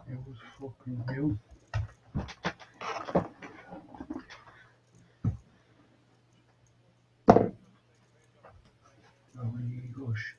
It was fucking you. Oh, gosh.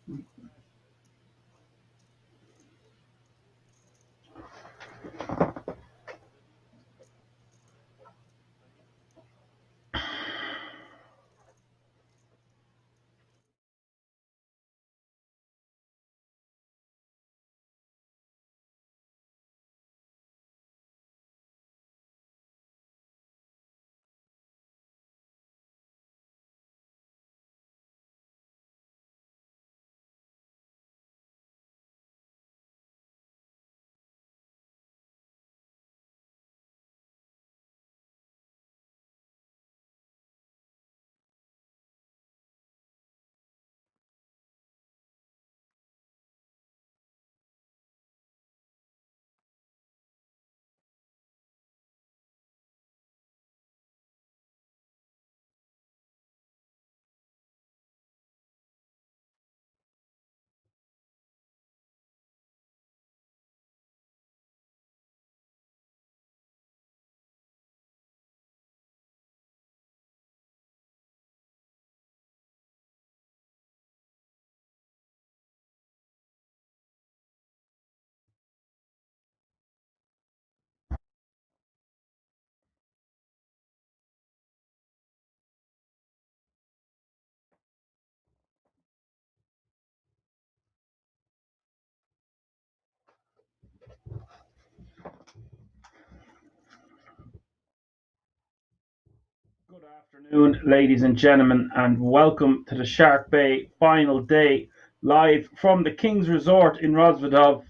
Good afternoon, ladies and gentlemen, and welcome to the SharkBay final day live from the King's Resort in Rosvedov.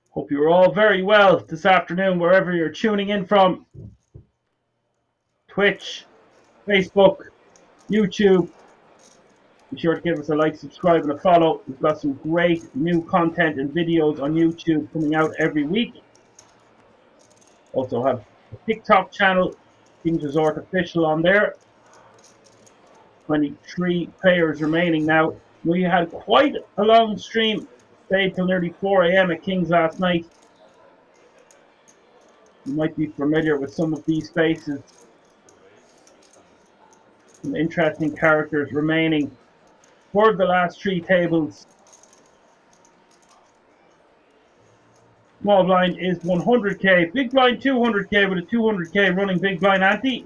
Hope you're all very well this afternoon, wherever you're tuning in from. Twitch, Facebook, YouTube. Be sure to give us a like, subscribe, and a follow. We've got some great new content and videos on YouTube coming out every week. Also have a TikTok channel, King's Resort Official, on there. 23 players remaining now. We had quite a long stream, stayed till nearly 4 a.m. at King's last night. You might be familiar with some of these faces. Some interesting characters remaining for the last three tables. Small blind is 100k, big blind 200k with a 200k running big blind ante.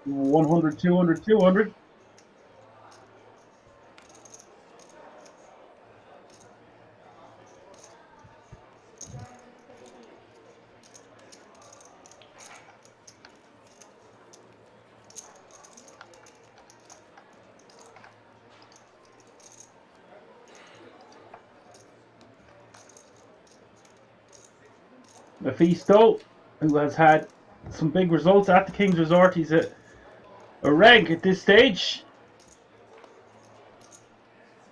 100, 200, 200. Mephisto, who has had some big results at the King's Resort. He's a reg at this stage.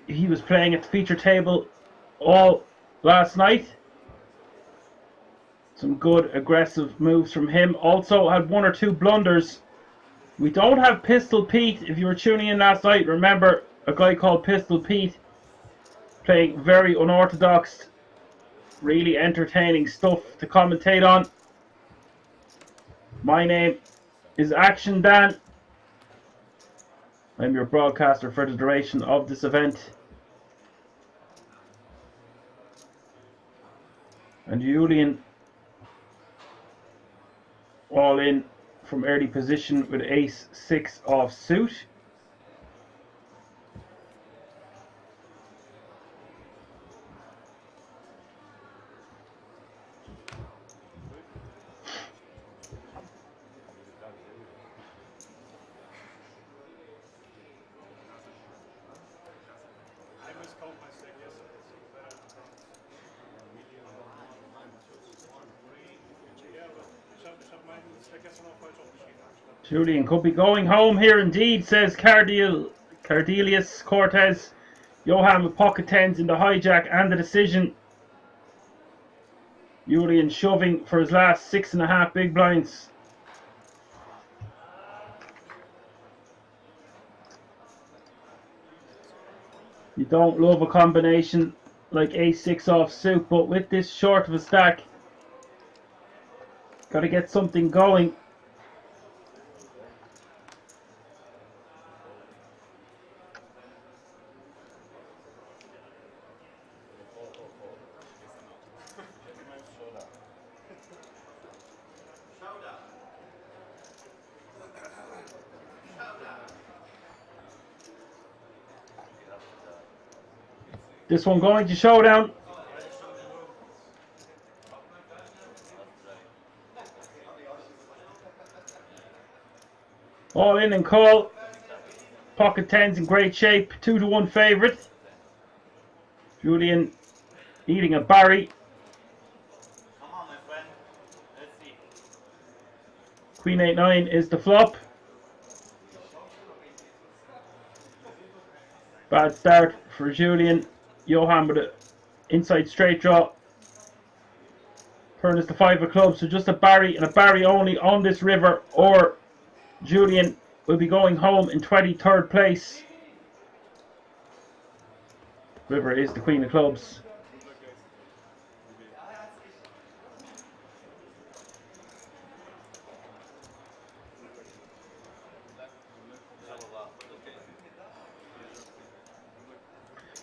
He was playing at the feature table all last night. Some good aggressive moves from him. Also had one or two blunders. We don't have Pistol Pete. If you were tuning in last night, remember a guy called Pistol Pete playing very unorthodox, really entertaining stuff to commentate on. My name is Action Dan. I'm your broadcaster for the duration of this event. And Julian all in from early position with ace-6 off suit. Julian could be going home here indeed, says Cardelius Cortez. Johan with pocket tens in the hijack and the decision. Julian shoving for his last 6.5 big blinds. You don't love a combination like ace-6 off suit, but with this short of a stack, got to get something going. This one going to showdown. All in and call. Pocket tens in great shape. 2-1 favourite. Julian eating a Barry. Come on, my friend. Let's see. Queen 8-9 is the flop. Bad start for Julian. Johan with an inside straight draw. Turn is the 5 of clubs, so just a Barry and a Barry only on this river, or Julian will be going home in 23rd place. River is the Queen of Clubs.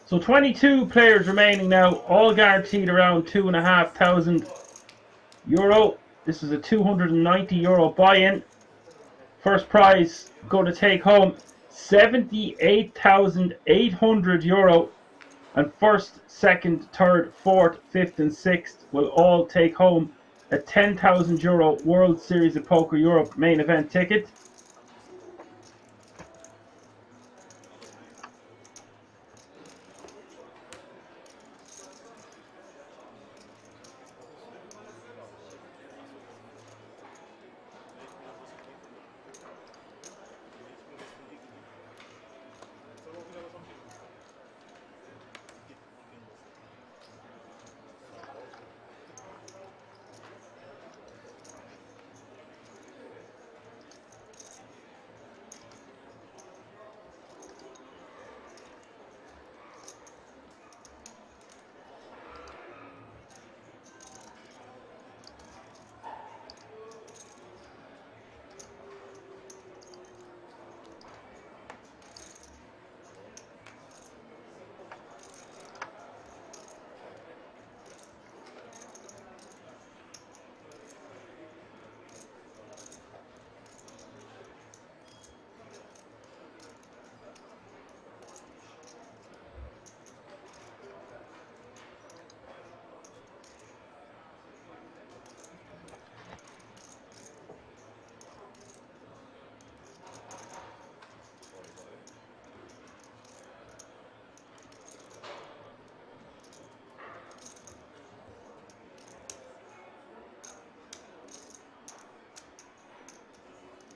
So 22 players remaining now, all guaranteed around €2,500. This is a €290 buy-in. First prize going to take home €78,800, and first, second, third, fourth, fifth and sixth will all take home a €10,000 World Series of Poker Europe main event ticket.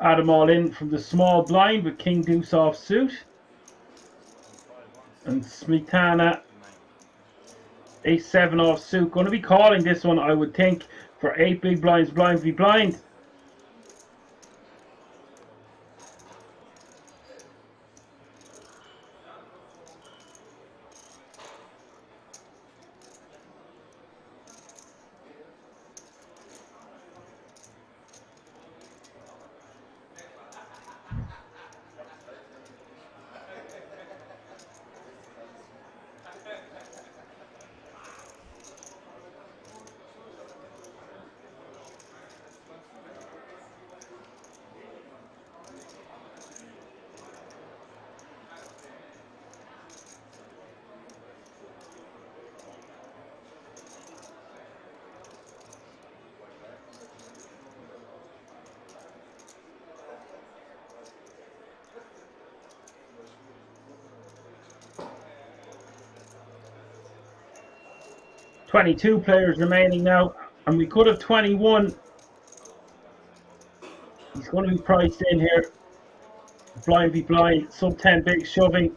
Add them all in from the small blind with King Deuce off suit. And Smetana, Ace-7 off suit. Going to be calling this one, I would think, for 8 big blinds, blind v blind. "22 players remaining now, and we could have 21. He's going to be priced in here. Blind v blind, sub 10 big shoving.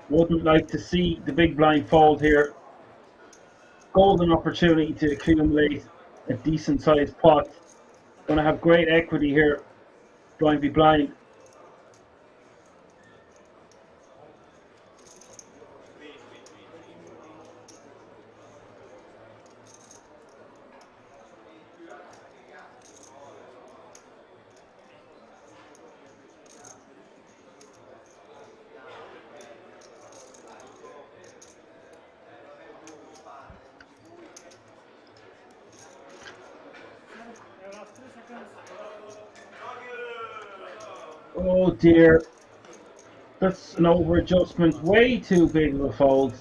Wouldn't like to see the big blind fold here. Golden opportunity to accumulate a decent sized pot. Going to have great equity here. Blind v blind. Oh dear. That's an over adjustment. Way too big of a fold.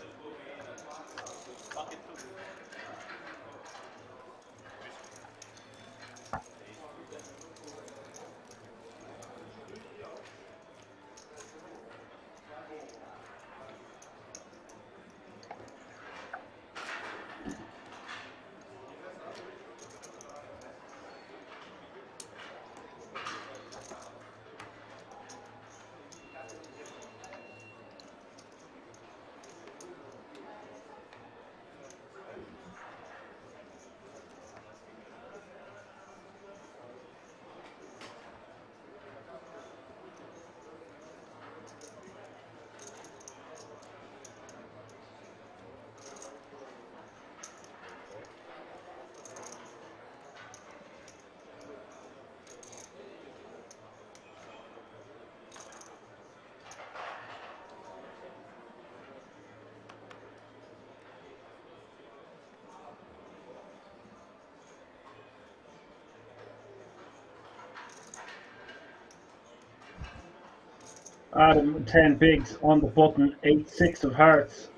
Adam 10 bigs on the button, 8-6 of hearts.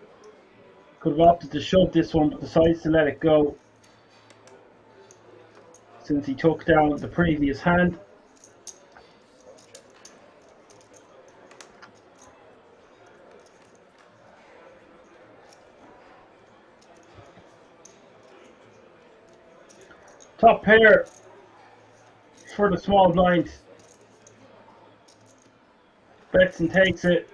Could have opted to shove this one, but decides to let it go since he took down the previous hand. Top pair for the small blind. Bets and takes it.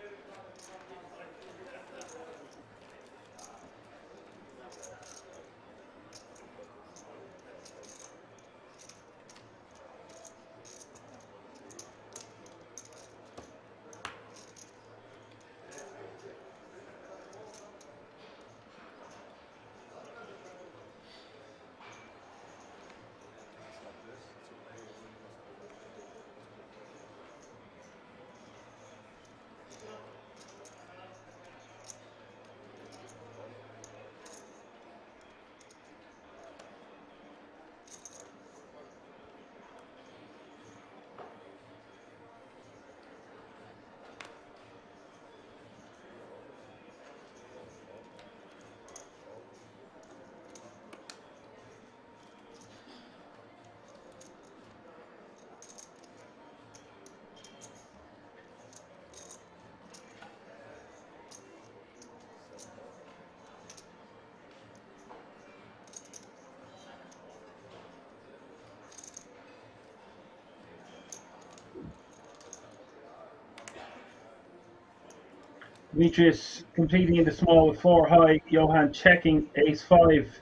Demetrius completing into small with 4 high. Johan checking ace 5.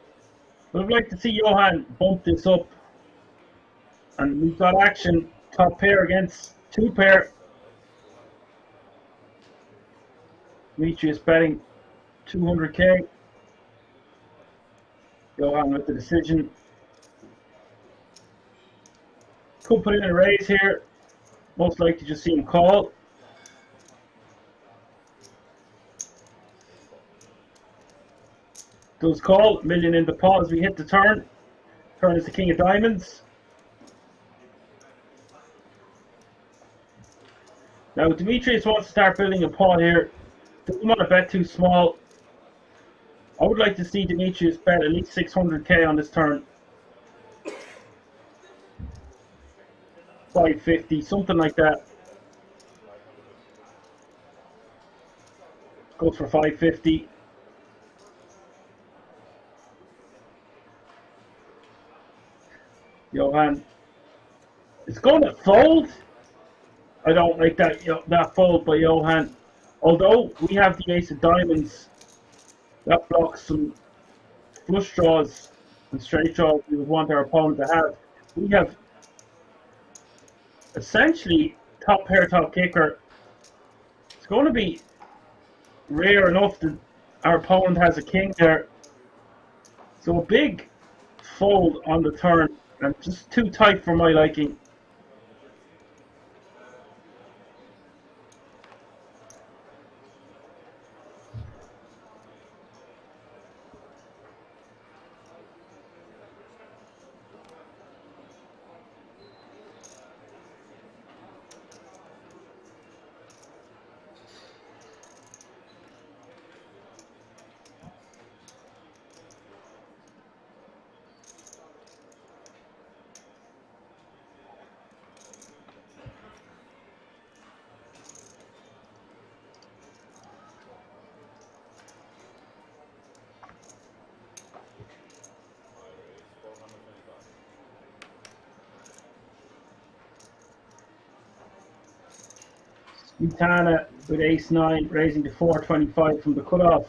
But I'd like to see Johan bump this up. And we've got action. Top pair against 2 pair. Demetrius betting 200k. Johan with the decision. Could put in a raise here. Most likely just see him call. Does call. Million in the pot as we hit the turn. Turn is the king of diamonds. Now Demetrius wants to start building a pot here. Doesn't want to bet too small. I would like to see Demetrius bet at least 600k on this turn. 550, something like that. Goes for 550. Johan. It's going to fold. I don't like that fold by Johan. Although we have the ace of diamonds, that blocks some flush draws and straight draws we would want our opponent to have. We have essentially top pair, top kicker. It's going to be rare enough that our opponent has a king there. So a big fold on the turn and just too tight for my liking. Utana with ace 9, raising to 425 from the cutoff.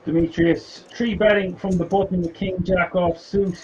Demetrius 3 betting from the button with king jack off suit.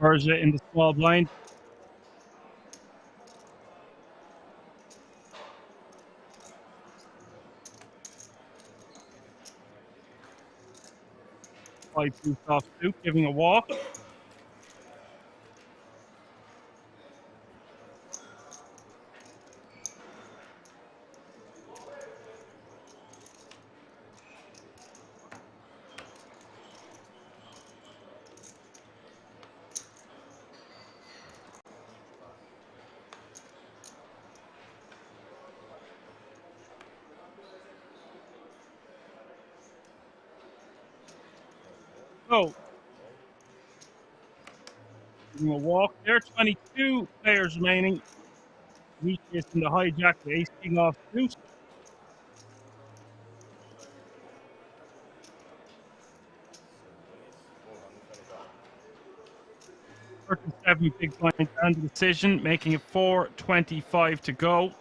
Persia in the small blind. Five boost off suit, giving a walk. go. Giving him a walk. There are 22 players remaining. Demetrius in the hijack with ace king off suit. Seven big blinds and the decision, making it 4:25 to go.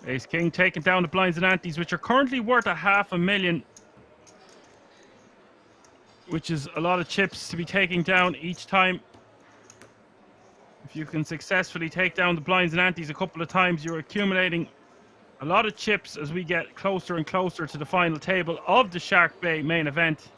Ace King taking down the blinds and antes, which are currently worth $500,000, which is a lot of chips to be taking down each time. If you can successfully take down the blinds and antes a couple of times, you're accumulating a lot of chips as we get closer and closer to the final table of the SharkBay main event.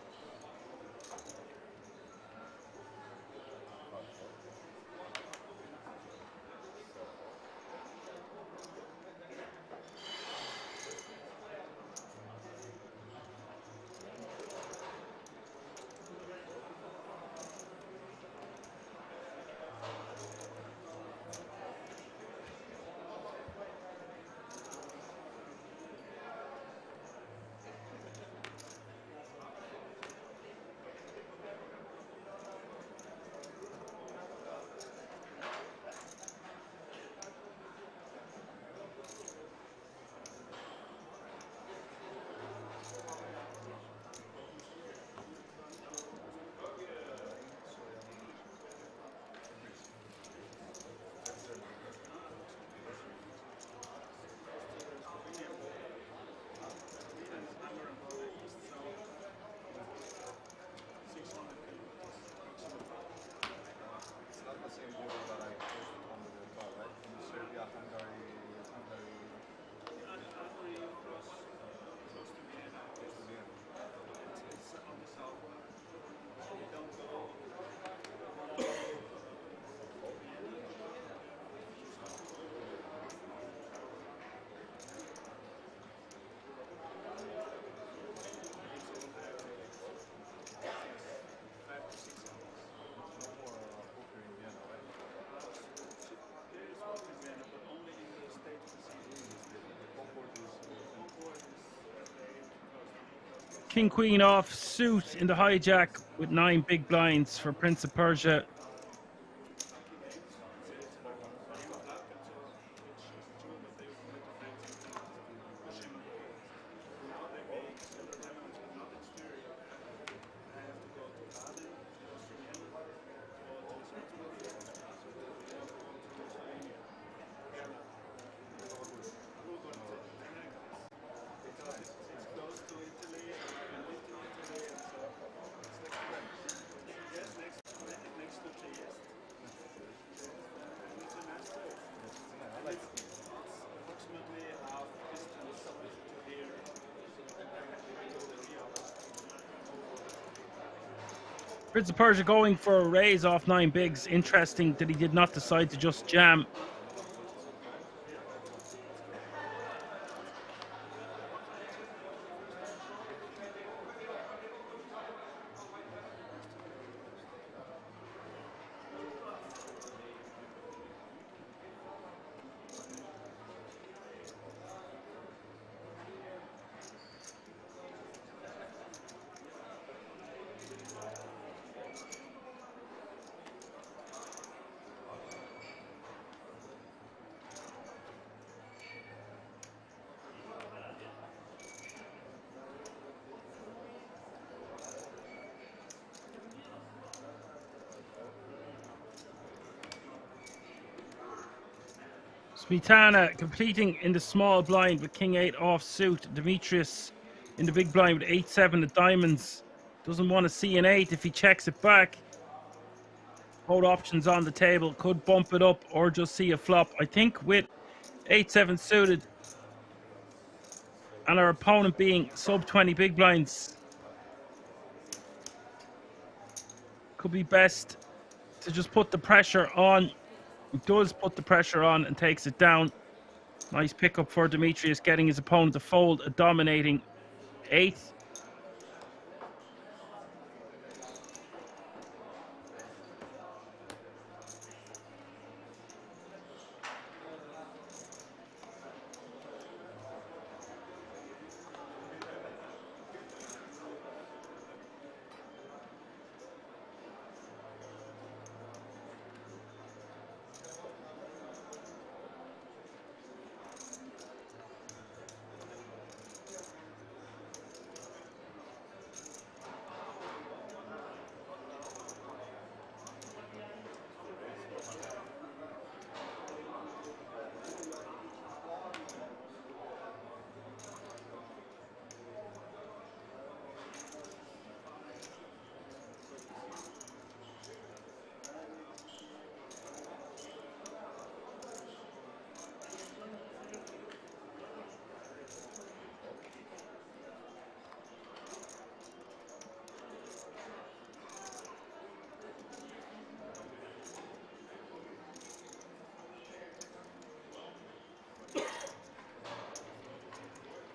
King Queen off suit in the hijack with 9 big blinds for Prince of Persia. Prince of Persia going for a raise off 9 bigs. Interesting that he did not decide to just jam. Smetana completing in the small blind with King 8 off suit. Demetrius in the big blind with 8-7 of diamonds. Doesn't want to see an 8 if he checks it back. Both options on the table. Could bump it up or just see a flop. I think with 8-7 suited and our opponent being sub 20 big blinds, could be best to just put the pressure on. He does put the pressure on and takes it down. Nice pickup for Demetrius, getting his opponent to fold a dominating 8.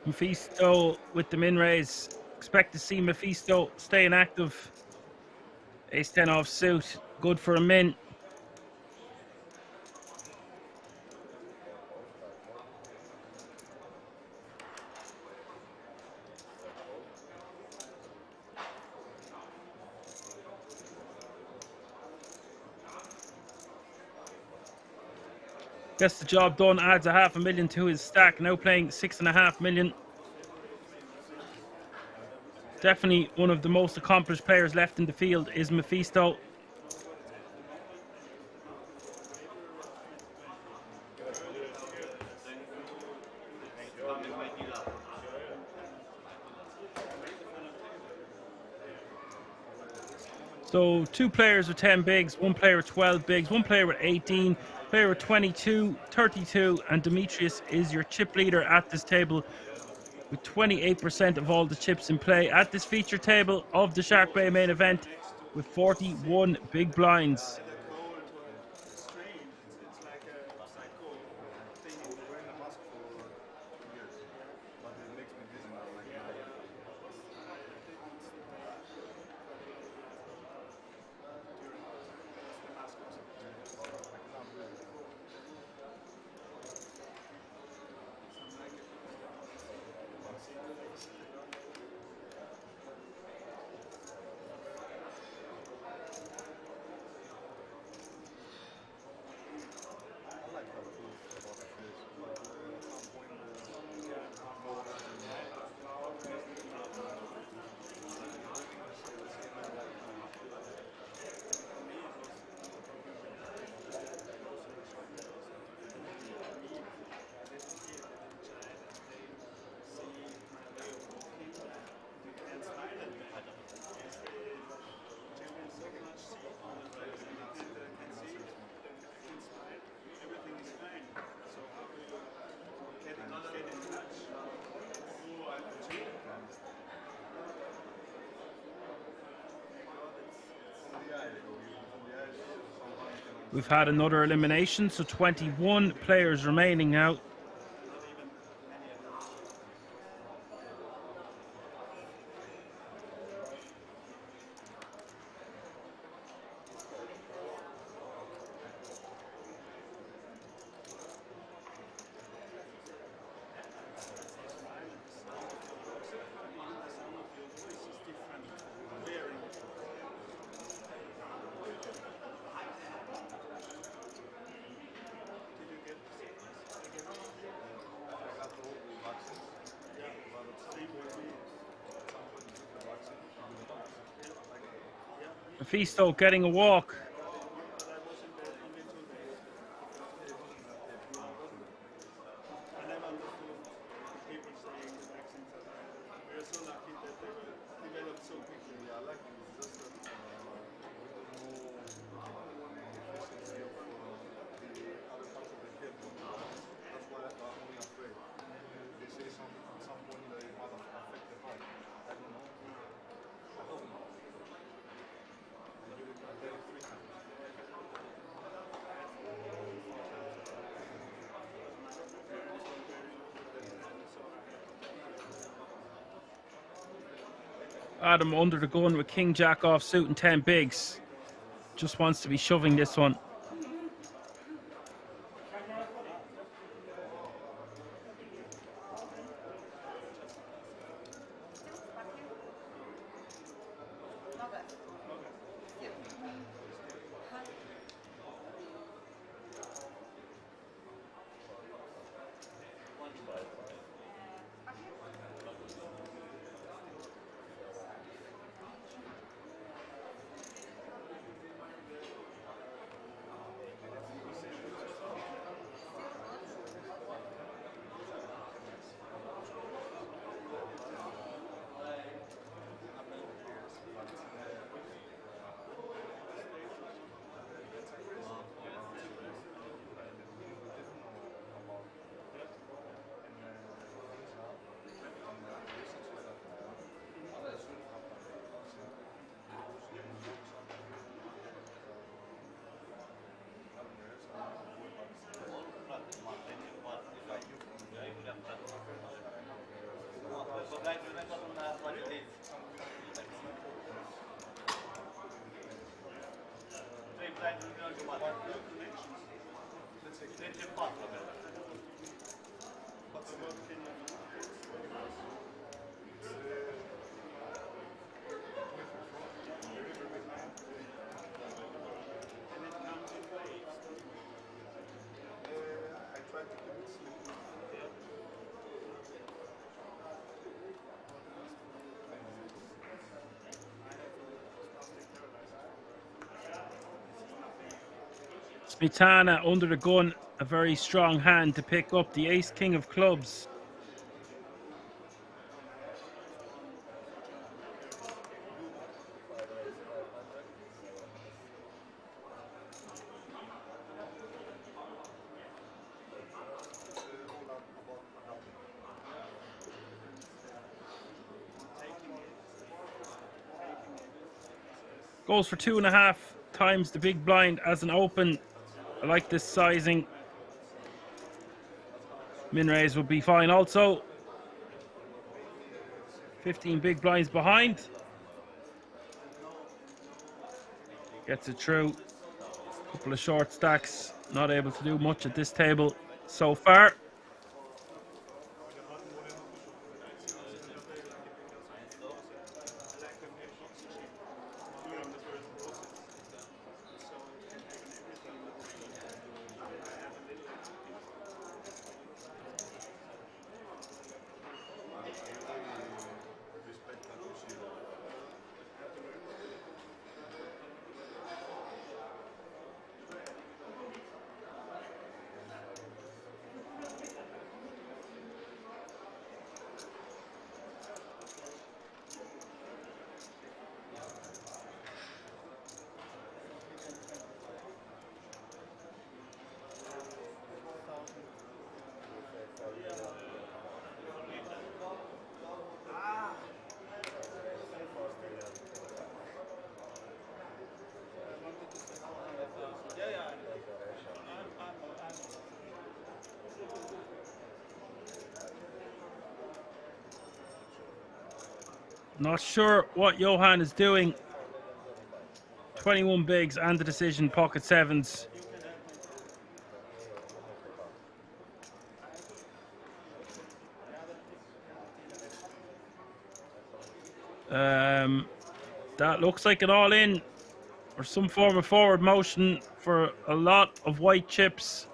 Mephisto with the min raise. Expect to see Mephisto staying active. Ace 10 off suit. Good for a min. Gets the job done, adds a $500,000 to his stack, now playing 6.5 million. Definitely one of the most accomplished players left in the field is Mephisto. So 2 players with 10 bigs, 1 player with 12 bigs, 1 player with 18, player with 22, 32, and Demetrius is your chip leader at this table with 28% of all the chips in play at this feature table of the SharkBay main event with 41 big blinds. We've had another elimination, so 21 players remaining now. Mephisto getting a walk. Adam under the gun with King Jack off suit and 10 bigs. Just wants to be shoving this one. Smetana under the gun, a very strong hand to pick up the ace king of clubs. Goes for 2.5 times the big blind as an open. I like this sizing. Min raise would be fine also. 15 big blinds behind. Gets it through. Couple of short stacks. Not able to do much at this table so far. Not sure what Johan is doing. 21 bigs and the decision, pocket sevens. That looks like an all-in or some form of forward motion for a lot of white chips.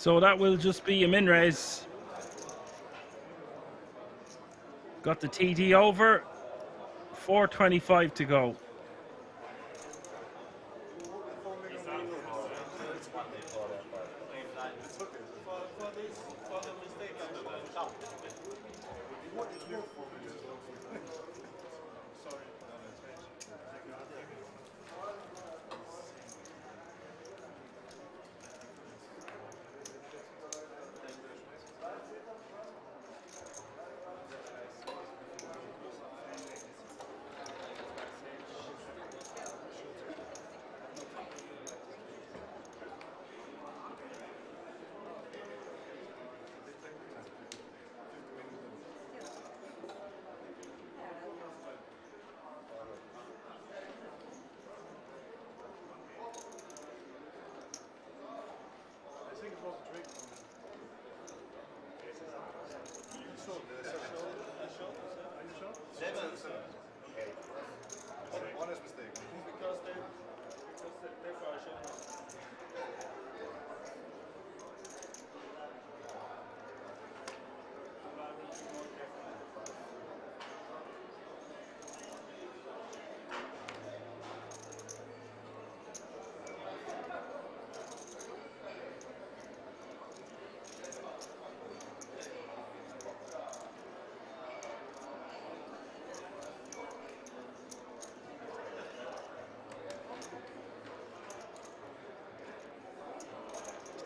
So that will just be a min raise. Got the TD over. 4:25 to go. Honest mistake. Because they are showing.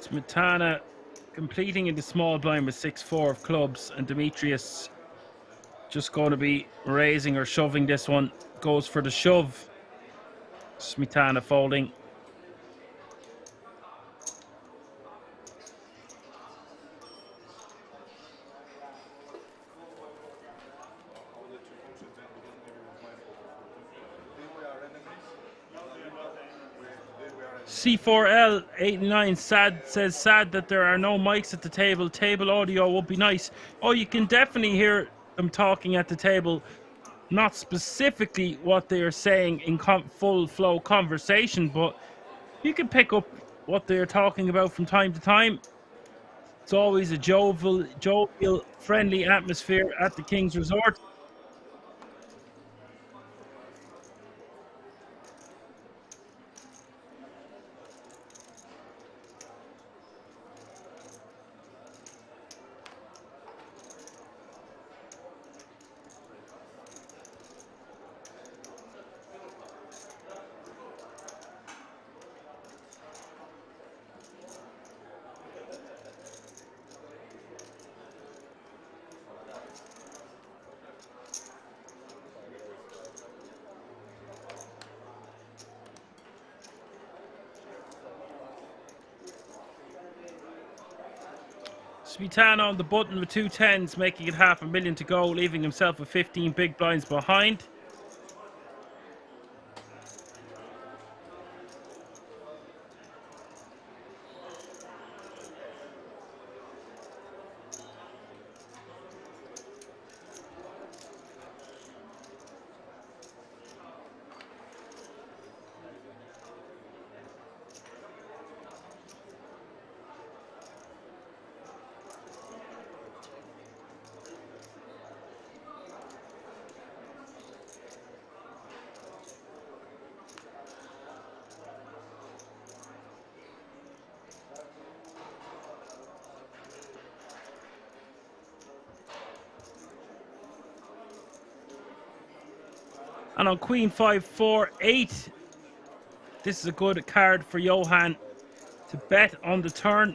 Smetana completing in the small blind with 6-4 of clubs, and Demetrius just going to be raising or shoving this one. Goes for the shove. Smetana folding. C4L 89 says sad that there are no mics at the table. Table audio would be nice. Oh, you can definitely hear them talking at the table. Not specifically what they are saying in full flow conversation, but you can pick up what they're talking about from time to time. It's always a jovial, friendly atmosphere at the King's Resort. Smetana on the button with 2 10s, making it $500,000 to go, leaving himself with 15 big blinds behind. And on Queen 5 4 8, this is a good card for Johan to bet on the turn.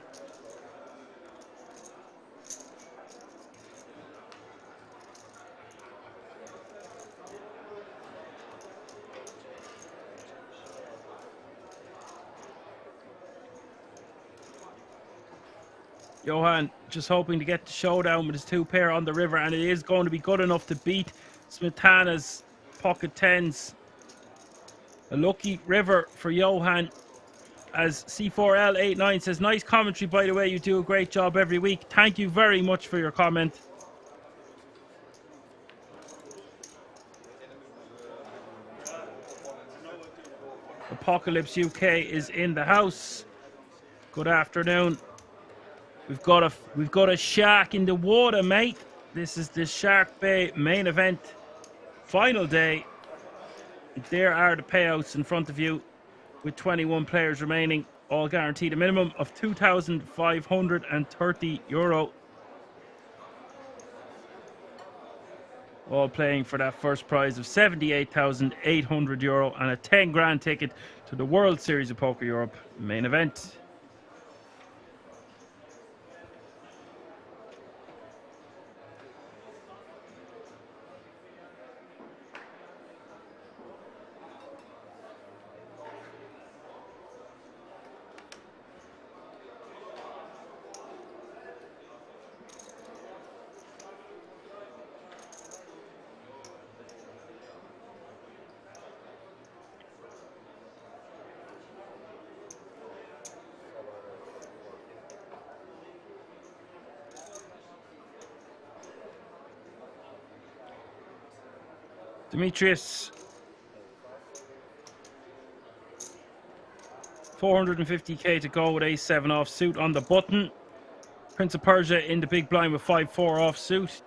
Johan just hoping to get the showdown with his 2 pair on the river, and it is going to be good enough to beat Smetana's pocket 10s. A lucky river for Johan, as C4L89 says, nice commentary by the way, you do a great job every week. Thank you very much for your comment. Apocalypse UK is in the house. Good afternoon. We've got a shark in the water, mate. This is the SharkBay main event, final day. There are the payouts in front of you, with 21 players remaining, all guaranteed a minimum of €2,530. All playing for that first prize of €78,800 and a 10 grand ticket to the World Series of Poker Europe main event. Demetrius, 450k to go with ace-7 offsuit on the button. Prince of Persia in the big blind with 5-4 offsuit.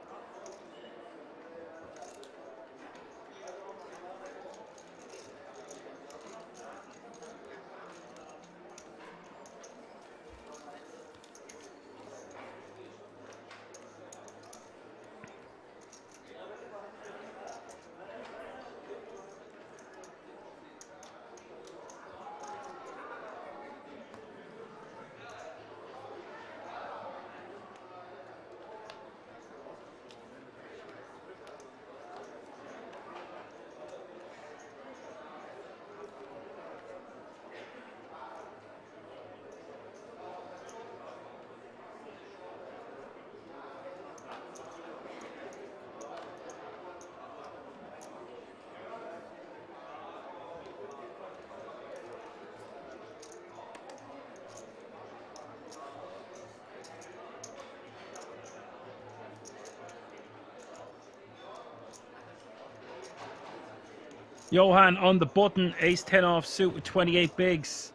Johan on the button, ace-10 offsuit with 28 bigs.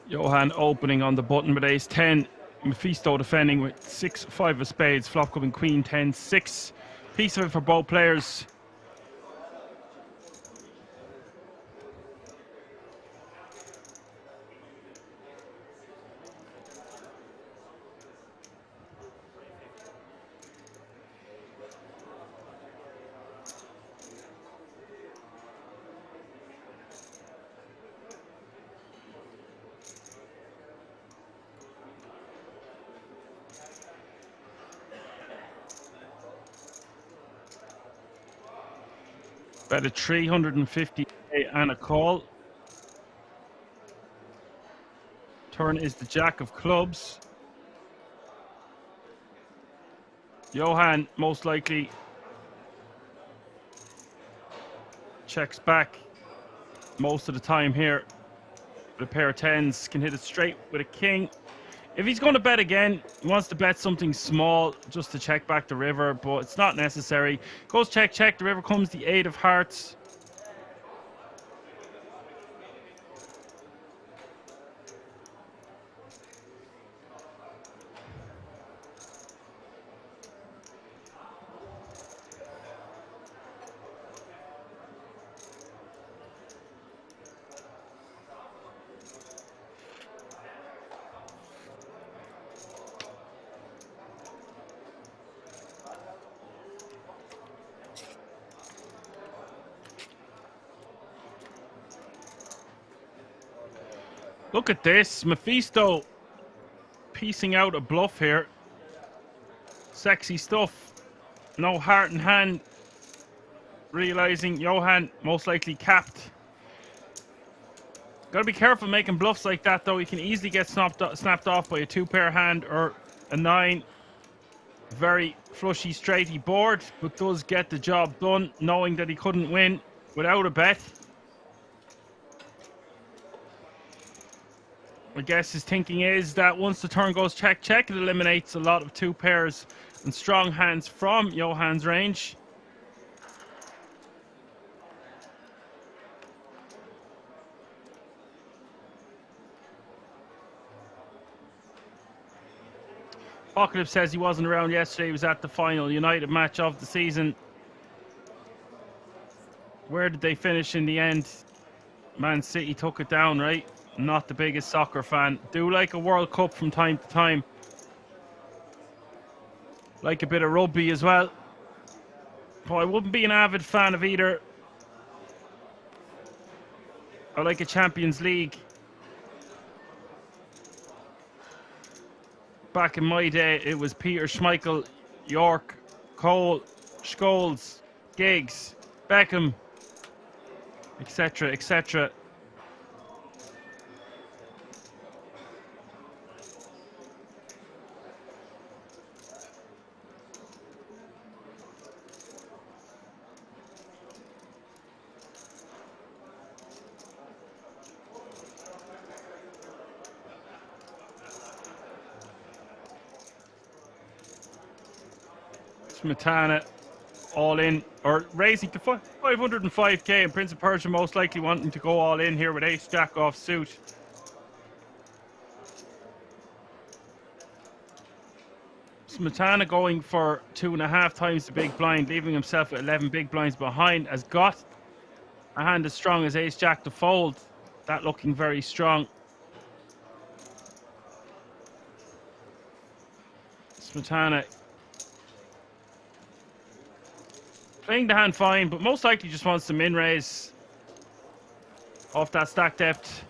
Johan opening on the button with ace-10. Mephisto defending with 6-5 of spades. Flop coming queen 10-6. Piece of it for both players. Bet a 350k and a call. Turn is the jack of clubs. Johan most likely checks back most of the time here. With a pair of tens, can hit it straight with a king. If he's going to bet again, he wants to bet something small just to check back the river, but it's not necessary. Goes check, check. The river comes the 8 of hearts. Look at this. Mephisto piecing out a bluff here. Sexy stuff. No heart in hand. Realizing Johan most likely capped. Gotta be careful making bluffs like that though. You can easily get snapped off by a 2-pair hand or a 9. Very flushy, straighty board, but does get the job done, knowing that he couldn't win without a bet. I guess his thinking is that once the turn goes check, check, it eliminates a lot of 2 pairs and strong hands from Johan's range. Apocalypse says he wasn't around yesterday. He was at the final United match of the season. Where did they finish in the end? Man City took it down, right? Not the biggest soccer fan. Do like a World Cup from time to time. Like a bit of rugby as well. But I wouldn't be an avid fan of either. I like a Champions League. Back in my day, it was Peter Schmeichel, York, Cole, Scholes, Giggs, Beckham, etc., etc. Smetana all in, or raising to 505k, and Prince of Persia most likely wanting to go all in here with ace jack off suit. Smetana going for 2.5 times the big blind, leaving himself with 11 big blinds behind, has got a hand as strong as ace jack to fold. That looking very strong. Smetana playing the hand fine, but most likely just wants to min raise off that stack depth.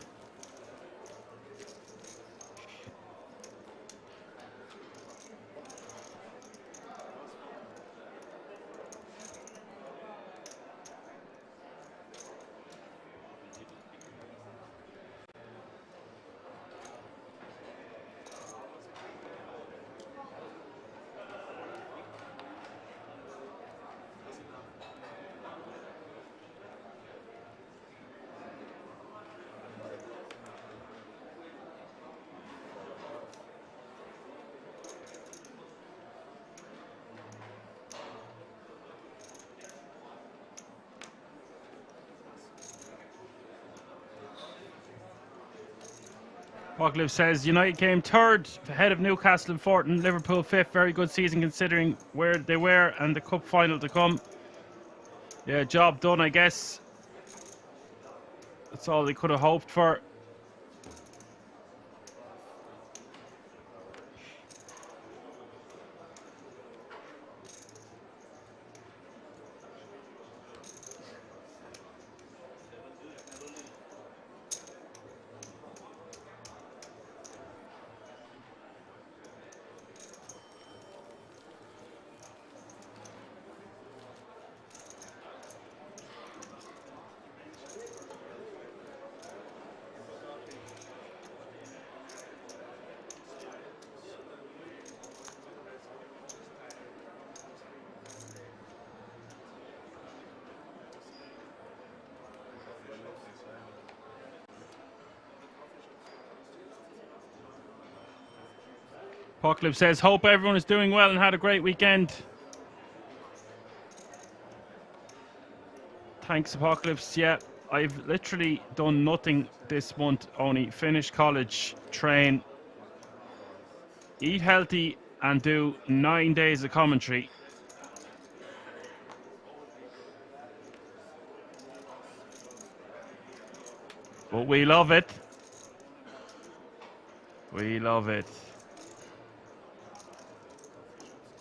Apocalypse says United came third ahead of Newcastle and fourth and Liverpool fifth. Very good season considering where they were and the cup final to come. Yeah, job done, I guess. That's all they could have hoped for. Apocalypse says, hope everyone is doing well and had a great weekend. Thanks, Apocalypse. Yeah, I've literally done nothing this month, only finish college, train, eat healthy, and do 9 days of commentary. But we love it. We love it.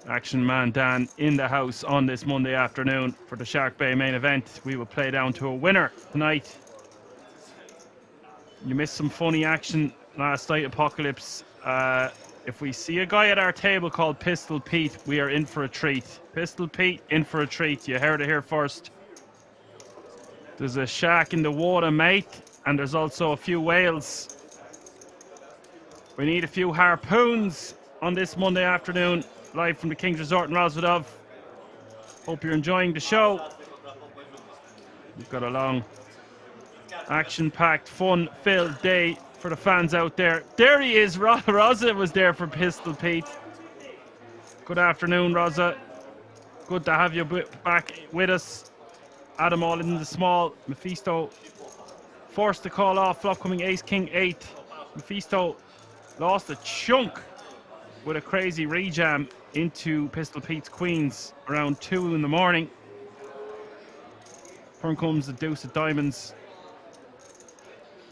Action Man Dan in the house on this Monday afternoon for the SharkBay main event. We will play down to a winner tonight. You missed some funny action last night, Apocalypse. If we see a guy at our table called Pistol Pete, we are in for a treat. Pistol Pete, in for a treat. You heard it here first. There's a shark in the water, mate, and there's also a few whales. We need a few harpoons on this Monday afternoon, live from the King's Resort in Rosvedov. Hope you're enjoying the show. We've got a long, action-packed, fun-filled day for the fans out there. There he is. Rosa was there for Pistol Pete. Good afternoon, Rosa. Good to have you back with us. Adam all in the small. Mephisto forced to call off flop coming ace king 8. Mephisto lost a chunk with a crazy rejam into Pistol Pete's queens around 2 in the morning. Turn comes the deuce of diamonds.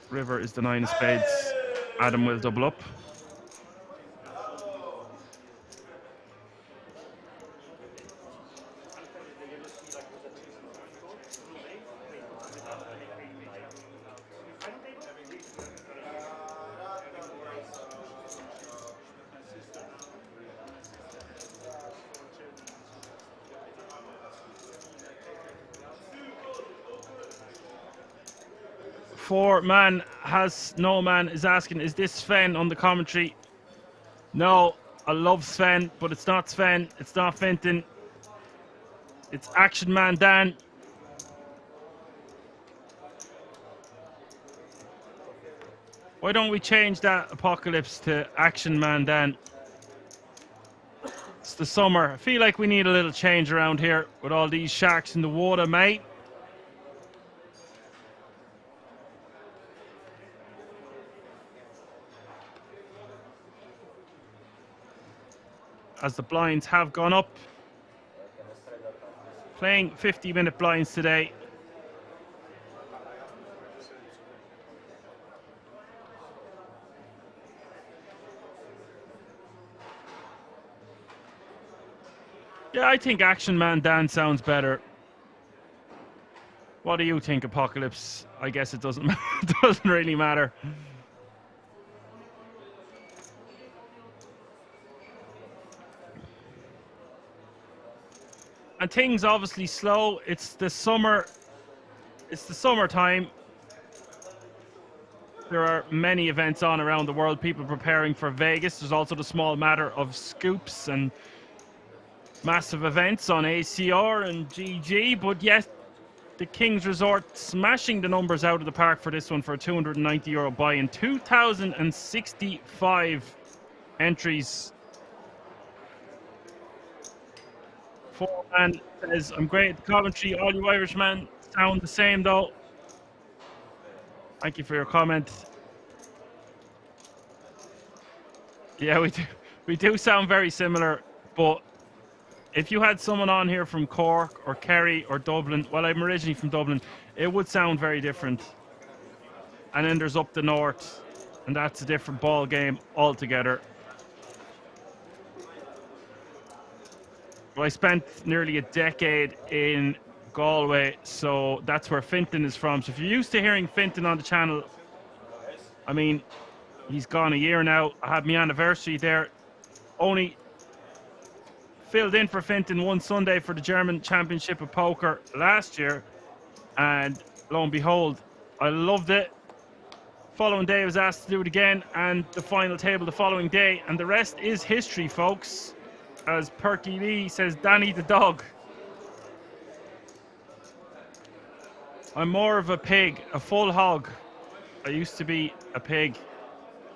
River is the 9 of spades. Adam will double up. No man is asking, is this Sven on the commentary? No, I love Sven, but it's not Sven, it's not Fenton. It's Action Man Dan. Why don't we change that, Apocalypse, to Action Man Dan? It's the summer. I feel like we need a little change around here with all these sharks in the water, mate. As the blinds have gone up. Playing 50-minute blinds today. Yeah, I think Action Man Dan sounds better. What do you think, Apocalypse? I guess it doesn't it doesn't really matter. And things obviously slow. It's the summer. It's the summertime. There are many events on around the world. People preparing for Vegas. There's also the small matter of scoops and massive events on ACR and GG. But yes, the King's Resort smashing the numbers out of the park for this one for a €290 buy-in. 2,065 entries. Foreman says, I'm great at the commentary. All you Irishmen sound the same though. Thank you for your comment. Yeah, we do sound very similar, but if you had someone on here from Cork or Kerry or Dublin, well, I'm originally from Dublin, it would sound very different. And then there's up the north, and that's a different ball game altogether. Well, I spent nearly a decade in Galway, so that's where Fintan is from. So if you're used to hearing Fintan on the channel, I mean, he's gone a year now. I had my anniversary there. Only filled in for Fintan one Sunday for the German Championship of Poker last year, and lo and behold, I loved it. Following day I was asked to do it again, and the final table the following day, and the rest is history, folks. As Perky Lee says, Danny the dog. I'm more of a pig, a full hog. I used to be a pig,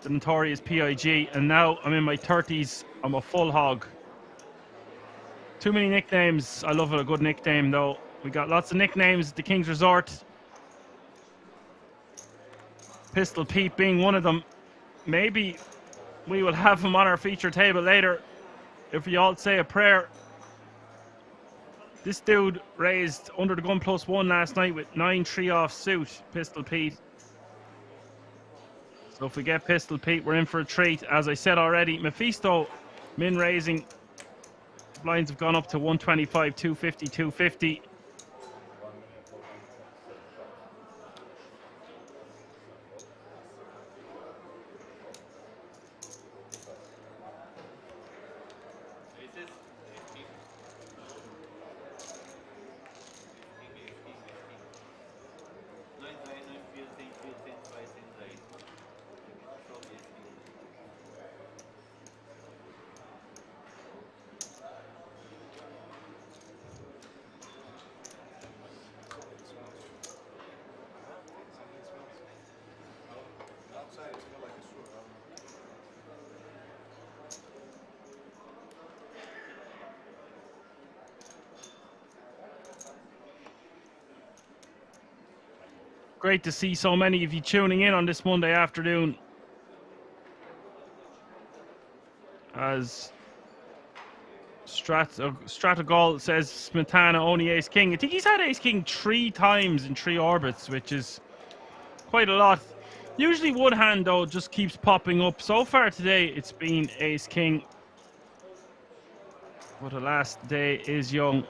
the notorious PIG, and now I'm in my 30s. I'm a full hog. Too many nicknames. I love a good nickname, though. We got lots of nicknames at the King's Resort. Pistol Pete being one of them. Maybe we will have him on our feature table later if we all say a prayer. This dude raised under the gun +1 last night with 9-3 off suit, Pistol Pete. So if we get Pistol Pete, we're in for a treat. As I said already, Mephisto min raising. Blinds have gone up to 125, 250, 250. Great to see so many of you tuning in on this Monday afternoon. As Stratagol says Smetana only ace king. I think he's had ace king 3 times in 3 orbits, which is quite a lot. Usually one hand though just keeps popping up. So far today it's been ace king. But the last day is young.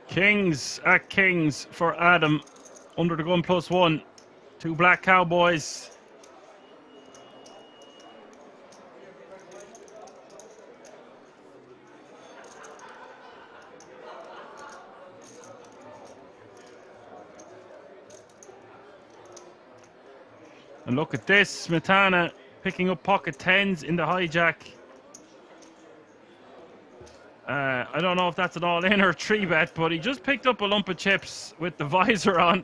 Kings at Kings for Adam. Under the gun +1. 2 black cowboys. And look at this, Smetana picking up pocket 10s in the hijack. I don't know if that's an all-in or a 3-bet, but he just picked up a lump of chips with the visor on.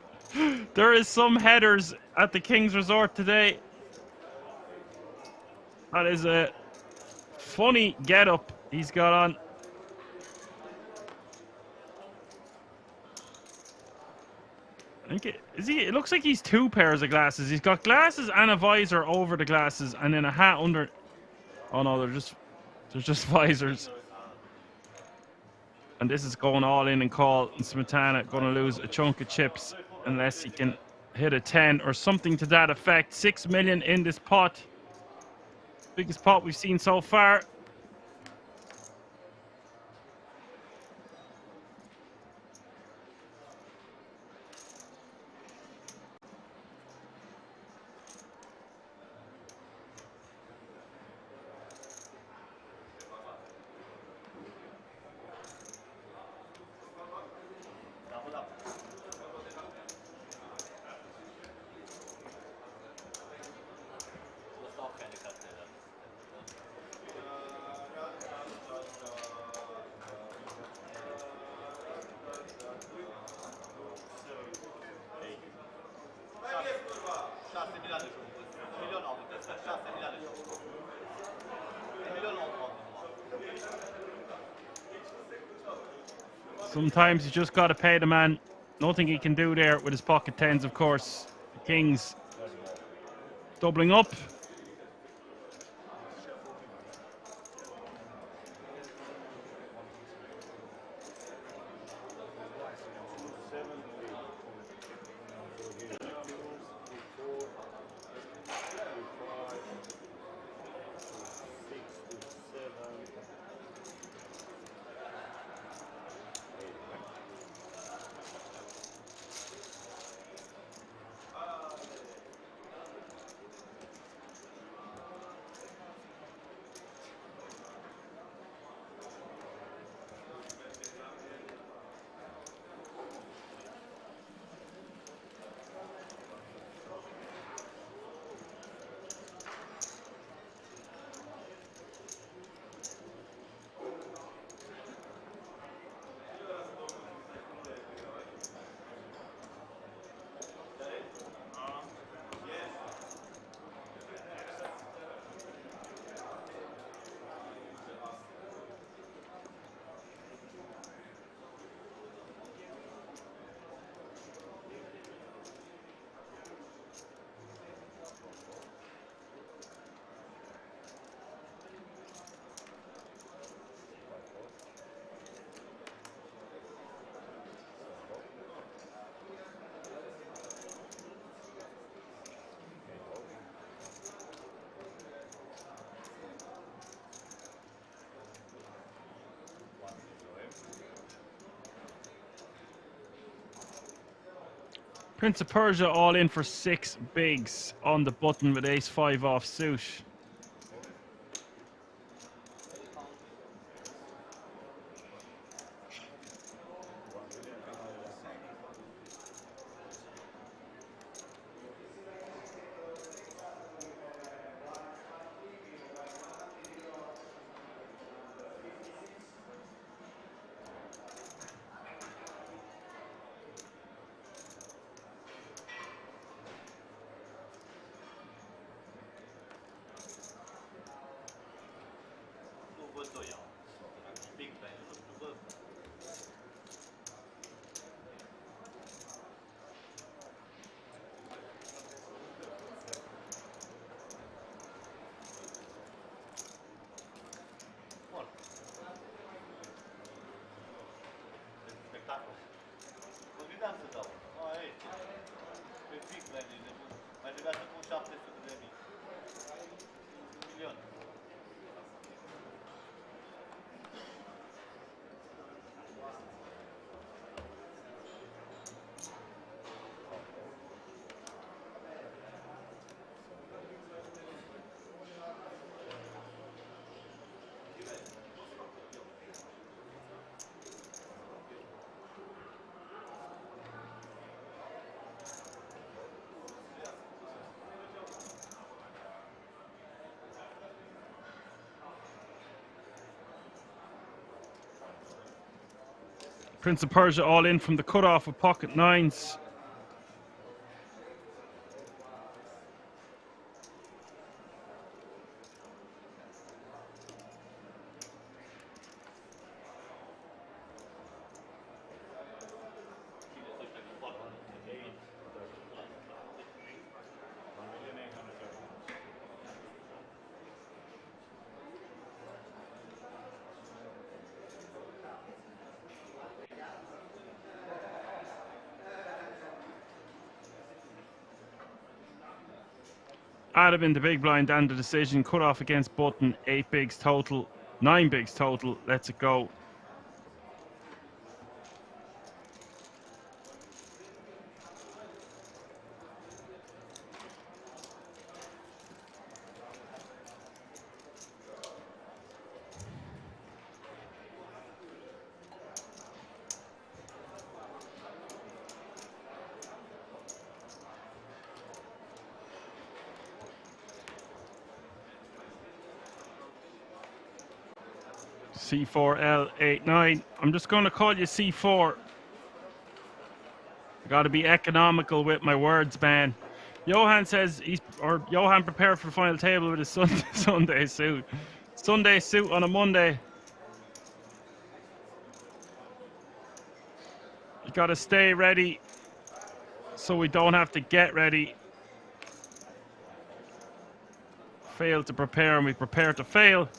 There is some headers at the King's Resort today. That is a funny get-up he's got on. I think it looks like he's 2 pairs of glasses. He's got glasses and a visor over the glasses, and then a hat under. Oh no, they're just visors. And this is going all in and call, and Smetana going to lose a chunk of chips unless he can hit a 10 or something to that effect. 6 million in this pot. Biggest pot we've seen so far. Sometimes you just got to pay the man. Nothing he can do there with his pocket 10s, of course. The Kings doubling up. Prince of Persia all in for 6 bigs on the button with ace-5 off suit. Prince of Persia all in from the cutoff with pocket nines. Adam in the big blind and the decision. Cut off against button. 8 bigs total. 9 bigs total. Let's it go. C4L89. I'm just going to call you C4. I got to be economical with my words, man. Johan says Johan prepared for the final table with his Sunday suit. Sunday suit on a Monday. You got to stay ready so we don't have to get ready. Fail to prepare and we prepare to fail.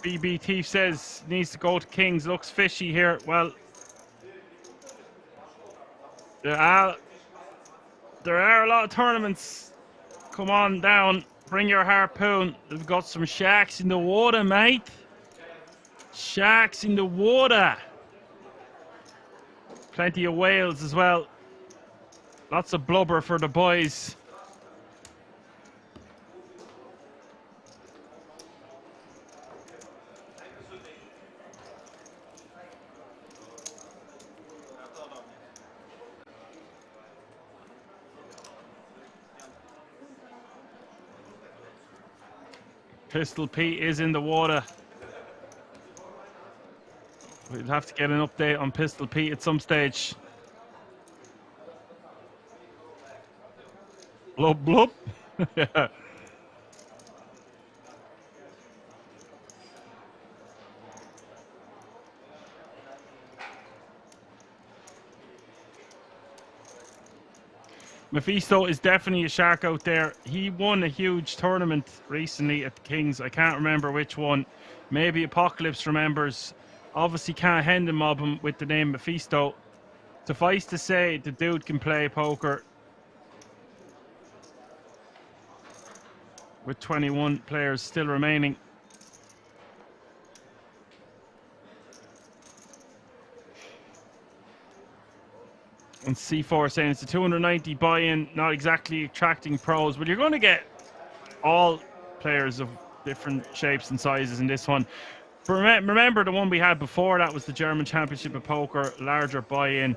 BBT says needs to go to Kings. Looks fishy here. Well, there are a lot of tournaments. Come on down. Bring your harpoon. We've got some sharks in the water, mate. Sharks in the water. Plenty of whales as well. Lots of blubber for the boys. Pistol Pete is in the water. We'll have to get an update on Pistol Pete at some stage. Blub blub. Yeah. Mephisto is definitely a shark out there. He won a huge tournament recently at the Kings. I can't remember which one. Maybe Apocalypse remembers. Obviously can't hand him mob him with the name Mephisto. Suffice to say, the dude can play poker. With 21 players still remaining. And C4 saying it's a 290 buy-in, not exactly attracting pros, but you're going to get all players of different shapes and sizes in this one. Remember the one we had before, that was the German Championship of Poker, larger buy-in,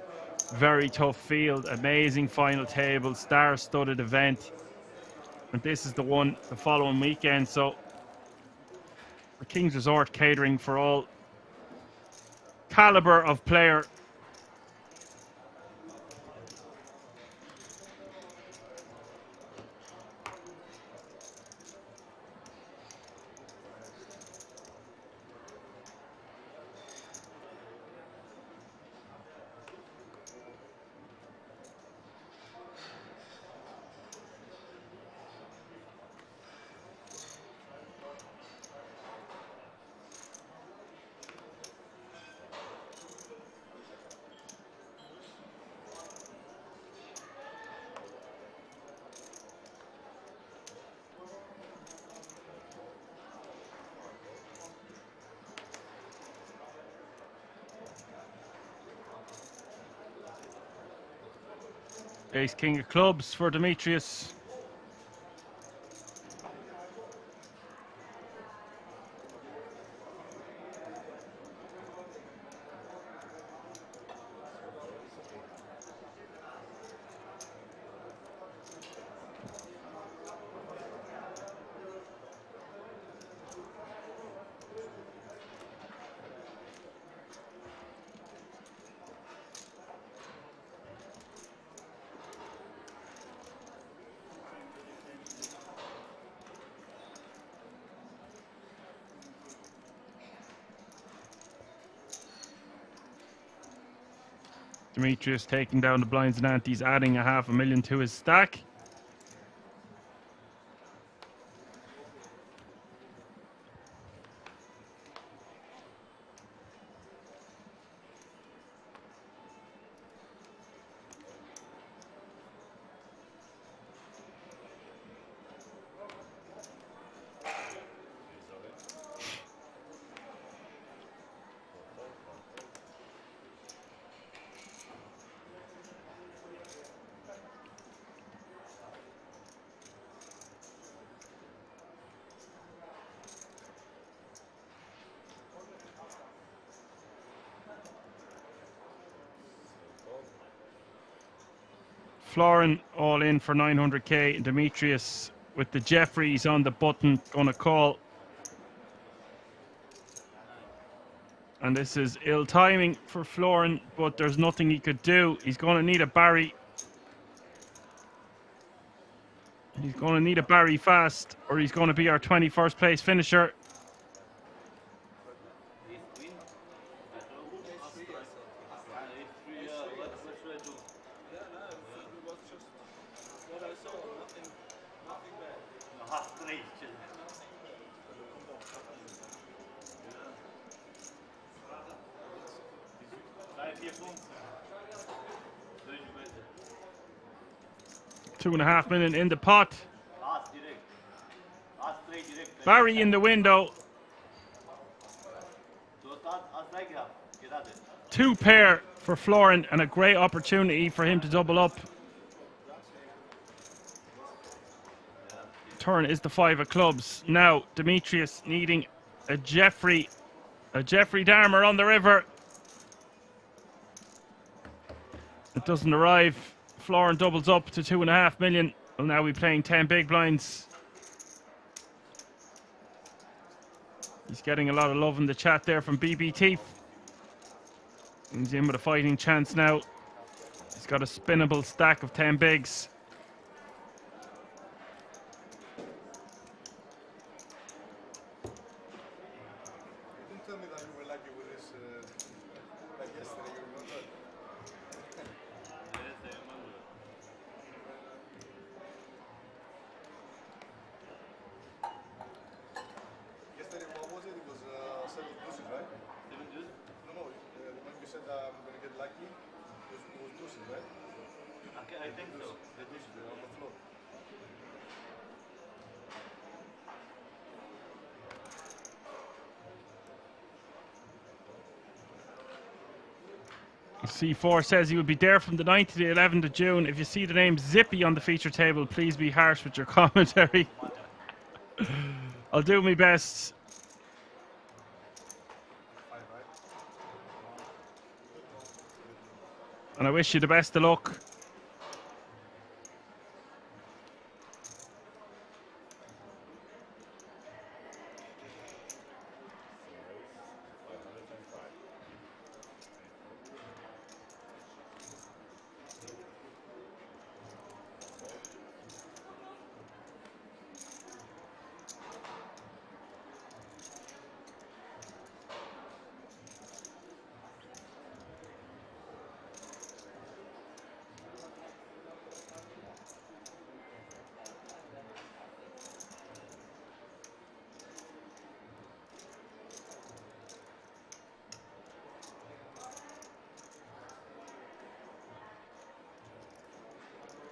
very tough field, amazing final table, star-studded event. And this is the one the following weekend. So the King's Resort catering for all caliber of player. Ace King of Clubs for Demetrius. Demetrius taking down the blinds and antes, adding a $500,000 to his stack. Florin all in for 900k. Demetrius with the Jeffries on the button, gonna call. And this is ill timing for Florin, but there's nothing he could do. He's gonna need a Barry. He's gonna need a Barry fast, or he's gonna be our 21st place finisher. $2.5 million in the pot. Barry in the window. 2 pair for Florin and a great opportunity for him to double up. Turn is the 5 of clubs. Now Demetrius needing a Jeffrey Dahmer on the river. It doesn't arrive. Florin doubles up to 2.5 million. Will now be playing 10 big blinds. He's getting a lot of love in the chat there from BBT. He's in with a fighting chance now. He's got a spinnable stack of 10 bigs. C4 says he will be there from the 9th to the 11th of June. If you see the name Zippy on the feature table, please be harsh with your commentary. I'll do my best. And I wish you the best of luck.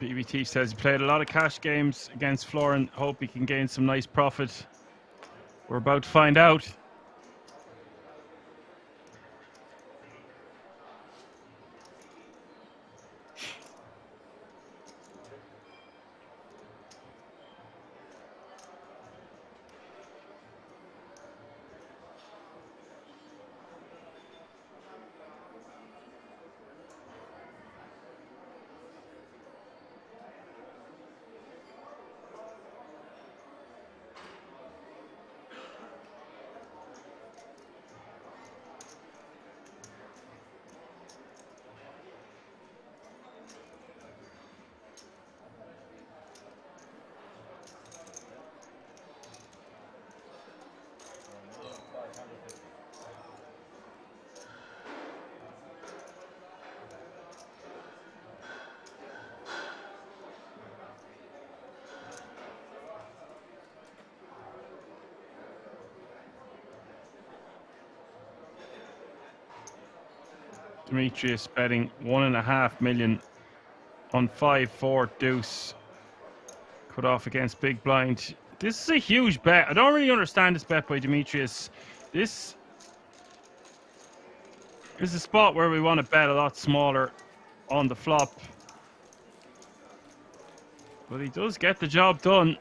BBT says he played a lot of cash games against Florin. Hope he can gain some nice profit. We're about to find out. Demetrius betting 1.5 million on 5-4 deuce. Cut off against big blind. This is a huge bet. I don't really understand this bet by Demetrius. This is a spot where we want to bet a lot smaller on the flop. But he does get the job done.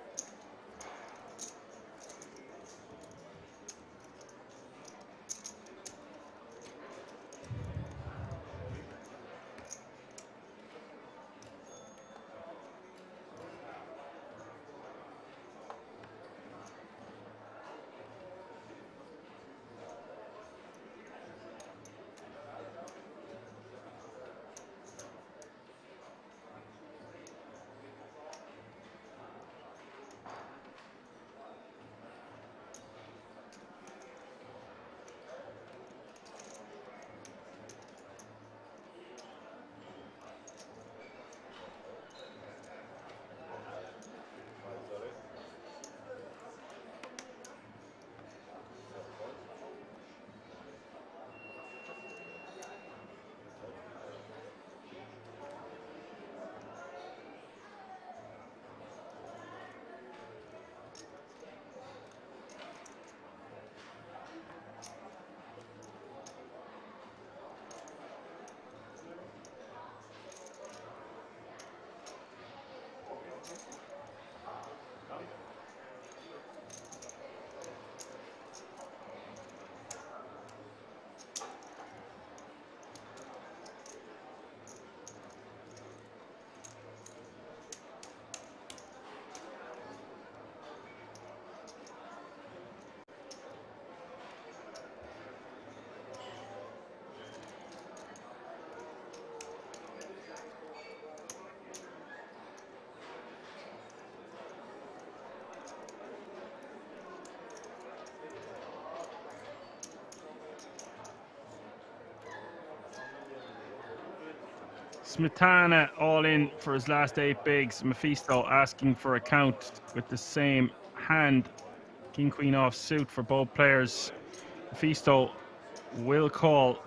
Smetana all in for his last 8 bigs. Mephisto asking for a count with the same hand. King Queen off suit for both players. Mephisto will call.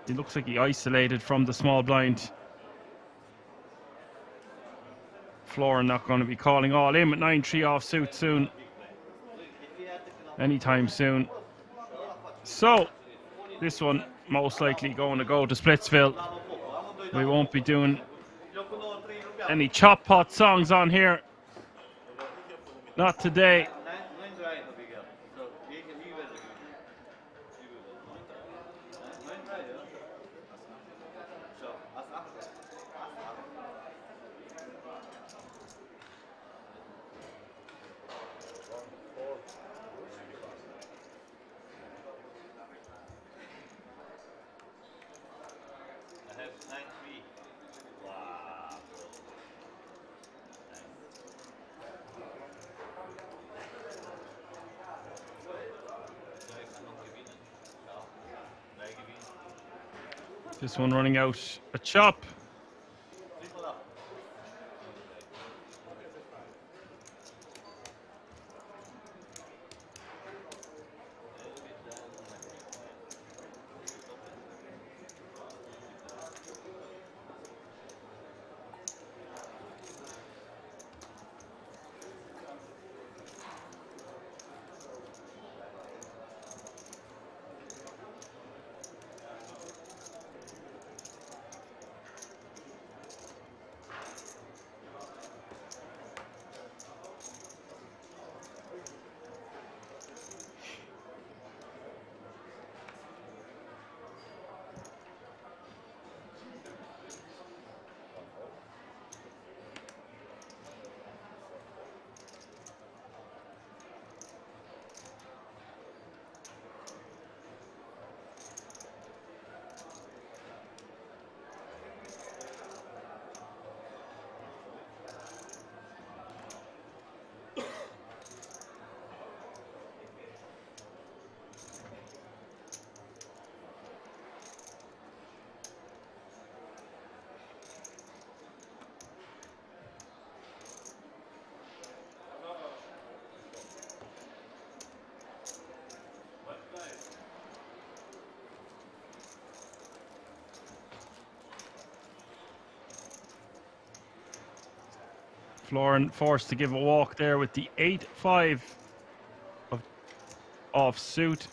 It looks like he isolated from the small blind. Florin not going to be calling all in with 9-3 off suit soon. Anytime soon. So this one most likely going to go to Splitsville. We won't be doing any chop pot songs on here. Not today. This one running out a chop. Florin forced to give a walk there with the 8-5 off suit.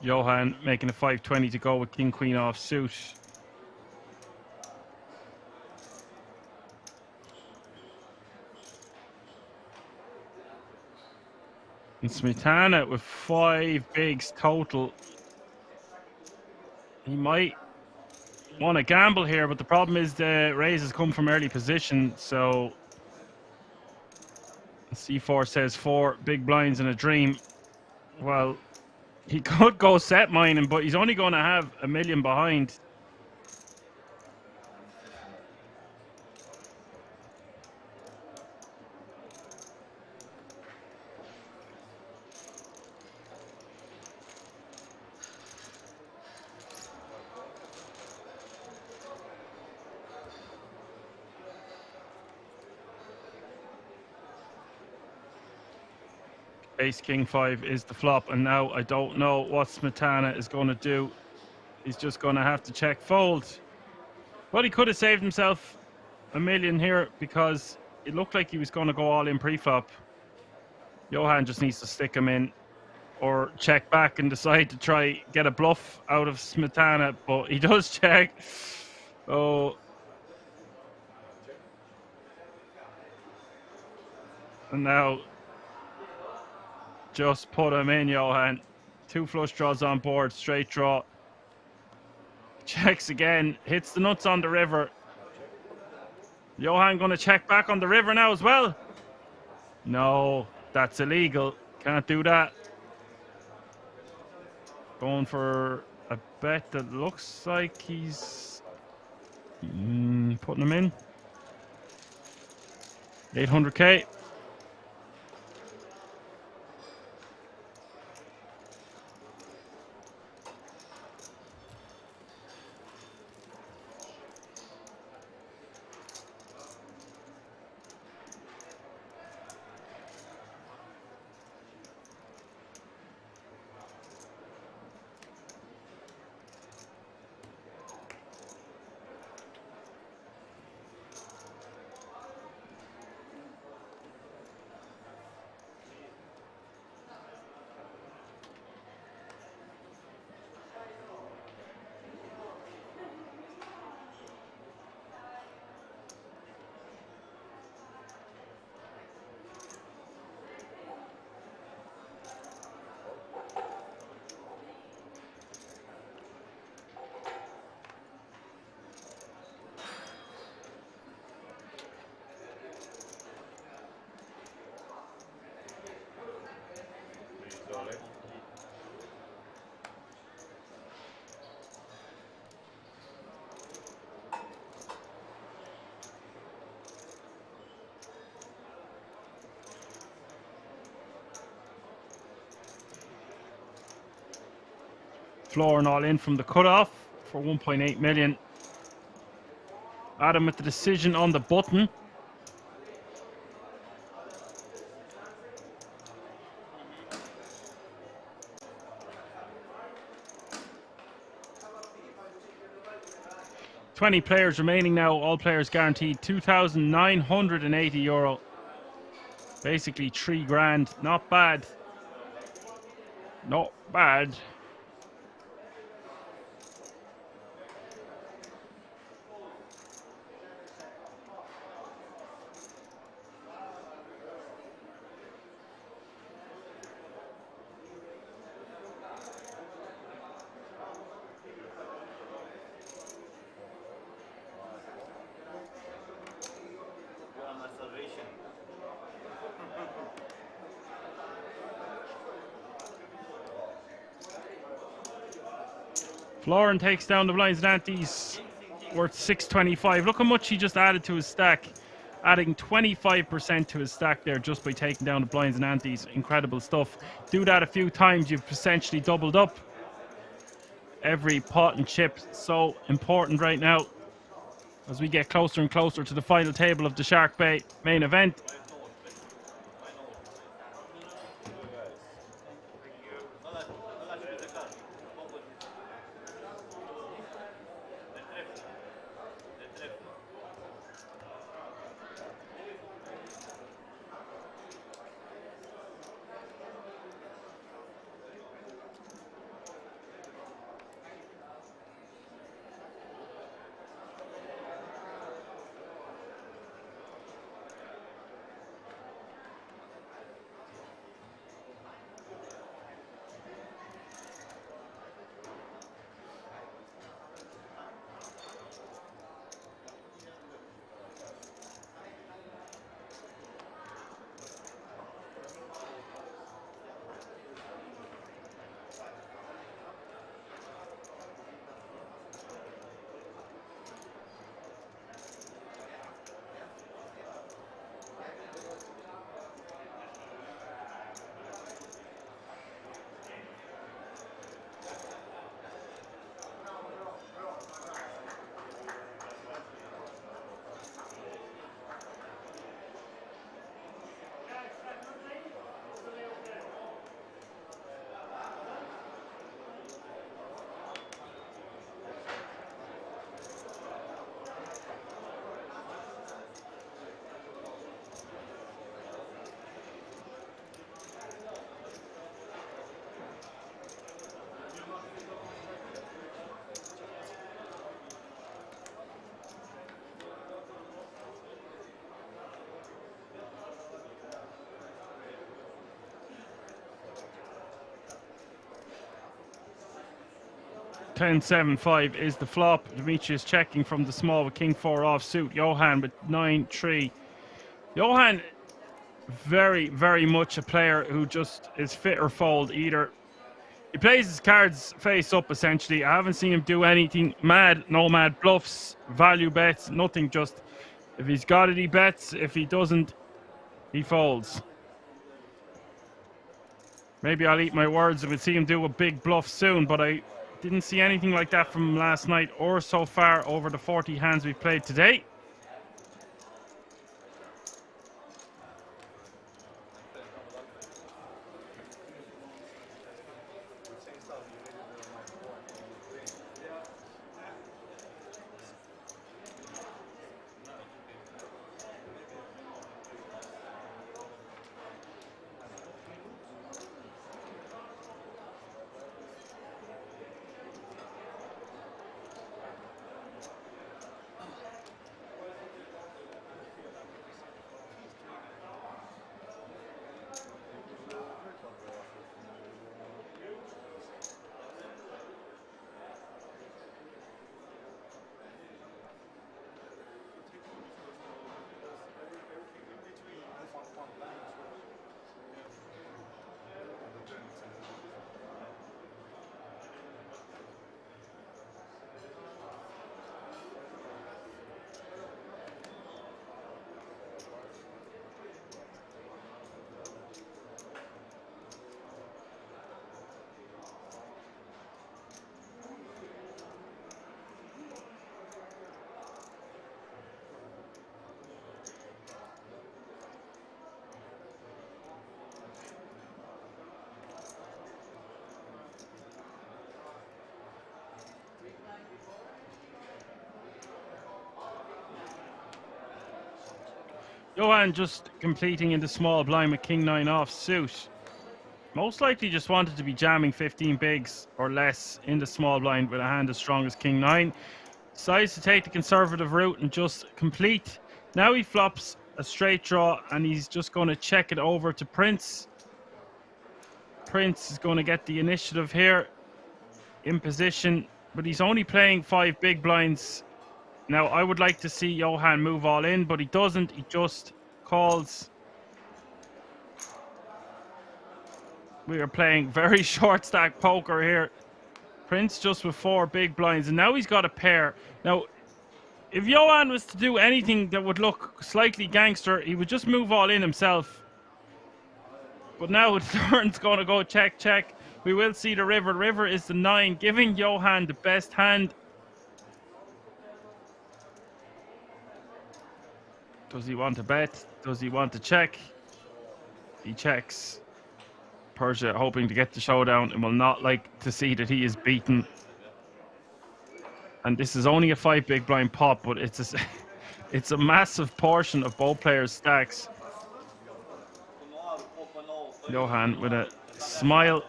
Johan making a 5-20 to go with King Queen off suit. And Smetana with 5 bigs total. He might want to gamble here, but the problem is the raises come from early position, so C4 says 4 big blinds and a dream. Well, he could go set mining, but he's only going to have $1 million behind. Ace King 5 is the flop, and now I don't know what Smetana is going to do. He's just going to have to check fold. But he could have saved himself $1 million here because it looked like he was going to go all in pre-flop. Johan just needs to stick him in or check back and decide to try get a bluff out of Smetana, but he does check. Oh. And now just put him in, Johan. 2 flush draws on board, straight draw. Checks again, hits the nuts on the river. Johan going to check back on the river now as well. No, that's illegal. Can't do that. Going for a bet that looks like he's putting him in. 800k. Floor and all in from the cutoff for 1.8 million. Adam with the decision on the button. €20 players remaining now. All players guaranteed €2,980. Basically 3 grand. Not bad. Not bad. You are my salvation. Florin takes down the blinds and antes worth 625. Look how much he just added to his stack. Adding 25% to his stack there just by taking down the blinds and antes. Incredible stuff. Do that a few times, you've essentially doubled up. Every pot and chip so important right now as we get closer and closer to the final table of the SharkBay main event. 10-7-5 is the flop. Demetrius checking from the small with king 4 offsuit. Johan with 9-3. Johan, very, very much a player who just is fit or fold. Either he plays his cards face up, essentially. I haven't seen him do anything mad, no mad bluffs, value bets, nothing. Just if he's got it, he bets. If he doesn't, he folds. Maybe I'll eat my words and we'll see him do a big bluff soon, but I didn't see anything like that from him last night or so far over the 40 hands we've played today. Johan just completing in the small blind with king 9 off suit. Most likely just wanted to be jamming 15 bigs or less in the small blind with a hand as strong as king 9. Decides to take the conservative route and just complete. Now he flops a straight draw and he's just going to check it over to Prince. Prince is going to get the initiative here in position, but he's only playing 5 big blinds. Now, I would like to see Johan move all in, but he doesn't. He just calls. We are playing very short stack poker here. Prince just with 4 big blinds, and now he's got a pair. Now, if Johan was to do anything that would look slightly gangster, he would just move all in himself. But now the turn's going to go check, check. We will see the river. River is the 9, giving Johan the best hand. Does he want to bet? Does he want to check? He checks. Persia hoping to get the showdown and will not like to see that he is beaten. And this is only a 5 big blind pot, but it's a massive portion of both players' stacks. Johan with a smile.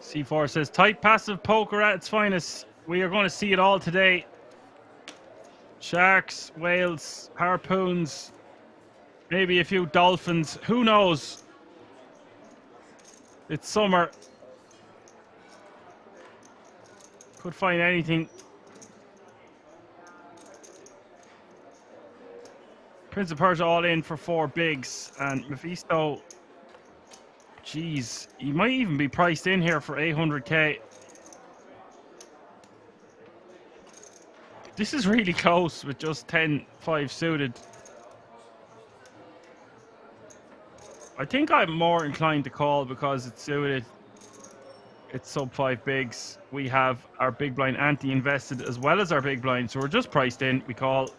C4 says, tight passive poker at its finest. We are going to see it all today. Sharks, whales, harpoons, maybe a few dolphins. Who knows? It's summer. Could find anything. Prince of Persia all in for 4 bigs. And Mephisto, jeez, he might even be priced in here for 800k. This is really close with just 10-5 suited. I think I'm more inclined to call because it's suited. It's sub 5 bigs. We have our big blind ante invested as well as our big blind, so we're just priced in. We call.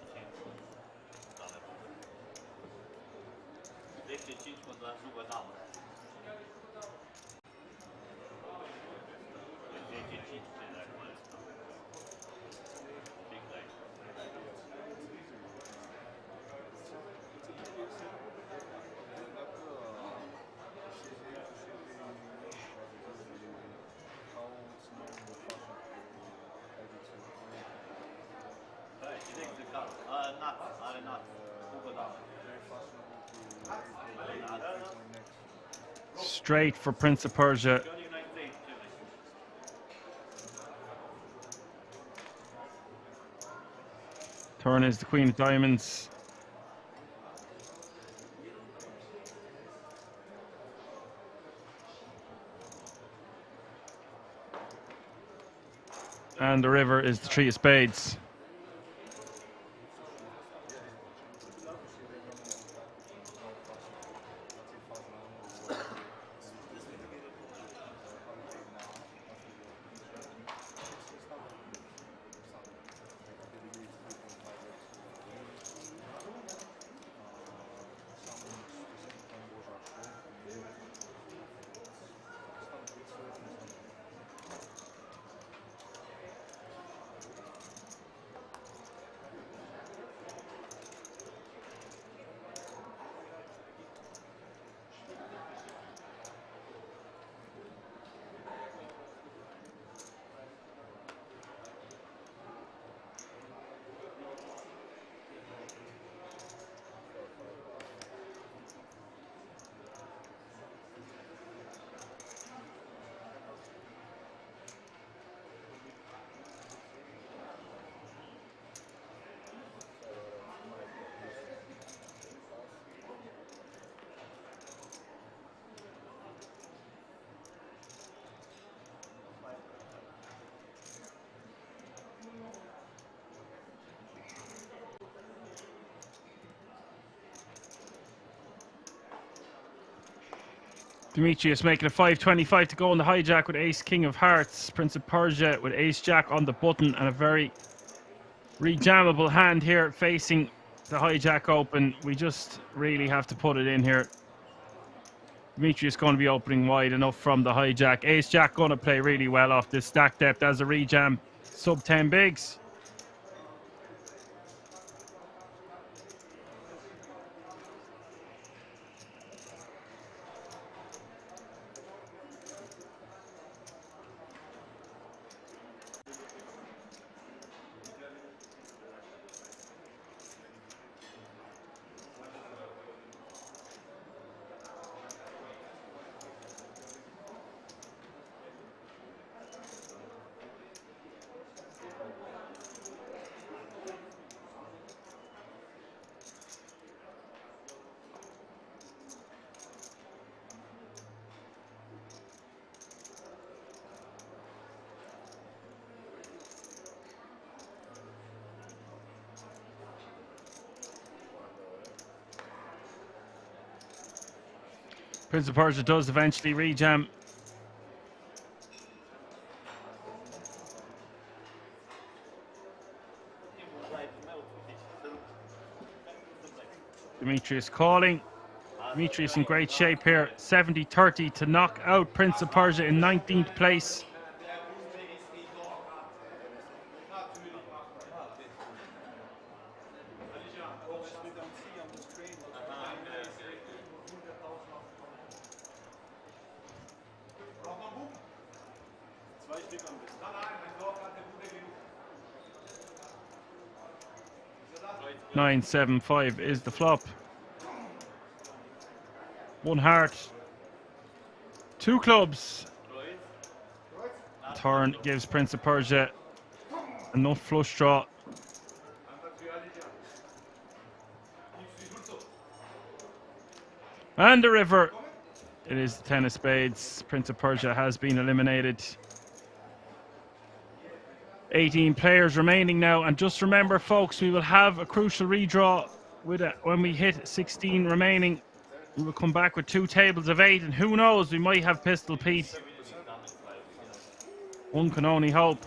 Straight for Prince of Persia. Turn is the Queen of Diamonds. And the river is the Three of Spades. Demetrius making a 5.25 to go on the hijack with Ace King of Hearts. Prince of Persia with Ace Jack on the button and a very rejammable hand here facing the hijack open. We just really have to put it in here. Demetrius going to be opening wide enough from the hijack. Ace Jack going to play really well off this stack depth as a rejam. Sub 10 bigs. Prince of Persia does eventually rejam. Demetrius calling. Demetrius in great shape here. 70-30 to knock out Prince of Persia in 19th place. Nine, 7, 5 is the flop. One heart. Two clubs. Turn gives Prince of Persia enough flush draw. And the river. It is the 10 of spades. Prince of Persia has been eliminated. 18 players remaining now, and just remember folks, we will have a crucial redraw with when we hit 16 remaining. We will come back with 2 tables of 8, and who knows, we might have Pistol Pete. One can only hope.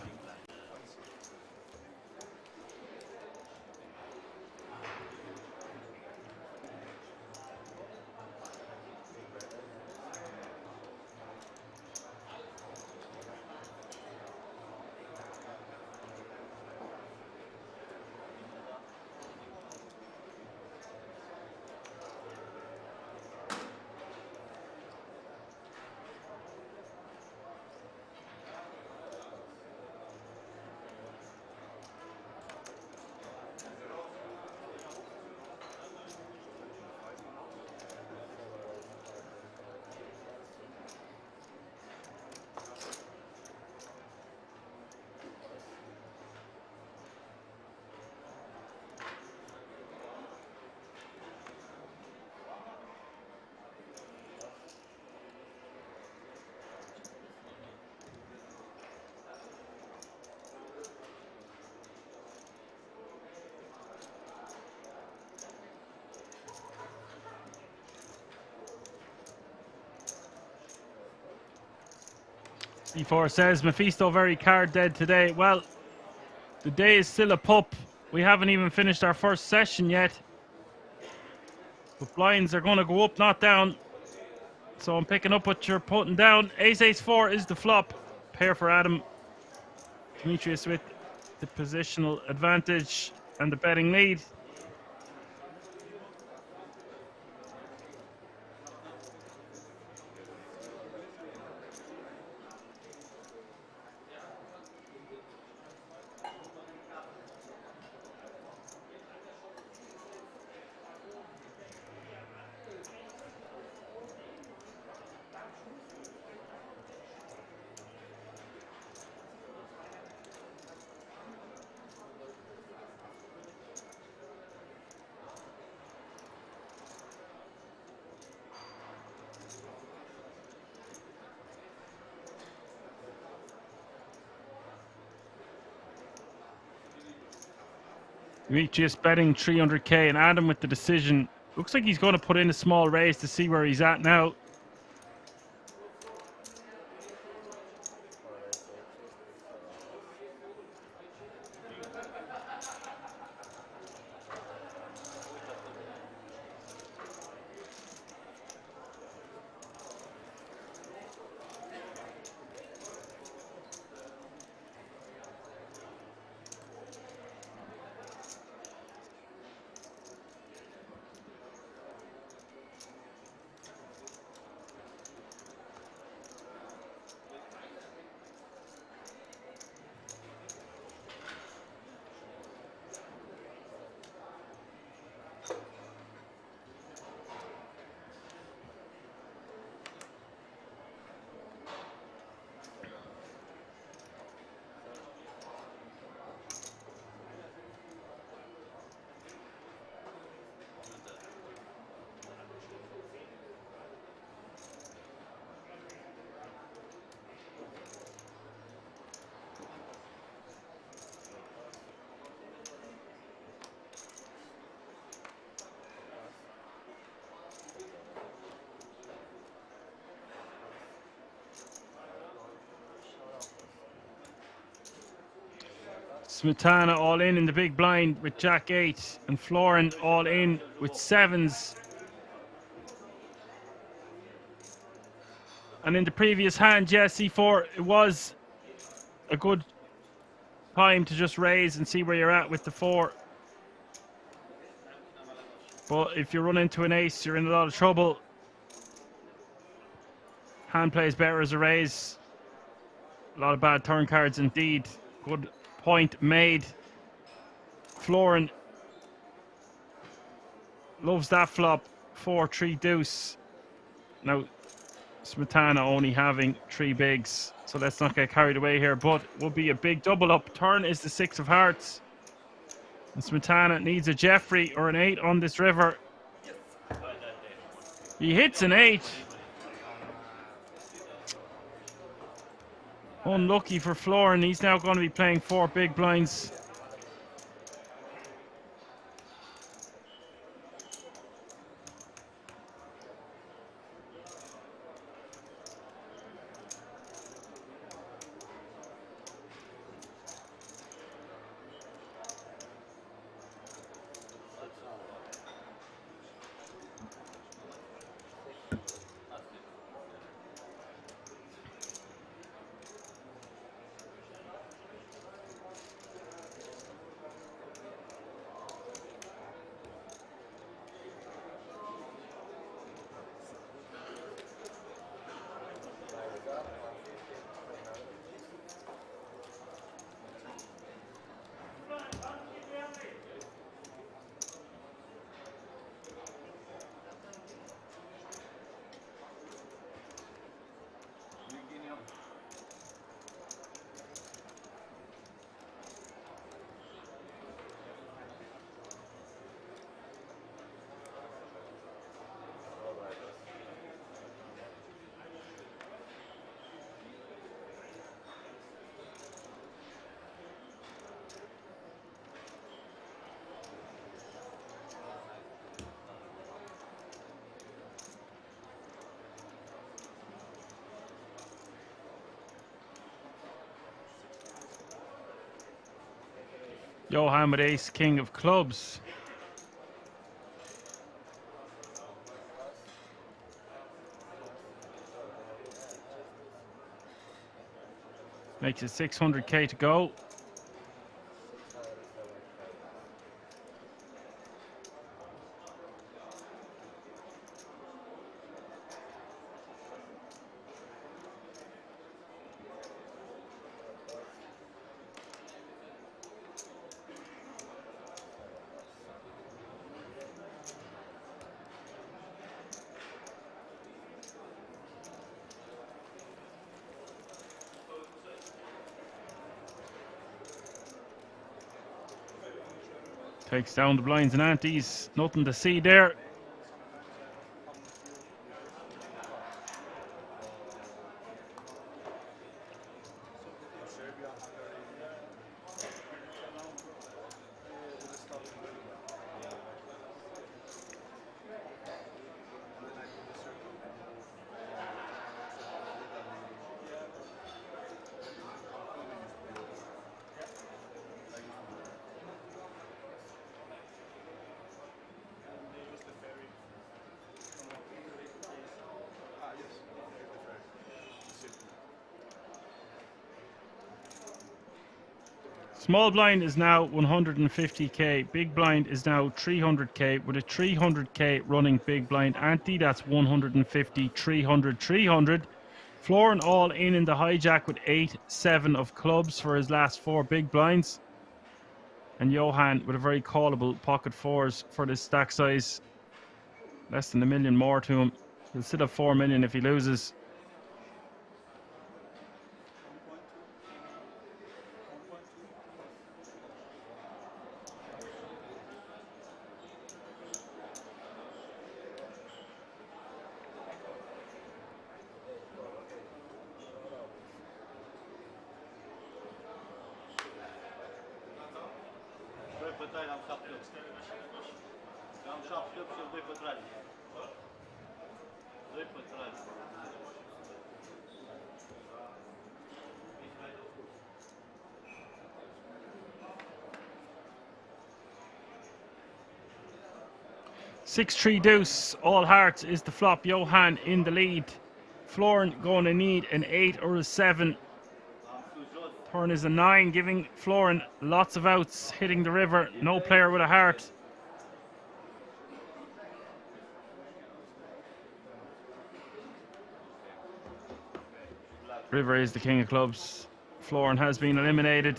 C4 says Mephisto very card dead today. Well, the day is still a pup. We haven't even finished our first session yet. But blinds are going to go up, not down. So I'm picking up what you're putting down. Ace Ace 4 is the flop. Pair for Adam. Demetrius with the positional advantage and the betting lead. Demetrius betting 300k and Adam with the decision. Looks like he's going to put in a small raise to see where he's at now. Smetana all in the big blind with Jack 8 and Florin all in with 7s. And in the previous hand, yeah, C4, it was a good time to just raise and see where you're at with the 4. But if you run into an ace, you're in a lot of trouble. Hand plays better as a raise. A lot of bad turn cards indeed. Good point made. Florin loves that flop. 4-3 deuce. Now, Smetana only having 3 bigs, so let's not get carried away here, but it will be a big double up. Turn is the 6 of hearts. And Smetana needs a Jeffrey or an 8 on this river. He hits an 8. Unlucky for Florin. He's now going to be playing 4 big blinds. Johan with ace king of clubs. Makes it 600k to go. Takes down the blinds and antes. Nothing to see there. Small blind is now 150k. Big blind is now 300k. With a 300k running big blind ante, that's 150, 300, 300. Florin all in the hijack with 8-7 of clubs for his last 4 big blinds. And Johan with a very callable pocket 4s for this stack size. Less than $1 million more to him. He'll still have 4 million if he loses. Six three deuce, all hearts is the flop. Johan in the lead. Florin going to need an 8 or a 7. Turn is a 9, giving Florin lots of outs, hitting the river. No player with a heart. River is the king of clubs. Florin has been eliminated.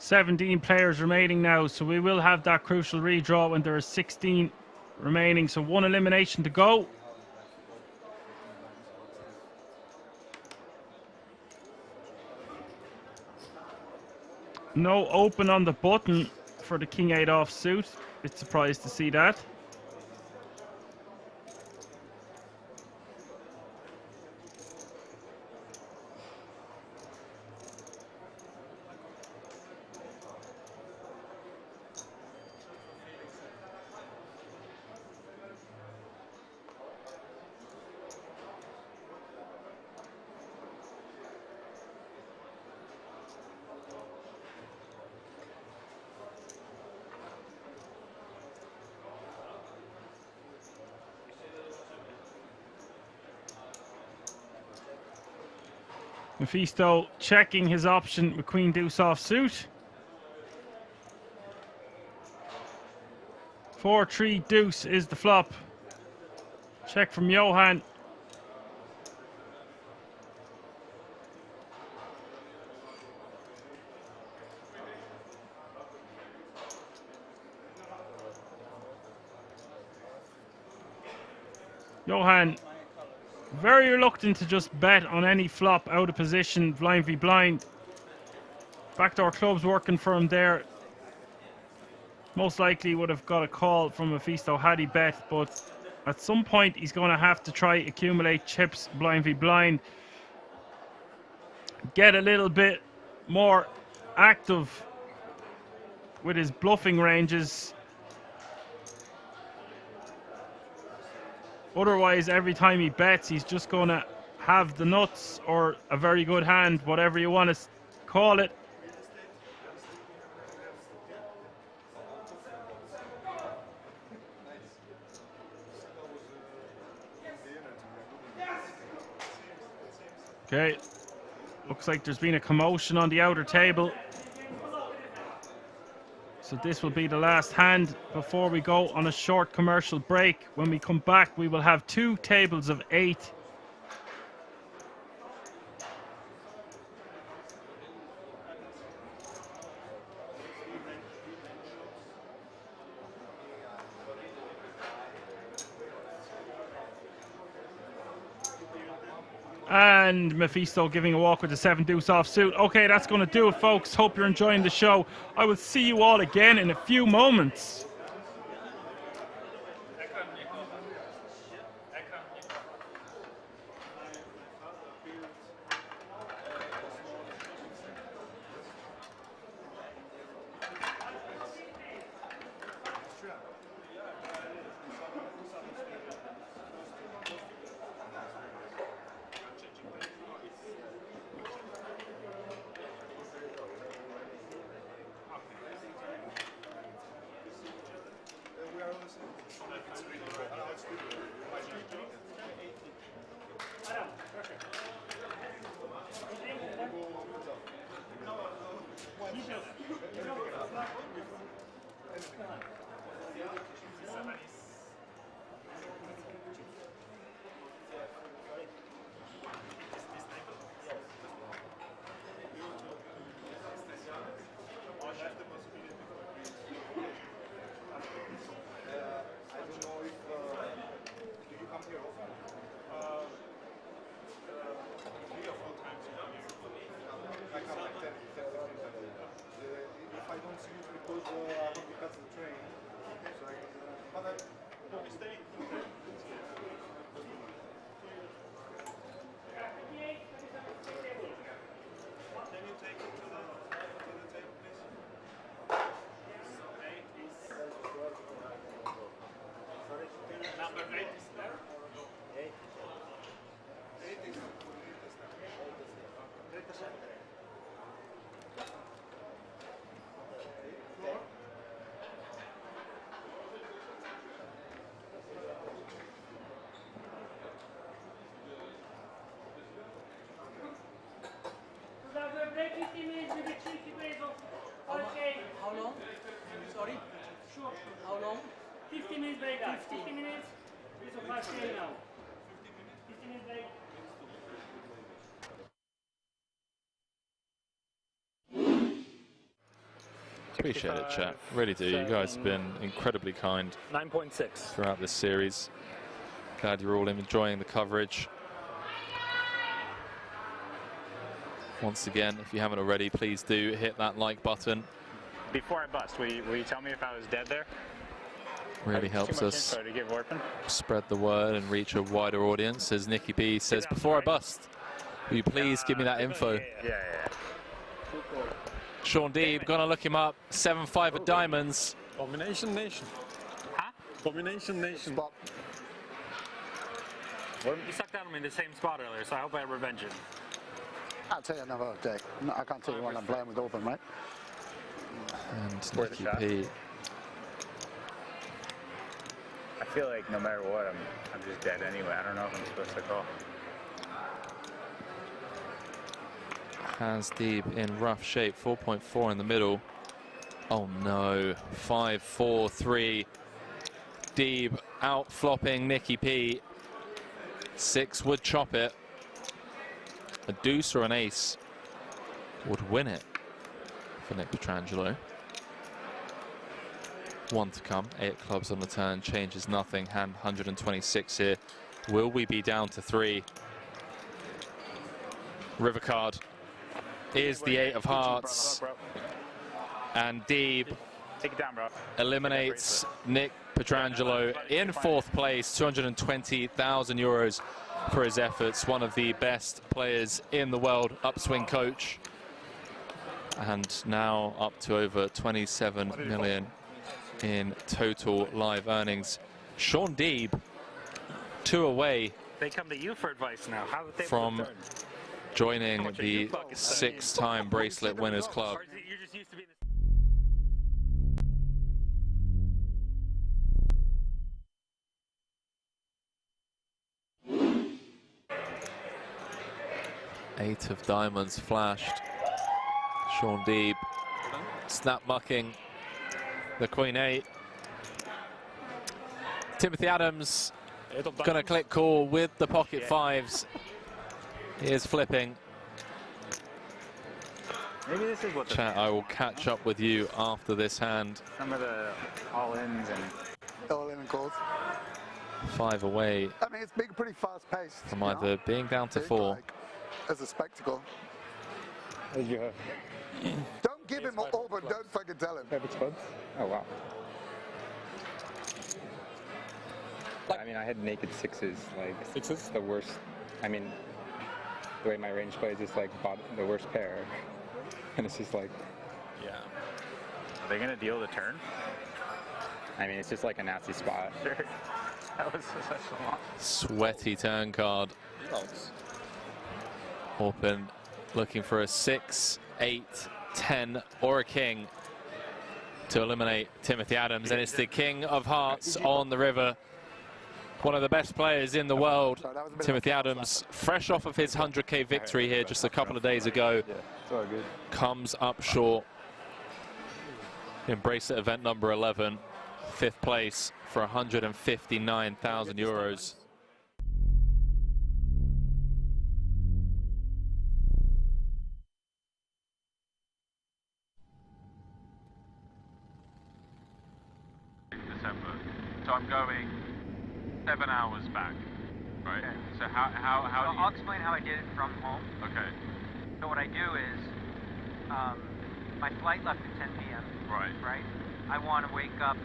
$17 players remaining now, so we will have that crucial redraw when there are 16 remaining. So 1 elimination to go. No open on the button for the King 8 offsuit. Bit surprised to see that. Mephisto checking his option with Queen Deuce offsuit. 4-3 Deuce is the flop. Check from Johan. Johan, very reluctant to just bet on any flop out of position, blind v blind. Backdoor clubs working for him there. Most likely would have got a call from Mephisto had he bet, but at some point he's going to have to try accumulate chips blind v blind. Get a little bit more active with his bluffing ranges. Otherwise, every time he bets, he's just going to have the nuts or a very good hand, whatever you want to call it. Okay, looks like there's been a commotion on the outer table. So this will be the last hand before we go on a short commercial break. When we come back, we will have 2 tables of 8. And Mephisto giving a walk with the 7 deuce offsuit. Okay, that's going to do it, folks. Hope you're enjoying the show. I will see you all again in a few moments. How long? Sorry? Sure. How long? 50 minutes break, guys. 50 minutes. It's a 5K now. 50 minutes break. Appreciate it, chat. Really do. You guys have been incredibly kind 9.6 throughout this series. Glad you're all enjoying the coverage. Once again, if you haven't already, please do hit that like button. Before I bust, will you tell me if I was dead there? Really helps us To give Orphan? spread the word and reach a wider audience. As Nicky B says, before I bust, will you please give me that info? Yeah. Sean Deeb, gonna look him up. 7-5 of diamonds. Domination Nation. Huh? Domination Nation. Well, you sucked out on me in the same spot earlier, so I hope I revenge it. I'll tell you another day. No, I can't tell you when I'm playing with open, mate. And Worth a Nicky shot. P. I feel like no matter what, I'm just dead anyway. I don't know if I'm supposed to call. Has Deeb in rough shape. 4.4 in the middle. Oh no. 5-4-3. Deeb out flopping Nicky P. 6 would chop it. A deuce or an ace would win it for Nick Petrangelo. 1 to come. 8 clubs on the turn. Changes nothing. Hand 126 here Will we be down to 3? River card is the 8 of hearts. And Deeb Take it down, bro. eliminates Nick Petrangelo in 4th place, 220,000 euros for his efforts. One of the best players in the world, upswing coach. And now up to over 27 million in total live earnings. Sean Deeb, 2 away They come to you for advice now. How would they from return? joining How much are the you fucking studying? 6-time bracelet winners club. Or is it you're just used to being Eight of diamonds flashed. Sean Deeb snap mucking the Queen 8. Timothy Adams gonna click call with the pocket 5s. He is flipping. Maybe this is what the Chat, I will catch up with you after this hand. some of the all-ins and All in and calls. 5 away I mean, it's been pretty fast paced. from either being down to 4. Like, as a spectacle. Where's your Don't give him all, but don't fucking tell him. favorite spuds? Oh wow. I mean, I had naked 6s, like 6s, the worst. I mean, the way my range plays is like the worst pair, and it's just like, yeah. Are they gonna deal the turn? I mean, it's just like a nasty spot. Sure. That was such a long. Sweaty turn card. Orpin looking for a 6, 8, 10 or a king to eliminate Timothy Adams, and it's the King of Hearts on the river. One of the best players in the world, Timothy Adams, fresh off of his 100k victory here just a couple of days ago, Yeah, it's all good. comes up short in bracelet event number 11, 5th place for 159,000 euros. December. So I'm going 7 hours back, right? Okay. So how do you... I'll explain how I did it from home. Okay, So what I do is, my flight left at 10 p.m. right. Right? I want to wake up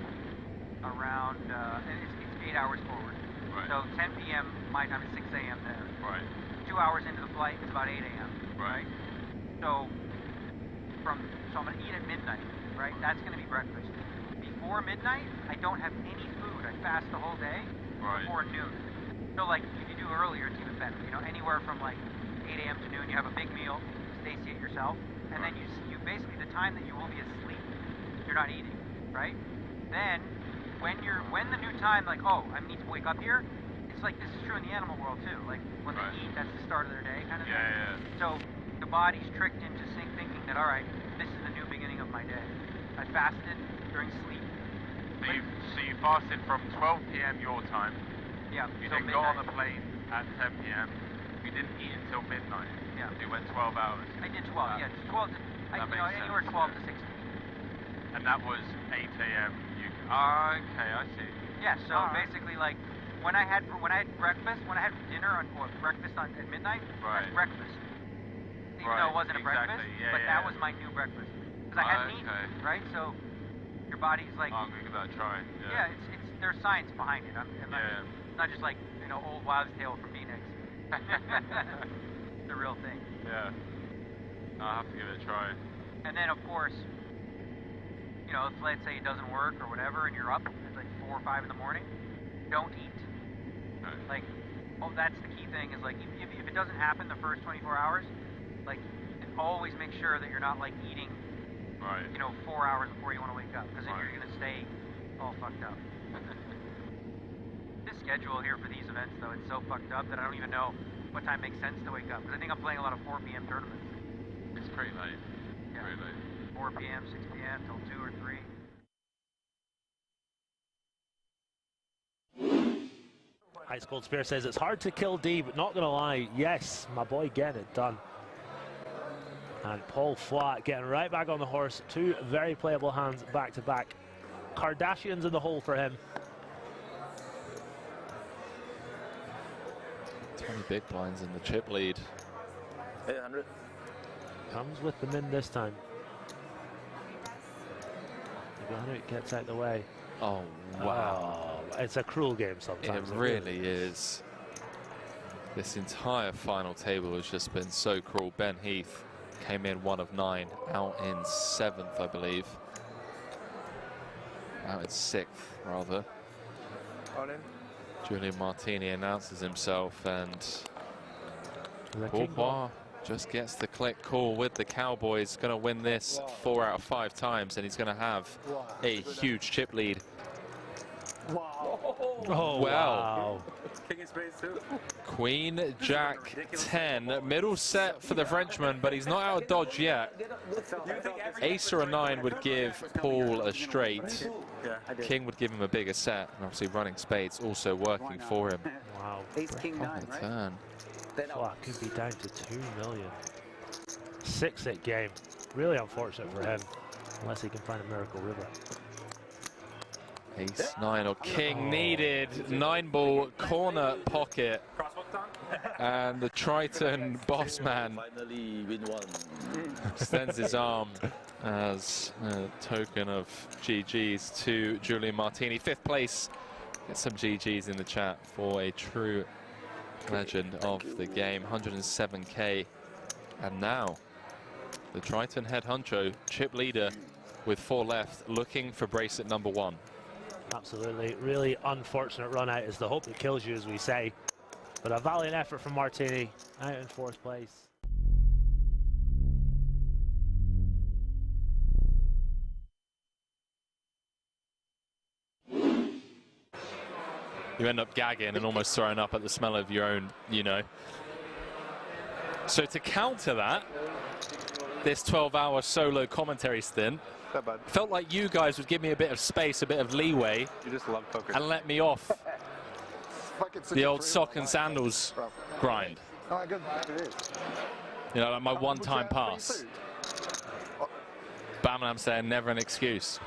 around, and it's 8 hours forward. Right. So 10 p.m. my time is 6 a.m. there. Right. 2 hours into the flight, it's about 8 a.m. Right. So I'm gonna eat at midnight, right? That's gonna be breakfast. Before midnight, I don't have any food. I fast the whole day Right. before noon. So like if you do earlier, it's even better. You know, anywhere from like 8 a.m. to noon, you have a big meal, satiate yourself, and then you basically the time that you will be asleep, you're not eating, right? Then when the new time, like, oh, I need to wake up here, it's like this is true in the animal world too. Like when Right. they eat, that's the start of their day kind of thing. Yeah, So the body's tricked into thinking that, all right, this is the new beginning of my day. I fasted during sleep. So you fasted from 12 p.m. your time. Yeah. You so then got on midnight. the plane at 10 p.m. You didn't eat until midnight. Yeah. You went 12 hours. I did 12. Yeah, 12 to That makes anywhere sense, 12 yeah. to 16. And that was 8 a.m. Okay, I see. Yeah. So basically, like when I had breakfast, when I had dinner or breakfast at midnight, Right. that's breakfast. Even Right, though it wasn't a breakfast, exactly, yeah, but yeah. that was my new breakfast because I hadn't eaten, Okay. right? So your body's like, I'm gonna give that a try. yeah, it's there's science behind it. I'm not, Yeah. It's not just like old wives' tale from Phoenix. It's the real thing. Yeah. I'll have to give it a try. And then of course, if let's say it doesn't work or whatever, and you're up, it's like 4 or 5 in the morning. Don't eat. Okay. Like, that's the key thing is like if it doesn't happen the first 24 hours, like always make sure that you're not like eating, Right. 4 hours before you want to wake up, because then Right. you're gonna stay all fucked up. This schedule here for these events though, it's so fucked up that I don't even know what time makes sense to wake up, because I think I'm playing a lot of 4 p.m. tournaments. It's pretty late. Yeah. Pretty late. 4 p.m., 6 p.m. till 2 or 3. Ice Cold Spear says it's hard to kill D, but not gonna lie, yes, my boy getting it done. And Paul Flat getting right back on the horse. 2 very playable hands back to back. Kardashians in the hole for him. 20 big blinds in the chip lead. 800. Comes with them in this time. It gets out the way. Oh, wow. Oh, it's a cruel game sometimes. It really is. This entire final table has just been so cruel. Ben Heath came in 1 of 9, out in 7th, I believe. Out in 6th, rather. Julian Martini announces himself, and Bourbois just gets the click call with the Cowboys. Going to win this 4 out of 5 times, and he's going to have a huge chip lead. Oh, wow. King in spades too. Queen, Jack, 10. Middle set for the Frenchman, but he's not out of dodge yet. Ace or a 9 would give Paul a straight. King would give him a bigger set, and obviously running spades also working for him. Wow. Ace, king, 9, On the turn. Flat could be down to 2 million. 6-8 game. Really unfortunate for him, unless he can find a miracle river. Ace, 9 or king needed. 9-ball corner pocket. And the Triton boss man Finally win one. extends his arm as a token of GG's to Julian Martini. 5th place. Get some GG's in the chat for a true legend of the game. 107k. And now the Triton head honcho, chip leader with 4 left, looking for bracelet number 1. Absolutely. Really unfortunate run out is the hope that kills you, as we say. But a valiant effort from Martini, out in 4th place. You end up gagging and almost throwing up at the smell of your own, you know. So to counter that, this 12-hour solo commentary stint, felt like you guys would give me a bit of space, a bit of leeway. You just love poker. And let me off the old sock and sandals grind. You know, like my one-time pass. Bam saying never an excuse.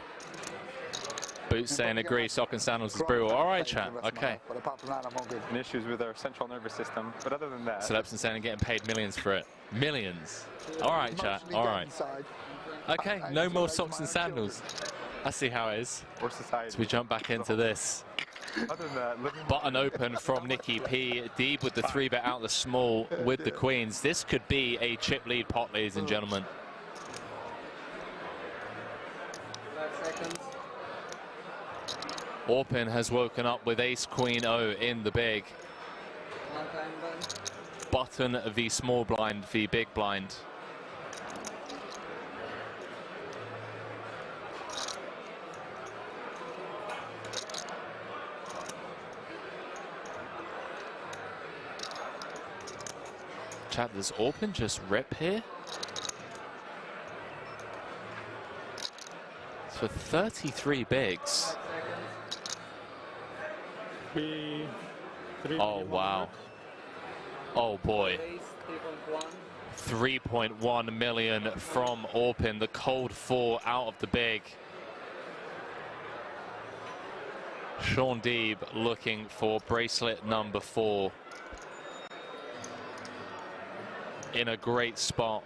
Boots saying agree, sock and sandals is brutal. All right, chat. Okay. But apart from that, I'm all good. And issues with our central nervous system, but other than that. Celebson saying getting paid millions for it. Millions. All right, chat. All right. Okay, no more socks and sandals. I see how it is. Or society. So we jump back into this. Other than that, Button open from Nikki P. Deeb with the 3-bet out the small with the queens. This could be a chip lead pot, ladies and gentlemen. 5 seconds. Orpin has woken up with ace queen O in the big. 1 time button. Button v small blind v big blind. Chat, does Orpin just rip here? It's for 33 bigs. Oh, wow. Oh, boy. 3.1 million from Orpin. The cold 4 out of the big. Sean Deeb looking for bracelet number 4. In a great spot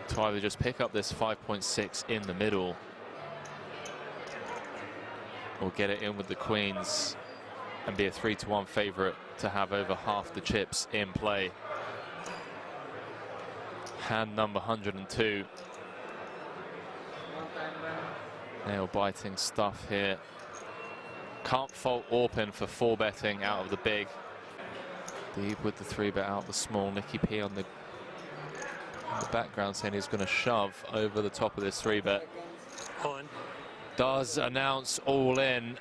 to either just pick up this 5.6 in the middle or get it in with the queens and be a 3-1 favorite to have over half the chips in play. Hand number 102. Nail biting stuff here. Can't fault Orpin for 4-betting out of the big. Deeb with the 3-bet out the small. Nikki P on the background saying he's going to shove over the top of this 3-bet. Does announce all in.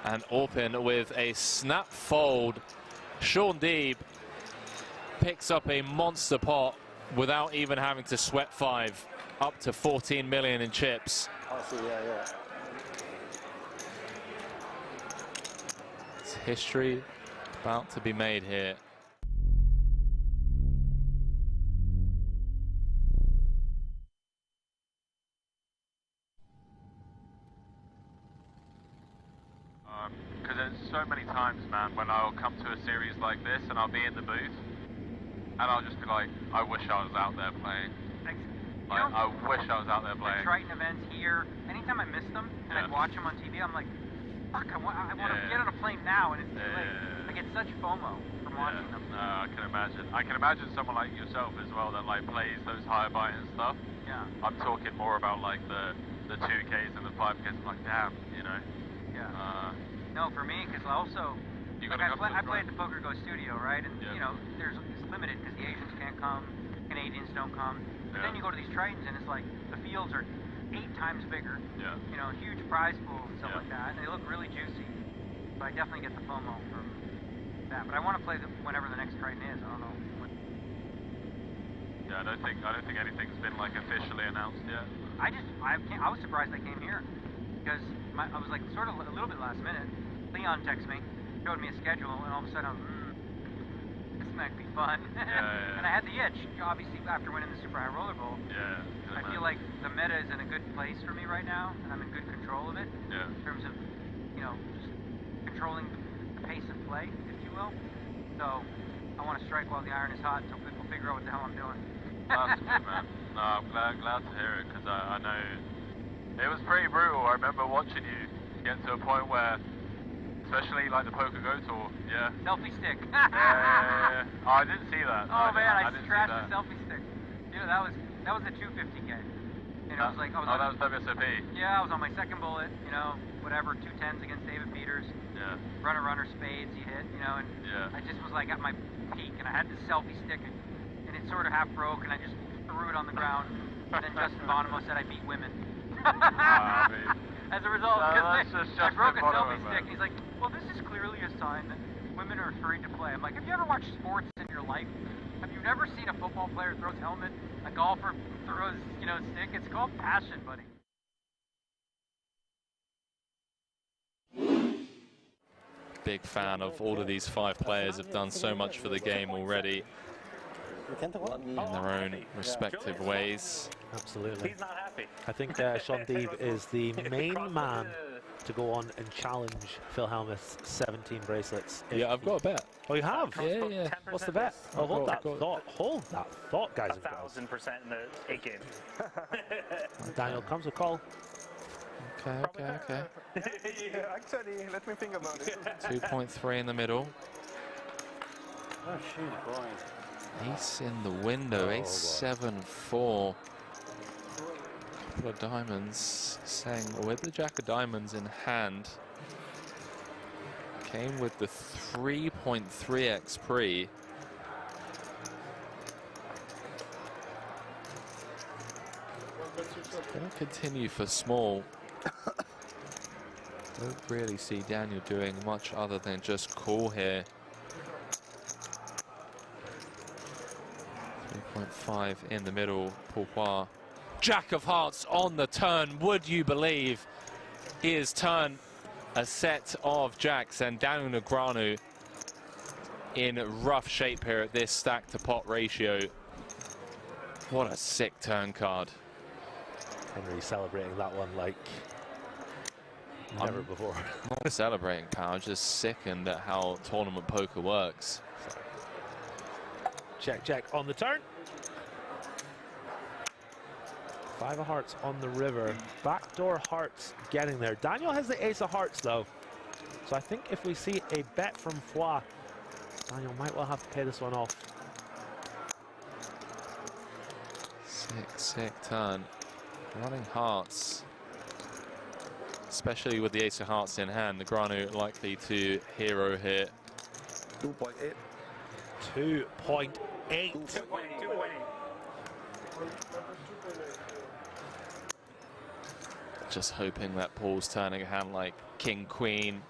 And Orpin with a snap fold. Sean Deeb picks up a monster pot without even having to sweat 5. Up to 14 million in chips. I see, yeah. It's history about to be made here. Because so many times, man, when I'll come to a series like this and I'll be in the booth and I'll just be like, I wish I was out there playing. Like, I wish I was out there playing. The Triton events here, anytime I miss them and I'd watch them on TV, I'm like, fuck, I want to get on a plane now, and it's too late. I get such FOMO from watching them. No, I can imagine. I can imagine someone like yourself as well that like plays those higher buy and stuff. Yeah. I'm talking more about like the 2Ks and the 5Ks. I'm like, damn, you know. Yeah. No, for me, because also, like I play at the Poker Go studio, right? And you know, it's limited because the Asians can't come, Canadians don't come. But then you go to these Tritons and it's like the fields are 8 times bigger. Yeah. You know, huge prize pool and stuff like that, and they look really juicy. But I definitely get the FOMO from that. But I want to play whenever the next Triton is. I don't know. Yeah, I don't think anything's been like officially announced yet. I was surprised they came here because I was like sort of a little bit last minute. Leon texted me, showed me a schedule, and all of a sudden I was, this might be fun. And I had the itch, obviously, after winning the Super High Roller Bowl. Yeah. I feel like the meta is in a good place for me right now, and I'm in good control of it. Yeah. In terms of, you know, just controlling the pace of play, if you will. So I want to strike while the iron is hot until people figure out what the hell I'm doing. That's good, man. No, I'm glad to hear it, because I know it was pretty brutal. I remember watching you get to a point where, especially like the Poker Go tour, Selfie stick. Yeah. Oh, I didn't see that. Oh man, I just trashed the selfie stick. You know, that was the 250K. And it was like, that was WSOP. Yeah, I was on my second bullet, you know, whatever, 210s against David Peters. Yeah. Runner, spades he hit, you know, and I just was like at my peak, and I had this selfie stick, and it sort of half broke, and I just threw it on the ground. And then Justin Bonomo said I beat women. As a result, because I broke a selfie stick, and he's like, well, this is clearly a sign that women are afraid to play. I'm like, have you ever watched sports in your life? Have you never seen a football player throw his helmet, a golfer throws, you know, stick? It's called passion, buddy. Big fan of all of these 5 players, have done so much for the game already in their own respective ways. Absolutely. He's not happy. I think Sean Deeb is the main man to go on and challenge Phil Hellmuth's 17 bracelets. Yeah, I've got a bet. Oh, you have? Yeah. What's the bet? Oh, hold that thought, guys and girls. 1,000% in the 8 game. Daniel comes with call. Okay. Yeah, actually, let me think about it. 2.3 in the middle. Oh, shoot, boy. Ace in the window, ace 7-4. Couple of diamonds, saying with the jack of diamonds in hand. Came with the 3.3x pre. Gonna continue for small. Don't really see Daniel doing much other than just call here. 3.5 in the middle, Pourquoi. Jack of hearts on the turn, would you believe? He has turned a set of jacks, and Daniel Negreanu in rough shape here at this stack to pot ratio. What a sick turn card. Henry celebrating that one like never before. Not celebrating, pal, just sickened at how tournament poker works. Check on the turn. 5 of hearts on the river. Backdoor hearts getting there. Daniel has the ace of hearts though. So I think if we see a bet from Foix, Daniel might well have to pay this one off. Sick turn. Running hearts. Especially with the ace of hearts in hand. Negreanu likely to hero here. 2.8. 2.8. Just hoping that Paul's turning a hand like King Queen,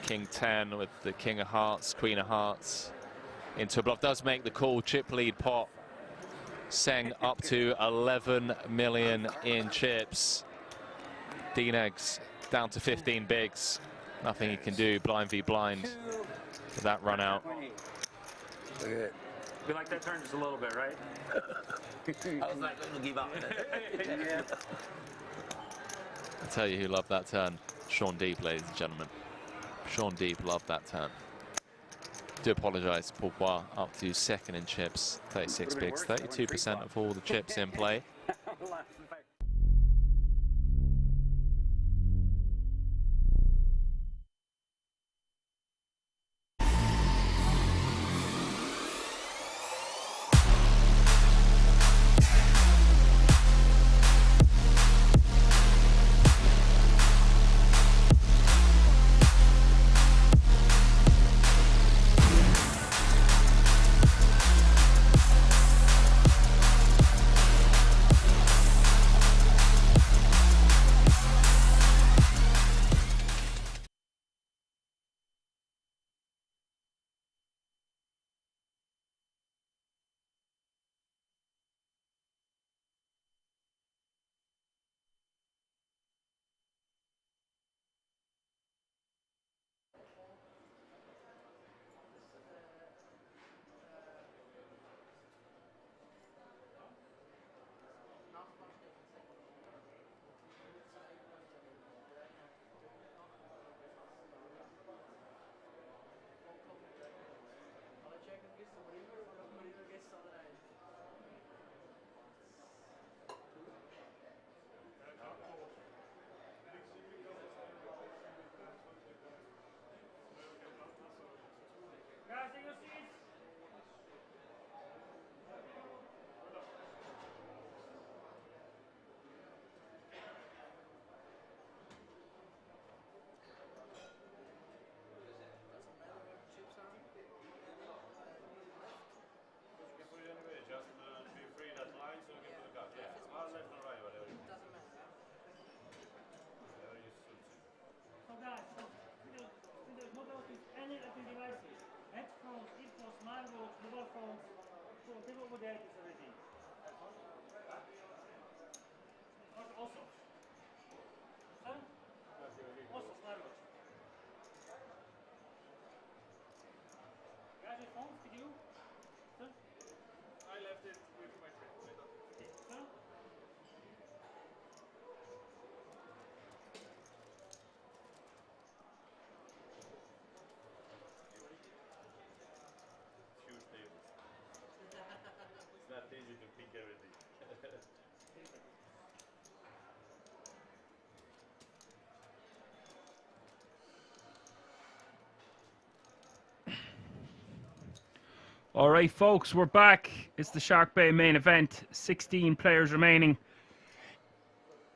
King 10 with the King of Hearts, Queen of Hearts into a bluff. Does make the call. Chip lead pot. Seng up to 11 million in chips. D-Negs down to 15 bigs. Nothing he can do. Blind v blind with that run out. We like that turn just a little bit, right? I was not going to give up. I'll tell you who loved that turn. Sean Deeb, ladies and gentlemen. Sean Deeb loved that turn. Do apologise, Pourbois up to second in chips, 36 bigs, 32% of all the chips in play. Easy to pick everything. 'All right, folks, we're back. It's the SharkBay main event. 16 players remaining.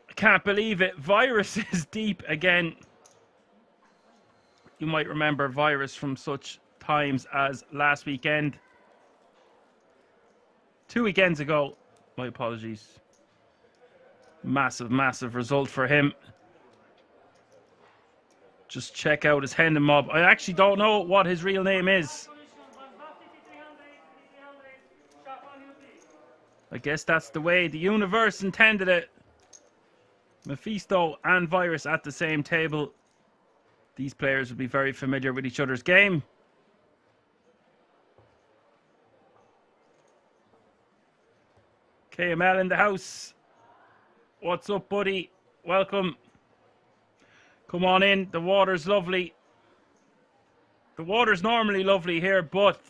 I can't believe it. Virus is deep again. You might remember Virus from such times as last weekend. 2 weekends ago. My apologies. Massive, massive result for him. Just check out his Hendon mob. I actually don't know what his real name is. I guess that's the way the universe intended it. Mephisto and Virus at the same table. These players will be very familiar with each other's game. KML in the house. What's up, buddy? Welcome. Come on in. The water's lovely. The water's normally lovely here, but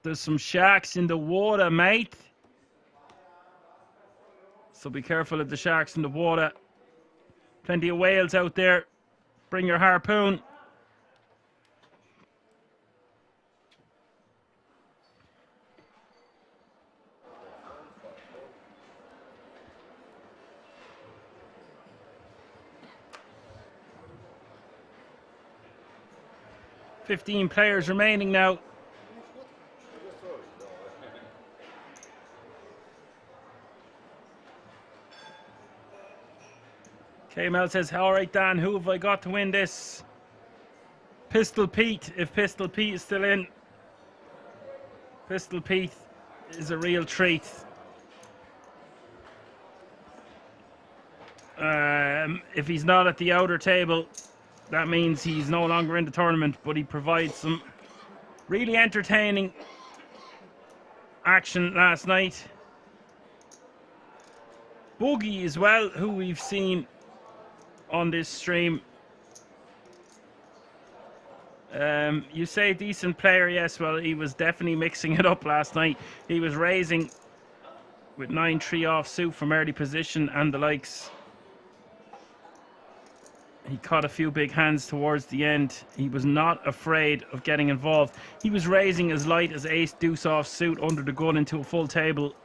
there's some sharks in the water, mate. So be careful of the sharks in the water. Plenty of whales out there. Bring your harpoon. $15 players remaining now. KML says, all right, Dan, who have I got to win this? Pistol Pete, if Pistol Pete is still in. Pistol Pete is a real treat. If he's not at the outer table, that means he's no longer in the tournament, but he provides some really entertaining action last night. Boogie as well, who we've seen on this stream. You say decent player, yes. Well, he was definitely mixing it up last night. He was raising with 9-3 offsuit from early position and the likes. He caught a few big hands towards the end. He was not afraid of getting involved. He was raising as light as ace deuce offsuit under the gun into a full table.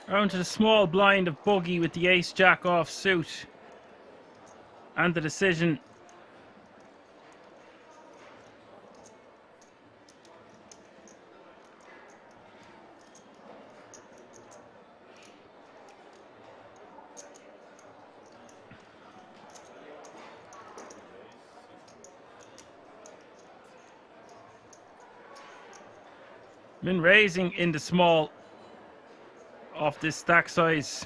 Round to the small blind of Buggy with the ace jack off suit. And the decision. Been raising in the small off this stack size.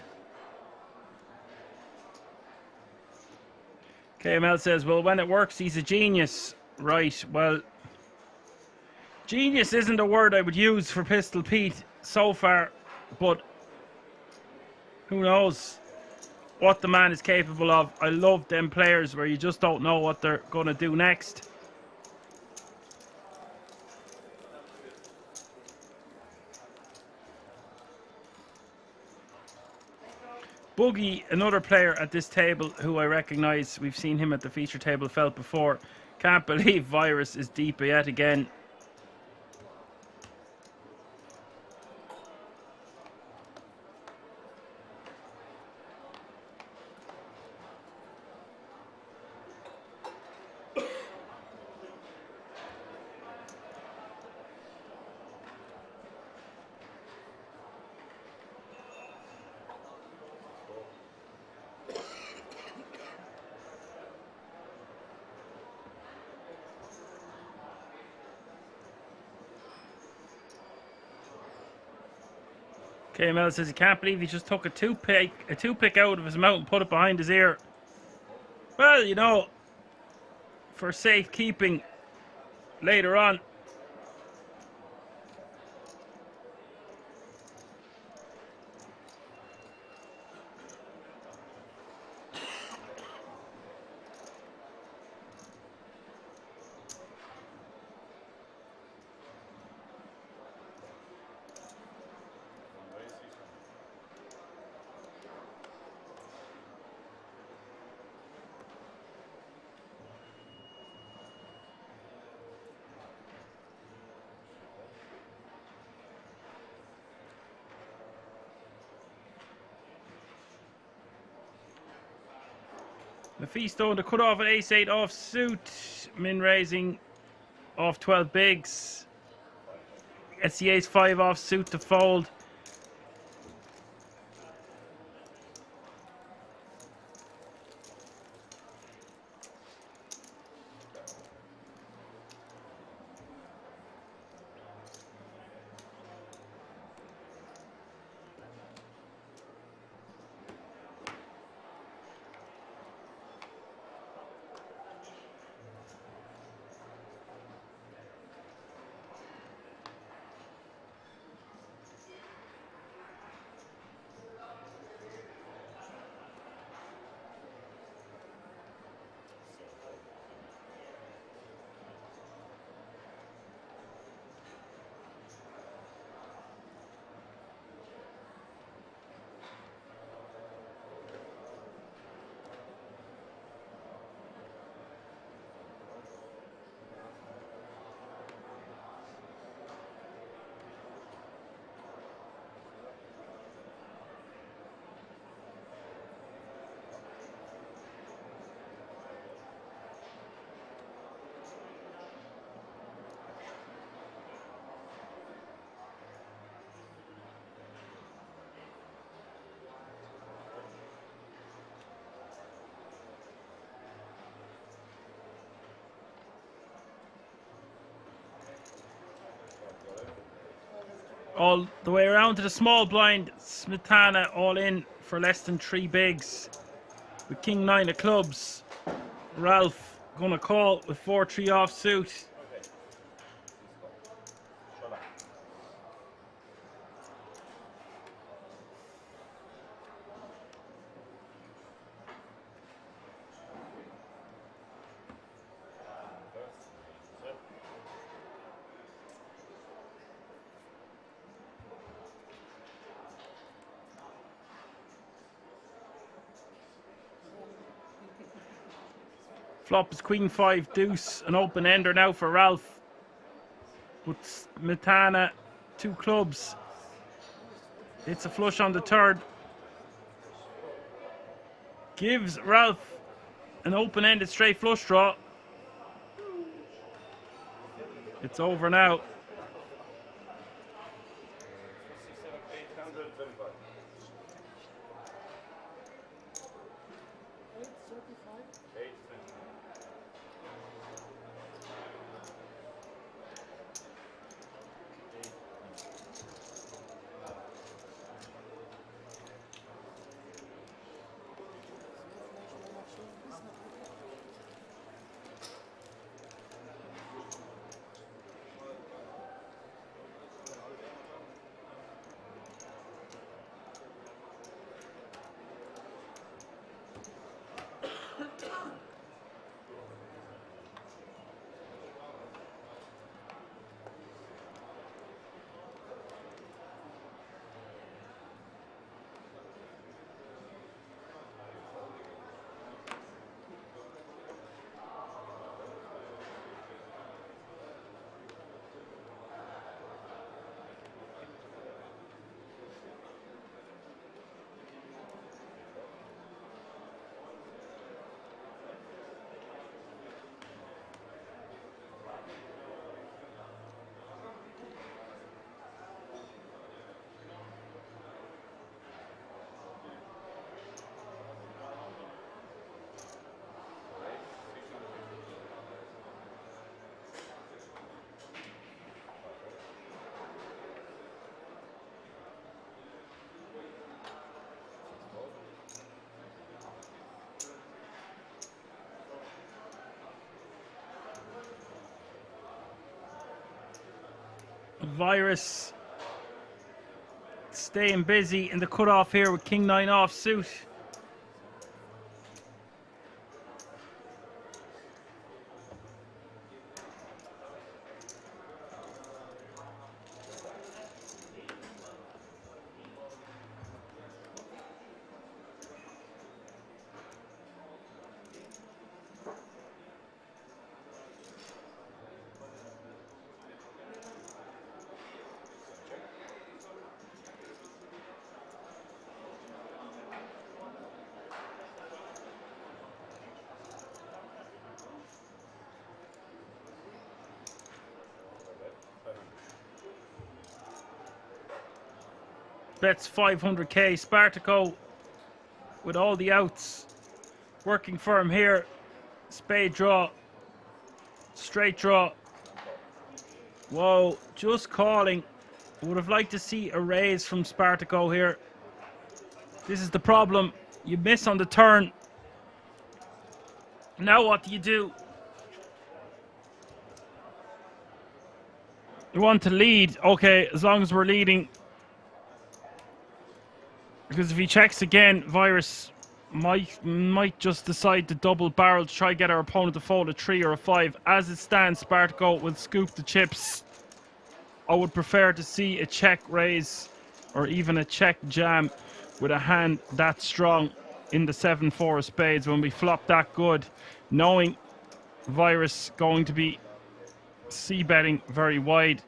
KML says, well, when it works, he's a genius. Right, well, genius isn't a word I would use for Pistol Pete so far, but who knows what the man is capable of. I love them players where you just don't know what they're going to do next. Boogie, another player at this table who I recognise. We've seen him at the feature table felt before. Can't believe Virus is deep yet again. KML says he can't believe he just took a toothpick out of his mouth and put it behind his ear. Well, you know, for safekeeping later on. Mephisto to cut off an ace-8 off suit. Min raising off 12 bigs. Gets the ace-5 off suit to fold. all the way around to the small blind. Smetana all in for less than 3 bigs. With king 9 of clubs. Ralph gonna call with 4-3 off suit. Flop is queen 5 deuce, an open ender now for Ralph. With Smetana 2 clubs. It's a flush on the third. Gives Ralph an open-ended straight flush draw. It's over now. Virus staying busy in the cutoff here with king 9 off suit. Bets 500k. Spartaco with all the outs working for him here. Spade draw. Straight draw. Whoa, just calling. Would have liked to see a raise from Spartaco here. This is the problem. You miss on the turn. Now what do you do? You want to lead. Okay, as long as we're leading. Because if he checks again, Virus might just decide to double barrel to try to get our opponent to fold a 3 or a 5. As it stands, Spartaco will scoop the chips. I would prefer to see a check raise or even a check jam with a hand that strong in the 7-4 of spades when we flop that good, knowing Virus going to be c-betting very wide.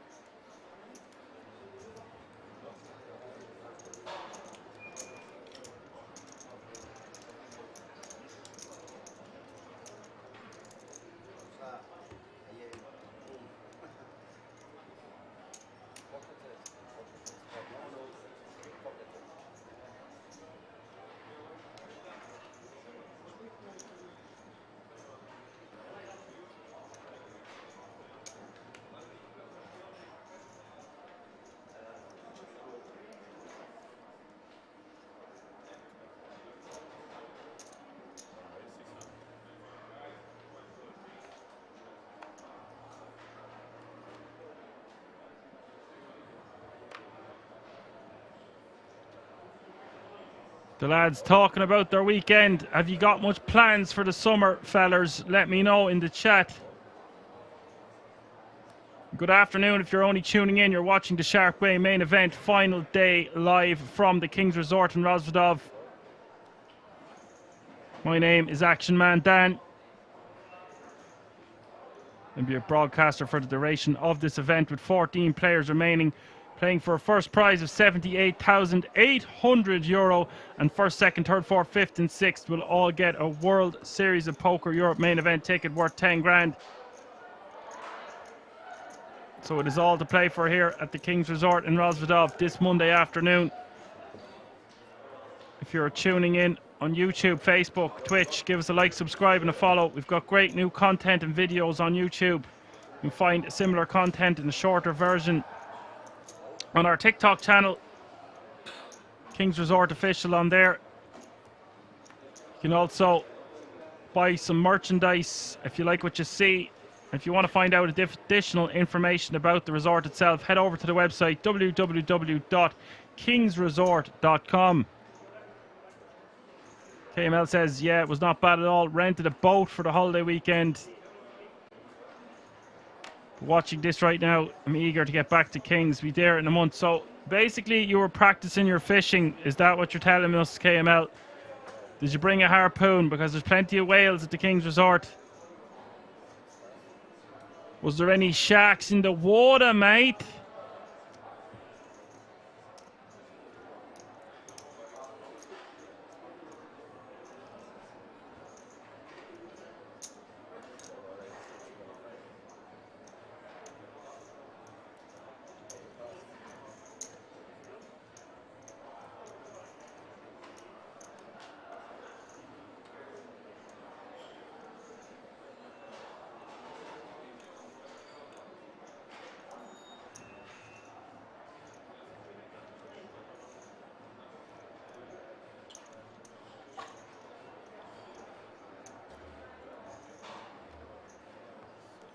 The lads talking about their weekend. Have you got much plans for the summer, fellers? Let me know in the chat. Good afternoon. If you're only tuning in, you're watching the SharkBay main event final day live from the King's Resort in Rozvadov. My name is Action Man Dan. I'll be a broadcaster for the duration of this event with 14 players remaining, playing for a first prize of €78,800, and first, second, third, fourth, fifth and sixth will all get a World Series of Poker Europe main event ticket worth 10 grand. So it is all to play for here at the King's Resort in Rozvadov this Monday afternoon. If you're tuning in on YouTube, Facebook, Twitch, give us a like, subscribe and a follow. We've got great new content and videos on YouTube. You can find similar content in a shorter version on our TikTok channel, King's Resort Official, on there. You can also buy some merchandise if you like what you see. If you want to find out additional information about the resort itself, head over to the website www.kingsresort.com. KML says, yeah, it was not bad at all. Rented a boat for the holiday weekend. Watching this right now, I'm eager to get back to Kings. Be there in a month. So basically, you were practicing your fishing. Is that what you're telling us, KML? Did you bring a harpoon? Because there's plenty of whales at the King's Resort. Was there any sharks in the water, mate?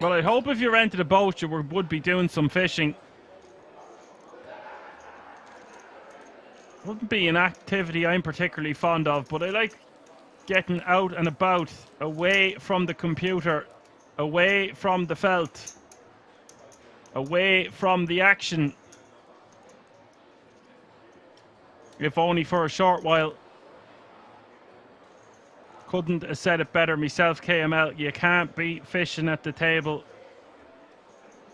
Well, I hope if you rented a boat, you would be doing some fishing. Wouldn't be an activity I'm particularly fond of, but I like getting out and about, away from the computer, away from the felt, away from the action. If only for a short while. Couldn't have said it better myself, KML. You can't be fishing at the table.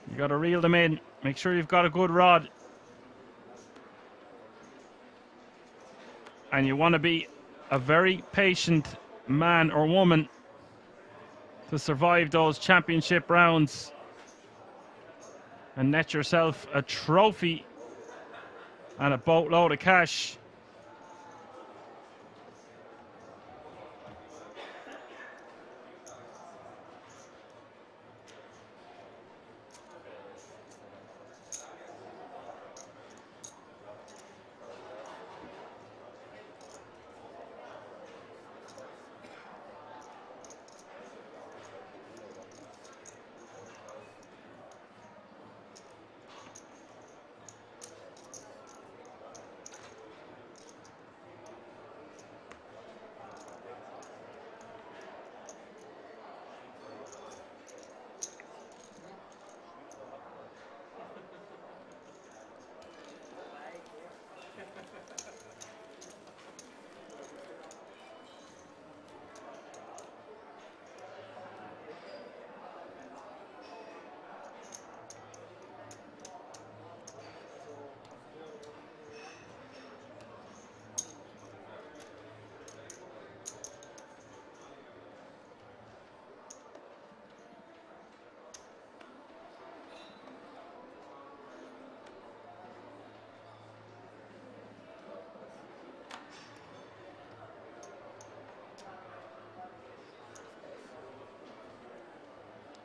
You got to reel them in. Make sure you've got a good rod. And you want to be a very patient man or woman to survive those championship rounds and net yourself a trophy and a boatload of cash.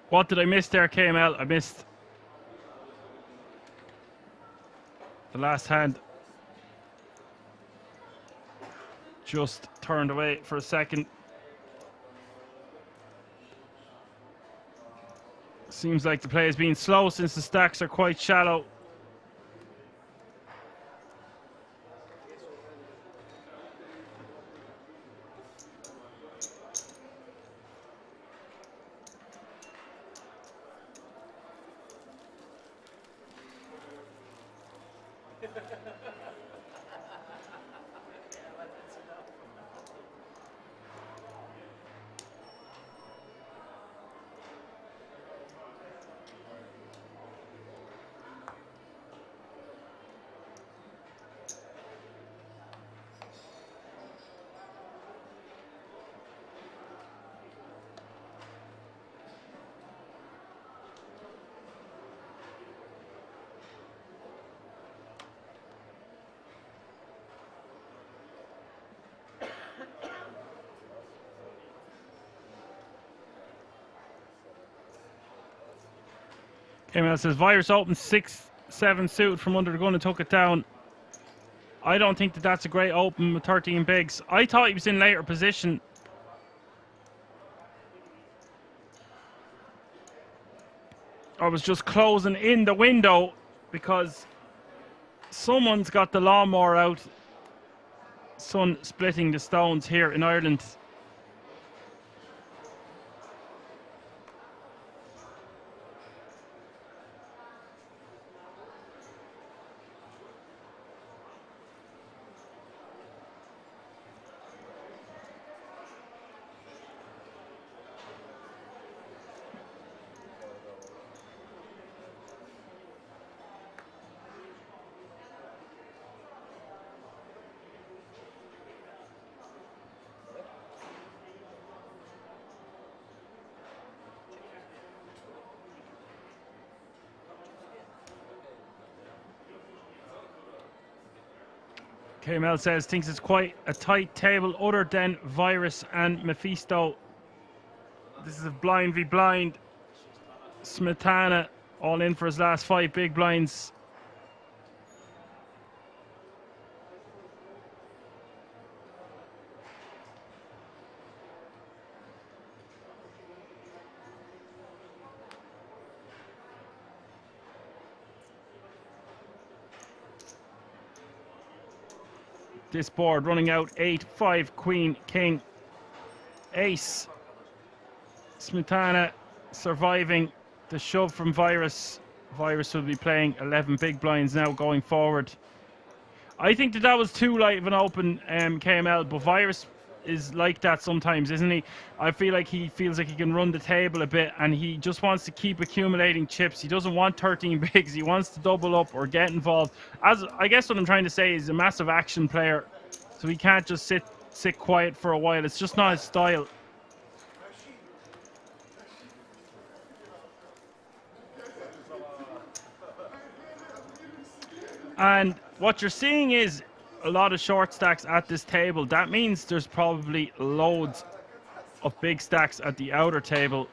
What did I miss there, KML? I missed the last hand. Just turned away for a second. Seems like the play has been slow since the stacks are quite shallow. K-Mel says, Virus opened 6-7 suit from under the gun and took it down. I don't think that that's a great open with 13 bigs. I thought he was in later position. I was just closing in the window because someone's got the lawnmower out. Sun splitting the stones here in Ireland. KML says, thinks it's quite a tight table other than Virus and Mephisto. This is a blind v blind. Smetana all in for his last 5 big blinds. This board running out 8, 5, Queen, King, Ace. Smetana surviving the shove from Virus. Virus will be playing 11 big blinds now going forward. I think that that was too light of an open KML, but Virus is like that sometimes, isn't he? I feel like he feels like he can run the table a bit and he just wants to keep accumulating chips. He doesn't want 13 bigs. He wants to double up or get involved. As I guess what I'm trying to say is, he's a massive action player, so he can't just sit quiet for a while. It's just not his style. And what you're seeing is a lot of short stacks at this table. That means there's probably loads of big stacks at the outer table.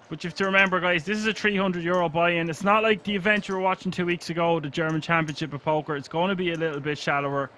But you have to remember, guys, this is a €300 buy-in. It's not like the event you were watching 2 weeks ago, the German Championship of Poker. It's going to be a little bit shallower.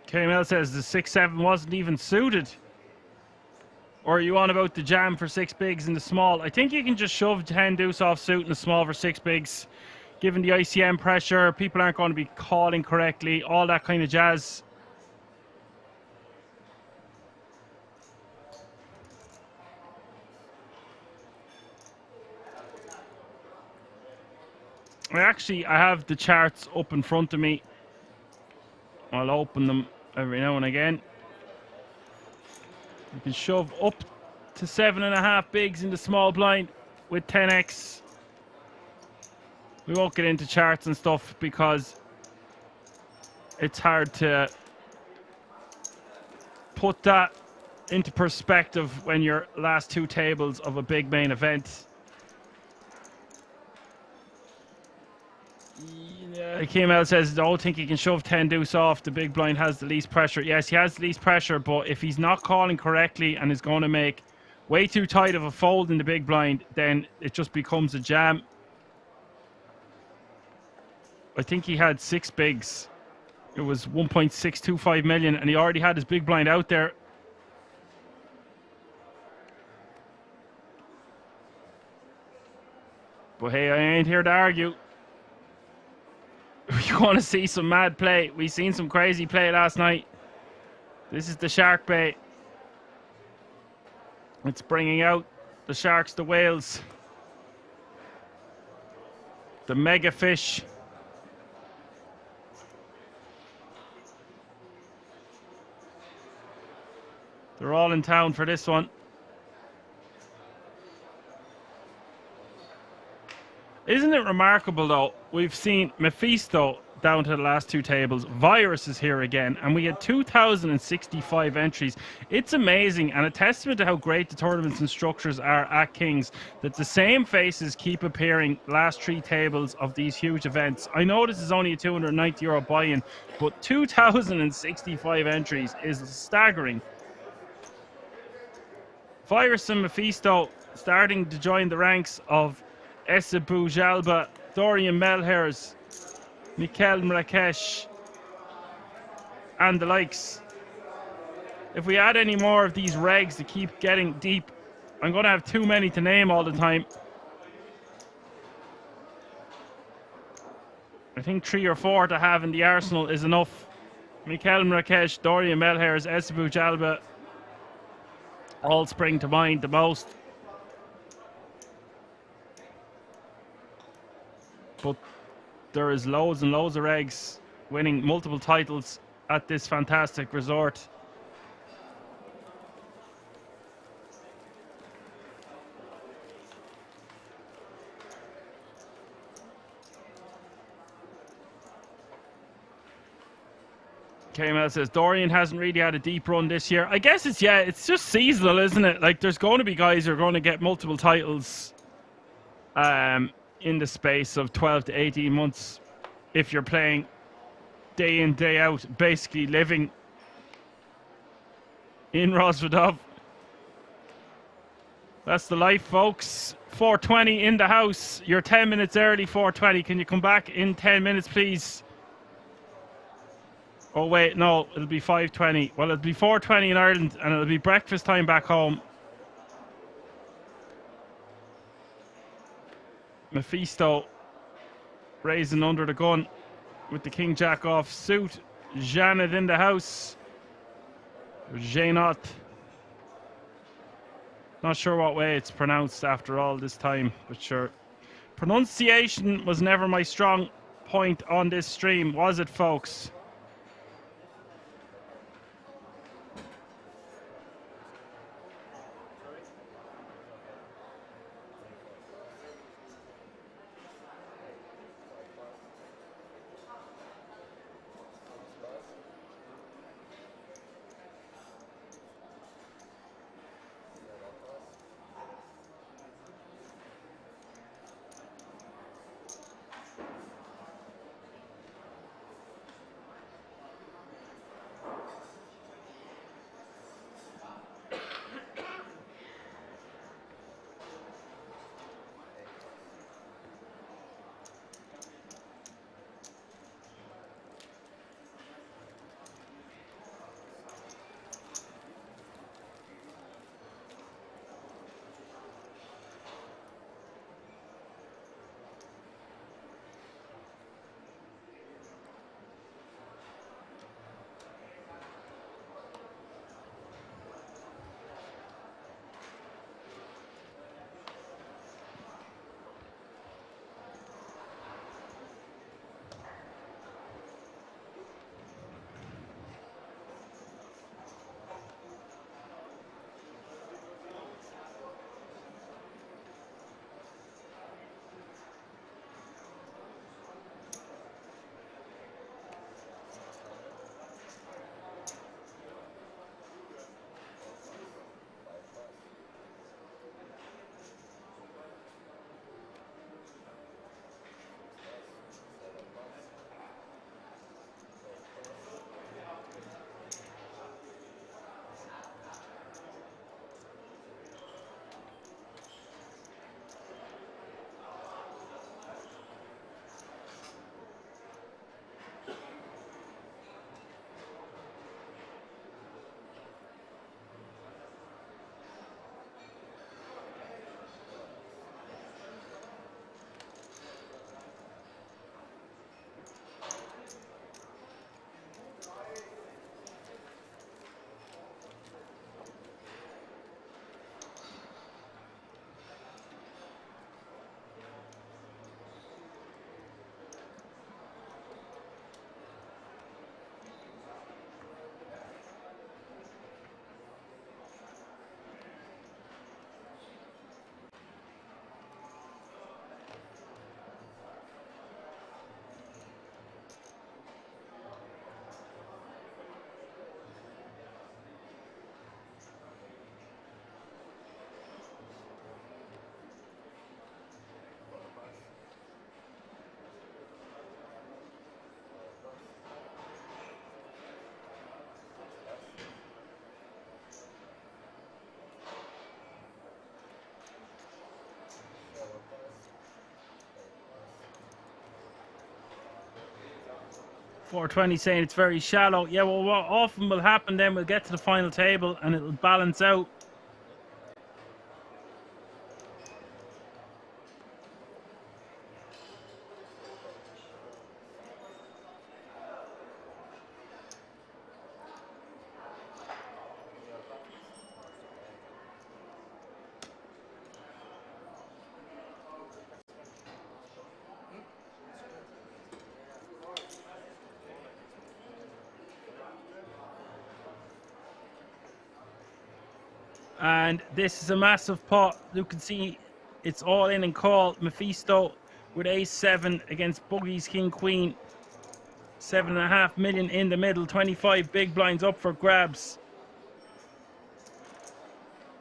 KML says the 6-7 wasn't even suited. Or are you on about the jam for 6 bigs in the small? I think you can just shove 10 deuce off suit in the small for 6 bigs. Given the ICM pressure, people aren't going to be calling correctly, all that kind of jazz. I have the charts up in front of me. I'll open them every now and again. You can shove up to 7.5 bigs in the small blind with 10x. We won't get into charts and stuff because it's hard to put that into perspective when you're last 2 tables of a big main event. KML says, I don't think he can shove 10 deuce off. The big blind has the least pressure. Yes, he has the least pressure, but if he's not calling correctly and is going to make way too tight of a fold in the big blind, then it just becomes a jam. I think he had 6 bigs. It was 1.625 million, and he already had his big blind out there. But hey, I ain't here to argue. You want to see some mad play? We seen some crazy play last night. This is the SharkBay. It's bringing out the sharks, the whales, the mega fish. They're all in town for this one. Isn't it remarkable, though? We've seen Mephisto down to the last two tables. Virus is here again, and we had 2,065 entries. It's amazing, and a testament to how great the tournaments and structures are at Kings, that the same faces keep appearing last three tables of these huge events. I know this is only a €290 buy-in, but 2,065 entries is staggering. Virus and Mephisto starting to join the ranks of Esabu Jalba, Dorian Melhers, Mikel Mrakesh, and the likes. If we add any more of these regs to keep getting deep, I'm going to have too many to name all the time. I think 3 or 4 to have in the arsenal is enough. Mikel Mrakesh, Dorian Melhers, Esabu Jalba all spring to mind the most. But there is loads and loads of regs winning multiple titles at this fantastic resort. KML says Dorian hasn't really had a deep run this year. I guess it's just seasonal, isn't it? Like, there's going to be guys who are going to get multiple titles in the space of 12 to 18 months if you're playing day in, day out, basically living in Rosvedov. That's the life, folks. 4:20 in the house. You're 10 minutes early, 4:20. Can you come back in 10 minutes, please? Oh, wait, no, it'll be 5:20. Well, it'll be 4:20 in Ireland, and it'll be breakfast time back home. Mephisto raising under the gun with the King Jack off suit. Janet in the house. Janot. Not sure what way it's pronounced after all this time, but sure. Pronunciation was never my strong point on this stream, was it, folks? 420 saying it's very shallow. Yeah, well, what often will happen then, we'll get to the final table and it'll balance out. And this is a massive pot. You can see it's all in and call. Mephisto with ace-7 against Boogie's king-queen. 7.5 million in the middle. 25 big blinds up for grabs.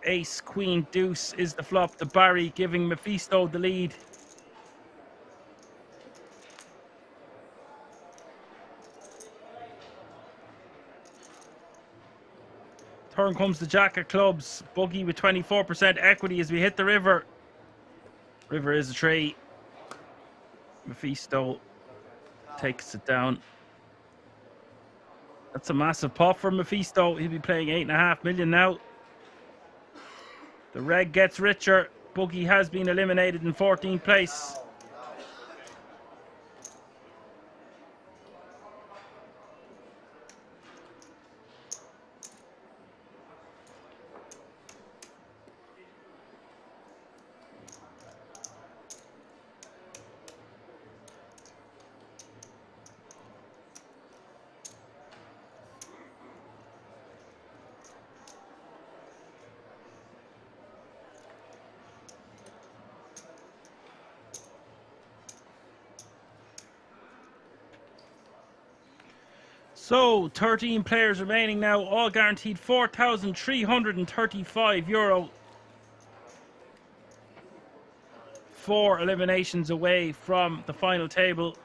Ace, queen, deuce is the flop. The Barry giving Mephisto the lead. Turn comes the jack of clubs. Boogie with 24% equity as we hit the river. River is a 3. Mephisto takes it down. That's a massive pot for Mephisto. He'll be playing 8.5 million now. The reg gets richer. Boogie has been eliminated in 14th place. So, 13 players remaining now, all guaranteed €4,335. 4 eliminations away from the final table.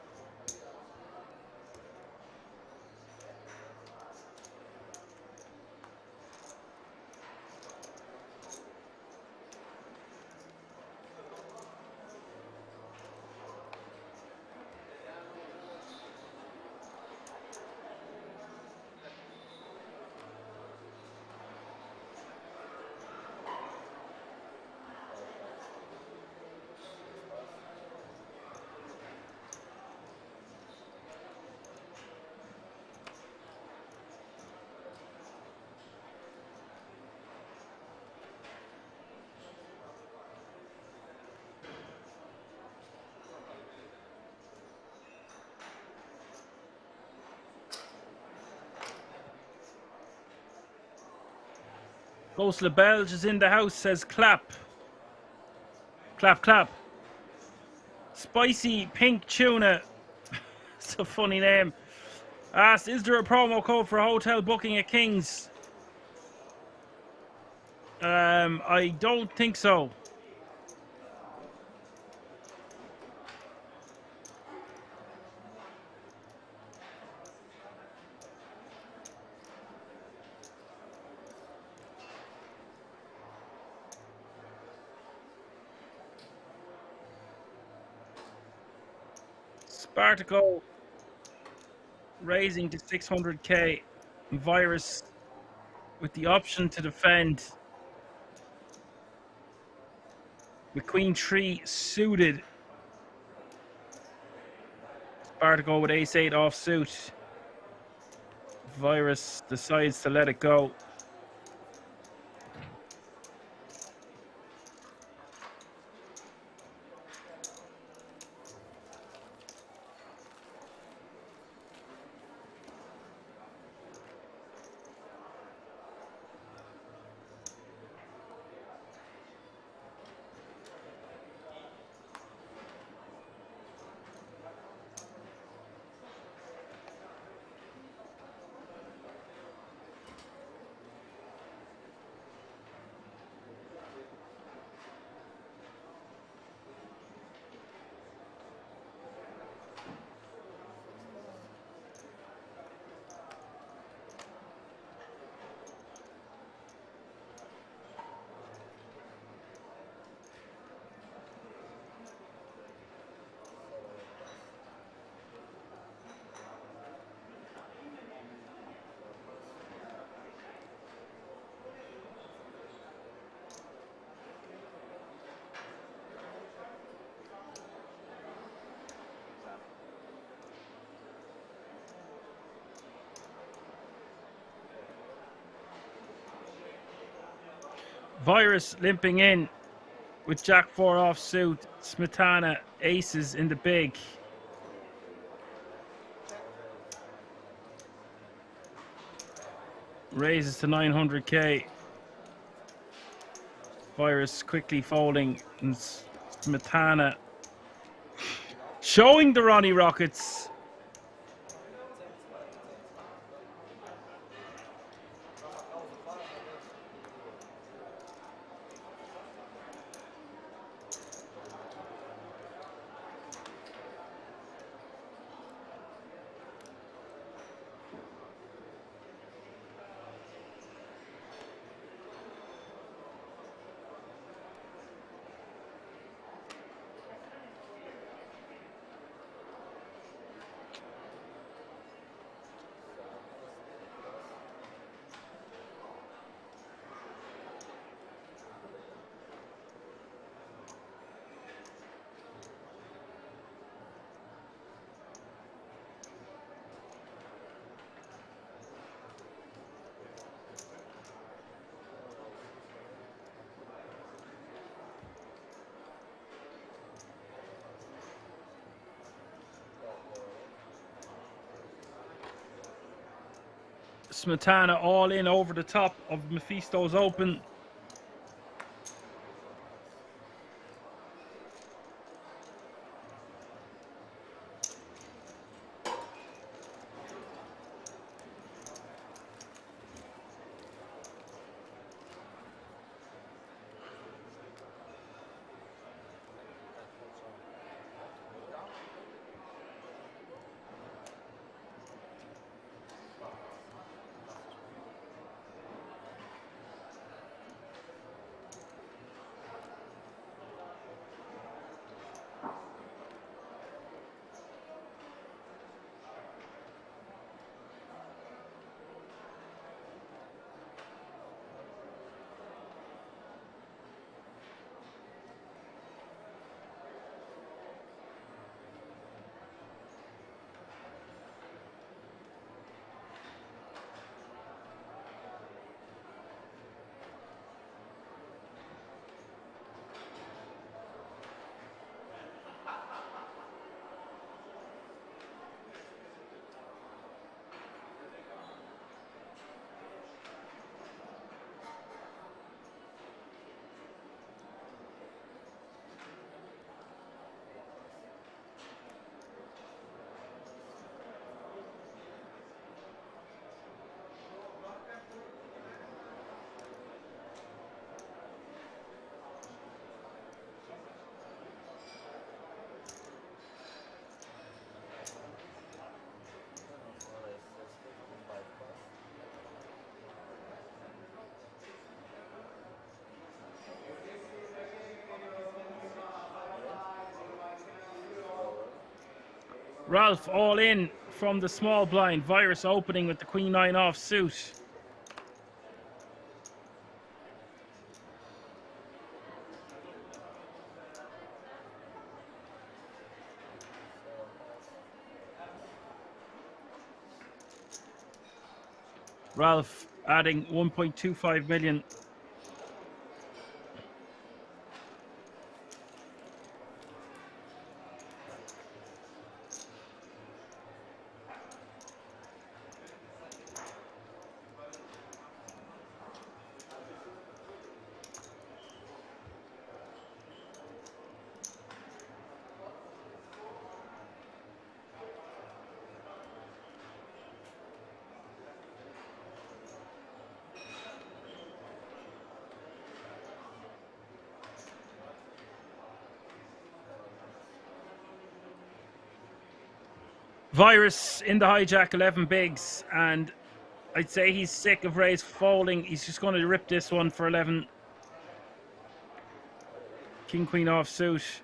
Ghost LeBelge is in the house, says clap. Clap, clap. Spicy pink tuna. It's a funny name. Asked, is there a promo code for hotel booking at King's? I don't think so. Spartaco raising to 600k. Virus with the option to defend. With Queen 3 suited. Spartaco with ace-8 offsuit. Virus decides to let it go. Virus limping in with Jack 4 offsuit. Smetana aces in the big. Raises to 900k. Virus quickly folding, and Smetana showing the Ronnie Rockets. Smetana all in over the top of Mephisto's open. Ralph all in from the small blind. Virus opening with the Queen 9 offsuit. Ralph adding 1.25 million. Virus in the hijack 11 bigs, and I'd say he's sick of Ray's folding. He's just going to rip this one for 11. King Queen offsuit.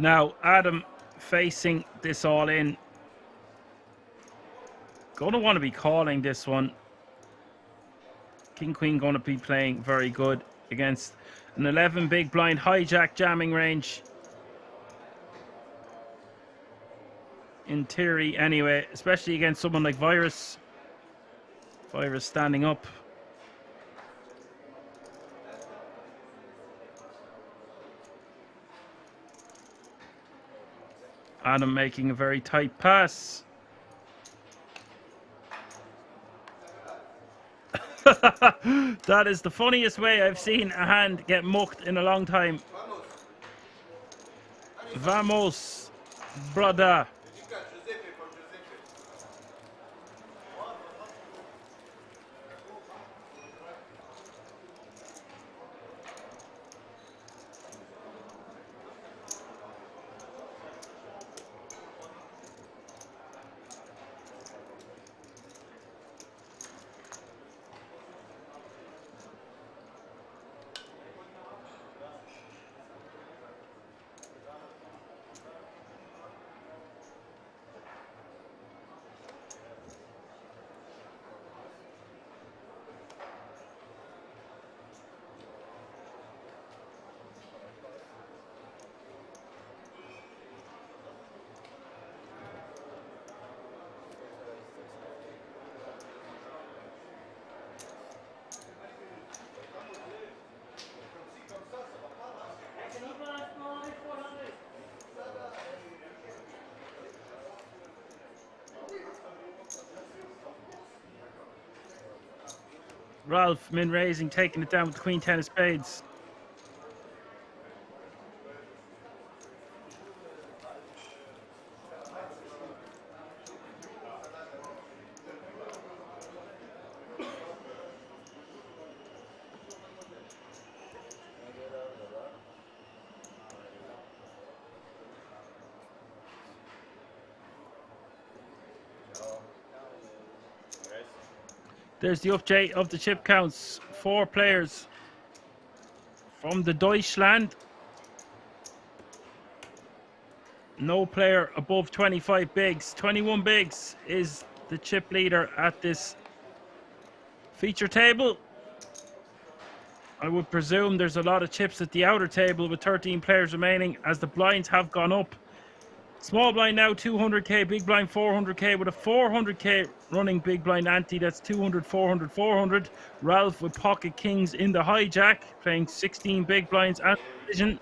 Now, Adam facing this all in. Going to want to be calling this one. King Queen going to be playing very good against an 11 big blind hijack jamming range. In theory, anyway, especially against someone like Virus. Virus standing up. Adam making a very tight pass. That is the funniest way I've seen a hand get mucked in a long time. Vamos, brother. Ralph, min raising, taking it down with the Queen 10 of spades. There's the update of the chip counts. 4 players from the Deutschland. No player above 25 bigs. 21 bigs is the chip leader at this feature table. I would presume there's a lot of chips at the outer table with 13 players remaining as the blinds have gone up. Small blind now 200k, big blind 400k with a 400k running big blind ante. That's 200, 400, 400. Ralph with pocket kings in the hijack, playing 16 big blinds and vision.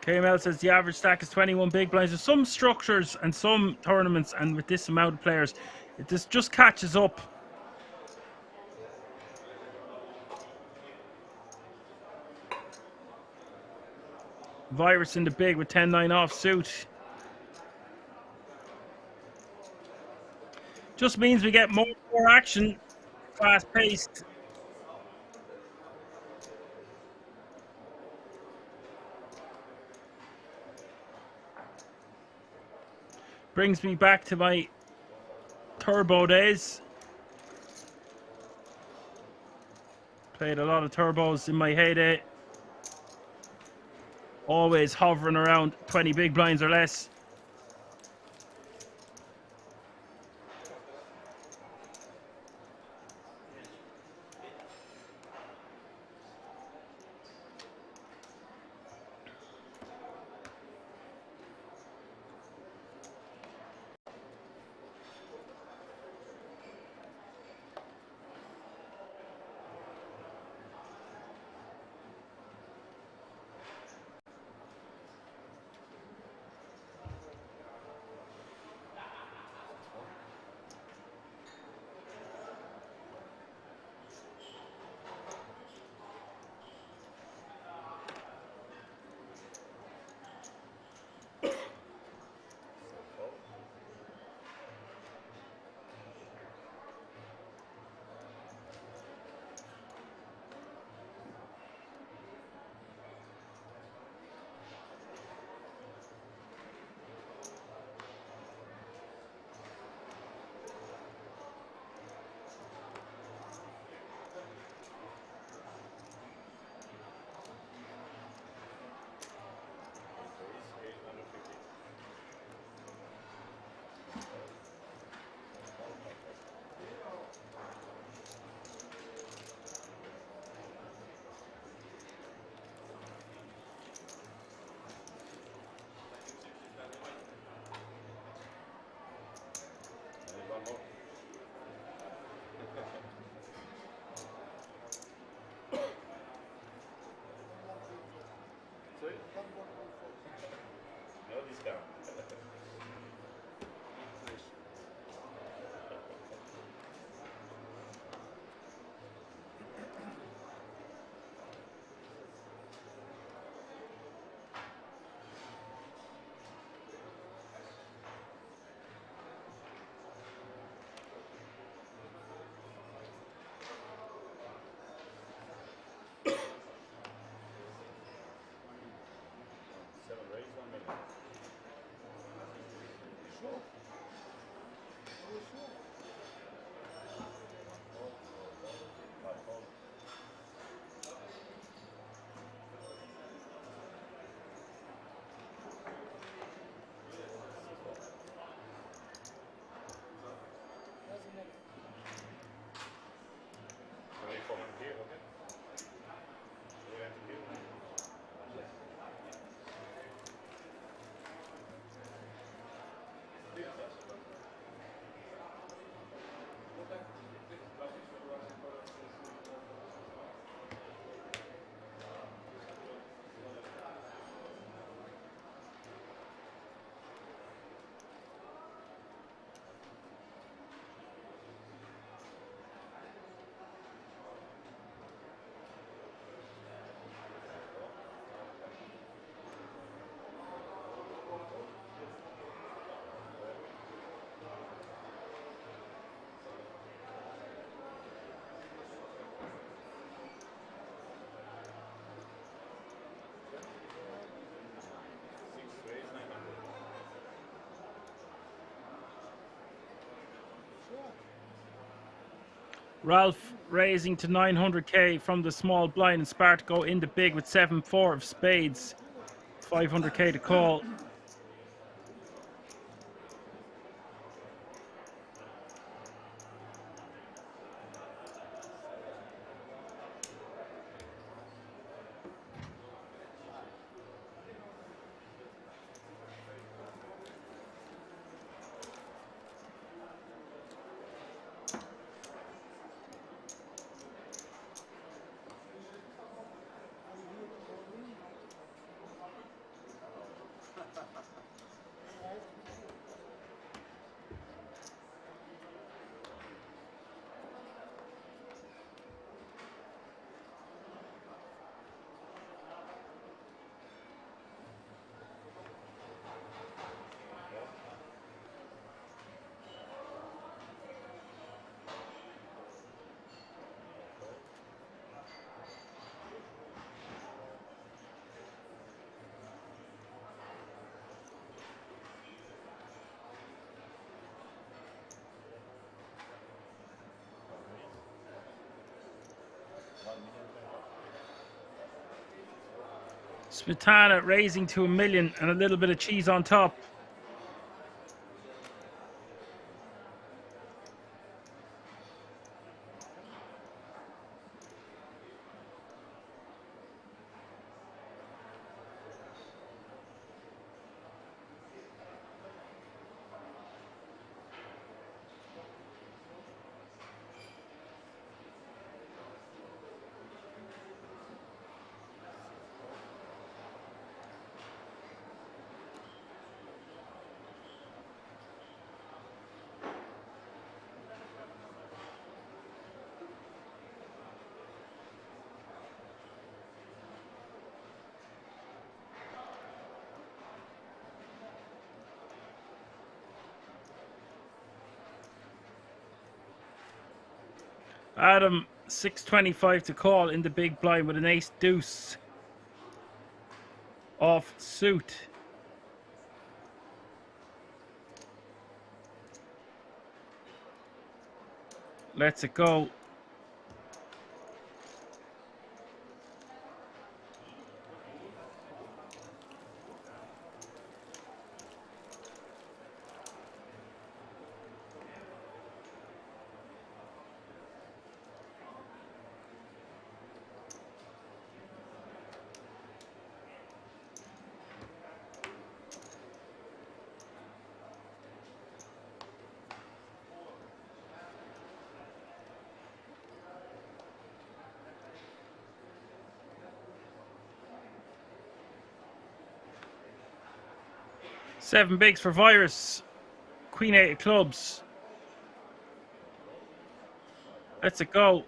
KML says the average stack is 21 big blinds. There's some structures and some tournaments, and with this amount of players, it just catches up. Virus in the big with 10-9 off suit. Just means we get more action, fast paced. Brings me back to my turbo days. Played a lot of turbos in my heyday. Always hovering around 20 big blinds or less. Ralph raising to 900k from the small blind, and Spartaco in the big with 7-4 of spades. 500k to call. Smetana raising to 1 million and a little bit of cheese on top. Adam 625 to call in the big blind with an ace deuce off suit. Let's it go. 7 bigs for Virus. Queen 8 of clubs. Let's it go.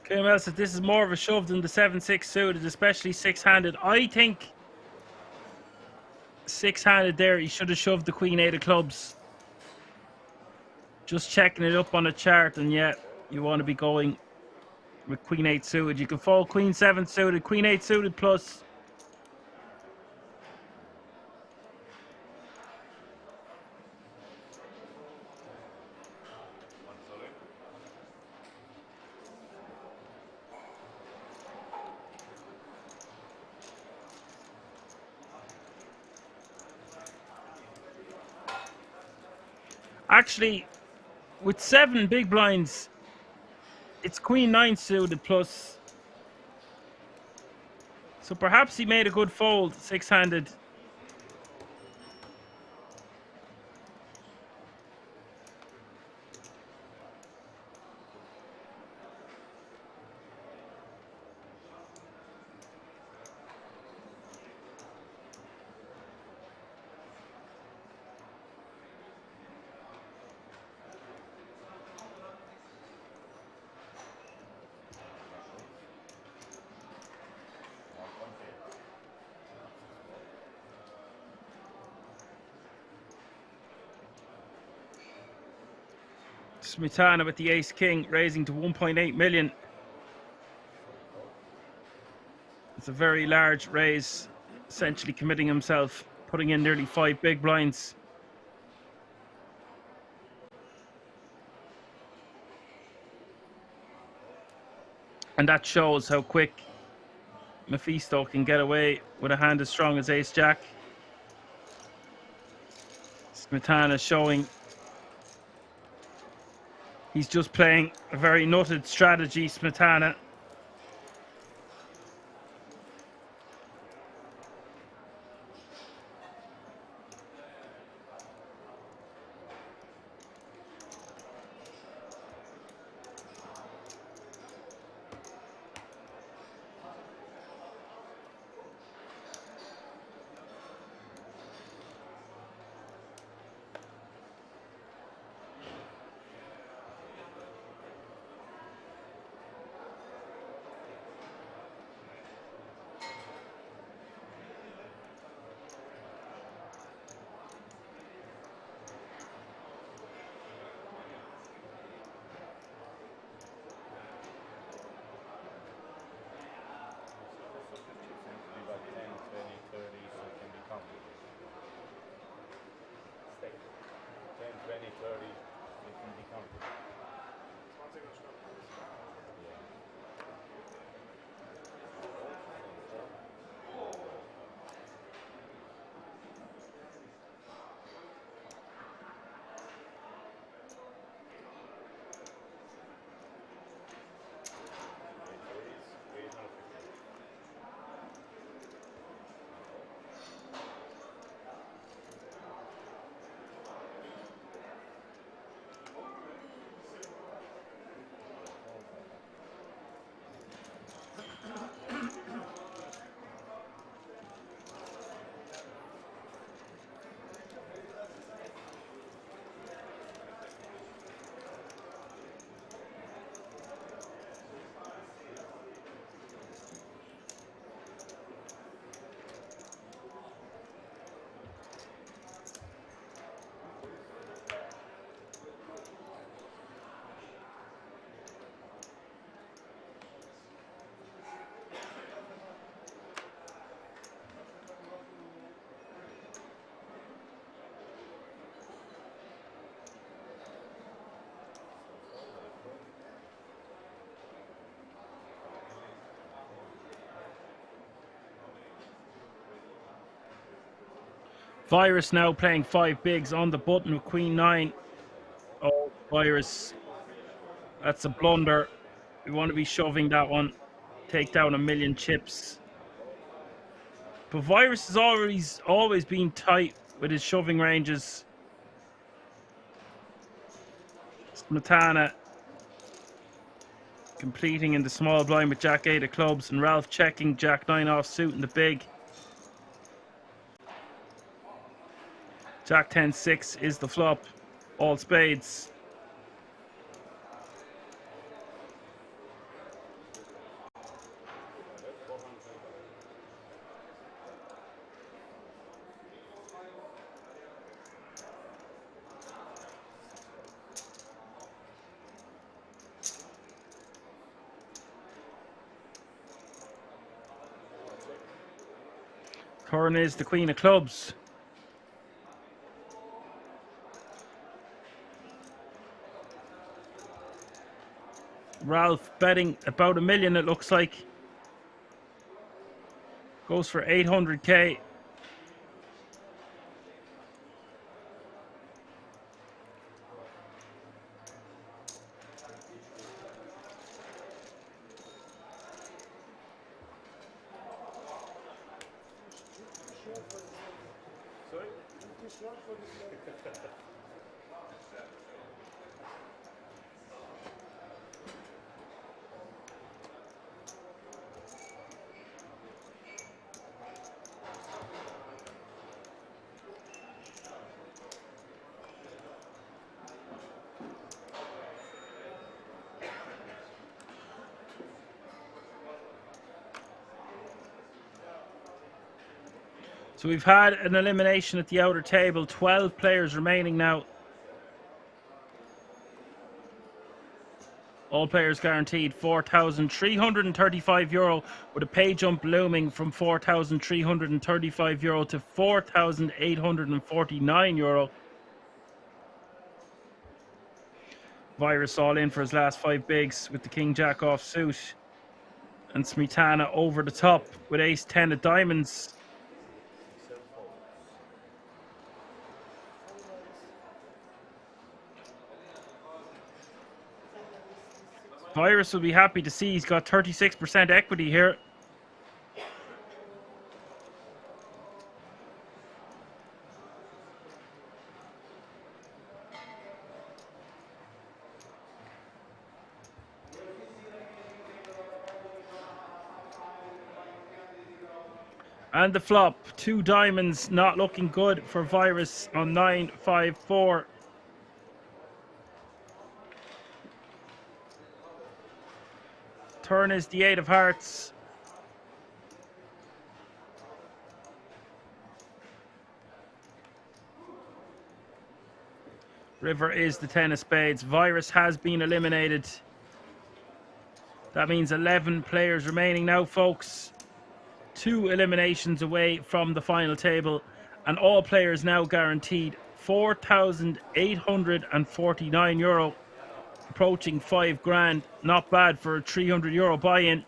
KML says this is more of a shove than the 7-6 suited, especially 6-handed. I think 6-handed there, he should have shoved the Queen 8 of clubs. Just checking it up on a chart, and yeah, you want to be going with Queen 8 suited. You can fold Queen 7 suited, Queen 8 suited plus. Actually, with 7 big blinds, it's Queen 9 suited plus. So perhaps he made a good fold, 6-handed. Smetana with the ace king, raising to 1.8 million. It's a very large raise, essentially committing himself, putting in nearly 5 big blinds. And that shows how quick Mephisto can get away with a hand as strong as ace jack. Smetana showing he's just playing a very nutted strategy, Smetana. Virus now playing 5 bigs on the button with Queen 9. Oh, Virus. That's a blunder. We want to be shoving that one. Take down a million chips. But Virus has always been tight with his shoving ranges. Smetana completing in the small blind with Jack 8 of clubs, and Ralph checking Jack 9 off suit in the big. Jack 10-6 is the flop. All spades. Turn is the Queen of clubs. Ralph betting about $1 million, it looks like. Goes for 800k. So we've had an elimination at the outer table. 12 players remaining now. All players guaranteed €4,335 with a pay jump looming from €4,335 to €4,849. Virus all in for his last 5 bigs with the King Jack off suit. And Smetana over the top with Ace 10 of diamonds. Virus will be happy to see he's got 36% equity here. And the flop, 2 diamonds, not looking good for Virus on 9-5-4. Turn is the 8 of hearts. River is the 10 of spades. Virus has been eliminated. That means 11 players remaining now, folks. 2 eliminations away from the final table, and all players now guaranteed €4,849, approaching €5,000. Not bad for a €300 buy-in.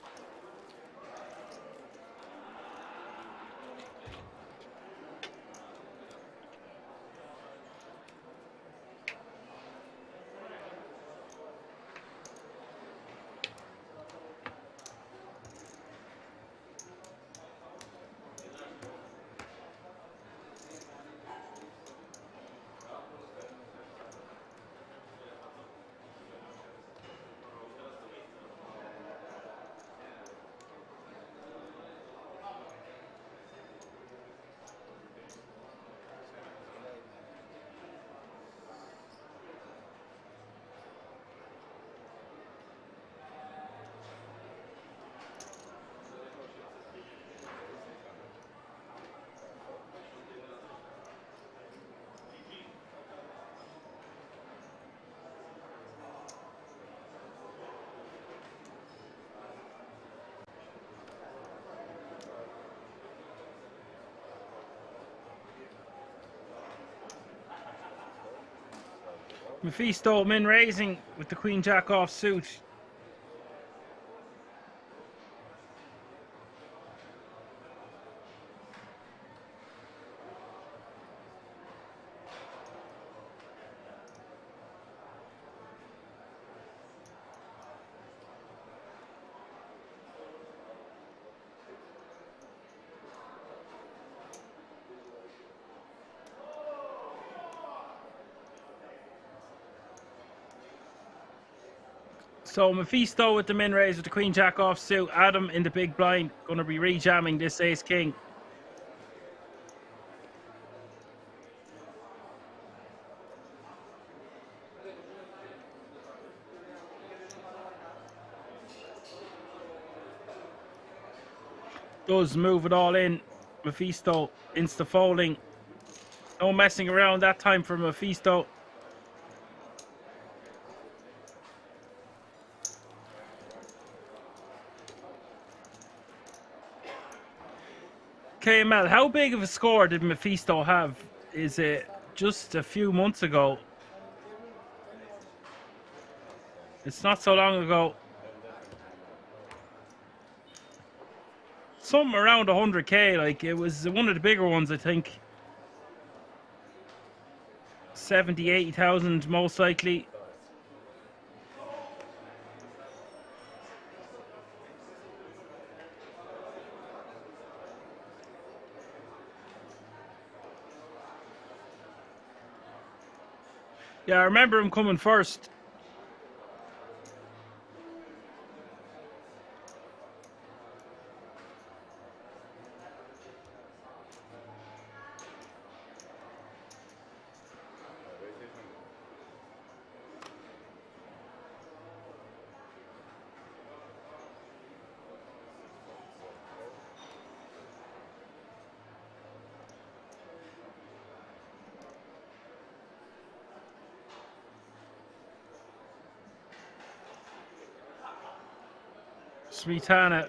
Mephisto min raising with the Queen Jack off suit. So Mephisto with the min raise with the Queen Jack offsuit. Adam in the big blind. Going to be rejamming this Ace King. Does move it all in. Mephisto insta folding. No messing around that time for Mephisto. KML, how big of a score did Mephisto have? Is it just a few months ago? It's not so long ago. Something around 100k, like it was one of the bigger ones, I think. 70, 80,000 most likely. Yeah, I remember him coming first. Smetana,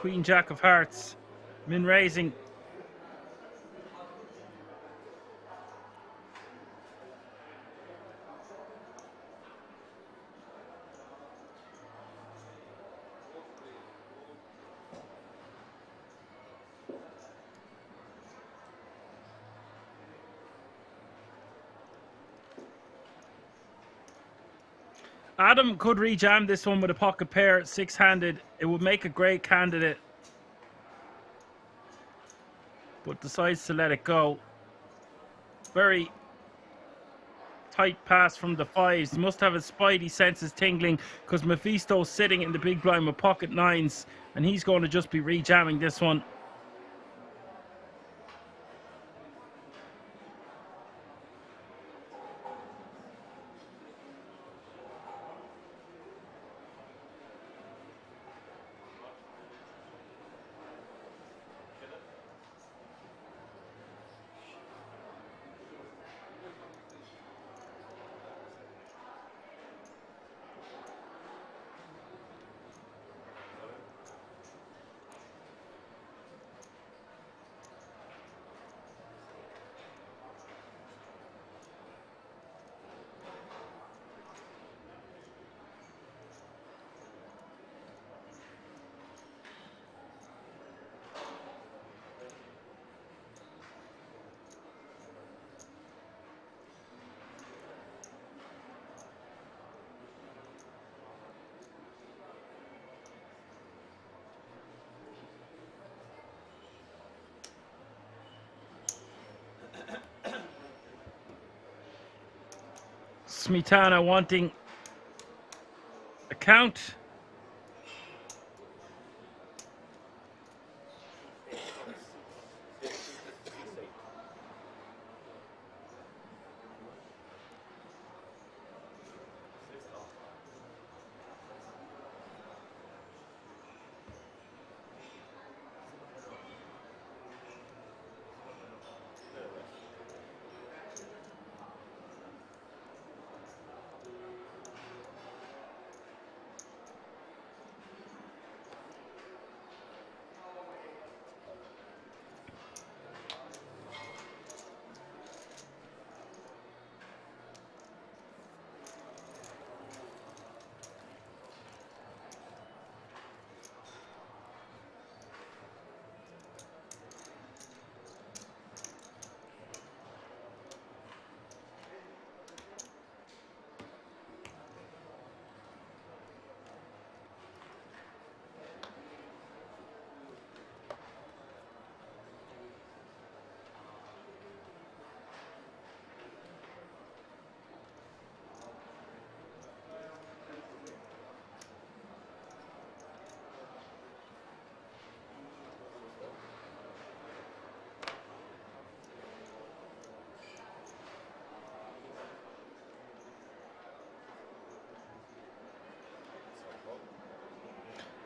Queen Jack of Hearts, min raising. Adam could rejam this one with a pocket pair, six-handed. It would make a great candidate, but decides to let it go. Very tight pass from the fives. He must have his spidey senses tingling because Mephisto's sitting in the big blind with pocket nines, and he's going to just be rejamming this one. Smetana wanting a count.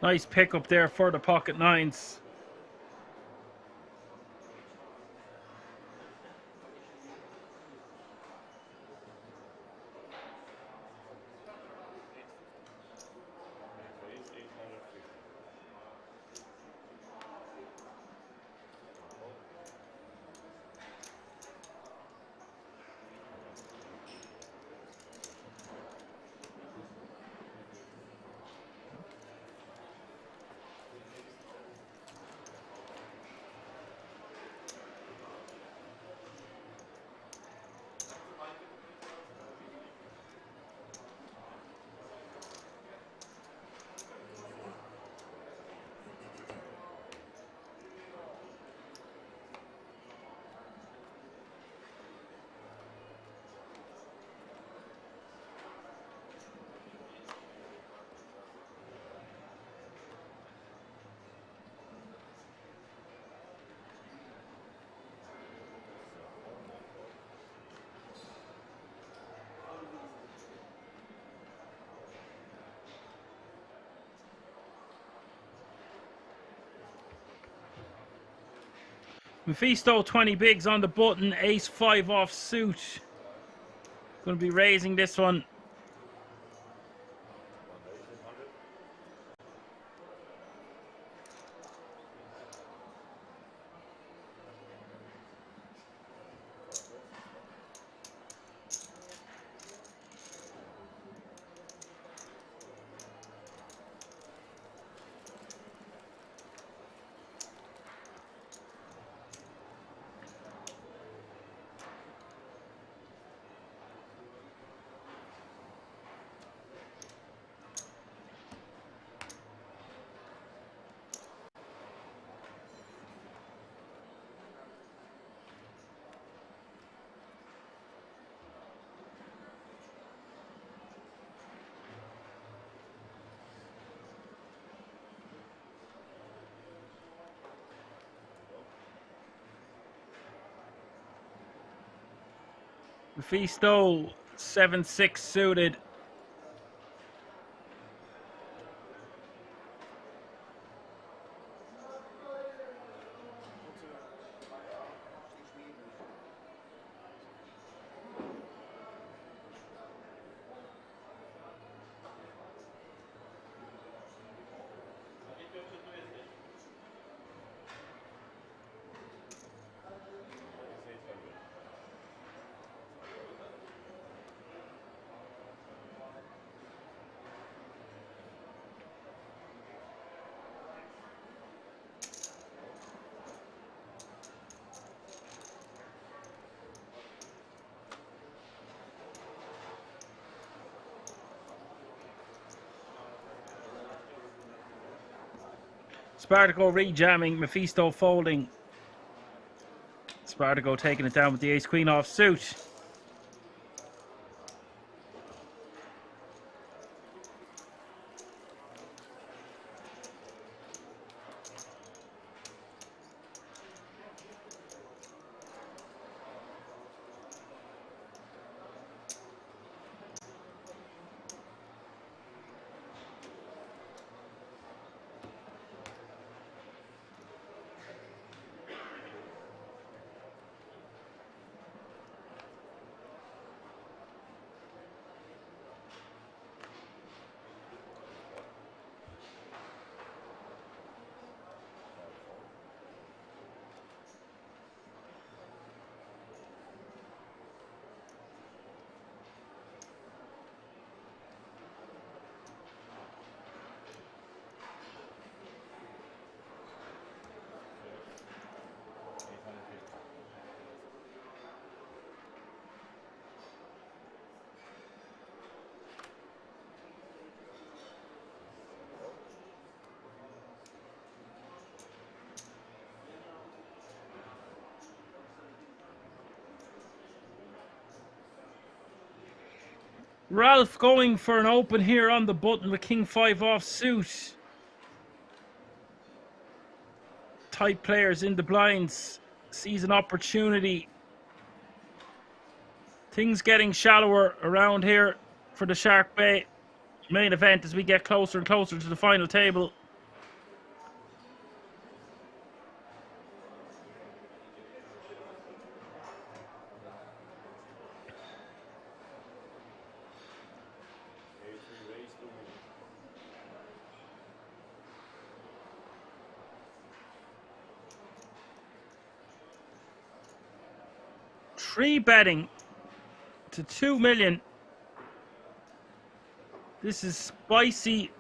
Nice pick up there for the pocket nines. Mephisto 20 bigs on the button, ace 5 off suit. Going to be raising this one. Mephisto 7-6 suited. Spartaco rejamming, Mephisto folding. Spartaco taking it down with the ace queen off suit. Ralph going for an open here on the button with king 5 off suit. Tight players in the blinds. Sees an opportunity. Things getting shallower around here for the SharkBay main event as we get closer and closer to the final table. Free betting to 2 million. This is spicy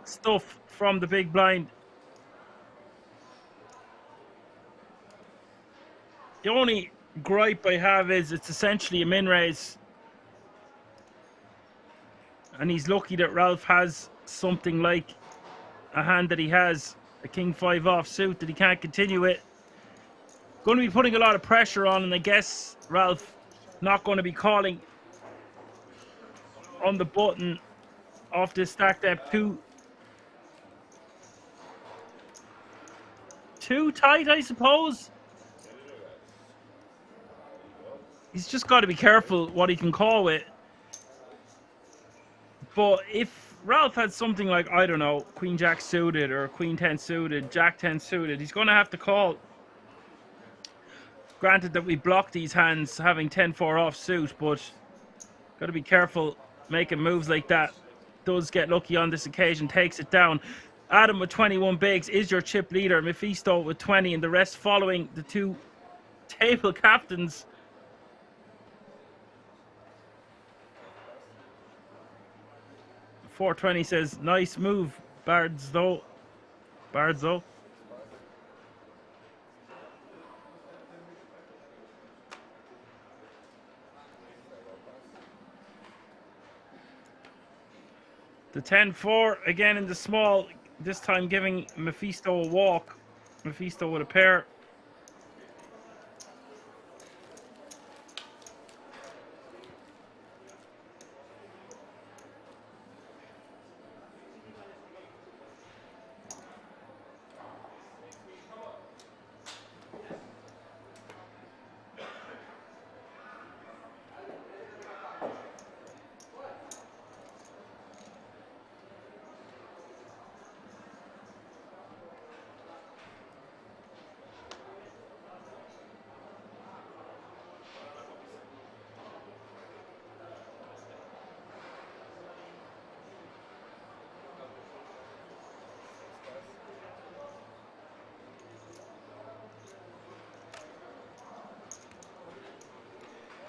stuff from the big blind. The only gripe I have is it's essentially a min raise. And he's lucky that Ralph has something like a hand that he has, a king 5 offsuit that he can't continue it. Going to be putting a lot of pressure on, and I guess Ralph not going to be calling on the button off this stack depth too tight, I suppose. He's just got to be careful what he can call with. But if Ralph had something like, I don't know, Queen Jack suited or Queen 10 suited, Jack 10 suited, he's going to have to call. Granted that we block these hands having 10-4 offsuit, but got to be careful making moves like that. Does get lucky on this occasion, takes it down. Adam with 21 bigs is your chip leader. Mephisto with 20, and the rest following the two table captains. .420 says, nice move, Bards though. The 10-4 again in the small, this time giving Mephisto a walk. Mephisto with a pair.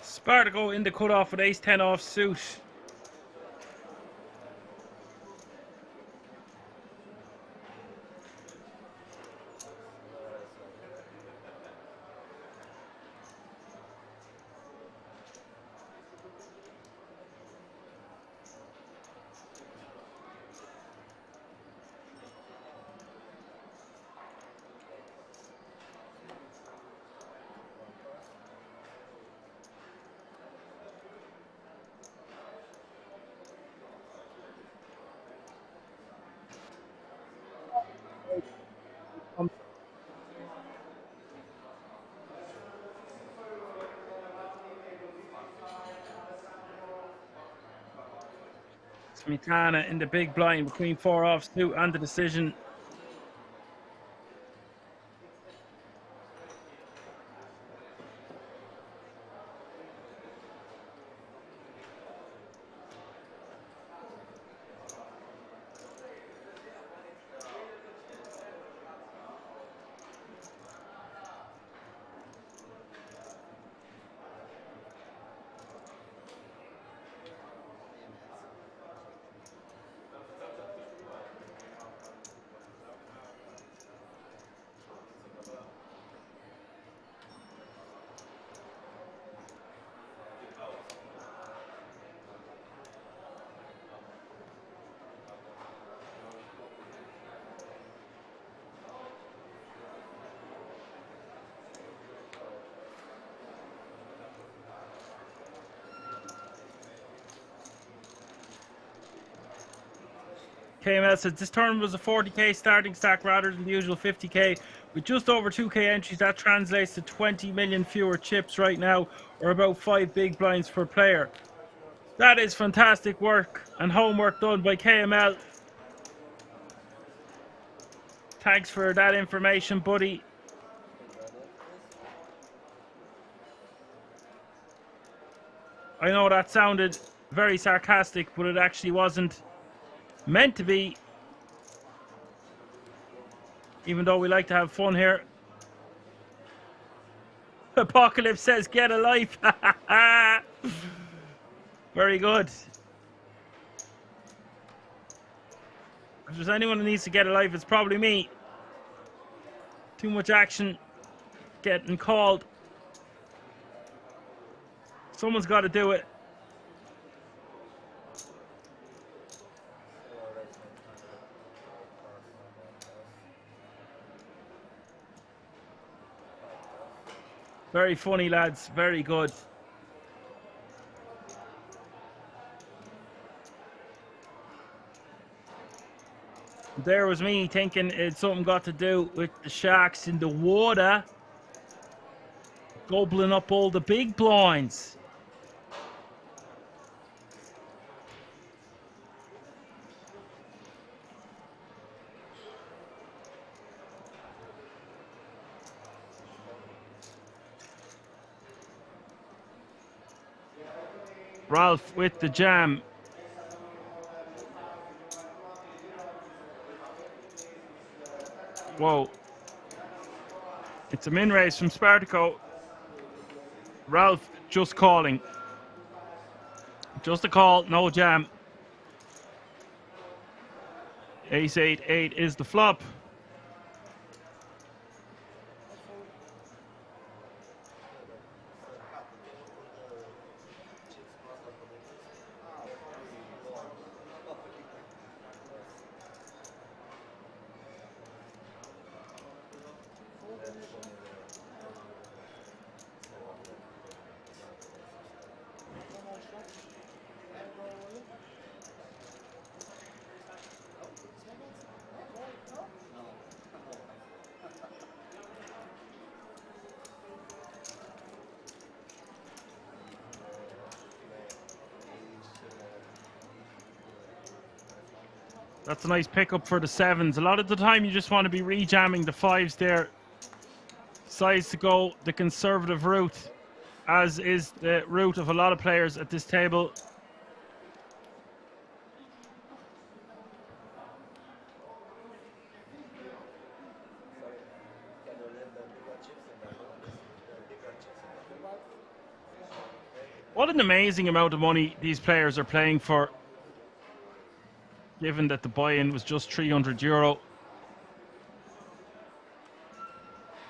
Spartaco in the cutoff with ace-10 offsuit. Smetana in the big blind with Queen 4 offsuit and the decision. KML says this tournament was a 40k starting stack rather than the usual 50k. With just over 2k entries, that translates to 20 million fewer chips right now, or about 5 big blinds per player. That is fantastic work and homework done by KML. Thanks for that information, buddy. I know that sounded very sarcastic, but it actually wasn't meant to be, even though we like to have fun here. Apocalypse says, get a life. Very good. If there's anyone who needs to get a life, it's probably me. Too much action getting called. Someone's got to do it. Very funny, lads. Very good. There was me thinking it's something got to do with the sharks in the water gobbling up all the big blinds. Ralph with the jam. Whoa. It's a min race from Spartaco. Ralph just calling. Just a call, no jam. Ace 8-8 is the flop. That's a nice pickup for the sevens. A lot of the time you just want to be rejamming the fives there. Decides to go the conservative route, as is the route of a lot of players at this table. What an amazing amount of money these players are playing for, given that the buy-in was just €300.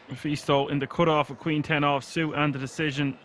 Mephisto in the cut-off, a Queen 10 off suit and the decision.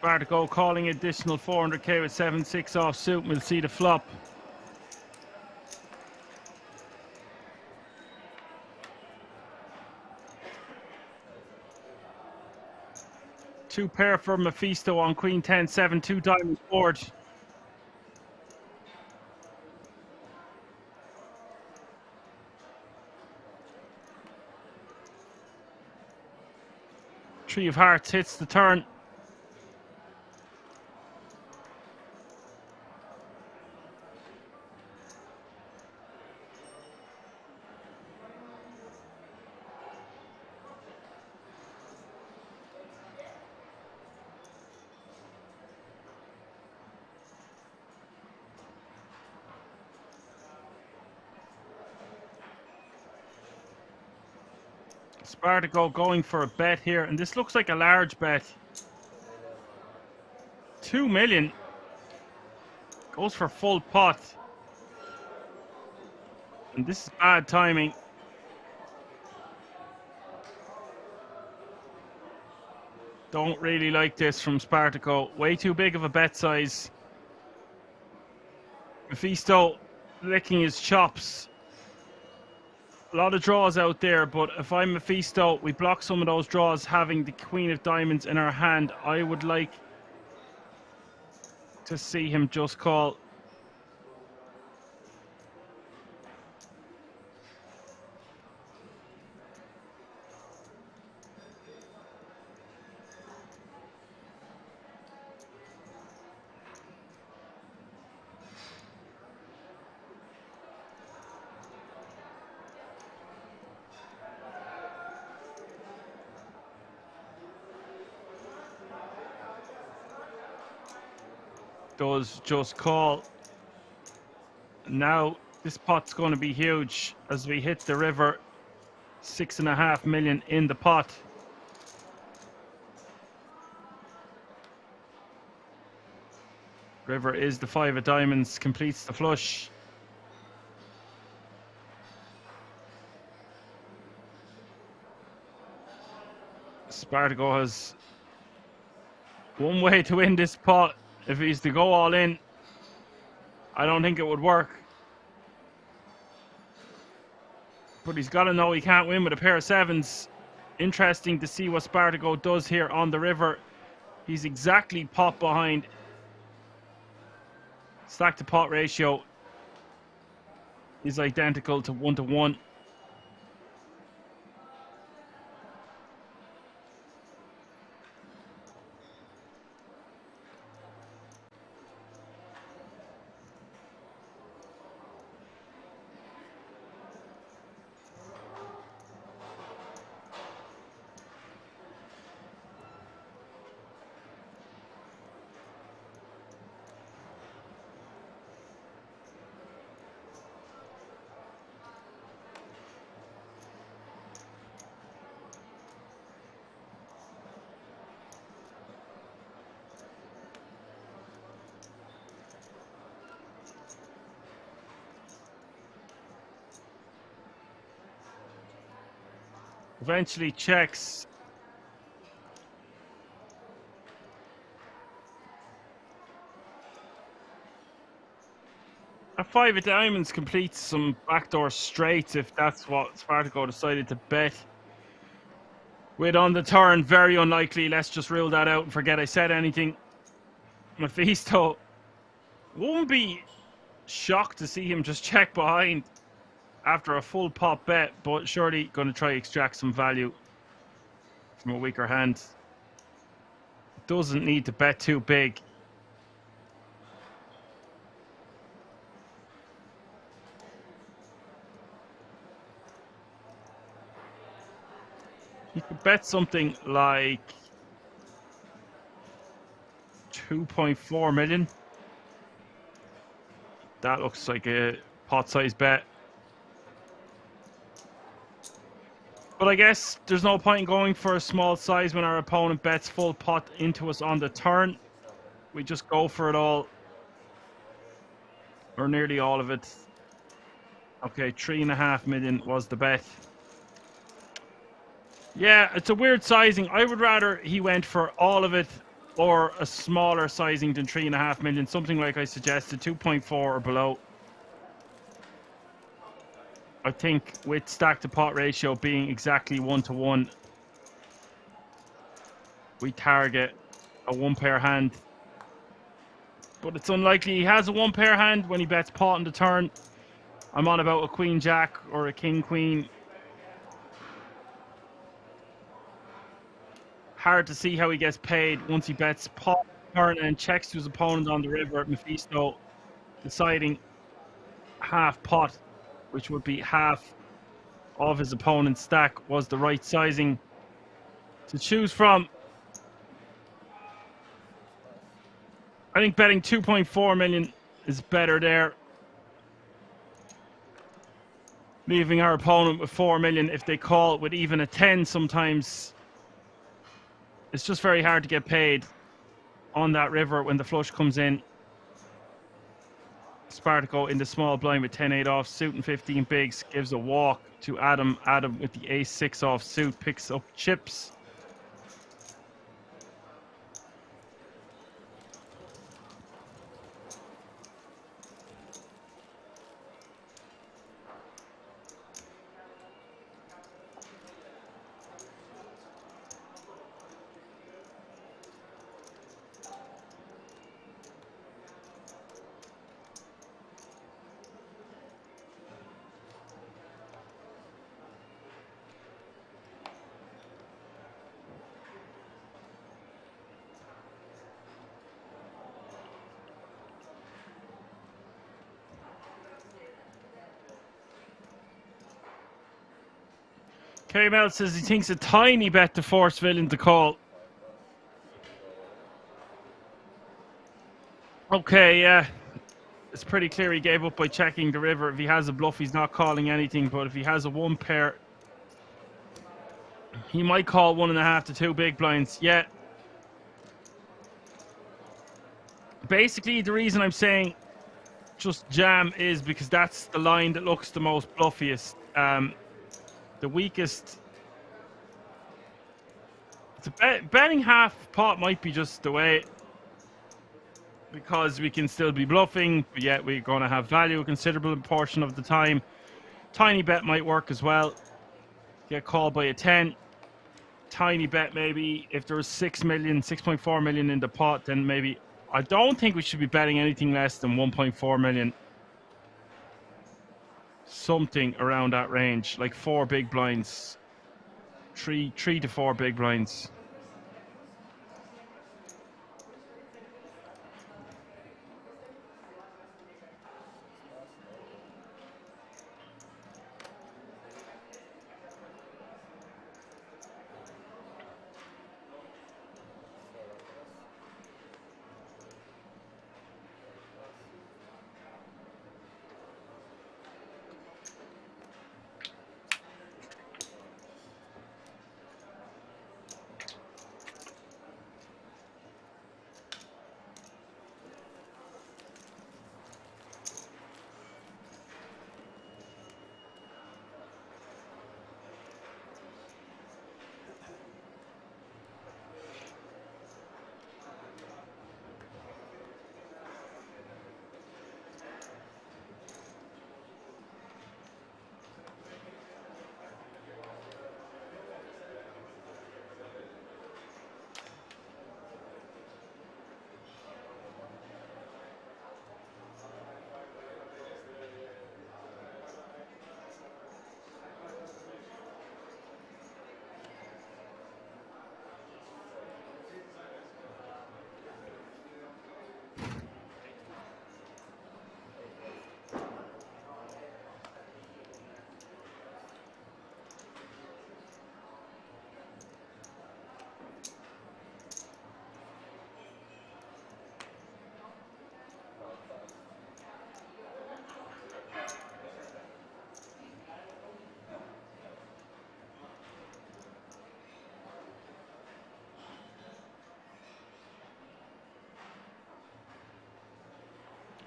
Spartaco calling additional 400k with 7-6 off suit. We'll see the flop. Two pair for Mephisto on Queen 10-7, 2 diamonds board. Three of hearts hits the turn. Spartaco going for a bet here, and this looks like a large bet. 2 million. Goes for full pot. And this is bad timing. Don't really like this from Spartaco. Way too big of a bet size. Mephisto licking his chops. A lot of draws out there, but if I'm Mephisto, we block some of those draws having the Queen of Diamonds in our hand. I would like to see him just call. Does just call. Now this pot's going to be huge as we hit the river. 6.5 million in the pot. River is the 5 of diamonds, completes the flush. Spartaco has one way to win this pot. If he's to go all in, I don't think it would work. But he's got to know he can't win with a pair of 7s. Interesting to see what Spartaco does here on the river. He's exactly pot behind. Stack to pot ratio is identical to 1-to-1. Eventually checks. A 5 of diamonds completes some backdoor straights if that's what Spartaco decided to bet. With on the turn, very unlikely. Let's just rule that out and forget I said anything. Mephisto, won't be shocked to see him just check behind after a full pot bet, but surely going to try extract some value from a weaker hand. Doesn't need to bet too big. You could bet something like 2.4 million. That looks like a pot-sized bet. But I guess there's no point in going for a small size when our opponent bets full pot into us on the turn. We just go for it all. Or nearly all of it. Okay, 3.5 million was the bet. Yeah, it's a weird sizing. I would rather he went for all of it or a smaller sizing than 3.5 million. Something like I suggested, 2.4 or below. I think with stack to pot ratio being exactly 1-to-1, we target a 1-pair hand. But it's unlikely he has a 1-pair hand when he bets pot on the turn. I'm on about a queen jack or a king queen. Hard to see how he gets paid once he bets pot turn and checks to his opponent on the river. Mephisto deciding half pot, which would be half of his opponent's stack, was the right sizing to choose from. I think betting 2.4 million is better there. Leaving our opponent with 4 million if they call with even a 10 sometimes. It's just very hard to get paid on that river when the flush comes in. Spartaco in the small blind with 10-8 off suit and 15 bigs gives a walk to Adam. Adam with the ace-6 off suit picks up chips. K-Mel says he thinks a tiny bet to force Villain to call. Okay, yeah. It's pretty clear he gave up by checking the river. If he has a bluff, he's not calling anything. But if he has a one pair, he might call 1.5 to 2 big blinds. Yeah. Basically, the reason I'm saying just jam is because that's the line that looks the most bluffiest. The weakest. Betting half pot might be just the way, because we can still be bluffing, but yet we're going to have value a considerable portion of the time. Tiny bet might work as well. Get called by a 10. Tiny bet maybe. If there was 6 million, 6.4 million in the pot, then maybe. I don't think we should be betting anything less than 1.4 million. Something around that range, like 4 big blinds. 3 to 4 big blinds.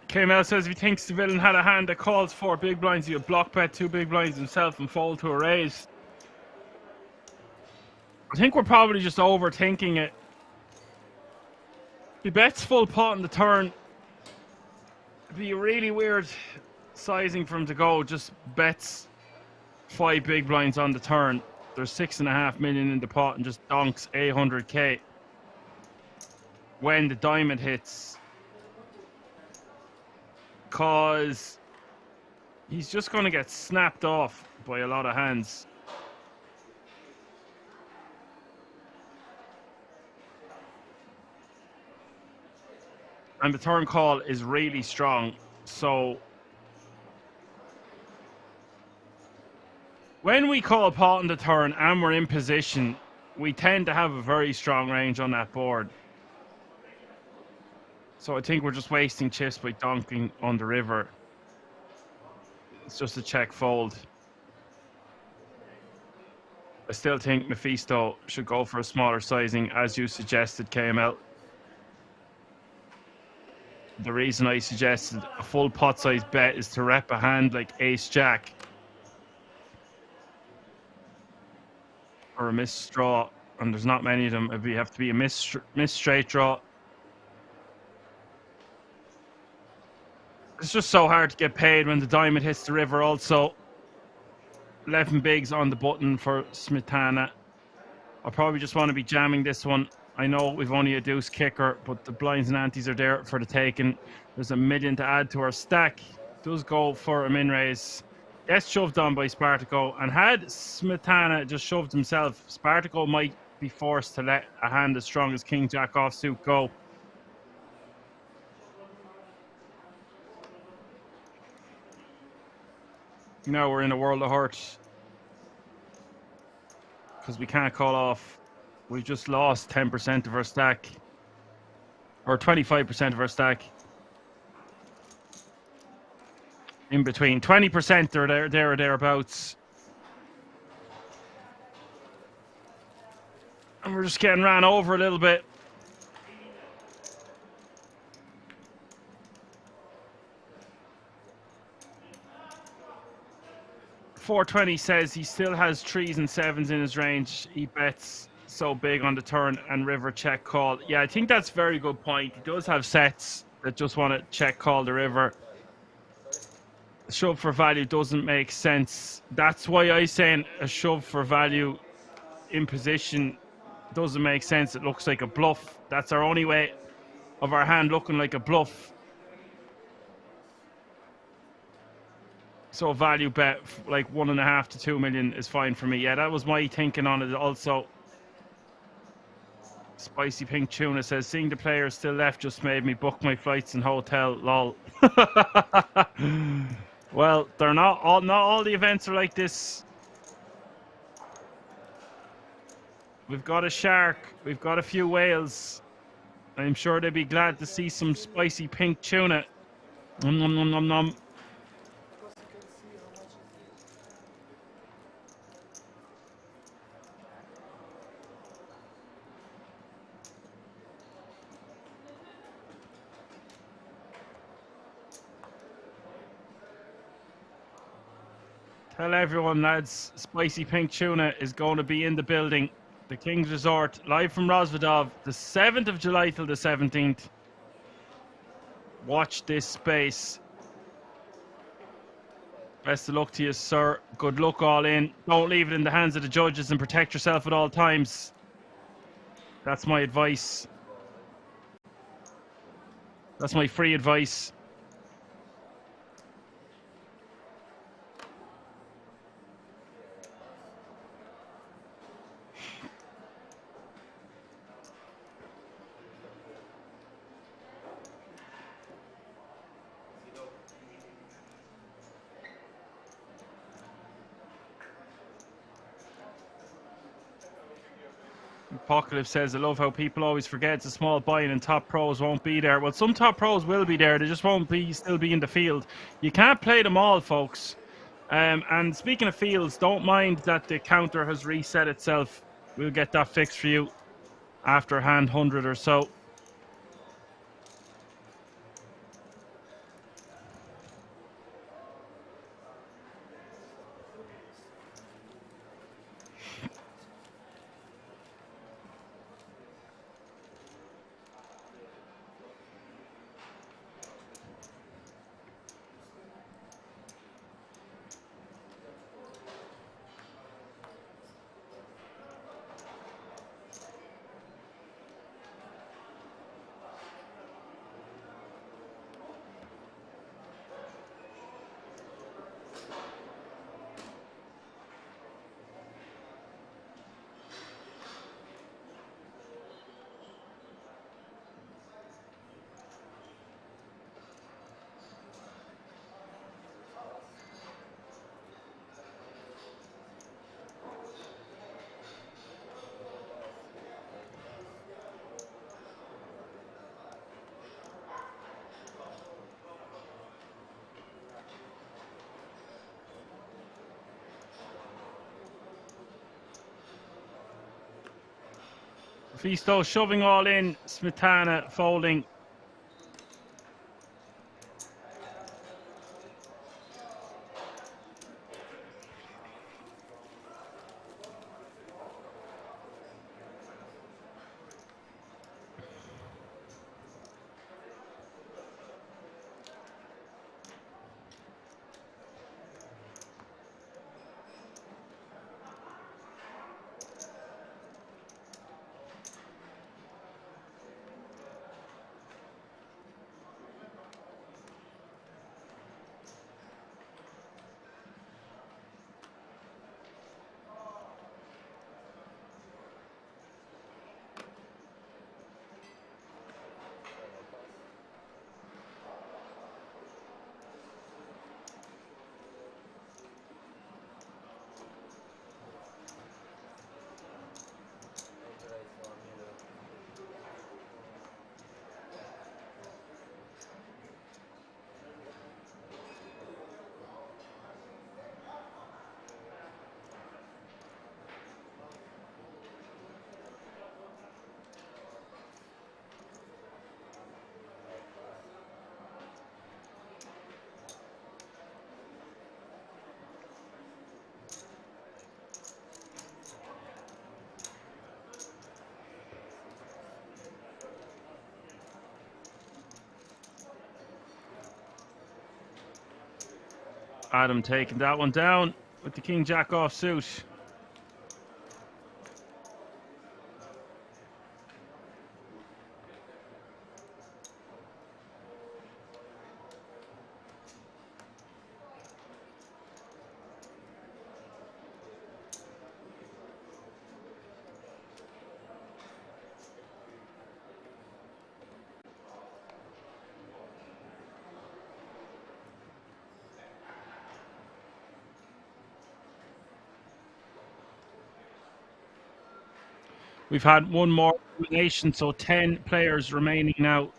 K-Mel says if he thinks the villain had a hand that calls 4 big blinds, he'll block bet 2 big blinds himself and fold to a raise. I think we're probably just overthinking it. He bets full pot on the turn. It'd be a really weird sizing for him to go. Just bets 5 big blinds on the turn. There's 6.5 million in the pot and just donks 800k when the diamond hits. Because he's just going to get snapped off by a lot of hands. And the turn call is really strong. So when we call pot on the turn and we're in position, we tend to have a very strong range on that board. So I think we're just wasting chips by donking on the river. It's just a check fold. I still think Mephisto should go for a smaller sizing, as you suggested, KML. The reason I suggested a full pot size bet is to rep a hand like Ace-Jack. Or a missed draw, and there's not many of them. If we have to be a missed straight draw. It's just so hard to get paid when the diamond hits the river. Also, 11 bigs on the button for Smetana. I probably just want to be jamming this one. I know we've only a deuce kicker, but the blinds and antes are there for the taking. There's 1 million to add to our stack. Does go for a min raise. Gets shoved on by Spartaco. And had Smetana just shoved himself, Spartaco might be forced to let a hand as strong as King Jack offsuit go. Now we're in a world of hurt. because we can't call off. We've just lost 10% of our stack, or 25% of our stack. In between 20% or there or thereabouts. And we're just getting ran over a little bit. .420 says he still has 3s and 7s in his range. He bets so big on the turn and river check call. Yeah, I think that's a very good point. He does have sets that just want to check call the river. Shove for value doesn't make sense. That's why I'm saying a shove for value in position doesn't make sense. It looks like a bluff. That's our only way of our hand looking like a bluff. So value bet like 1.5 to 2 million is fine for me. Yeah, that was my thinking on it also. Spicy Pink Tuna says, seeing the players still left just made me book my flights and hotel. Lol. Well, they're not all the events are like this. We've got a shark. We've got a few whales. I'm sure they'd be glad to see some spicy pink tuna. Nom nom nom nom nom. Tell everyone, lads, spicy pink tuna is going to be in the building. The King's Resort, live from Rosvedov, the 7th of July till the 17th. Watch this space. Best of luck to you, sir. Good luck all in. Don't leave it in the hands of the judges and protect yourself at all times. That's my advice. That's my free advice. Apocalypse says, I love how people always forget it's a small buy-in and top pros won't be there. Well, some top pros will be there. They just won't still be in the field. You can't play them all, folks. And speaking of fields, don't mind that the counter has reset itself. We'll get that fixed for you after hand 100 or so. Fisto shoving all in. Smetana folding. Adam taking that one down with the King Jack offsuit. We've had one more elimination, so 10 players remaining now.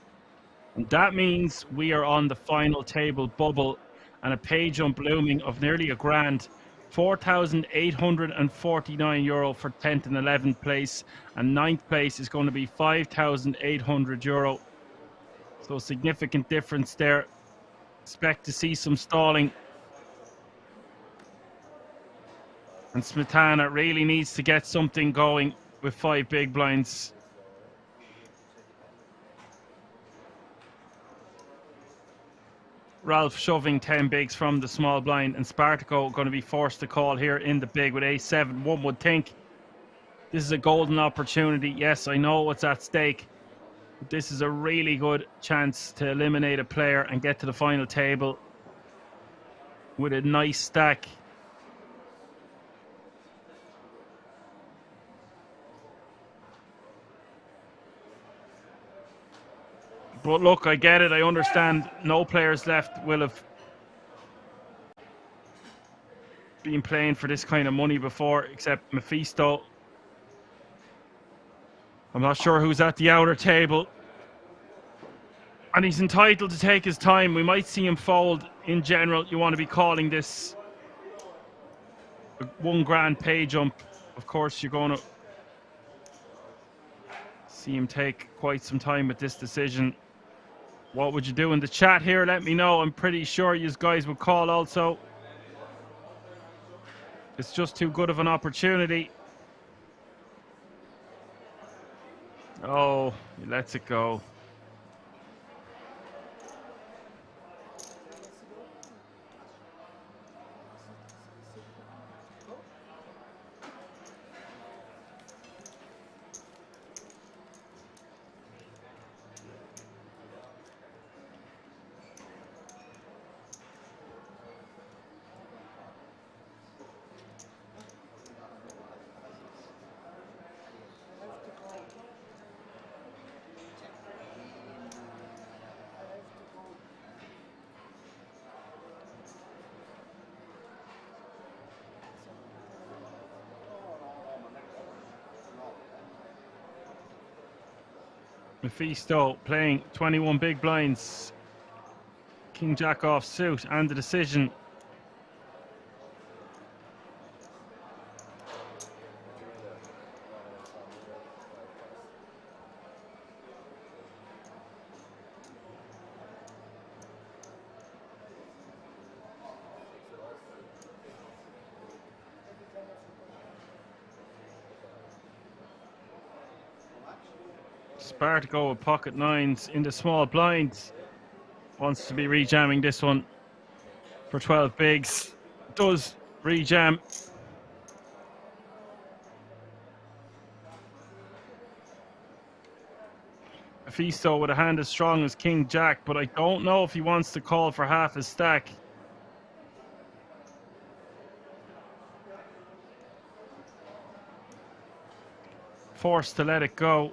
And that means we are on the final table bubble and a pay jump looming of nearly £1,000. €4,849 for 10th and 11th place. And 9th place is going to be €5,800. So significant difference there. Expect to see some stalling. And Smetana really needs to get something going with 5 big blinds. Ralph shoving 10 bigs from the small blind, and Spartaco going to be forced to call here in the big with ace-7. One would think this is a golden opportunity. Yes, I know what's at stake, but this is a really good chance to eliminate a player and get to the final table with a nice stack. But look, I get it. I understand no players left will have been playing for this kind of money before, except Mephisto. I'm not sure who's at the outer table. And he's entitled to take his time. We might see him fold. In general, you want to be calling this a £1,000 pay jump. Of course, you're going to see him take quite some time with this decision. What would you do in the chat here? Let me know. I'm pretty sure you guys would call also. It's just too good of an opportunity. Oh, he lets it go. Mephisto playing 21 big blinds. King Jack off suit and the decision. Spartaco with pocket nines in the small blinds. Wants to be rejamming this one for 12 bigs. Does rejam. Mephisto with a hand as strong as King Jack, but I don't know if he wants to call for half his stack. Forced to let it go.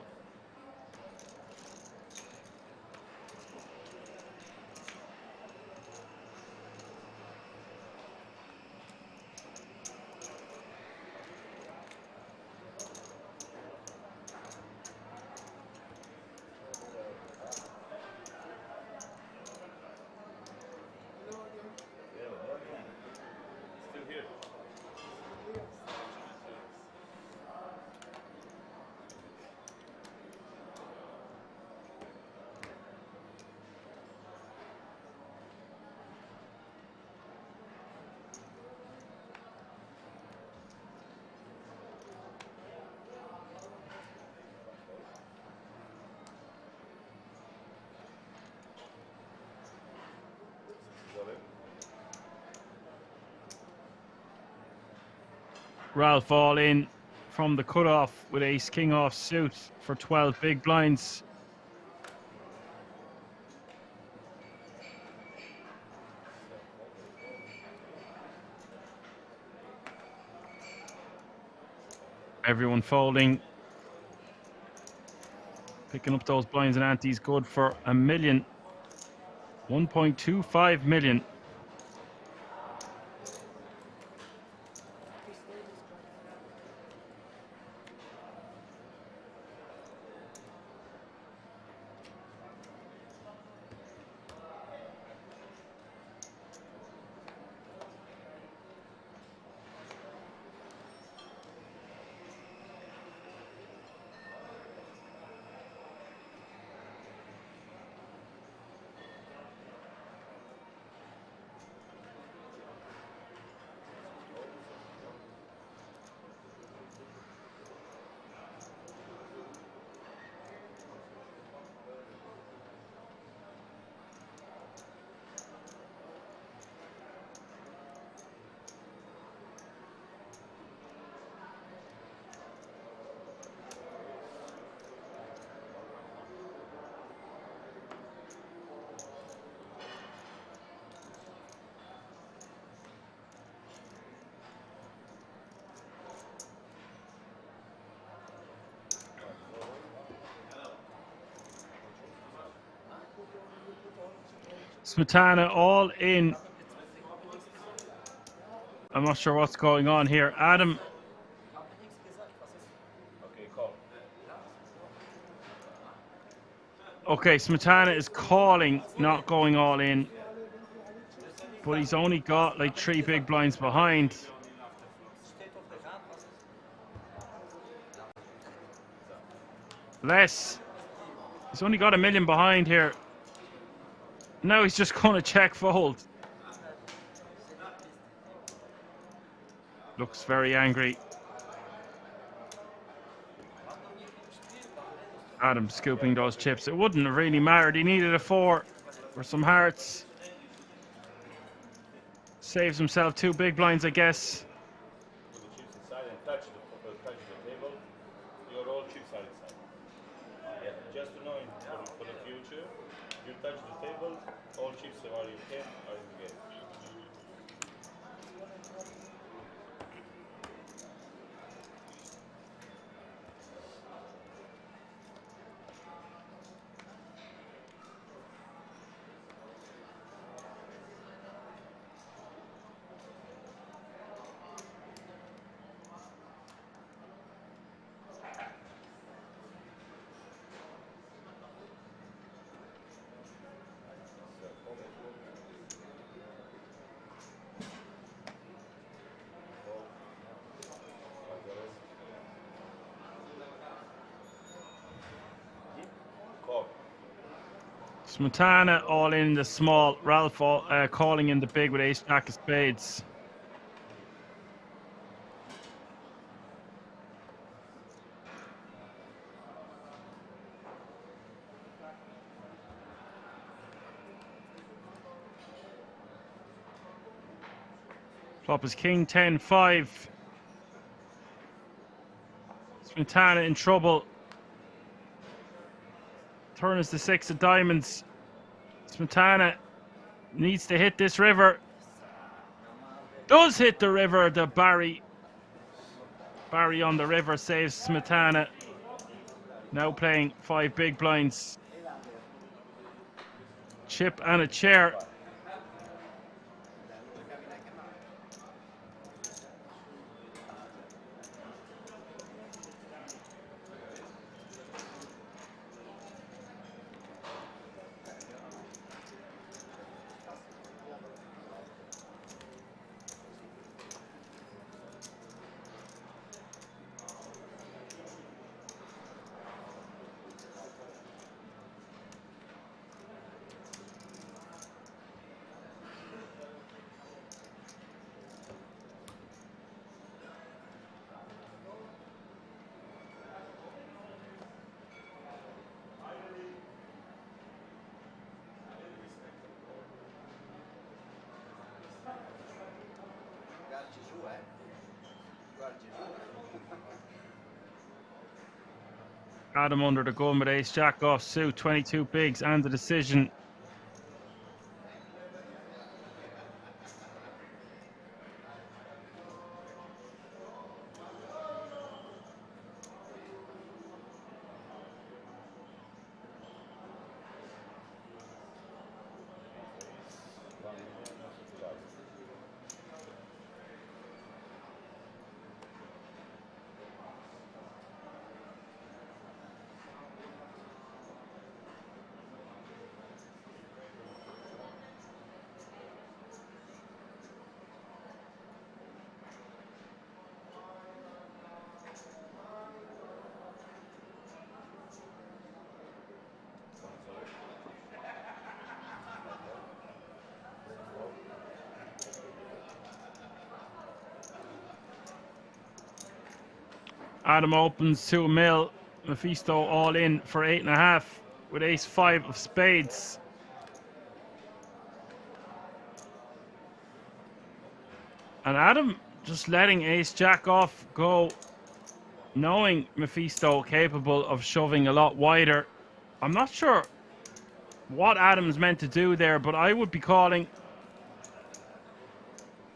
Ralph all in from the cutoff with ace king off suit for 12 big blinds. Everyone folding. Picking up those blinds and antes good for $1 million. 1.25 million. Smetana all in. I'm not sure what's going on here. Adam. Okay, Smetana is calling, not going all in. But he's only got like 3 big blinds behind. Less. He's only got $1 million behind here. Now he's just going to check fold. Looks very angry. Adam scooping those chips. It wouldn't have really mattered. He needed a 4 or some hearts. Saves himself 2 big blinds, I guess. Put the chips inside and touch the table. Your all chips are inside. Yeah, just to know for the future, you touch the table, all chips are you can are in the game. Smetana all in the small. Ralph calling in the big with ace jack of spades. Flop is king 10-5. Smetana in trouble. Turn is the 6 of diamonds. Smetana needs to hit this river. Does hit the river. The Barry on the river saves Smetana. Now playing 5 big blinds. Chip and a chair. Adam under the gun with ace jack off suit, 22 bigs and the decision. Adam opens to a mil. Mephisto all in for 8.5 with ace 5 of spades. And Adam just letting ace jack off go, knowing Mephisto capable of shoving a lot wider. I'm not sure what Adam's meant to do there, but I would be calling.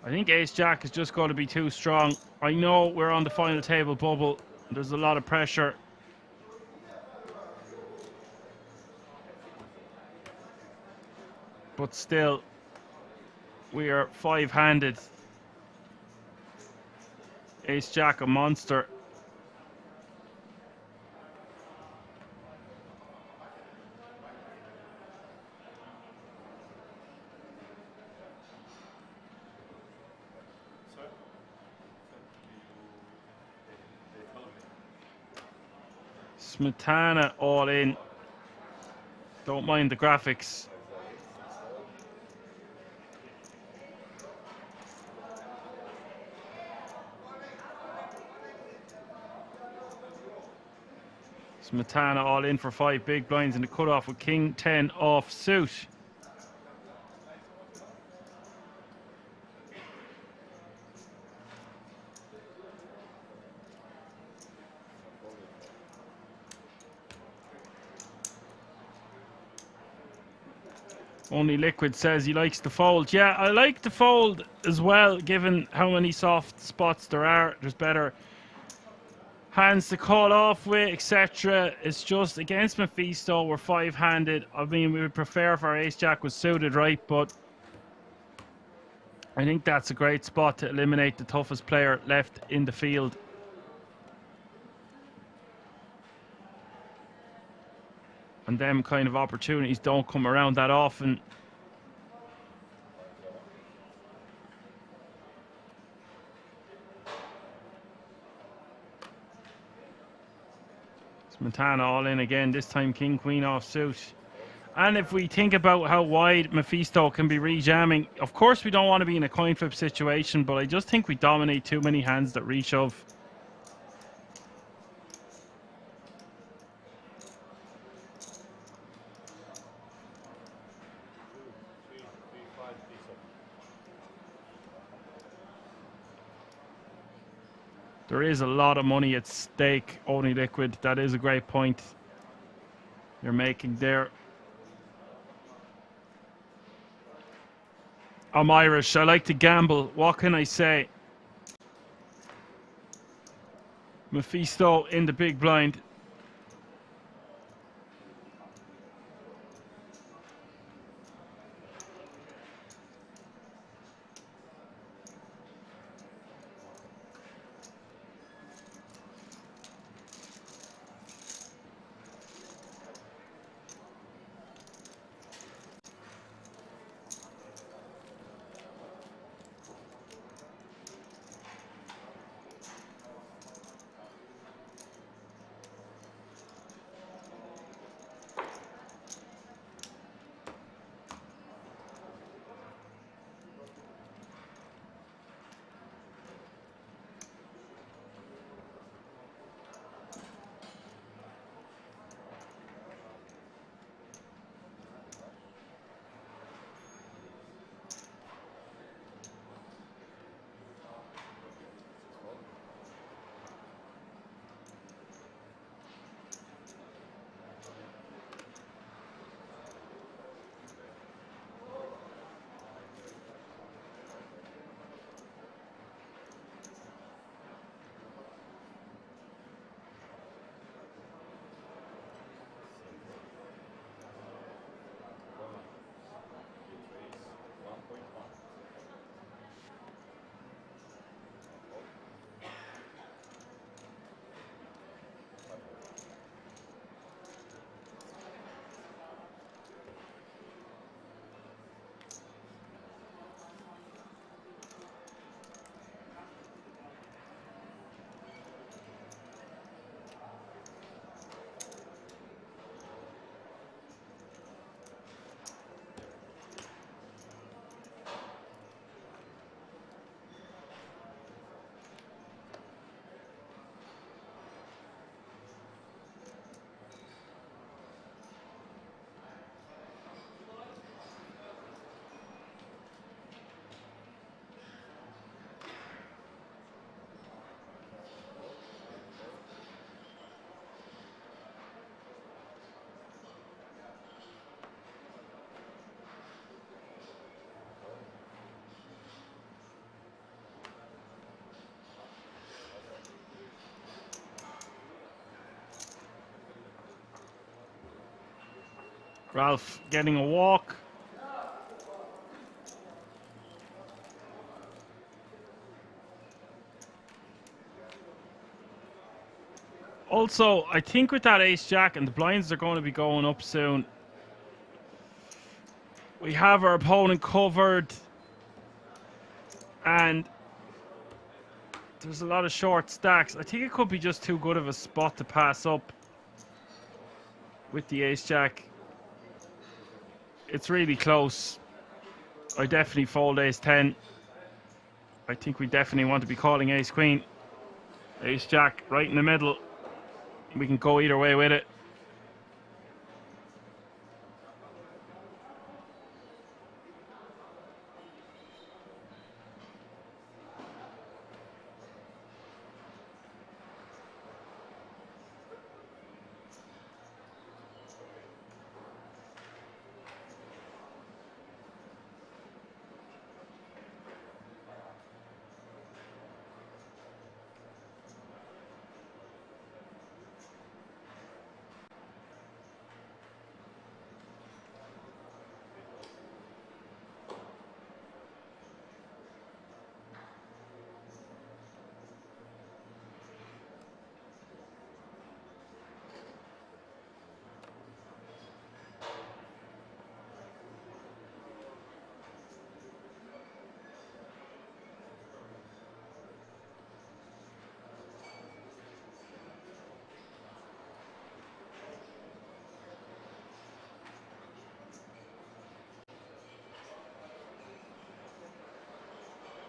I think ace jack is just going to be too strong. I know we're on the final table bubble. There's a lot of pressure. But still, we are 5-handed. Ace jack a monster. Smetana all in. Don't mind the graphics. Smetana all in for 5 big blinds in the cutoff with king 10 off suit. Only Liquid says he likes to fold. Yeah, I like to fold as well, given how many soft spots there are. There's better hands to call off with, etc. It's just against Mephisto, we're 5-handed. I mean, we would prefer if our ace jack was suited, right? But I think that's a great spot to eliminate the toughest player left in the field. And them kind of opportunities don't come around that often. Smetana all in again, this time king queen off suit. And if we think about how wide Mephisto can be rejamming, of course we don't want to be in a coin flip situation, but I just think we dominate too many hands that reshove. There is a lot of money at stake, only Liquid. That is a great point you're making there. I'm Irish. I like to gamble. What can I say? Mephisto in the big blind. Ralph getting a walk. Also, I think with that ace-jack, and the blinds are going to be going up soon, we have our opponent covered, and there's a lot of short stacks. I think it could be just too good of a spot to pass up with the ace-jack. It's really close. I definitely fold ace-10. I think we definitely want to be calling ace-queen. Ace-jack right in the middle. We can go either way with it.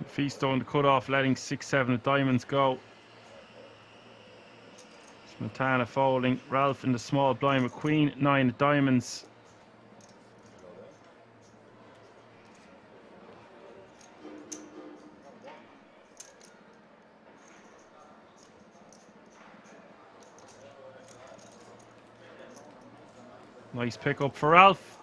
Feast on the cut-off, letting 6-7 of diamonds go. Smetana folding. Ralph in the small blind with queen, 9 of diamonds. Nice pick up for Ralph.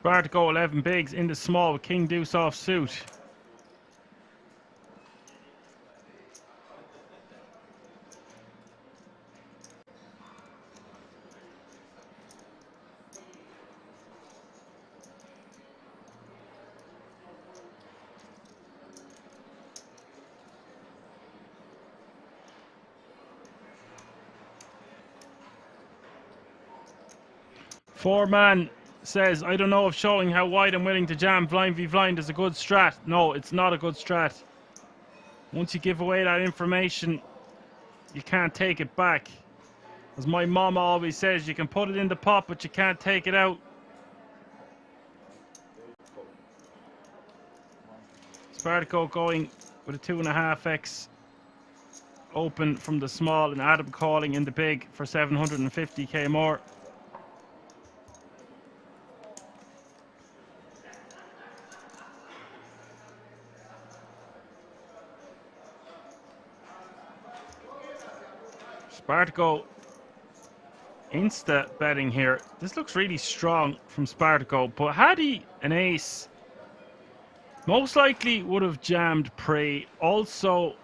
Spartaco 11 bigs in the small with king deuce off suit. Four-man says, I don't know if showing how wide I'm willing to jam blind v blind is a good strat. No, it's not a good strat. Once you give away that information, you can't take it back. As my mom always says, you can put it in the pot, but you can't take it out. Spartaco going with a 2.5x open from the small, and Adam calling in the big for 750k more. Spartaco insta betting here. This looks really strong from Spartaco, but had he an ace, most likely would have jammed pre. Also,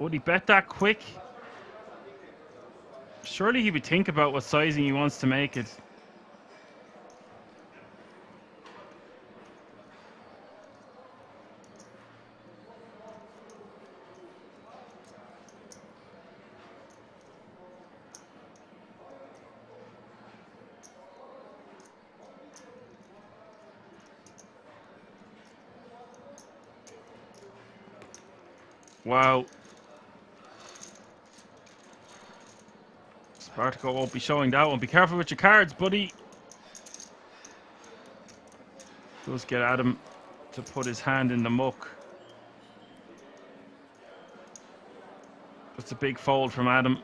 would he bet that quick? Surely he would think about what sizing he wants to make it. Wow. Spartaco won't be showing that one. Be careful with your cards, buddy. Does get Adam to put his hand in the muck. It's a big fold from Adam.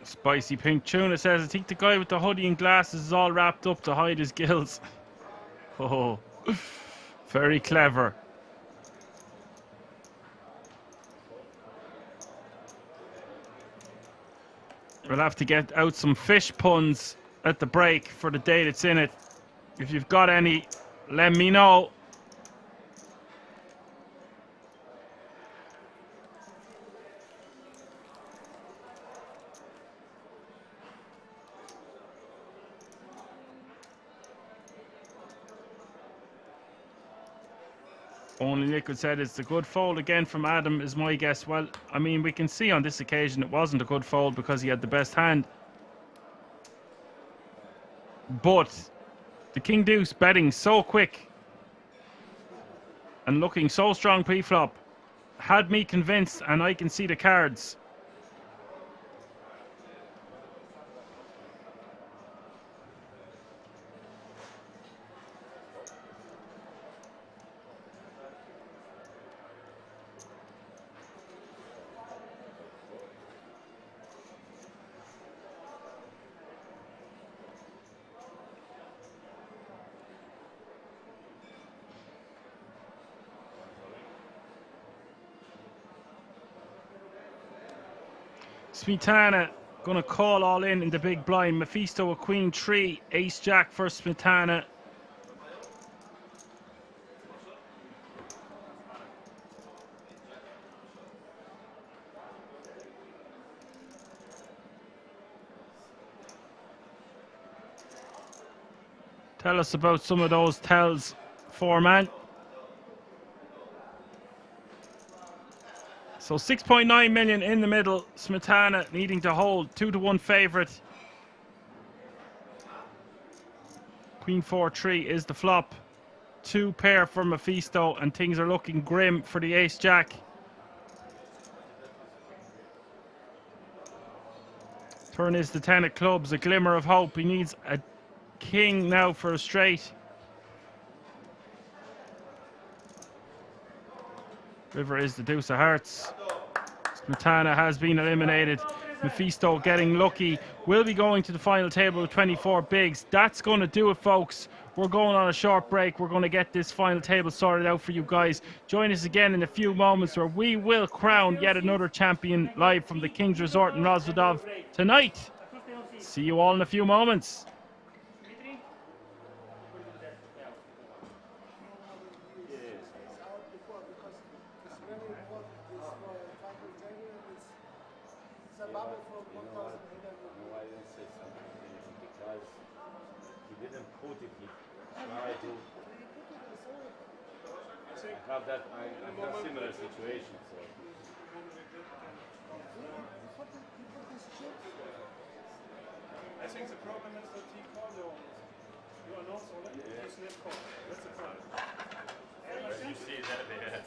Spicy Pink Tuna says, I think the guy with the hoodie and glasses is all wrapped up to hide his gills. Oh, very clever. We'll have to get out some fish puns at the break for the day that's in it. If you've got any, let me know. Only Liquid said it's a good fold again from Adam is my guess. Well, I mean, we can see on this occasion it wasn't a good fold because he had the best hand. But the King Deuce betting so quick and looking so strong pre-flop had me convinced, and I can see the cards. Smetana gonna call all in the big blind. Mephisto a queen 3, ace jack for Smetana. Tell us about some of those tells, 4-man. So 6.9 million in the middle. Smetana needing to hold, 2-1 favourite. Queen 4-3 is the flop. 2 pair for Mephisto, and things are looking grim for the ace jack. Turn is the 10 of clubs, a glimmer of hope. He needs a king now for a straight. River is the deuce of hearts. Smetana has been eliminated. Mephisto getting lucky. Will be going to the final table with 24 bigs. That's going to do it, folks. We're going on a short break. We're going to get this final table sorted out for you guys. Join us again in a few moments where we will crown yet another champion live from the King's Resort in Rozvadov tonight. See you all in a few moments. I have similar situation. So. I think the problem is that he called you. You are not so late. You just left call. That's the problem. You see that there.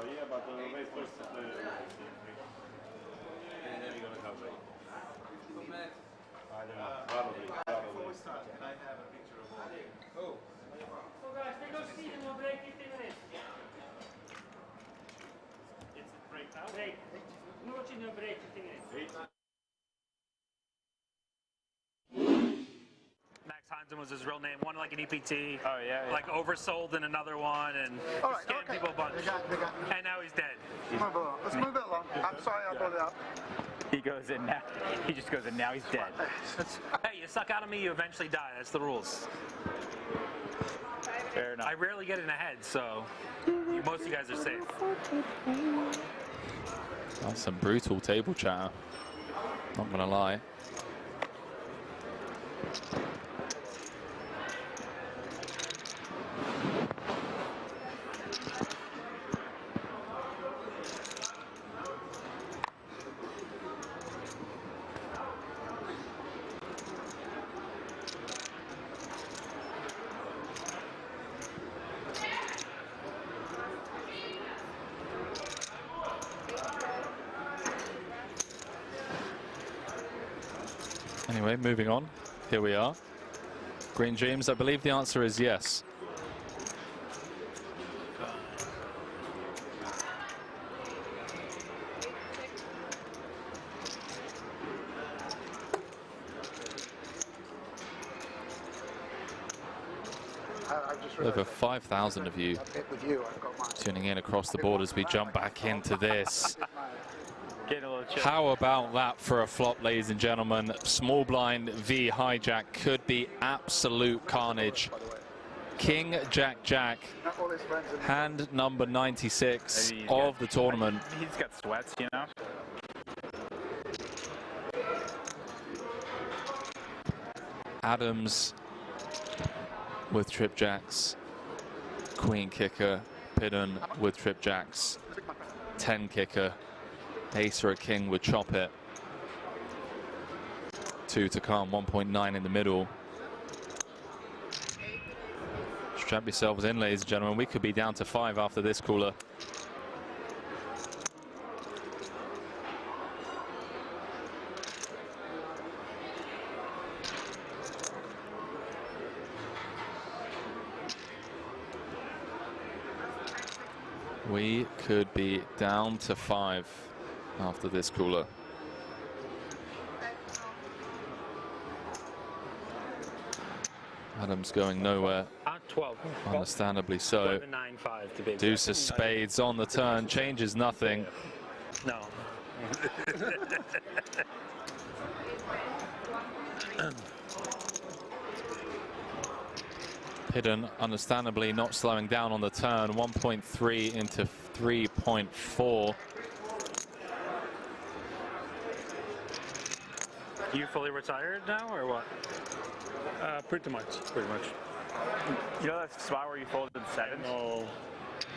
Yeah, but wait first to play. And then we're gonna come back. I don't know. Probably. Before we start, can I have a picture of all? Oh. So guys, take a seat and we'll break 15 minutes. It's a break now? Break. We're watching a break 15 minutes. was his real name. One like an EPT. Oh yeah. Like oversold in another one and scammed people a bunch. And now he's dead. Let's move it along. I'm sorry I brought it up. He goes in now. He just goes in now. He's dead. Hey, you suck out of me, you eventually die. That's the rules. Fair enough. I rarely get in ahead, so most of you guys are safe. That's some brutal table chatter. Not gonna lie. Anyway, moving on. Here we are. Green Dreams, I believe the answer is yes. Over 5,000 of you tuning in across the board as we jump back into this. How about that for a flop, ladies and gentlemen? Small blind v hijack could be absolute carnage. King Jack Jack, hand number 96 of the tournament. He's got sweats, you know. Adams with trip jacks, queen kicker, Pidden with trip jacks, 10 kicker, ace or a king would chop it. 2 to come, 1.9 in the middle. Strap yourselves in, ladies and gentlemen. We could be down to 5 after this cooler. We could be down to 5 after this cooler. Adams going nowhere. 12. Understandably so. 9-5 to be Deuce of spades on the turn, changes nothing. No. Pidden, understandably not slowing down on the turn. 1.3 into 3.4. You fully retired now, or what? Pretty much. Pretty much. You know that spot where you folded 7? No.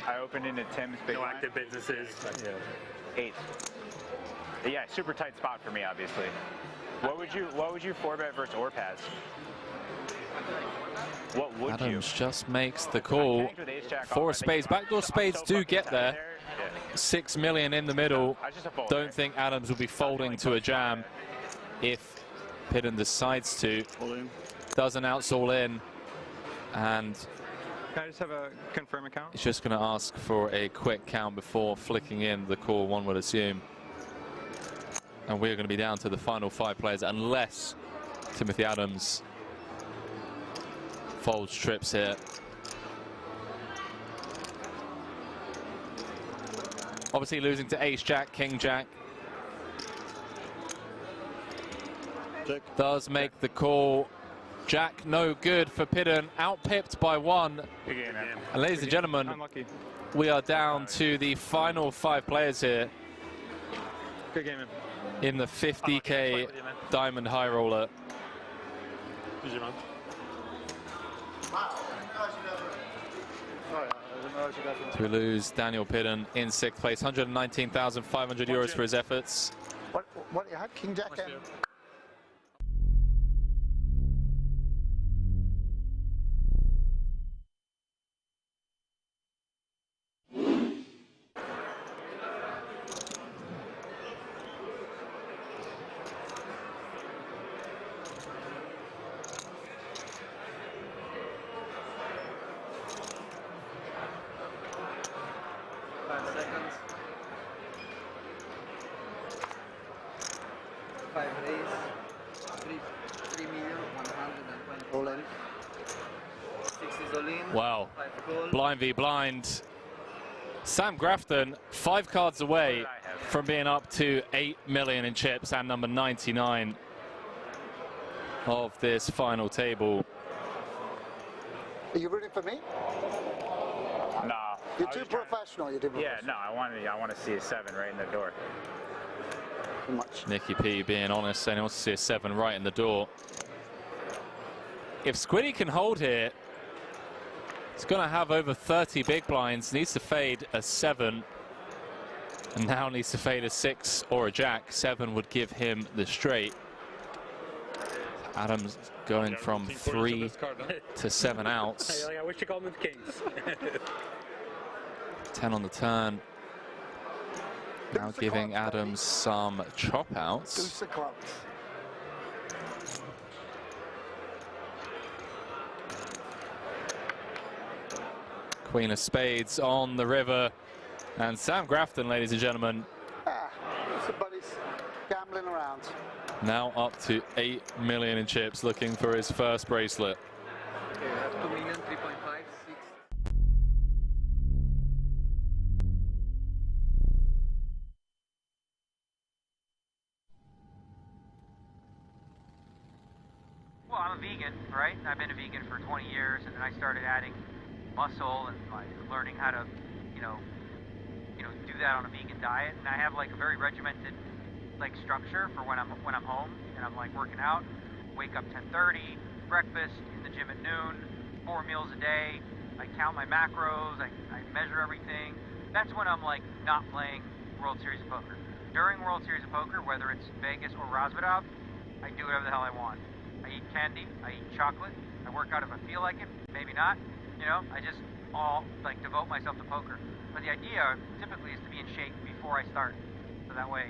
I opened into Tim's big No line. active businesses. Yeah. 8. Yeah, super tight spot for me, obviously. What would you 4-bet versus or pass? What would Adams you? just makes the call. 4 spades. Backdoor spades do get there. 6 million in the middle. Don't think Adams will be folding to a jam if Pidden decides to. Does announce all in. And Can I just have a confirm account? he's just going to ask for a quick count before flicking in the call, one would assume. And we're going to be down to the final 5 players unless Timothy Adams folds trips here. Obviously losing to ace jack, king jack. Does make the call. Jack no good for Pidden, out-pipped by 1. And ladies and gentlemen, we are down to the final 5 players here Good game, man. in the 50K Diamond High Roller. To lose Daniel Pidden in 6th place, 119,500 euros for his efforts. What you had, King Jack? All in. Well, blind v blind. Sam Grafton, 5 cards away from being up to 8 million in chips and number 99 of this final table. Are you rooting for me? No. You're too professional. You're too professional. Yeah, no, I want to see a 7 right in the door. Too much. Nicky P being honest, saying he wants to see a 7 right in the door. If Squiddy can hold here, it's going to have over 30 big blinds. Needs to fade a 7. And now needs to fade a 6 or a jack. 7 would give him the straight. Adams going from 3 to 7 outs. I wish you called them the Kings. 10 on the turn. Now giving Adams some chop outs. Deuce of clubs. Queen of spades on the river. And Sam Grafton, ladies and gentlemen, Somebody's gambling around. now up to 8 million in chips, looking for his first bracelet. Okay, we have 2 million, 3.5, 6. Well, I'm a vegan, right? I've been a vegan for 20 years, and then I started adding muscle and like learning how to, do that on a vegan diet. And I have like a very regimented like structure for when I'm home and I'm like working out. Wake up 10:30, breakfast in the gym at noon, 4 meals a day. I count my macros. I measure everything. That's when I'm like not playing World Series of Poker. During World Series of Poker, whether it's Vegas or Razvedov, I do whatever the hell I want. I eat candy, I eat chocolate, I work out if I feel like it, maybe not. I just devote myself to poker. But the idea typically is to be in shape before I start. So that way,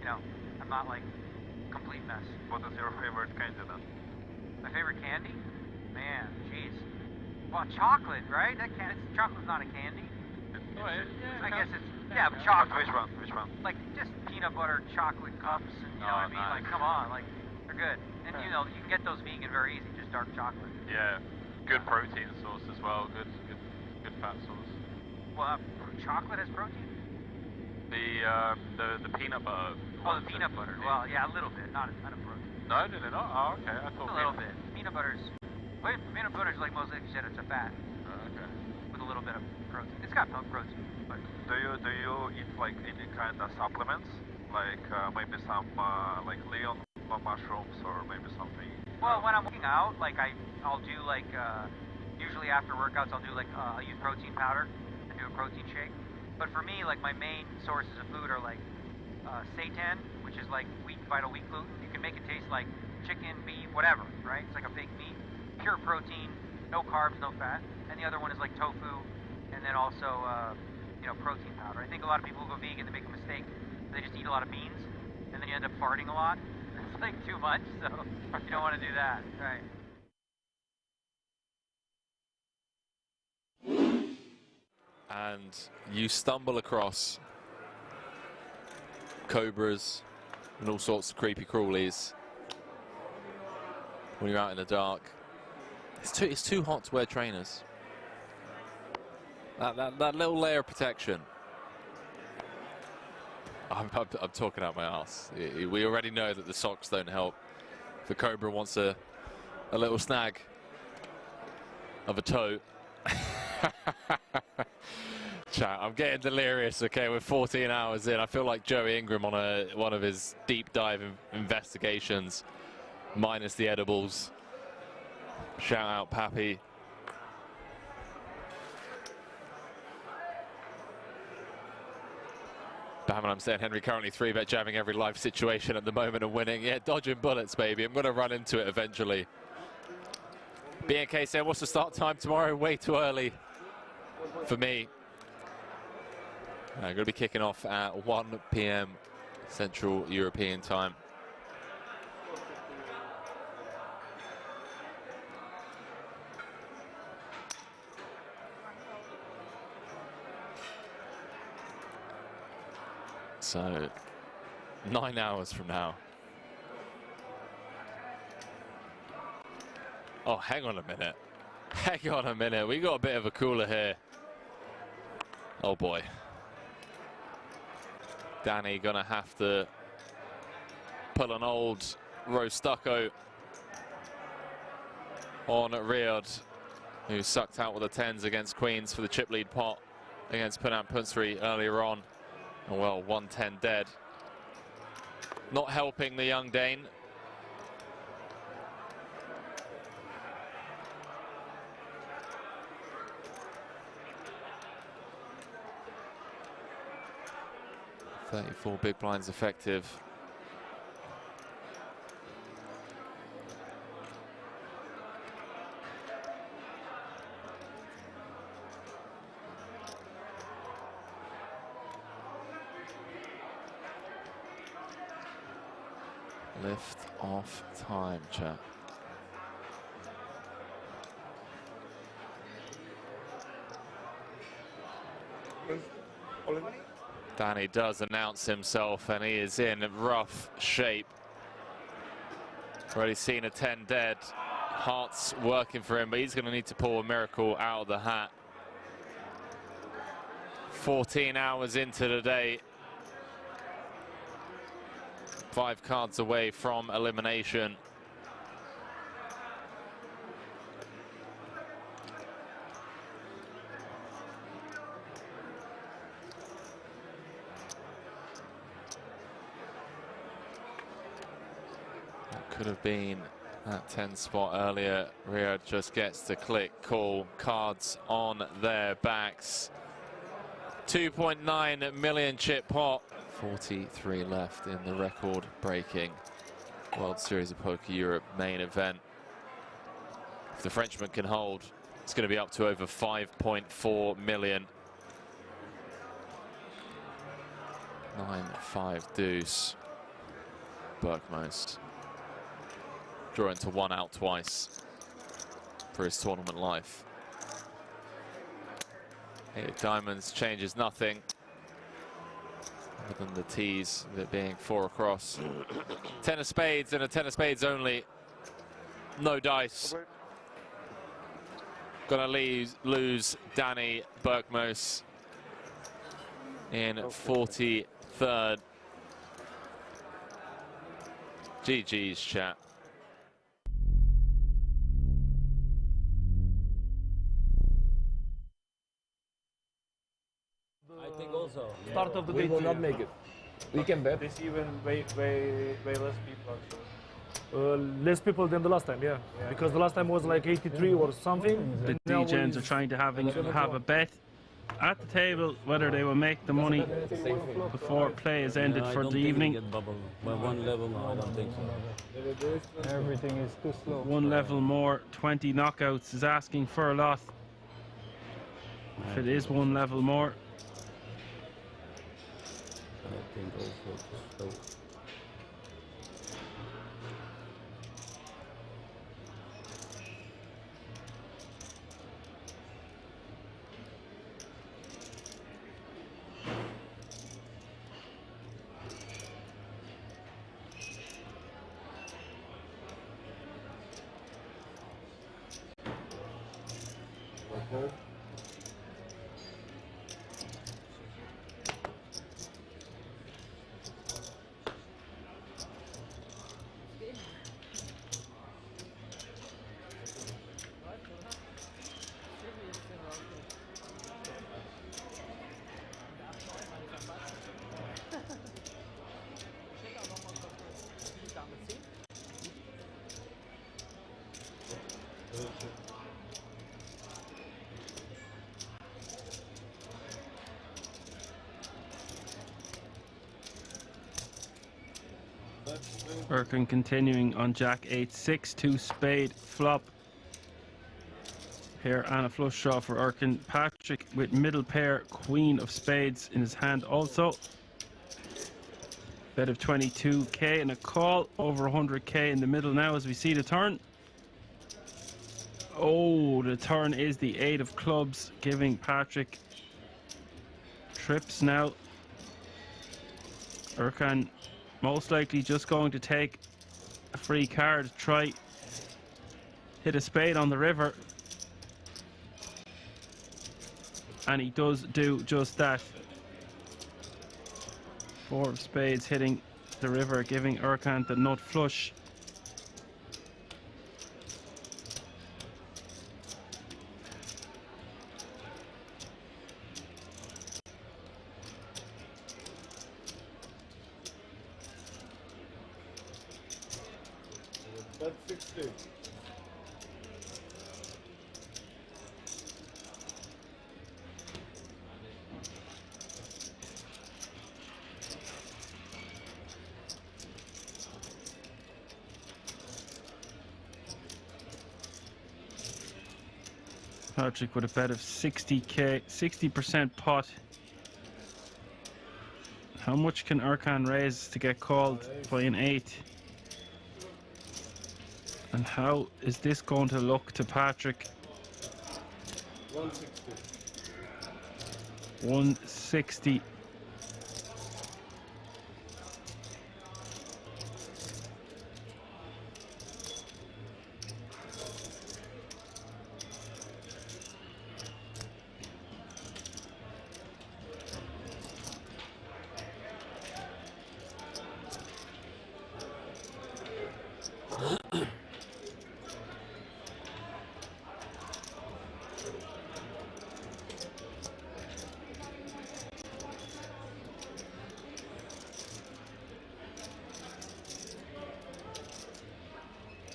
I'm not like complete mess. What is your favorite candy then? My favorite candy? Man, jeez. Well, chocolate, right? Chocolate's not a candy. I guess it's, yeah, but chocolate. Which one? Like just peanut butter chocolate cups and you know what I mean? Nice. Like come on, like they're good. And you can get those vegan very easy, just dark chocolate. Yeah, good protein source as well. Good fat source. Well, chocolate has protein? The peanut butter. Oh, the peanut butter. Well, yeah, a little bit, not a protein. No, did it not? Oh, okay. I thought a little bit. Peanut butter's like most, like you said, it's a fat. Okay. With a little bit of protein. It's got protein. But do you eat like any kind of supplements, like maybe some like Leon mushrooms or maybe something? Well, when I'm working out, like I'll do like usually after workouts I'll do like I'll use protein powder and do a protein shake. But for me, like my main sources of food are like seitan, which is like vital wheat gluten. You can make it taste like chicken, beef, whatever, right? It's like a fake meat, pure protein, no carbs, no fat. And the other one is like tofu, and then also protein powder. I think a lot of people who go vegan, they make a mistake. They just eat a lot of beans, and then you end up farting a lot. It's like too much, so you don't want to do that, right? And you stumble across cobras and all sorts of creepy crawlies when you're out in the dark. It's too hot to wear trainers. That little layer of protection. I'm talking out my ass. We already know that the socks don't help. The cobra wants a little snag of a toe. Chat, I'm getting delirious. Okay, we're 14 hours in. I feel like Joey Ingram on one of his deep dive investigations, minus the edibles. Shout out Pappy. I'm saying Henry currently 3-bet jamming every live situation at the moment and winning. Yeah, dodging bullets, baby. I'm going to run into it eventually. BNK said, what's the start time tomorrow? Way too early for me. I'm going to be kicking off at 1 p.m. Central European time. So, 9 hours from now. Oh, hang on a minute. Hang on a minute, we got a bit of a cooler here. Oh boy. Danny gonna have to pull an old Rose Stucco on Riyadh, who sucked out with the 10s against Queens for the chip lead pot against Punam Punsri earlier on. And well, 110 dead. Not helping the young Dane. .34 big blinds effective. Lift off time, chat. Danny does announce himself, and he is in rough shape. Already seen a 10 dead. Heart's working for him, but he's going to need to pull a miracle out of the hat. 14 hours into the day. 5 cards away from elimination. That could have been that 10 spot earlier. Riyadh just gets the click call. Cards on their backs. 2.9 million chip pot. 43 left in the record-breaking World Series of Poker Europe main event. If the Frenchman can hold, it's going to be up to over 5.4 million. 9-5 deuce. Berkmos drawing to 1 out twice for his tournament life. 8 of diamonds changes nothing. Other than the tees, of it being 4 across. 10 of spades and a 10 of spades only. No dice. Gonna lose Danny Berkmos in 43rd. GG's, chat. I think also. Start of the we day will two. not make it. We can bet. This even way less people actually. Less people than the last time, yeah. Because the last time was like 83 or something. The Now DJs are trying to have a bet at the table whether they will make the money before play is ended for the evening. One level, no, I don't think so. Everything is too slow. One level more, 20 knockouts is asking for a lot. If it is one level more. I think also so. Erkin continuing on Jack 8-6, 2 spade flop. Here and a flush draw for Erkin. Patrick with middle pair, queen of spades in his hand also. Bet of 22k and a call, over 100k in the middle now as we see the turn. Oh, the turn is the 8 of clubs, giving Patrick trips now. Erkan most likely just going to take a free card, try hit a spade on the river. And he does do just that. 4 of spades hitting the river, giving Erkan the nut flush. Bet 60. Patrick with a bet of 60k, 60% pot. How much can Erkan raise to get called by an 8? And how is this going to look to Patrick? 160. 160.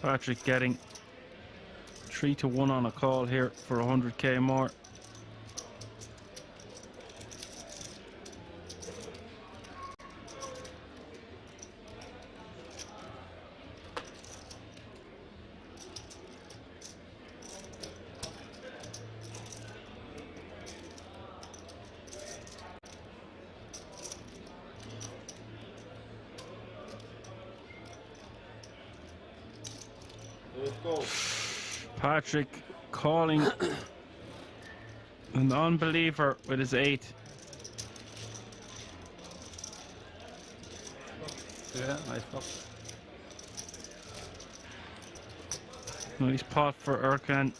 Patrick getting 3-1 on a call here for 100k more. Let's go. Patrick calling an unbeliever with his 8. Yeah, nice flop. Nice pot for Erkan,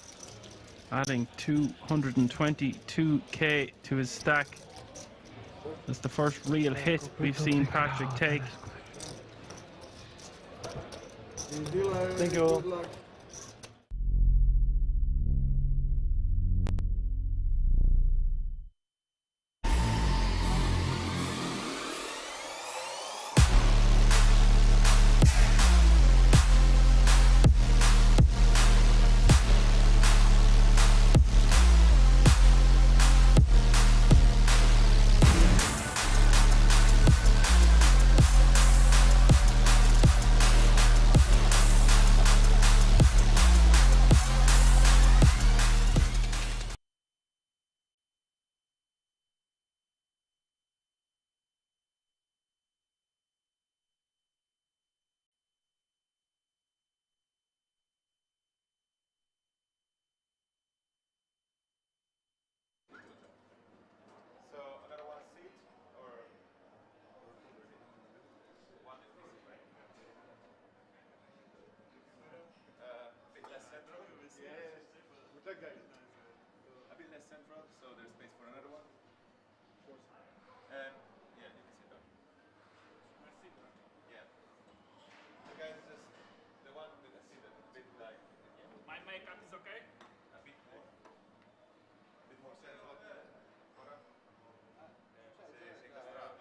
adding 222k to his stack. That's the first real hit we've seen Patrick take. Thank you. So another one seat or one is missing, right? A bit less central. Yes. With that guy. A bit less central, so there's space for another one. And yeah, you can sit down. Yeah. The guy is just the one with the seat, a bit like My makeup is okay? a bit more central. Ora? Se incastrava.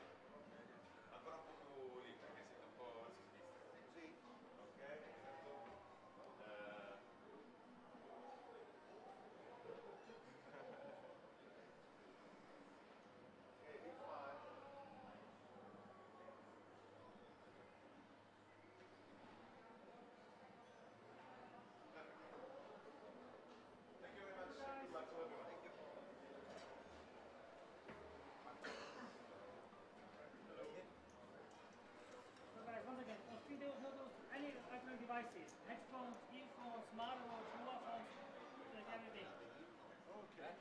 Ancora un po' più lì perché siete un po' verso sinistra. Così? Ok, perfetto. Thank you very much. Good luck to everyone. Thank you. So guys, once again, any electronic devices, headphones, earphones, smartwatch, mobile phones, like everything. Okay.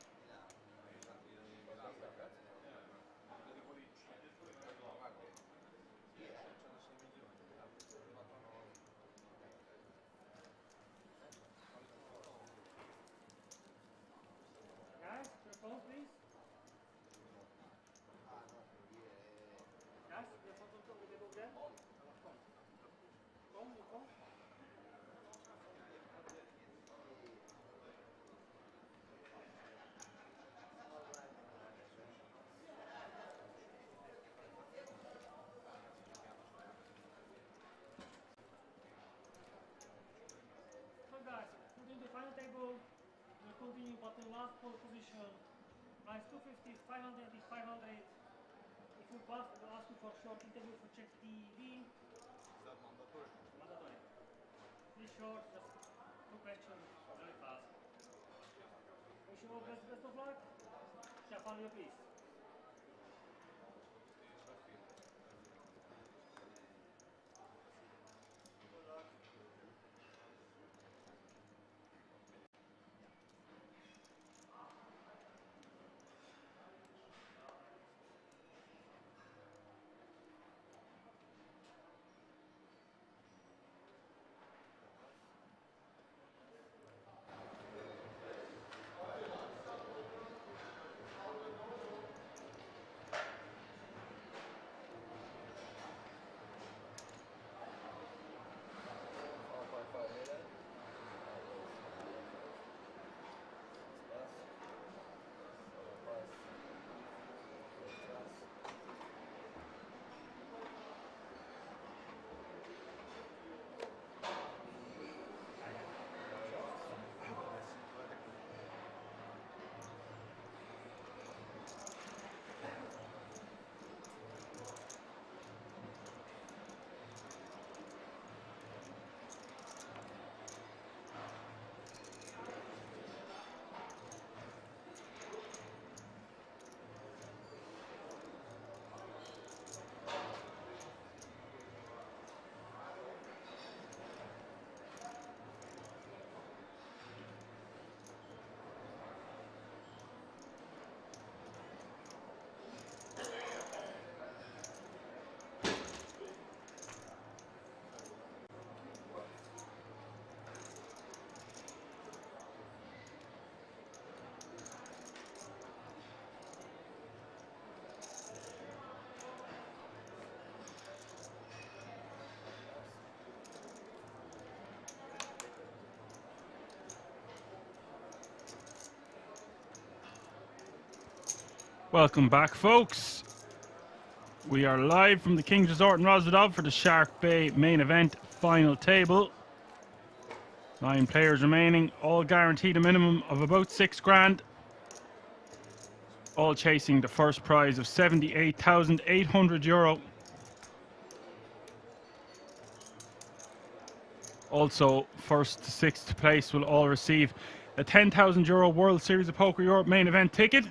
Guys, your phones please. continue, but in last pole position, price 250, 500 is 500. If you pass, we'll ask you for short interview for Check TV. Is that mandatory? Mandatory. This short, just 2 questions, very fast. Wish you all best of luck. Stefan, you please. Welcome back, folks. We are live from the King's Resort in Rosvedov for the SharkBay main event final table. 9 players remaining, all guaranteed a minimum of about 6 grand. All chasing the first prize of €78,800. Also, first to 6th place will all receive a €10,000 World Series of Poker Europe main event ticket.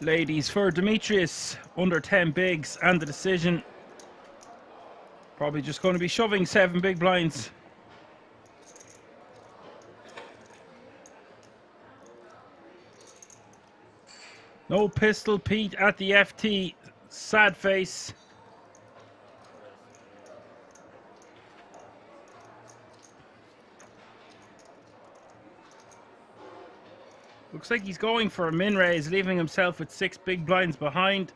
Ladies, for Demetrius, under 10 bigs and the decision. Probably just going to be shoving 7 big blinds. No pistol Pete at the FT. Sad face. Looks like he's going for a min raise, leaving himself with 6 big blinds behind.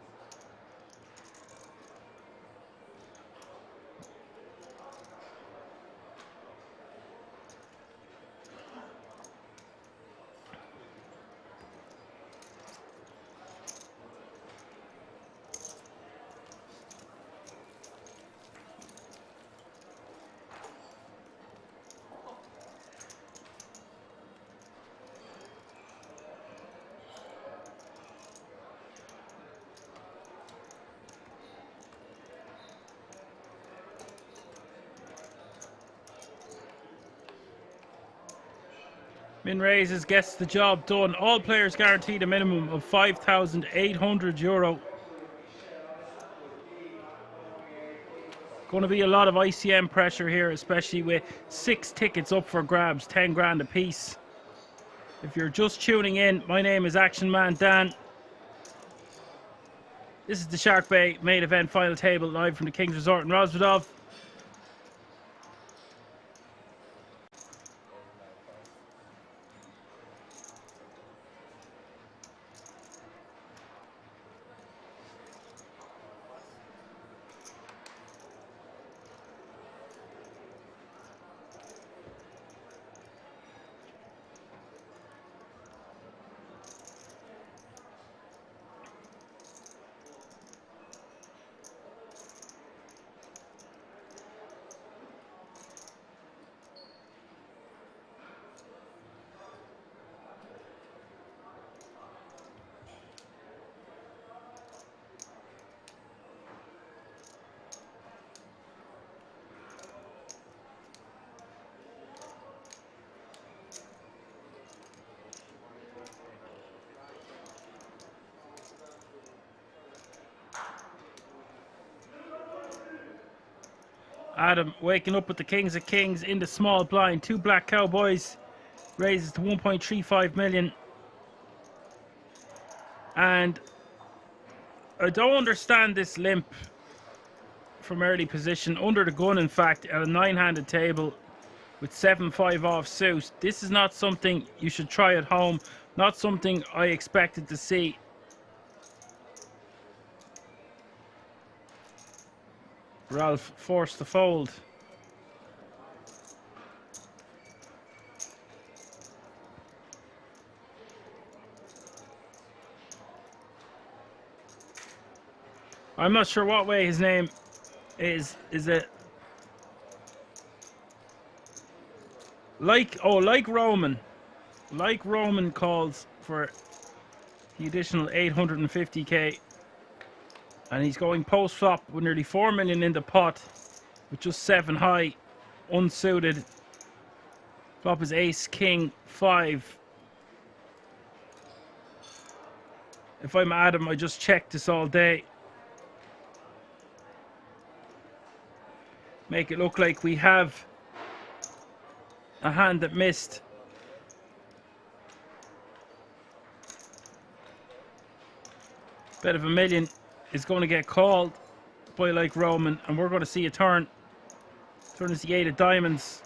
Min raises, gets the job done. All players guaranteed a minimum of €5,800. Going to be a lot of ICM pressure here, especially with 6 tickets up for grabs, 10 grand a piece. If you're just tuning in, my name is Action Man Dan. This is the SharkBay main event final table live from the King's Resort in Rosvedov. Adam waking up with the Kings of Kings in the small blind. 2 black cowboys, raises to 1.35 million. And I don't understand this limp from early position. Under the gun, in fact, at a 9-handed table with 7-5 off suit. This is not something you should try at home. Not something I expected to see. Ralph forced to fold. I'm not sure what way his name is. Is it like Roman? Like Roman calls for the additional 850k. And he's going post flop with nearly 4 million in the pot with just 7 high, unsuited. Flop is ace, king, 5. If I'm Adam, I just check this all day. Make it look like we have a hand that missed. Bet of $1 million is going to get called by like Roman, and we're going to see a turn. Turn is the 8 of diamonds.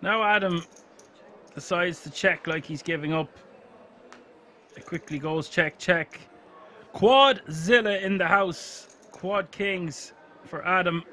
Now Adam decides to check like he's giving up. It quickly goes check, check. Quadzilla in the house. Quad kings for Adam.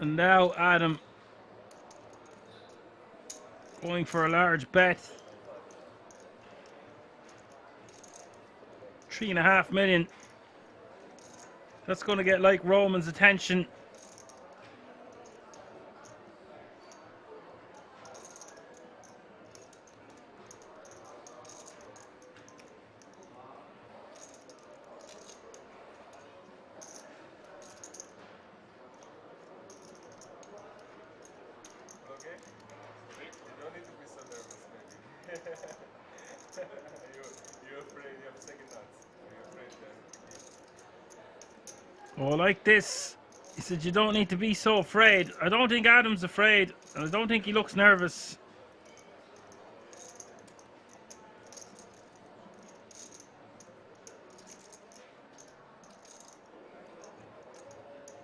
And now Adam going for a large bet. 3.5 million. That's going to get like Roman's attention. You're afraid you have second nuts. You're afraid that. Oh, like this. He said you don't need to be so afraid. I don't think Adam's afraid, and I don't think he looks nervous.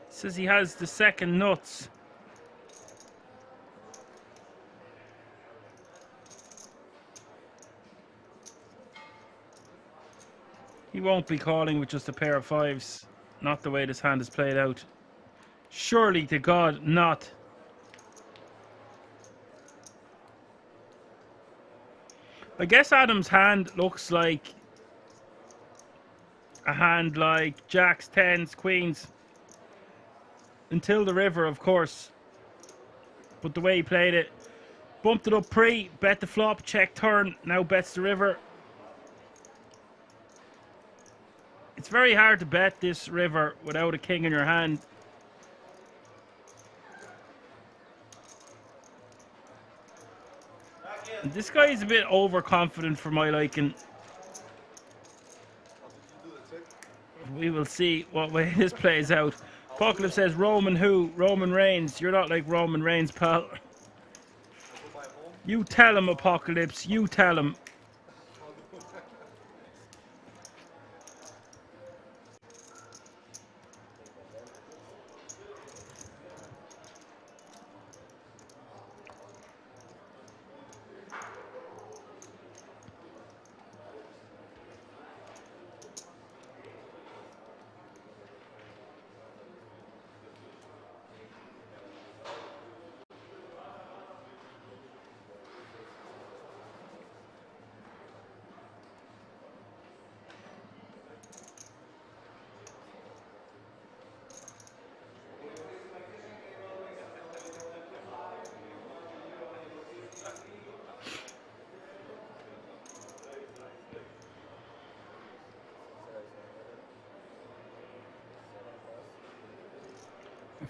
He says he has the second nuts. He won't be calling with just a pair of fives. Not the way this hand is played out. Surely to God, not. I guess Adam's hand looks like a hand like jacks, tens, queens. Until the river, of course. But the way he played it, bumped it up pre, bet the flop, check turn, now bets the river. It's very hard to bet this river without a king in your hand. And this guy is a bit overconfident for my liking. We will see what way this plays out. Apocalypse says, Roman who? Roman Reigns. You're not like Roman Reigns, pal. You tell him, Apocalypse. You tell him.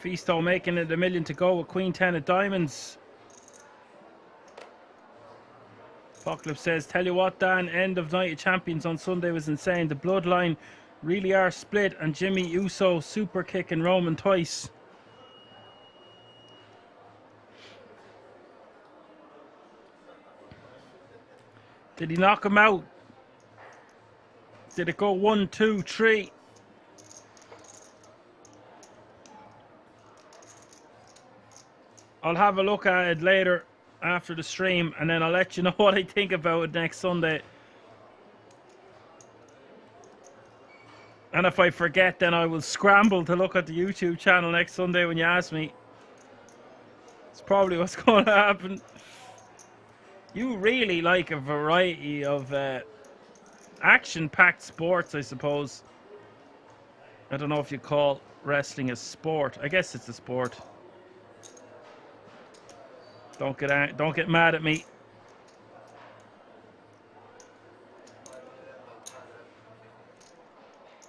Fisto making it $1 million to go with Queen 10 of diamonds. Apocalypse says, tell you what, Dan, end of Night of Champions on Sunday was insane. The bloodline really are split, and Jimmy Uso super kicking Roman twice. Did he knock him out? Did it go 1, 2, 3? I'll have a look at it later after the stream, and then I'll let you know what I think about it next Sunday. And if I forget, then I will scramble to look at the YouTube channel next Sunday when you ask me. It's probably what's going to happen. You really like a variety of action-packed sports, I suppose. I don't know if you call wrestling a sport. I guess it's a sport. Don't get mad at me.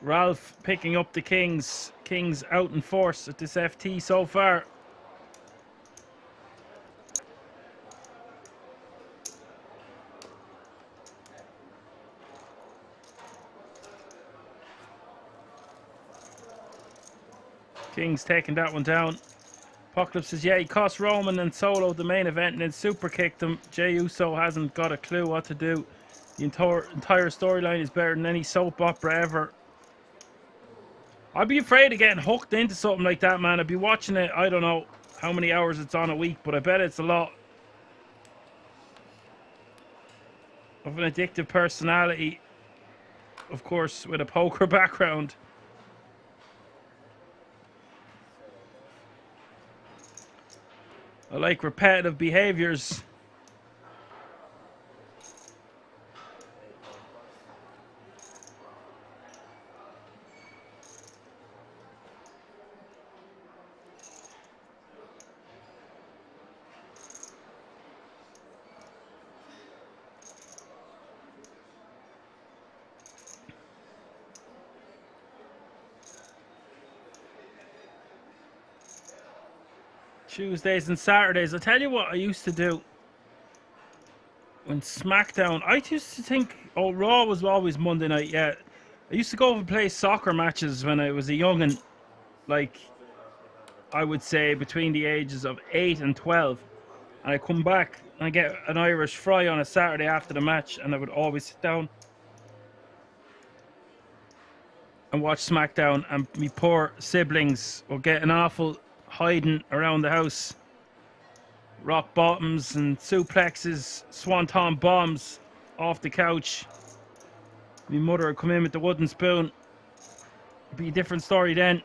Ralph picking up the kings. Kings out in force at this FT so far. Kings taking that one down. Apocalypse says, yeah, he cost Roman and Solo the main event and then super kicked him. Jey Uso hasn't got a clue what to do. The entire storyline is better than any soap opera ever. I'd be afraid of getting hooked into something like that, man. I'd be watching it, I don't know how many hours it's on a week, but I bet it's a lot. Of an addictive personality. Of course, with a poker background. I like repetitive behaviors. Tuesdays and Saturdays. I'll tell you what I used to do. And SmackDown, I used to think, oh, Raw was always Monday night, yeah. I used to go and play soccer matches when I was a young'un, like, I would say between the ages of 8 and 12. And I come back and I get an Irish fry on a Saturday after the match, and I would always sit down and watch SmackDown, and me poor siblings will get an awful hiding around the house. Rock bottoms and suplexes, swanton bombs off the couch. My mother would come in with the wooden spoon. It'd be a different story then.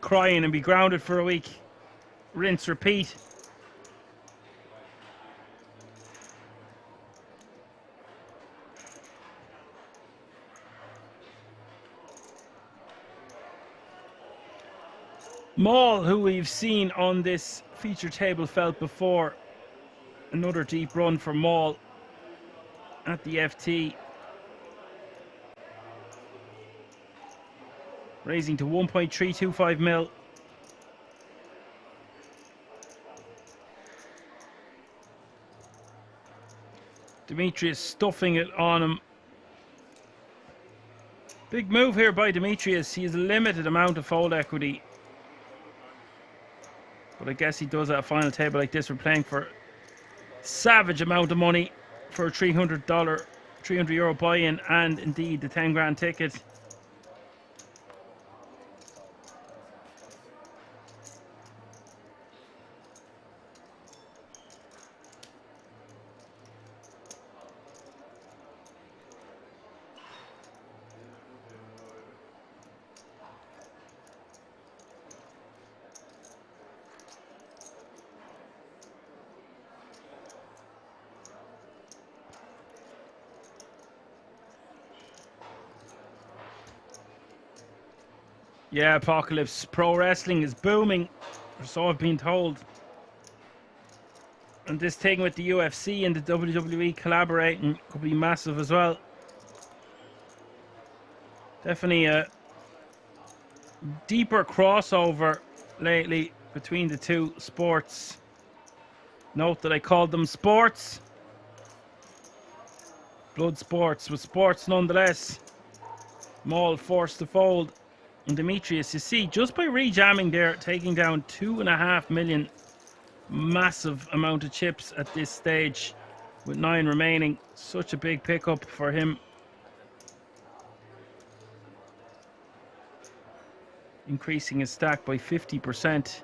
Crying and be grounded for a week. Rinse, repeat. Maul, who we've seen on this feature table felt before. Another deep run for Maul at the FT. Raising to 1.325 mil. Demetrius stuffing it on him. Big move here by Demetrius. He has a limited amount of fold equity. But I guess he does at a final table like this. We're playing for a savage amount of money for a $300, €300 buy-in, and indeed the 10 grand ticket. Yeah, Apocalypse. Pro wrestling is booming, or so I've been told. And this thing with the UFC and the WWE collaborating could be massive as well. Definitely a deeper crossover lately between the two sports. Note that I called them sports. Blood sports with sports nonetheless. Maul forced to fold. And Demetrius, you see, just by rejamming there, taking down 2.5 million, massive amount of chips at this stage with 9 remaining. Such a big pickup for him. Increasing his stack by 50%.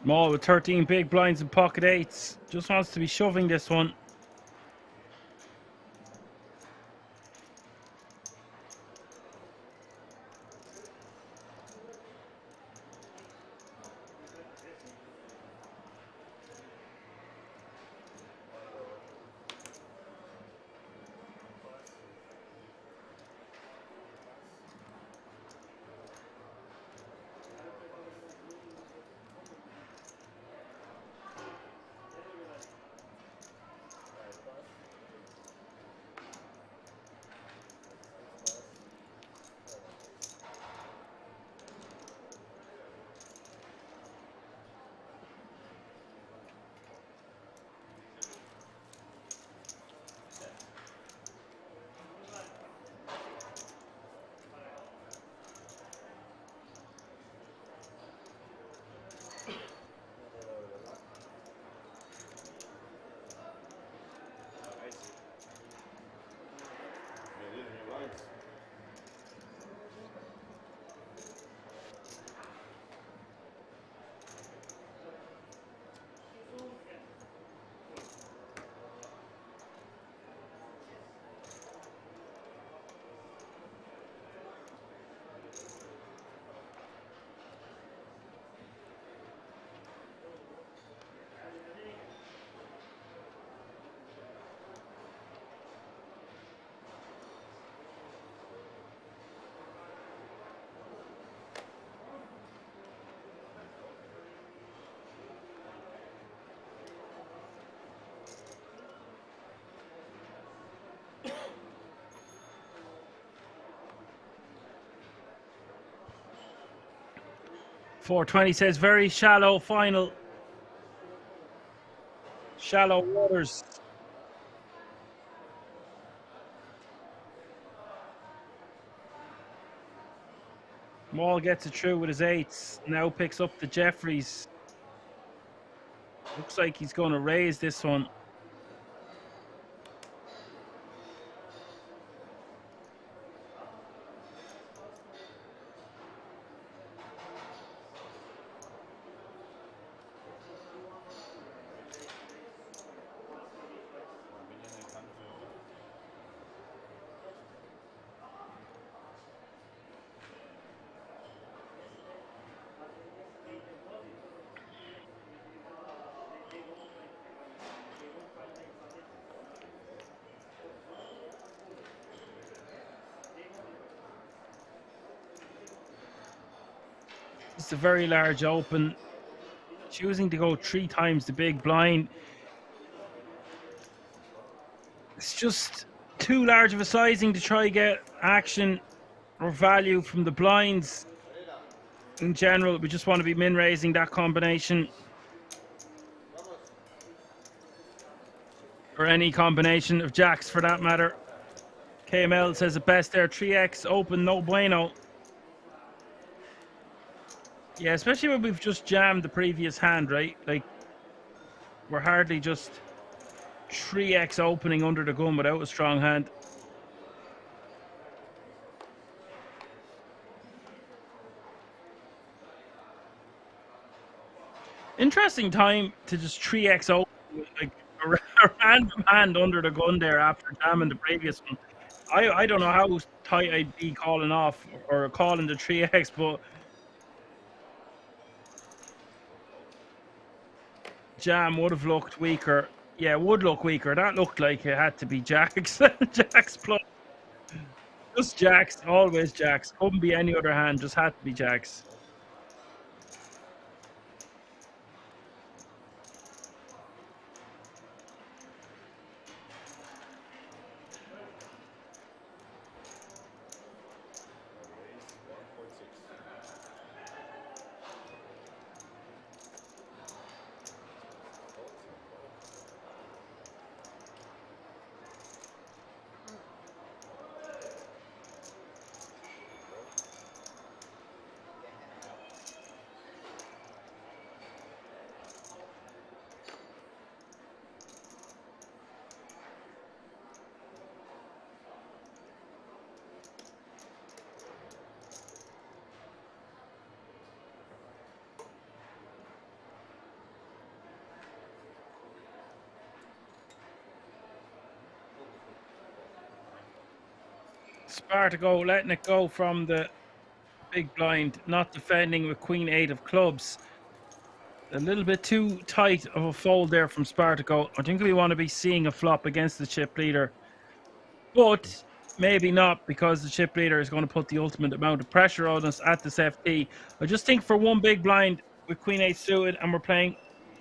Maul with 13 big blinds and pocket eights. Just wants to be shoving this one. 420 says very shallow final. Shallow waters. Maul gets it through with his 8s. Now picks up the Jeffries. Looks like he's going to raise this one. It's a very large open. Choosing to go 3 times the big blind. It's just too large of a sizing to try get action or value from the blinds. In general, we just want to be min raising that combination. Or any combination of jacks for that matter. KML says it best there. 3x open, no bueno. Yeah, especially when we've just jammed the previous hand, right? Like, we're hardly just 3x opening under the gun without a strong hand. Interesting time to just 3x open with like a random hand under the gun there after jamming the previous one. I don't know how tight I'd be calling off or calling the 3x, but jam would have looked weaker. Yeah, it would look weaker. That looked like it had to be jacks. Jacks plus. Just jacks, always jacks. Couldn't be any other hand, just had to be jacks. Spartaco letting it go from the big blind, not defending with Queen 8 of clubs. A little bit too tight of a fold there from Spartaco. I think we want to be seeing a flop against the chip leader. But maybe not, because the chip leader is going to put the ultimate amount of pressure on us at this FT. I just think for one big blind with Queen 8 suited and we're playing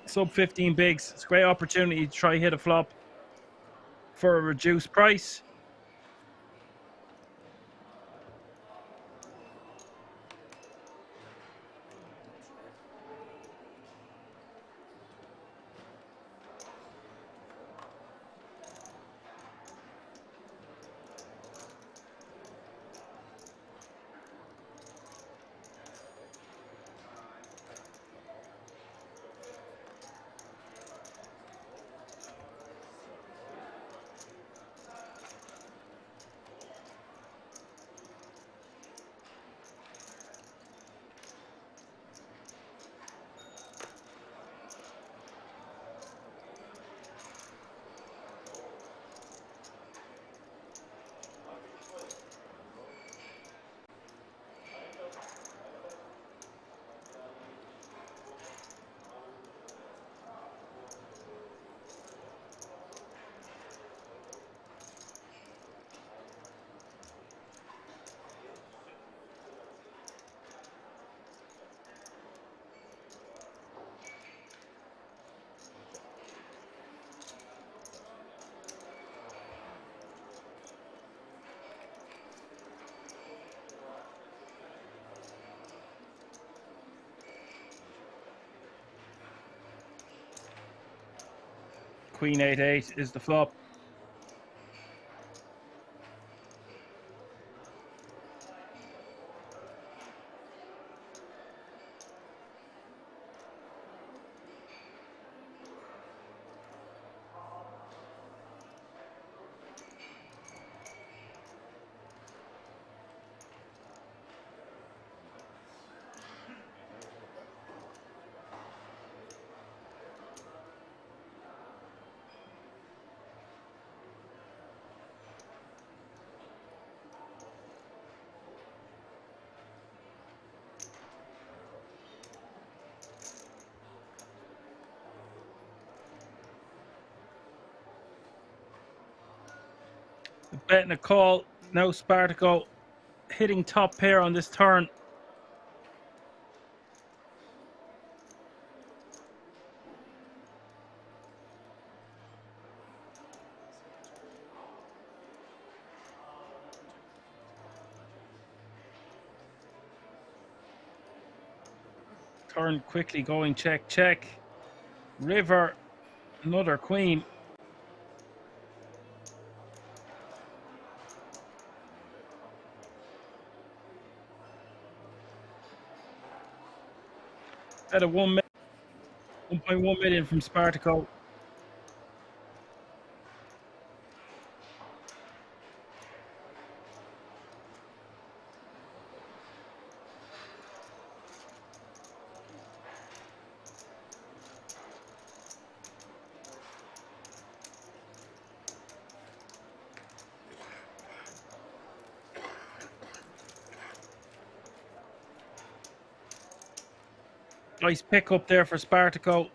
sub 15 bigs, it's a great opportunity to try hit a flop for a reduced price. Queen 8-8 is the flop. Betting a call. Now Spartaco hitting top pair on this turn. Turn quickly going, check, check. River, another queen. At a 1.1 million from Spartaco. Nice pick up there for Spartaco.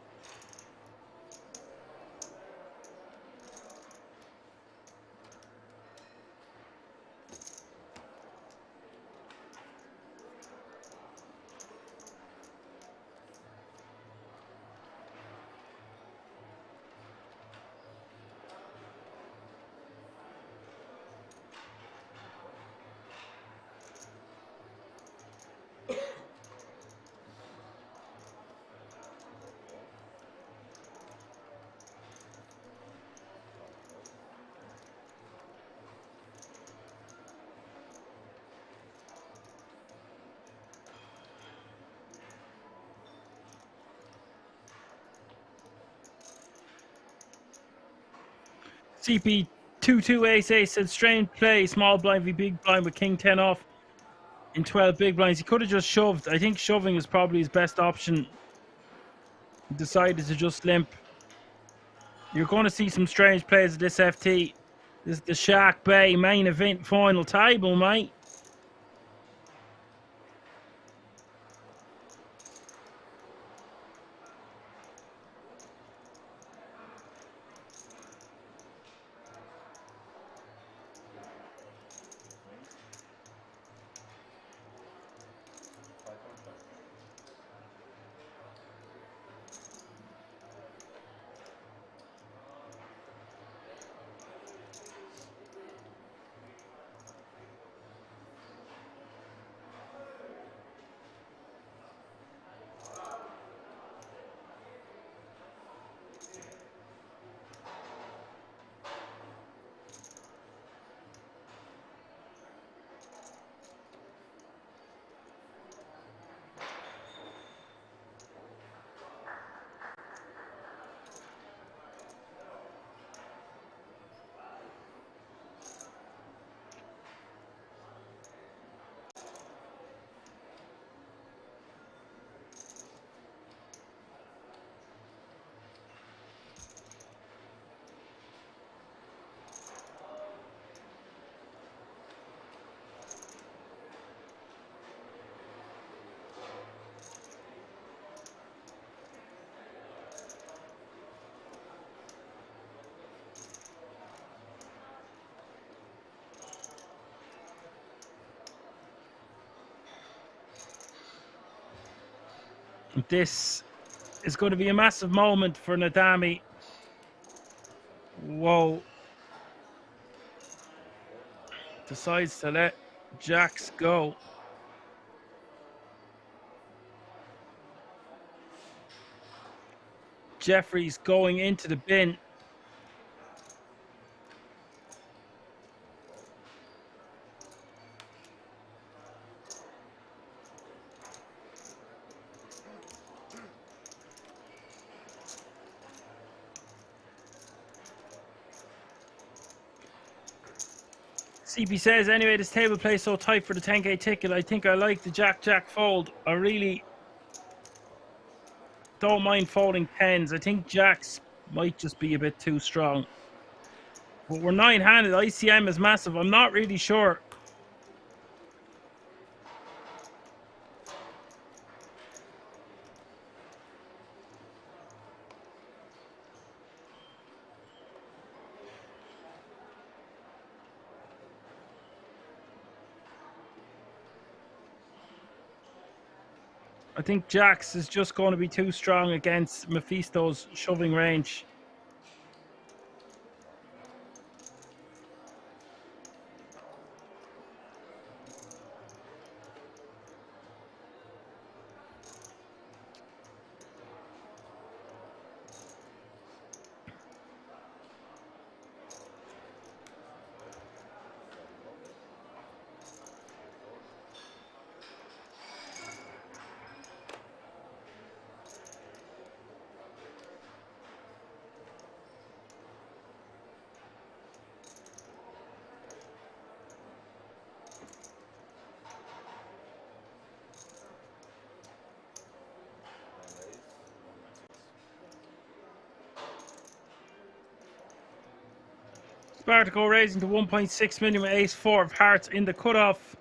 CP 2-2 ace said strange play, small blind v big blind with king 10 off in 12 big blinds. He could have just shoved. I think shoving is probably his best option. He decided to just limp. You're going to see some strange plays at this FT. This is the SharkBay main event final table, mate. This is going to be a massive moment for Nadami. Whoa. Decides to let Jacks go. Jeffrey's going into the bin. CP says, anyway, this table plays so tight for the 10k ticket. I think I like the Jack fold. I really don't mind folding 10s. I think Jacks might just be a bit too strong. But we're 9-handed. ICM is massive. I'm not really sure. I think Jacks is just going to be too strong against Mephisto's shoving range. Spartaco raising to 1.6 million with ace-4 of hearts in the cutoff.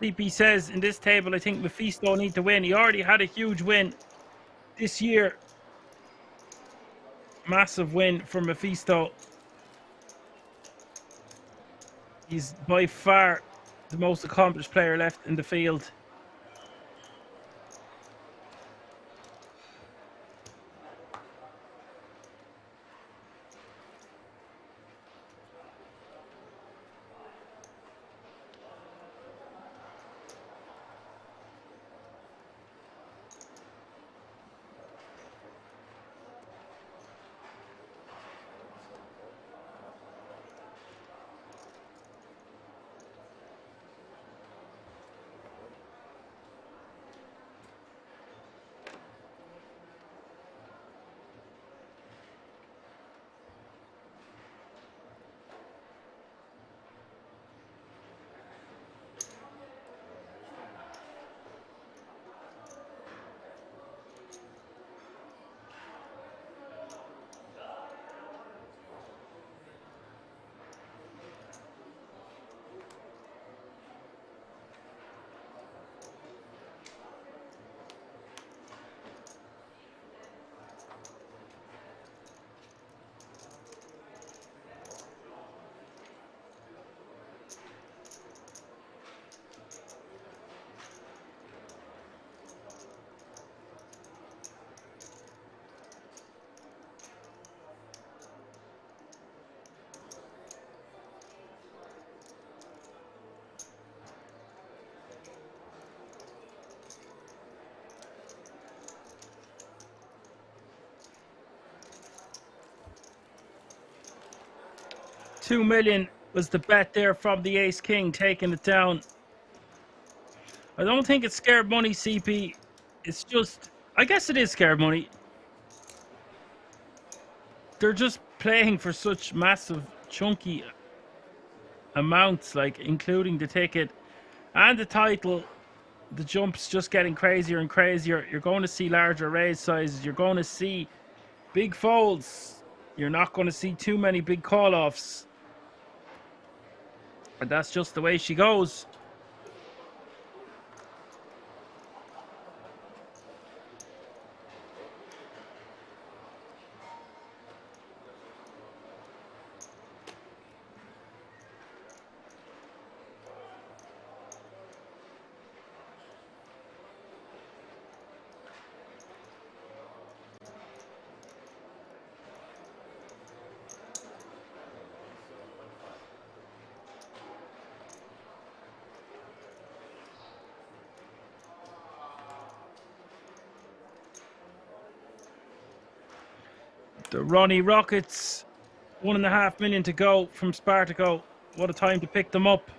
CP says, in this table, I think Mephisto need to win. He already had a huge win this year. Massive win for Mephisto. He's by far the most accomplished player left in the field. $2 million was the bet there from the Ace King, taking it down. I don't think it's scared money, CP. It's just, I guess it is scared money. They're just playing for such massive, chunky amounts, like including the ticket and the title. The jump's just getting crazier and crazier. You're going to see larger raise sizes. You're going to see big folds. You're not going to see too many big call-offs. And that's just the way she goes. The Ronnie Rockets, 1.5 million to go from Spartaco. What a time to pick them up.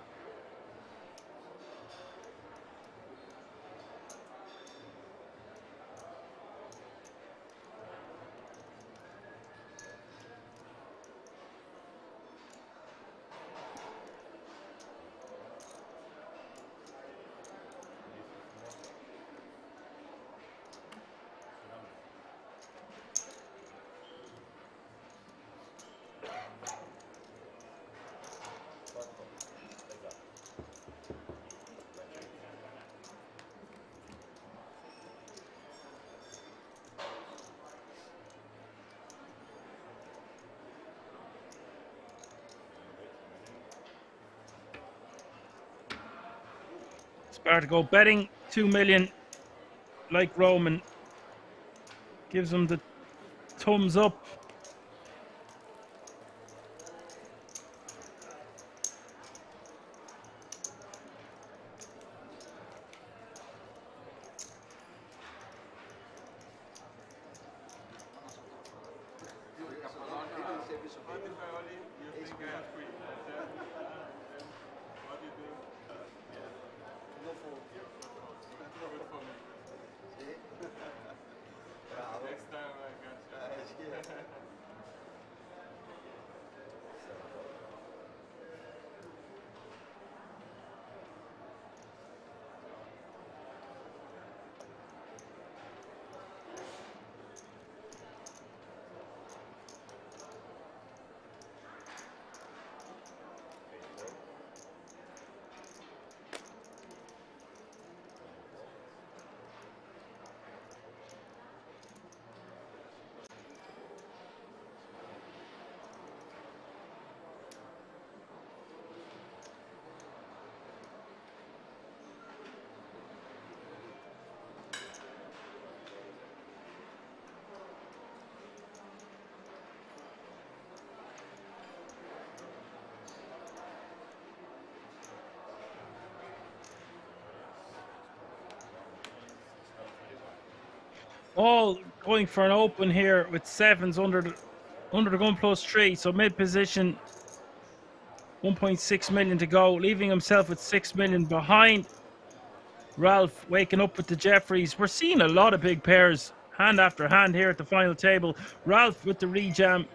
Spartaco betting 2 million, like Roman, gives him the thumbs up. All going for an open here with sevens under the gun +3, so mid position. 1.6 million to go, leaving himself with 6 million behind. Ralph waking up with the Jeffries. We're seeing a lot of big pairs, hand after hand here at the final table. Ralph with the rejam.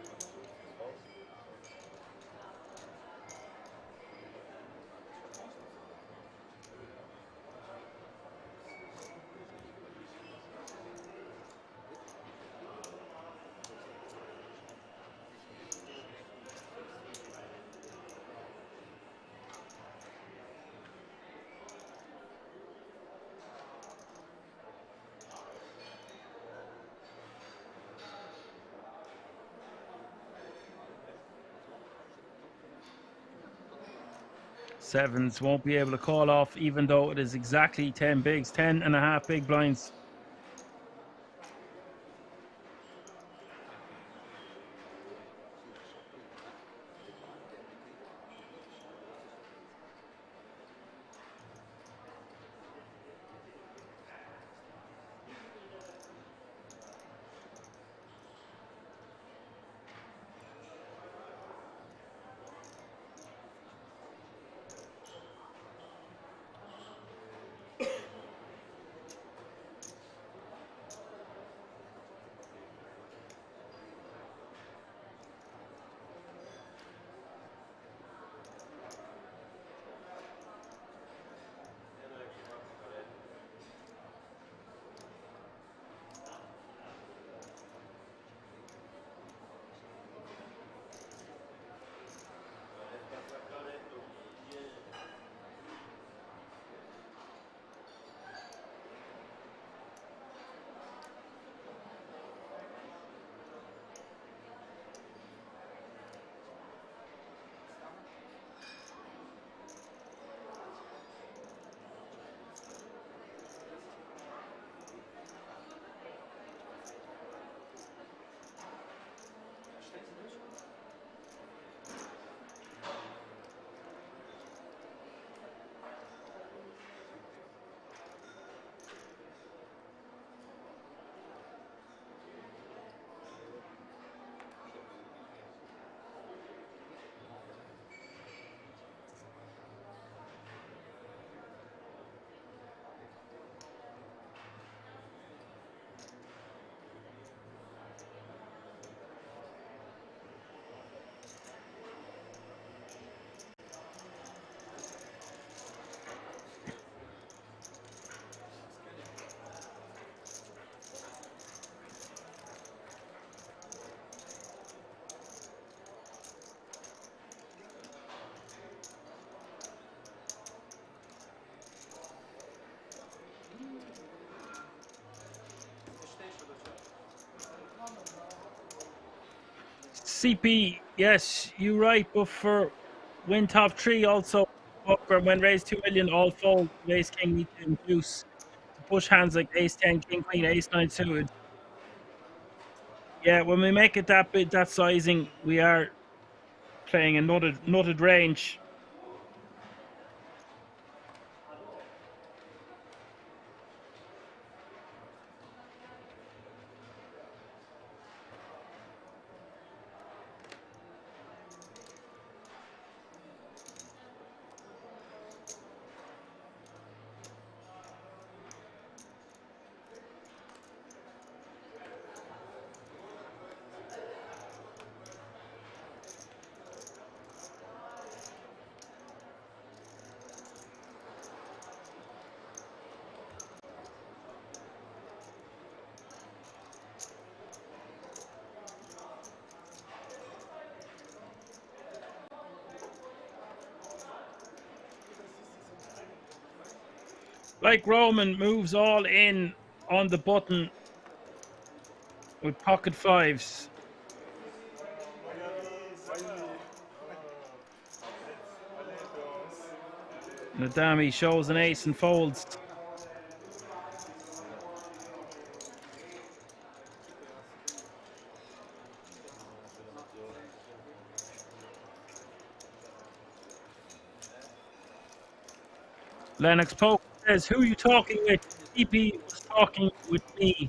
Sevens won't be able to call off, even though it is exactly 10 bigs, 10.5 big blinds. CP, yes, you're right, but for win top 3 also Poker, when raised 2 million, all fold. Ace king need to induce to push hands like ace 10, king queen, ace 9 suited. Yeah, when we make it that bit, that sizing, we are playing a nutted range. Like Roman moves all in on the button with pocket fives. Nadami shows an ace and folds. Lennox Pope says, who are you talking with? TP was talking with me.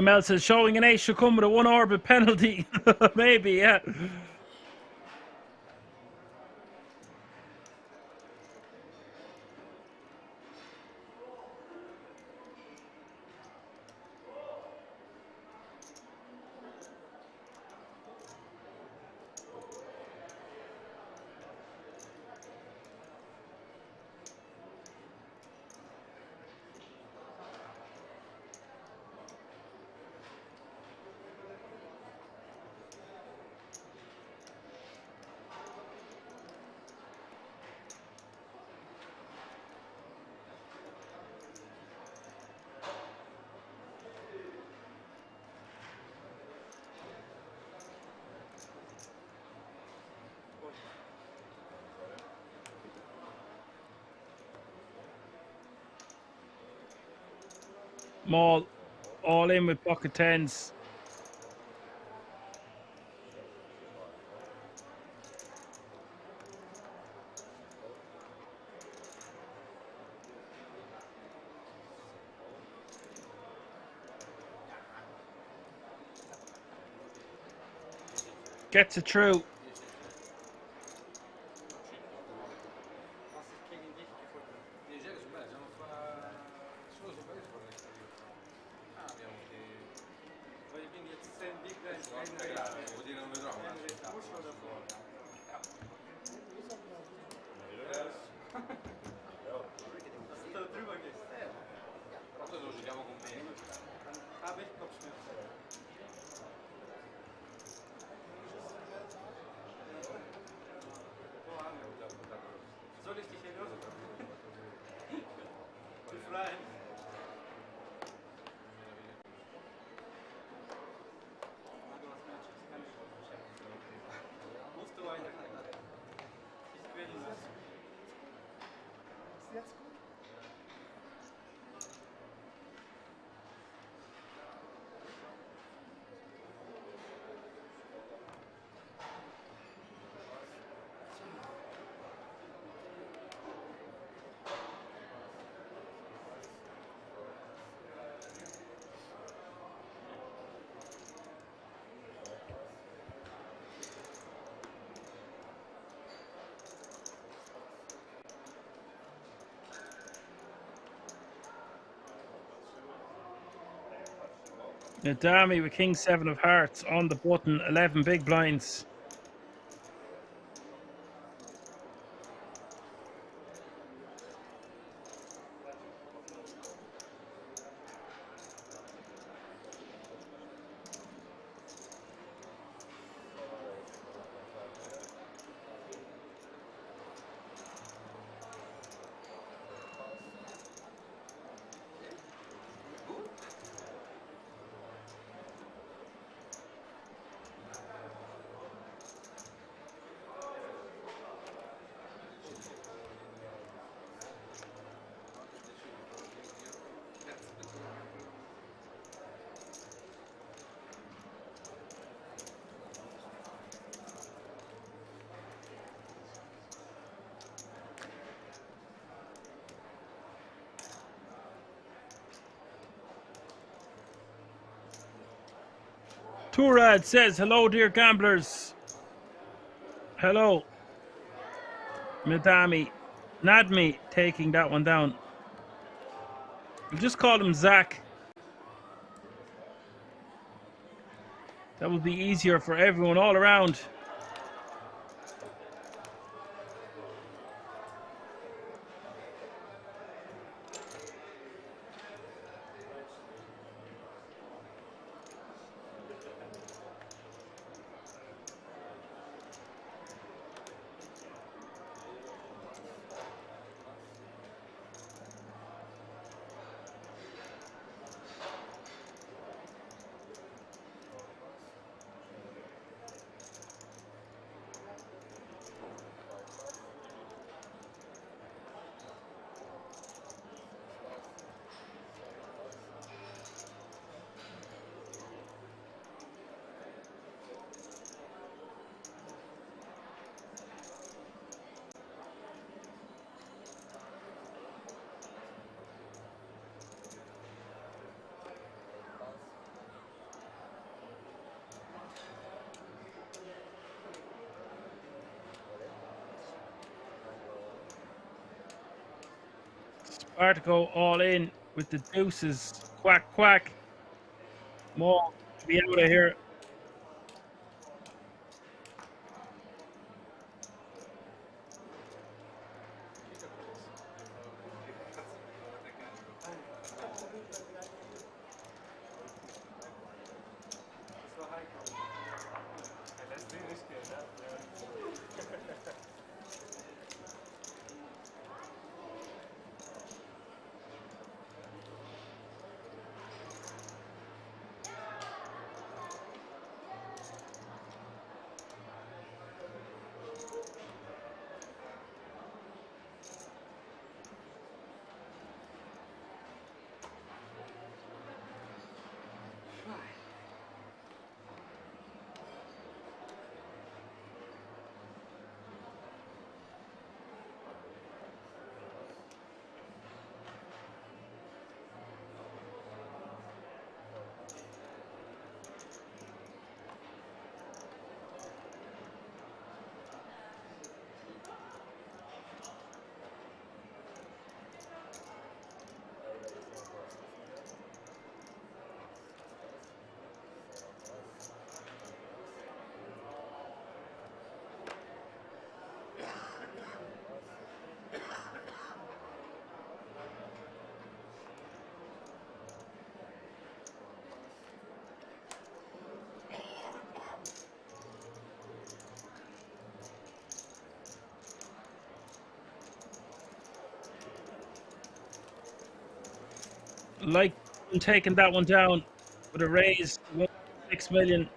Mel says, showing an ace should come with a 1 orbit penalty. Maybe, yeah. Maul all in with pocket tens. Gets it through. Nadami with king 7 of hearts on the button, 11 big blinds. Turad says, hello, dear gamblers. Hello. Madami. Nadmi taking that one down. We'll just call him Zach. That will be easier for everyone all around. Spartaco all in with the deuces. Quack, quack. More to be out of here. Like taking that one down with a raise, 1.6 million.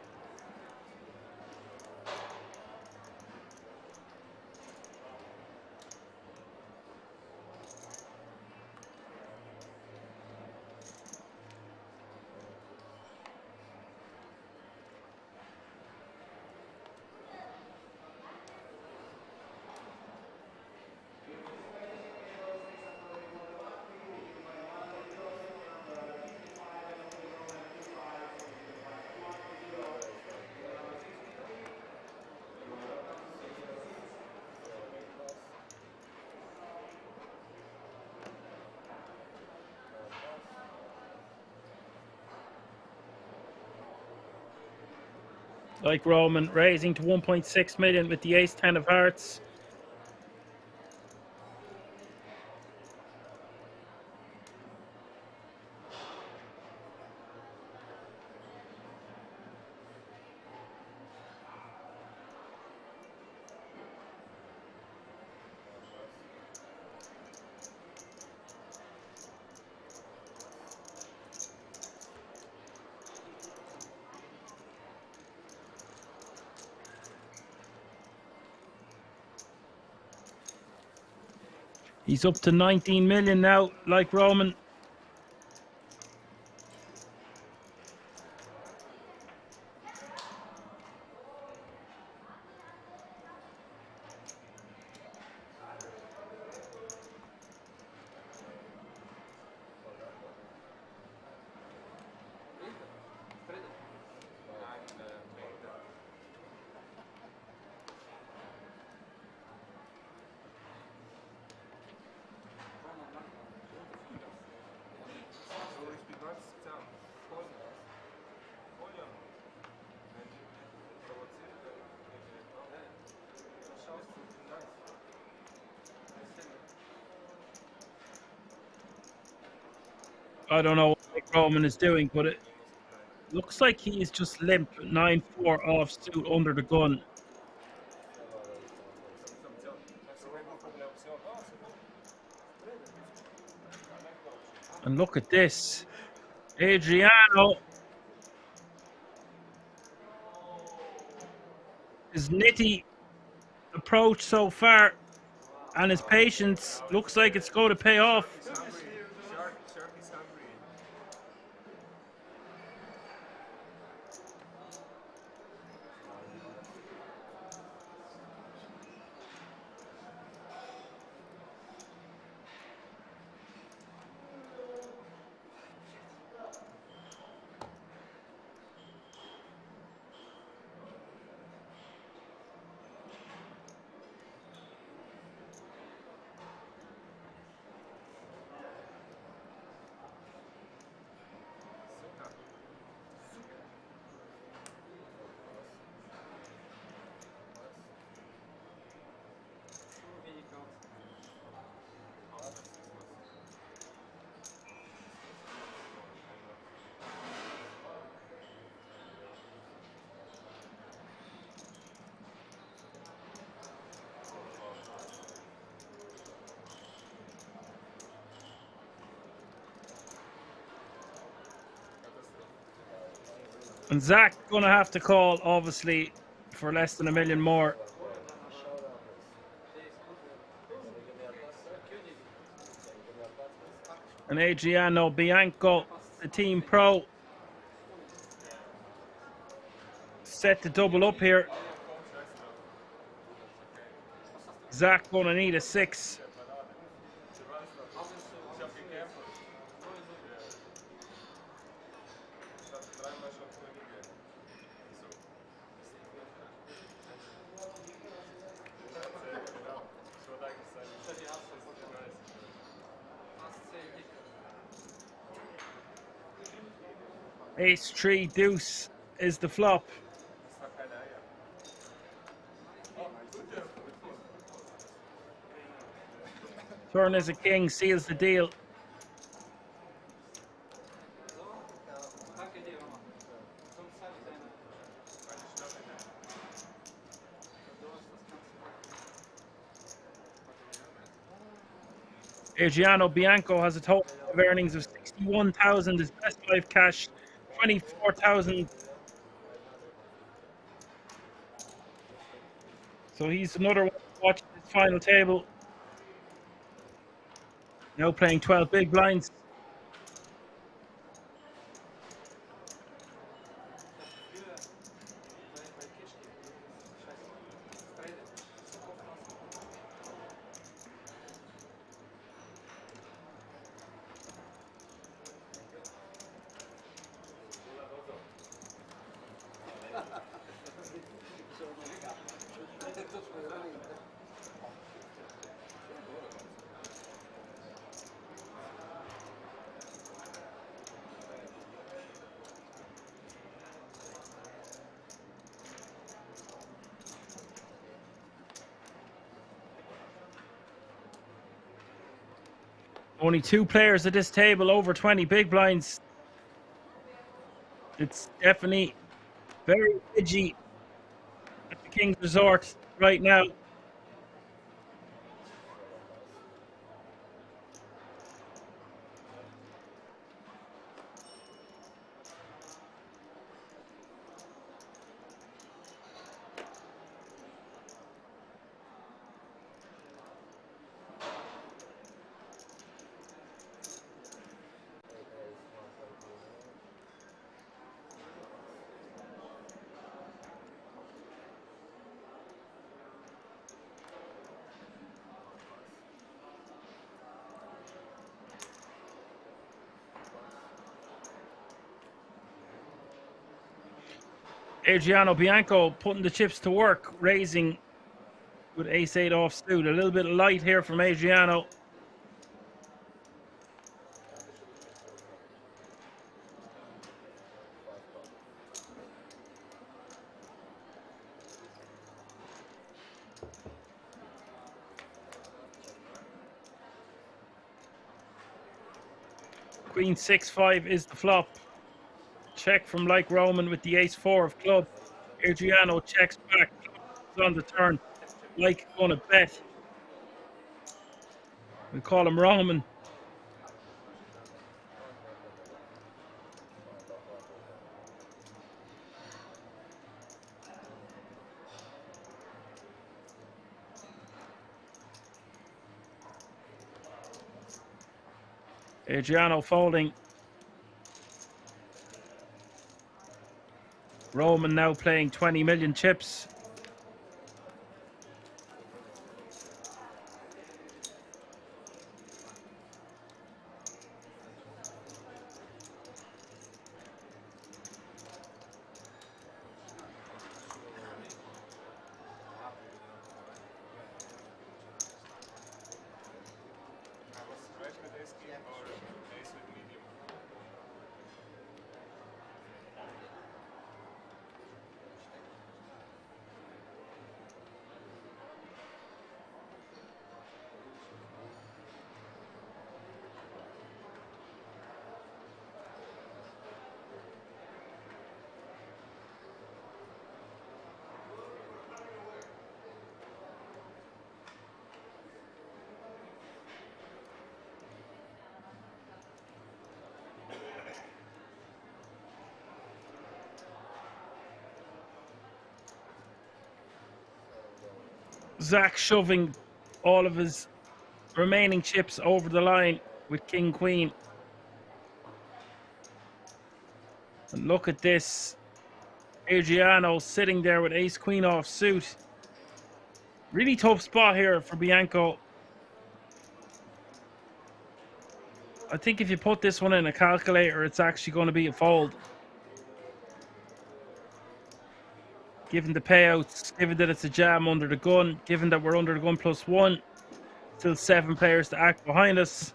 Like Roman, raising to 1.6 million with the ace 10 of hearts. He's up to 19 million now, like Roman. I don't know what Roman is doing, but it looks like he is just limp. 9-4 offsuit under the gun. And look at this. Adriano his nitty approach so far and his patience looks like it's going to pay off. And Zach gonna have to call, obviously, for less than $1 million more. And Adriano Bianco, the team pro, set to double up here. Zach gonna need a 6. Ace 3 deuce is the flop. Turn as a king seals the deal. Adriano Bianco has a total of earnings of 61,000. His best life cash 24,000. So he's another one watching his final table. Now playing 12 big blinds. Only 2 players at this table over 20 big blinds. It's definitely very edgy at the King's Resort right now. Adriano Bianco putting the chips to work, raising with ace-8 offsuit. A little bit light here from Adriano. Queen 6-5 is the flop. Check from like Roman with the ace-4 of club. Adriano checks back. Is on the turn. Like gonna bet. We call him Roman. Adriano folding. Roman now playing 20 million chips. Zach shoving all of his remaining chips over the line with King Queen. And look at this. Adriano sitting there with Ace Queen off suit. Really tough spot here for Bianco. I think if you put this one in a calculator, it's actually going to be a fold. Given the payouts, given that it's a jam under the gun, given that we're under the gun +1, still 7 players to act behind us.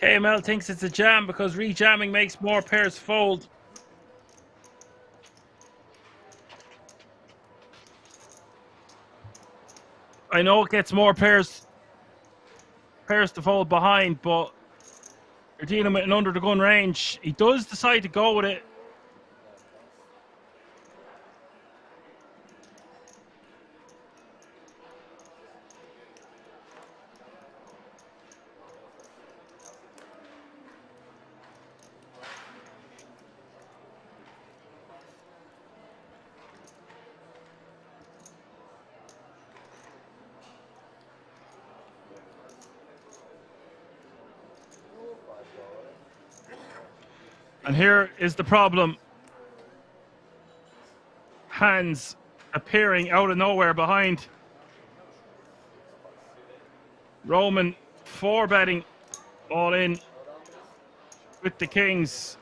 KML thinks it's a jam because rejamming makes more pairs fold. I know it gets more pairs to fold behind, but you're dealing with an under the gun range. He does decide to go with it. And here is the problem. Hands appearing out of nowhere behind. Roman 4-betting all in with the kings.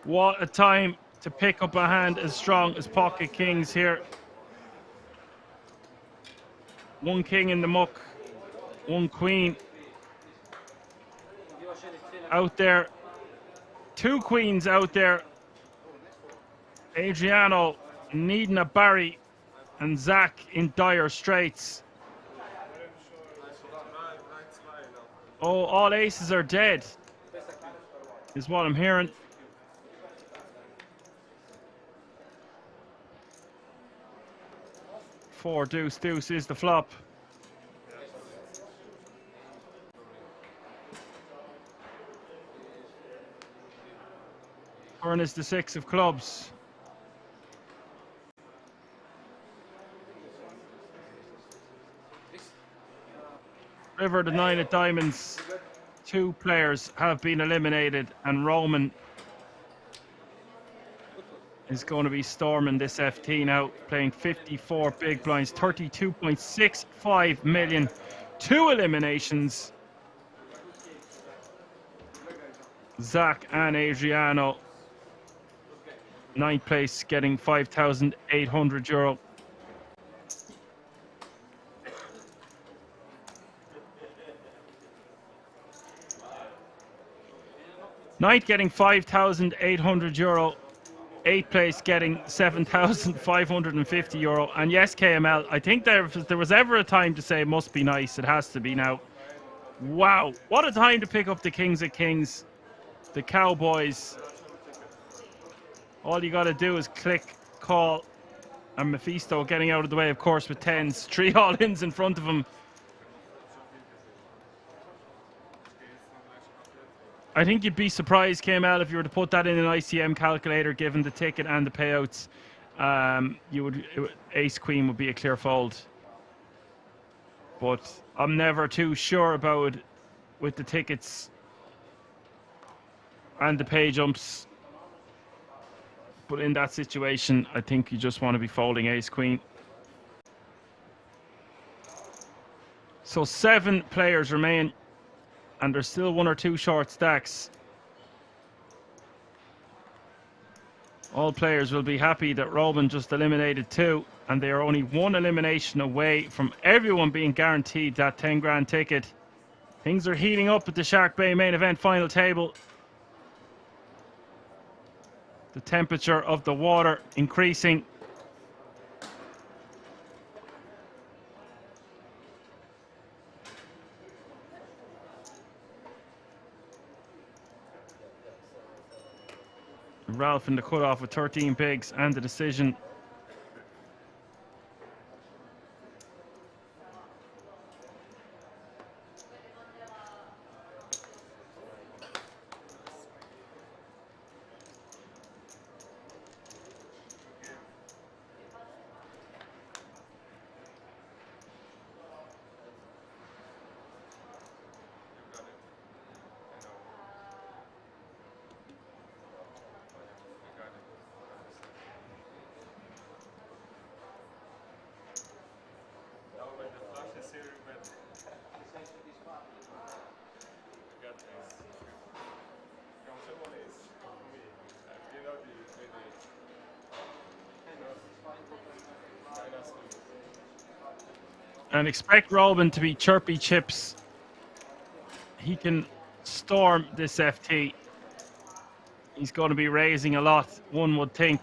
What a time to pick up a hand as strong as pocket kings here. 1 king in the muck, 1 queen out there. 2 queens out there. Adriano needing a Barry and Zach in dire straits. Oh, all aces are dead, is what I'm hearing. 4 deuce deuce is the flop. Turn is the 6 of clubs. River the 9 of diamonds. 2 players have been eliminated, and Roman is going to be storming this FT now, playing 54 big blinds, 32.65 million. 2 eliminations. Zach and Adriano. 9th place getting €5,800. Ninth getting €5,800. 8th place getting €7,550. And yes, KML, I think if there was ever a time to say it must be nice, it has to be now. Wow, what a time to pick up the Kings of Kings, the Cowboys. All you got to do is click, call, and Mephisto getting out of the way, of course, with 10s. 3 all-ins in front of him. I think you'd be surprised, KML, if you were to put that in an ICM calculator, given the ticket and the payouts. Ace Queen would be a clear fold. But I'm never too sure about it with the tickets and the pay jumps. But in that situation, I think you just want to be folding Ace Queen. So 7 players remain, and there's still 1 or 2 short stacks. All players will be happy that Roman just eliminated 2, and they are only 1 elimination away from everyone being guaranteed that 10 grand ticket. Things are heating up at the SharkBay main event final table. The temperature of the water increasing. Ralph in the cutoff with 13 bigs and the decision. And expect Roman to be chirpy chips. He can storm this FT. He's going to be raising a lot, one would think.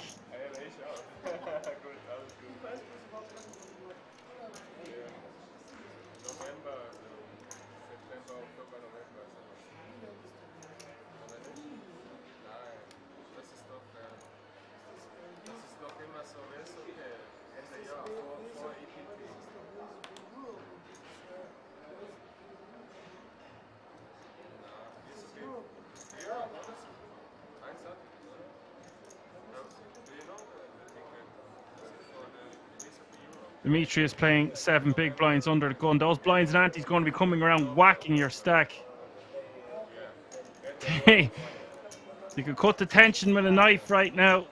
Dimitri is playing 7 big blinds under the gun. Those blinds and antes going to be coming around whacking your stack. You could cut the tension with a knife right now.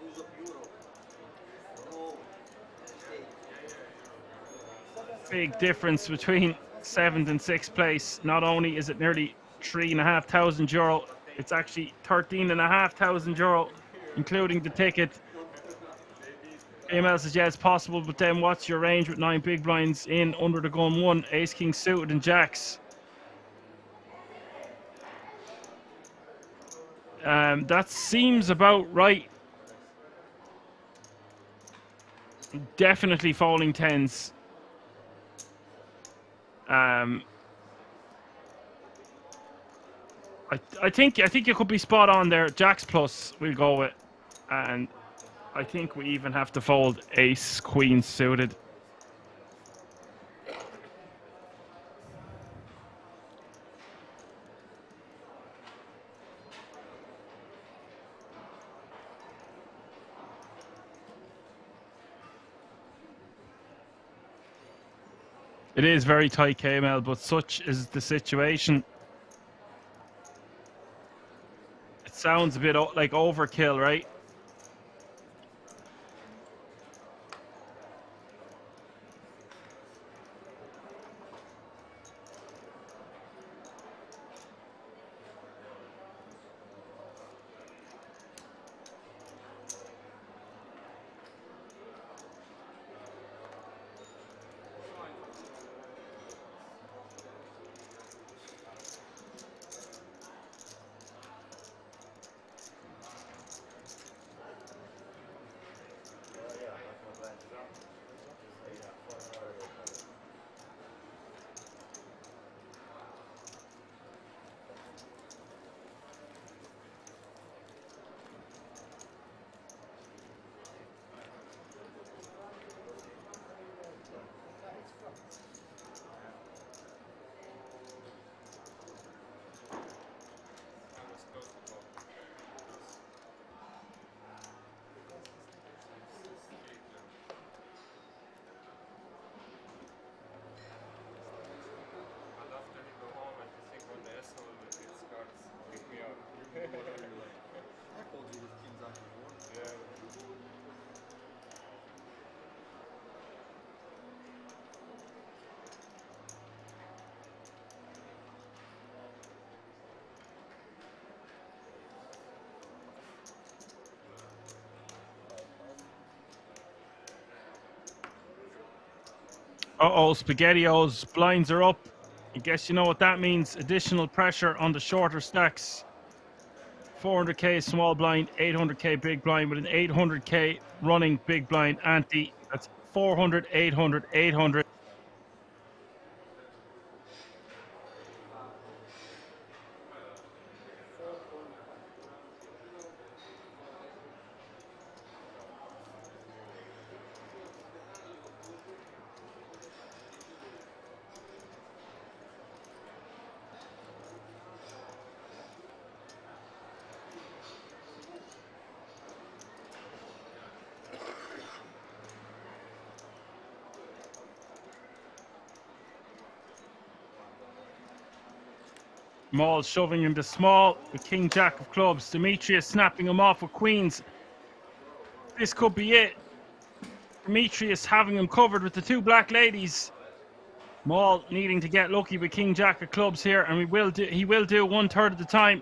Big difference between 7th and 6th place. Not only is it nearly €3,500, it's actually €13,500, including the ticket. AML says, yeah, it's possible, but then what's your range with 9 big blinds in under the gun? 1, ace, king suited and jacks. That seems about right. Definitely folding 10s. I think you could be spot on there. Jacks plus we'll go with, and I think we even have to fold ace queen suited. It is very tight, KML, but such is the situation. It sounds a bit like overkill, right? Uh-oh, SpaghettiOs, blinds are up. I guess you know what that means. Additional pressure on the shorter stacks. 400k small blind, 800k big blind with an 800k running big blind ante. That's 400, 800, 800. Maul shoving into small with King Jack of clubs. Demetrius snapping him off with queens. This could be it. Demetrius having him covered with the two black ladies. Maul needing to get lucky with King Jack of clubs here, and he will do 1/3 of the time.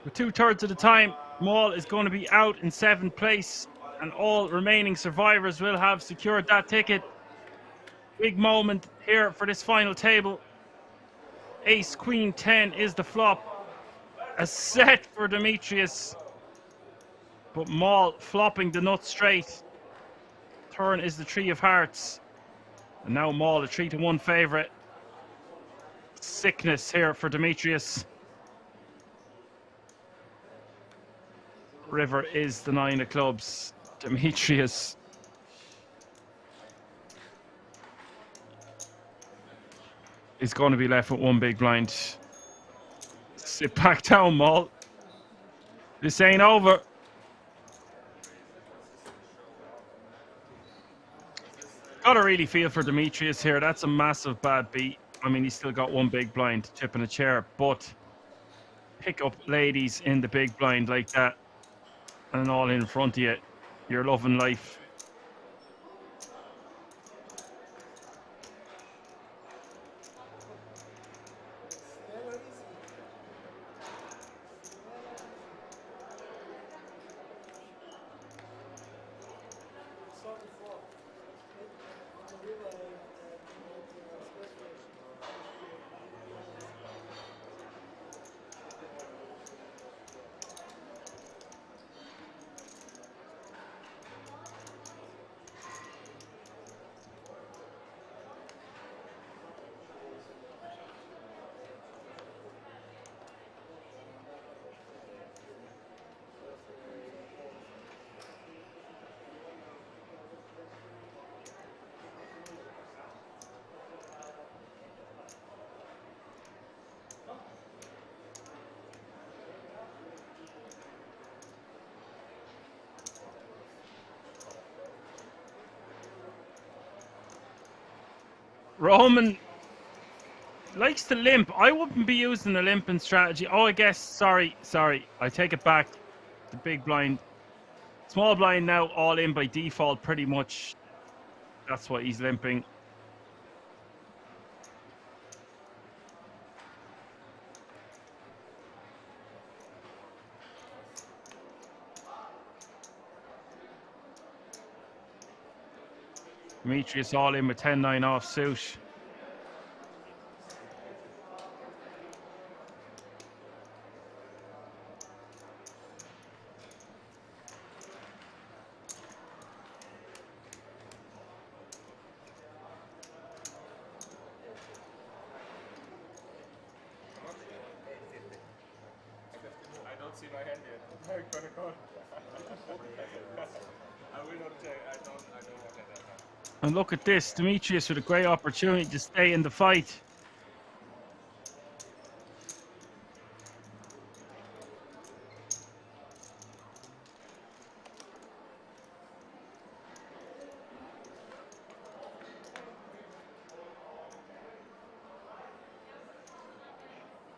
With 2/3 of the time, Maul is going to be out in 7th place, and all remaining survivors will have secured that ticket. Big moment here for this final table. Ace Queen 10 is the flop. A set for Demetrius, but Maul flopping the nut straight. Turn is the 3 of hearts, and now Maul a 3-1 favorite. Sickness here for Demetrius. River is the 9 of clubs. Demetrius is going to be left with 1 big blind. Sit back down, Maul. This ain't over. Gotta really feel for Demetrius here. That's a massive bad beat. I mean, he's still got 1 big blind, chipping a chair, but pick up ladies in the big blind like that and all in front of you. You're loving life. Roman likes to limp. I wouldn't be using a limping strategy. Oh, I guess. Sorry. I take it back. The big blind. Small blind now all in by default pretty much. That's why he's limping. Demetrius all in with 10-9 off suit. I don't see my hand yet. I'm gonna go. I will not check. I don't want that. And look at this, Demetrius with a great opportunity to stay in the fight.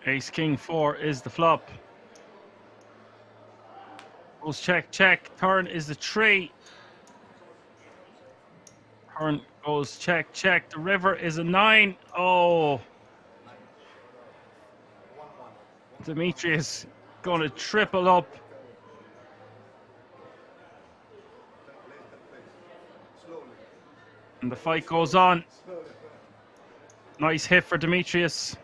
Ace King 4 is the flop. Goes check. Turn is the 3. Turn goes check. The river is a 9. Oh. Demetrius gonna triple up. And the fight goes on. Nice hit for Demetrius.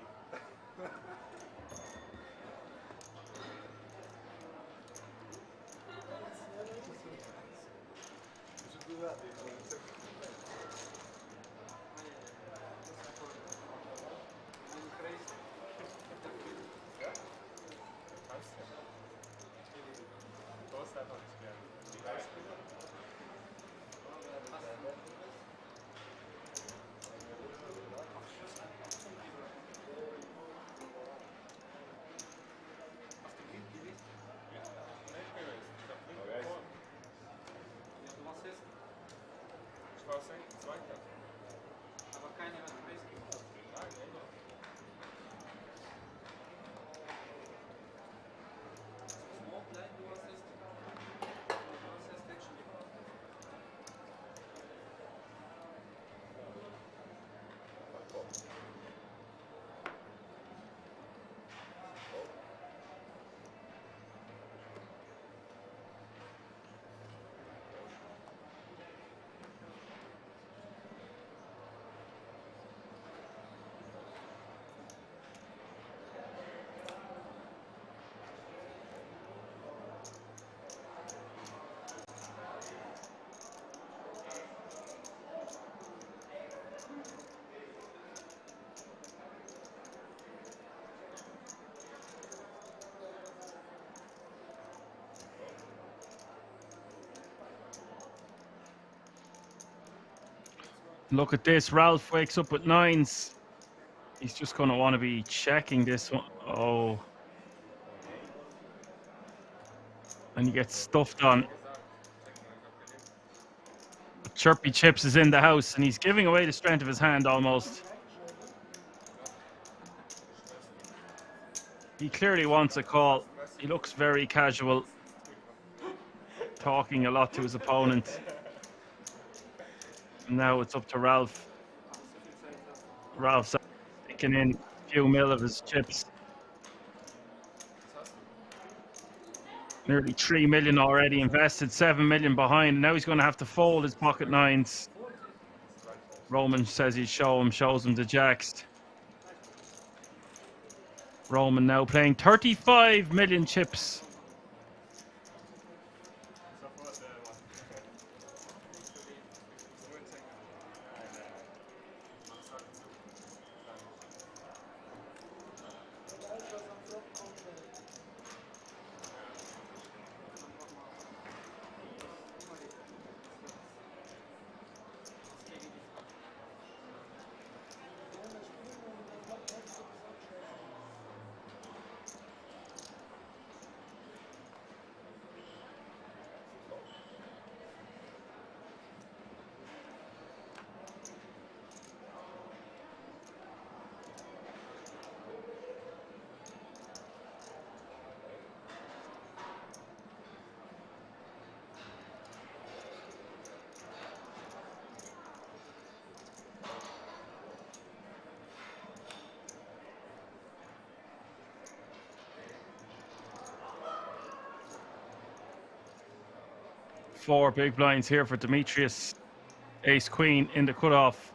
Look at this. Ralph wakes up with 9s. He's just going to want to be checking this one. Oh. And he gets stuffed on. Chirpy Chips is in the house and he's giving away the strength of his hand almost. He clearly wants a call. He looks very casual, talking a lot to his opponent. And now it's up to Ralph. Ralph's taking in a few mil of his chips. Nearly 3 million already invested, 7 million behind. Now he's going to have to fold his pocket 9s. Roman says he'd shows him the jacks. Roman now playing 35 million chips. 4 big blinds here for Demetrius. Ace Queen in the cutoff.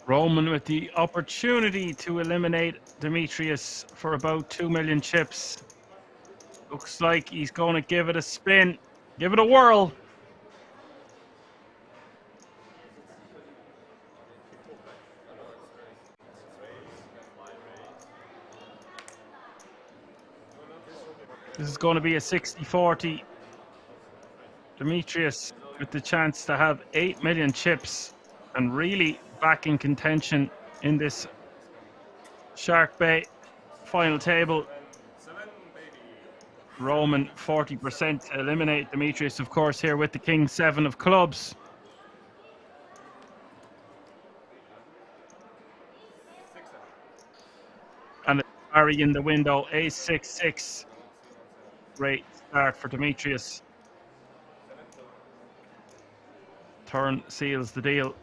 Roman with the opportunity to eliminate Demetrius for about 2 million chips. Looks like he's going to give it a spin, give it a whirl. This is going to be a 60-40. Demetrius with the chance to have 8 million chips and really back in contention in this SharkBay final table. Roman 40% to eliminate Demetrius, of course, here with the King 7 of clubs. And Barry in the window, Ace 6-6. Great start for Demetrius. Turn seals the deal.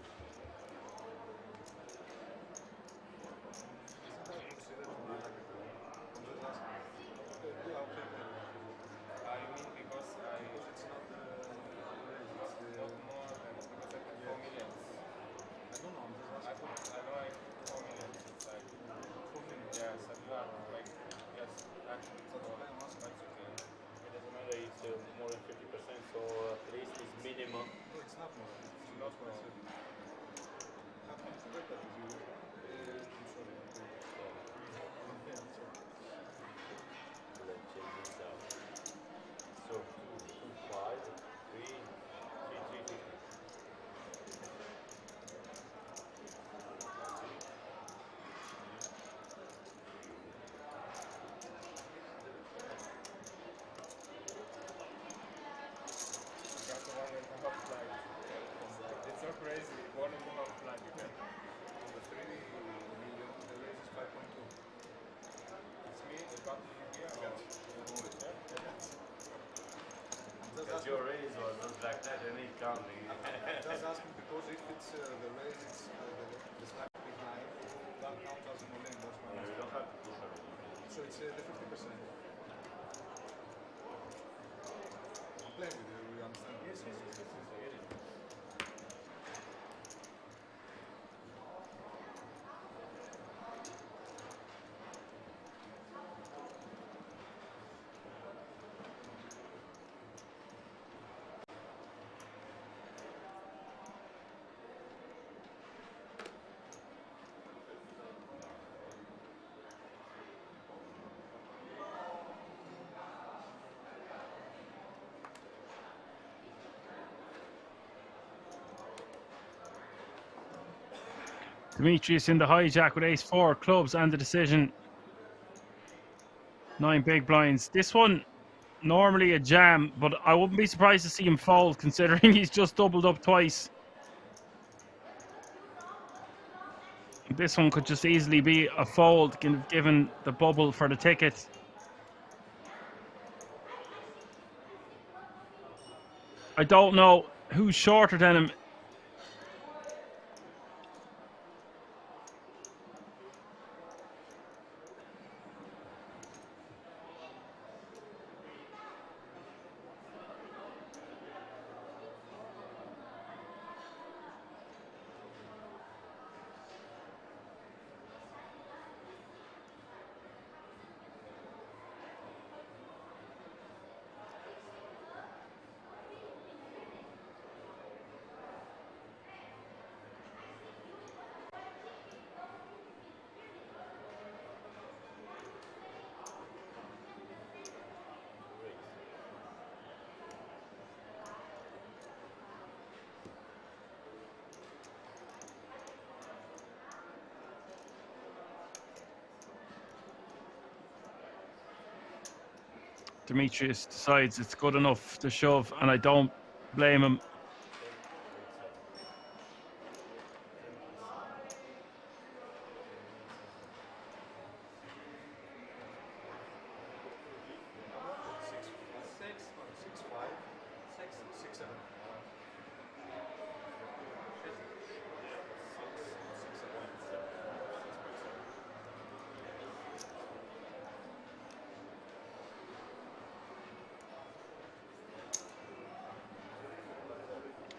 More than 50%, so at least it's minimum. No, it's not more. It's not more. So 2, 5, 3, 3, 3, 50. It's so crazy. 1.5 flag you get. On the 3 million, the raise is 5.2. It's me, the button here. Because your raise was not like that, and it counting. Just asking because if it's the raise, it's the stack behind, that counts as an all-in. That's why. You don't have to push it. So it's the 50%. I'm playing with you, you understand? Yes, yes, yes, yes, yes, I get it. Demetrius in the hijack with Ace 4 clubs and the decision. 9 big blinds. This one normally a jam, but I wouldn't be surprised to see him fold considering he's just doubled up twice. This one could just easily be a fold given the bubble for the ticket. I don't know who's shorter than him. Demetrius decides it's good enough to shove, and I don't blame him.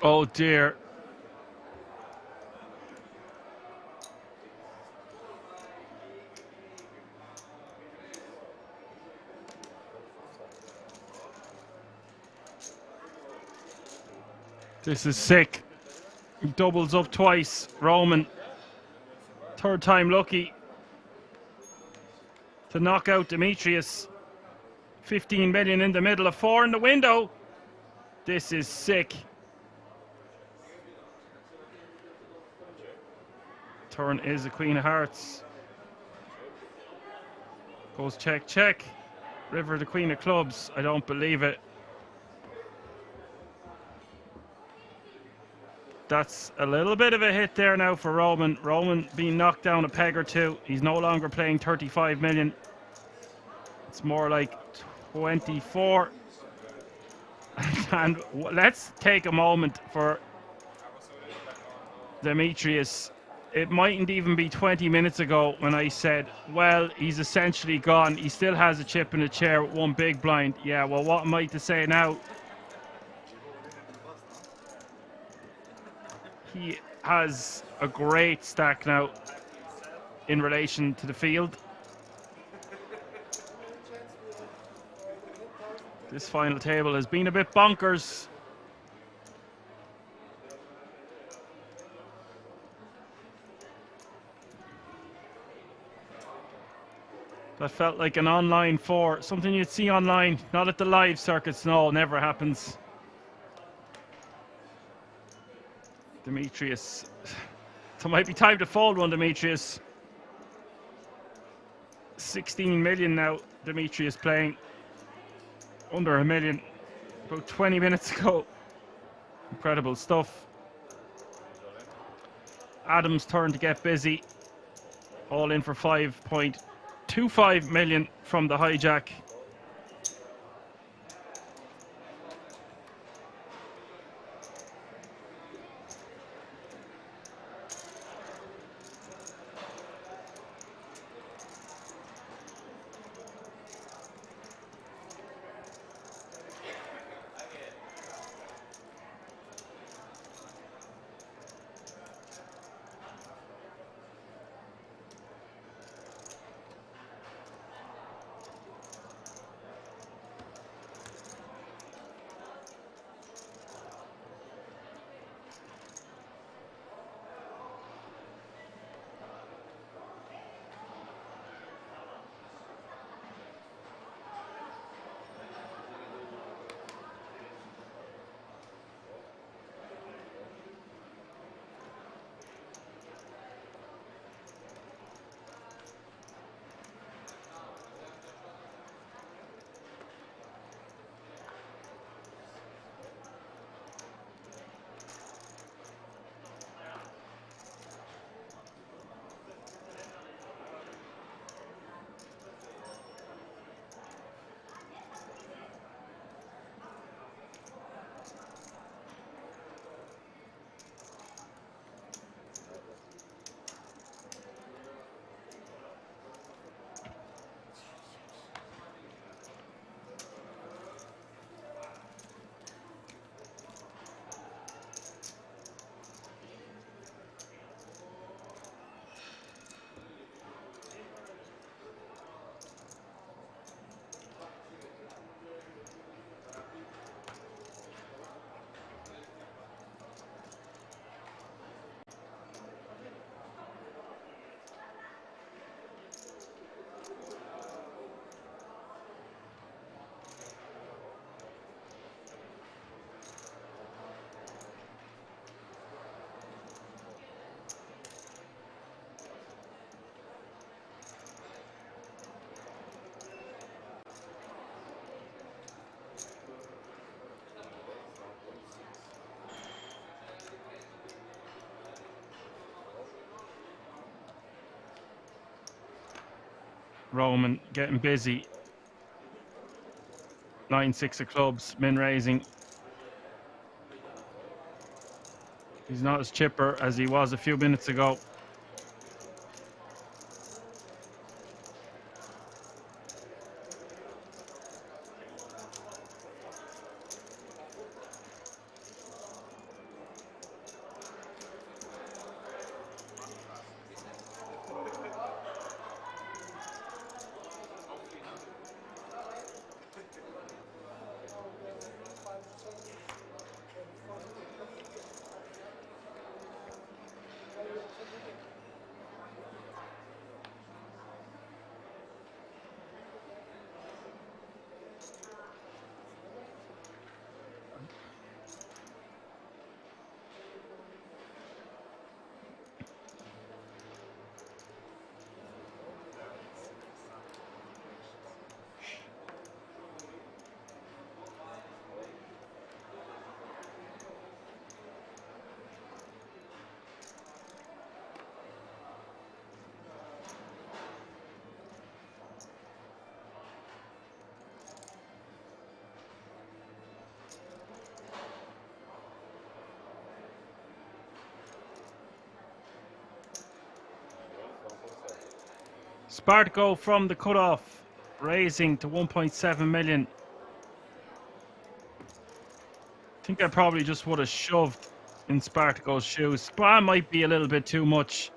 Oh dear. This is sick. He doubles up twice. Roman. Third time lucky to knock out Demetrius. 15 million in the middle of 4 in the window. This is sick. Turn is a Queen of Hearts. Goes check, check. River the Queen of Clubs. I don't believe it. That's a little bit of a hit there now for Roman. Roman being knocked down a peg or two. He's no longer playing 35 million. It's more like 24. And let's take a moment for Demetrius. It mightn't even be 20 minutes ago when I said, well, he's essentially gone. He still has a chip in the chair with one big blind. Yeah, well, what am I to say now? He has a great stack now in relation to the field. This final table has been a bit bonkers. That felt like an online 4, something you'd see online, not at the live circuits. No, never happens. Demetrius. So it might be time to fold one, Demetrius. 16 million now, Demetrius playing. Under a million. About 20 minutes ago. Incredible stuff. Adam's turn to get busy. All in for 5.25 million from the hijack. Roman getting busy. 9-6 of clubs, min raising. He's not as chipper as he was a few minutes ago. Spartaco from the cutoff, raising to 1.7 million. I think I probably just would have shoved in Spartaco's shoes, but that might be a little bit too much.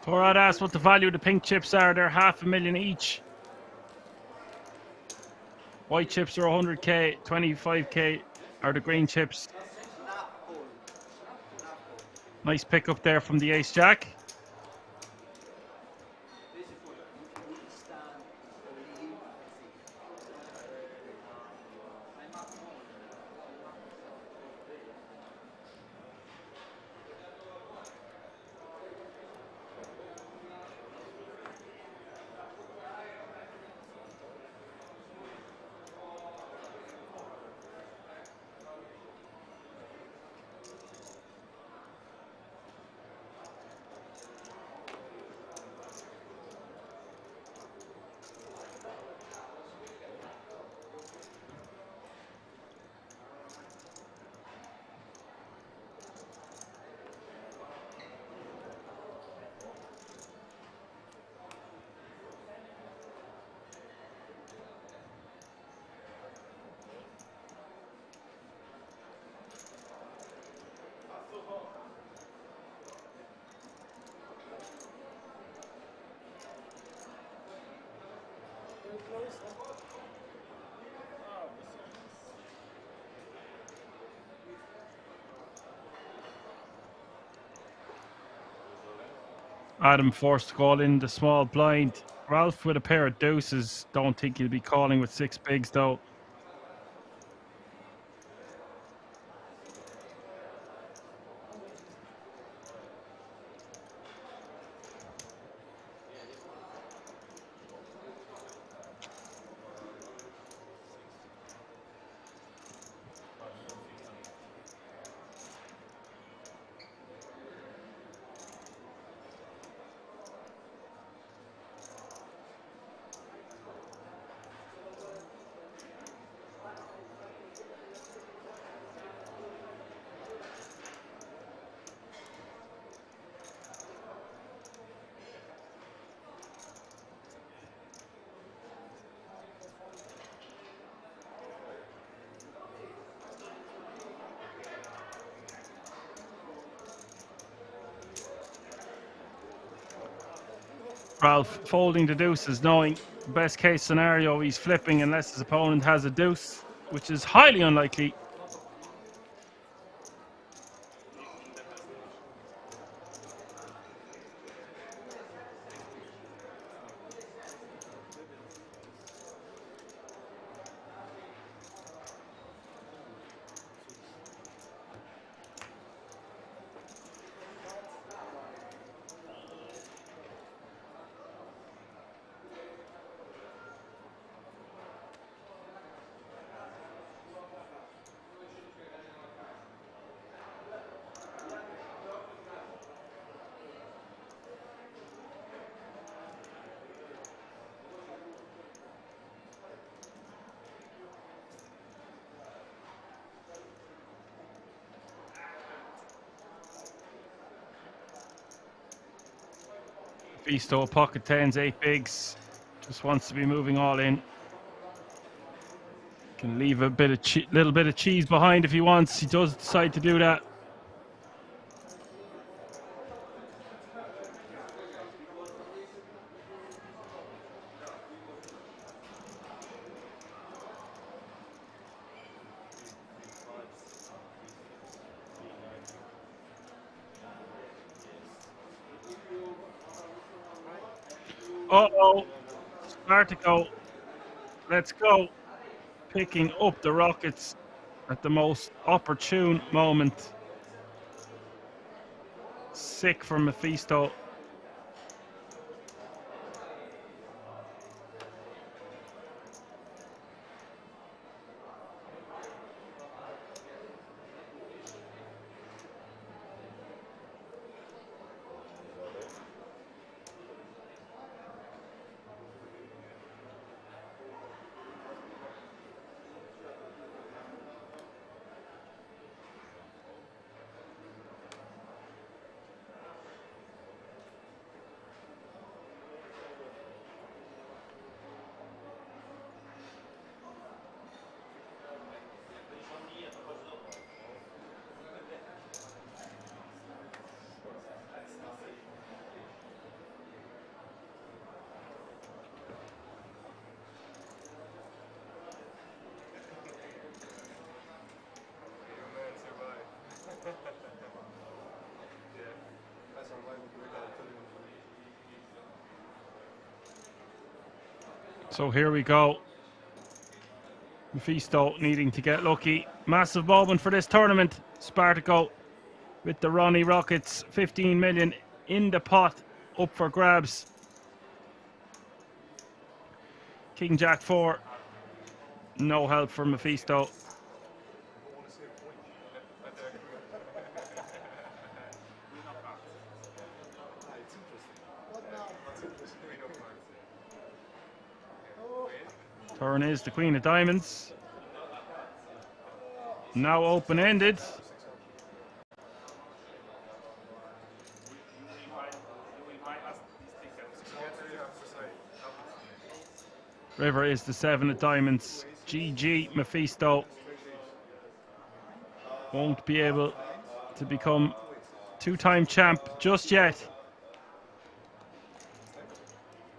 Torad asked what the value of the pink chips are. They're $500,000 each. White chips are 100k, 25k are the green chips. Nice pickup there from the ace jack. Adam forced to call in the small blind. Ralph with a pair of deuces. Don't think he'll be calling with 6 bigs though. Ralph folding the deuces, knowing best case scenario he's flipping unless his opponent has a deuce, which is highly unlikely. Beasto, pocket tens, 8 bigs. Just wants to be moving all in. Can leave a bit of little bit of cheese behind if he wants. He does decide to do that. Uh-oh. Spartaco. Let's go. Picking up the rockets at the most opportune moment. Sick for Mephisto. So here we go. Mephisto needing to get lucky. Massive moment for this tournament. Spartaco with the Ronnie Rockets. 15 million in the pot. Up for grabs. King Jack 4. No help for Mephisto. Turn is the Queen of Diamonds. Now open-ended. River is the 7 of Diamonds. GG, Mephisto. Won't be able to become two-time champ just yet.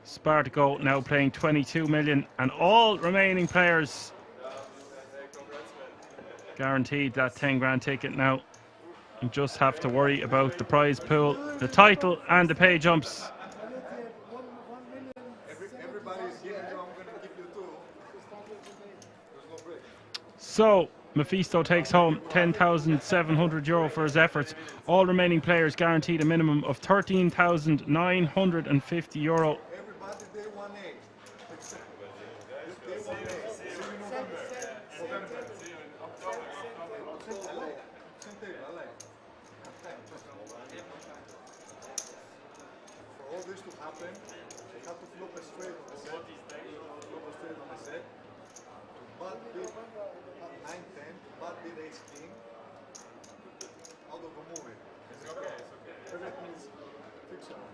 Spartaco now playing 22 million, and all remaining players guaranteed that 10 grand ticket now. You just have to worry about the prize pool, the title, and the pay jumps. So, Mephisto takes home €10,700 for his efforts. All remaining players guaranteed a minimum of €13,950. For all this to happen, they have to flop a straight on the set. Flop a straight on the set. To bad bid 9-10, bad bid ace-king. Out of the movie. It's okay, it's okay. Everything is fictional.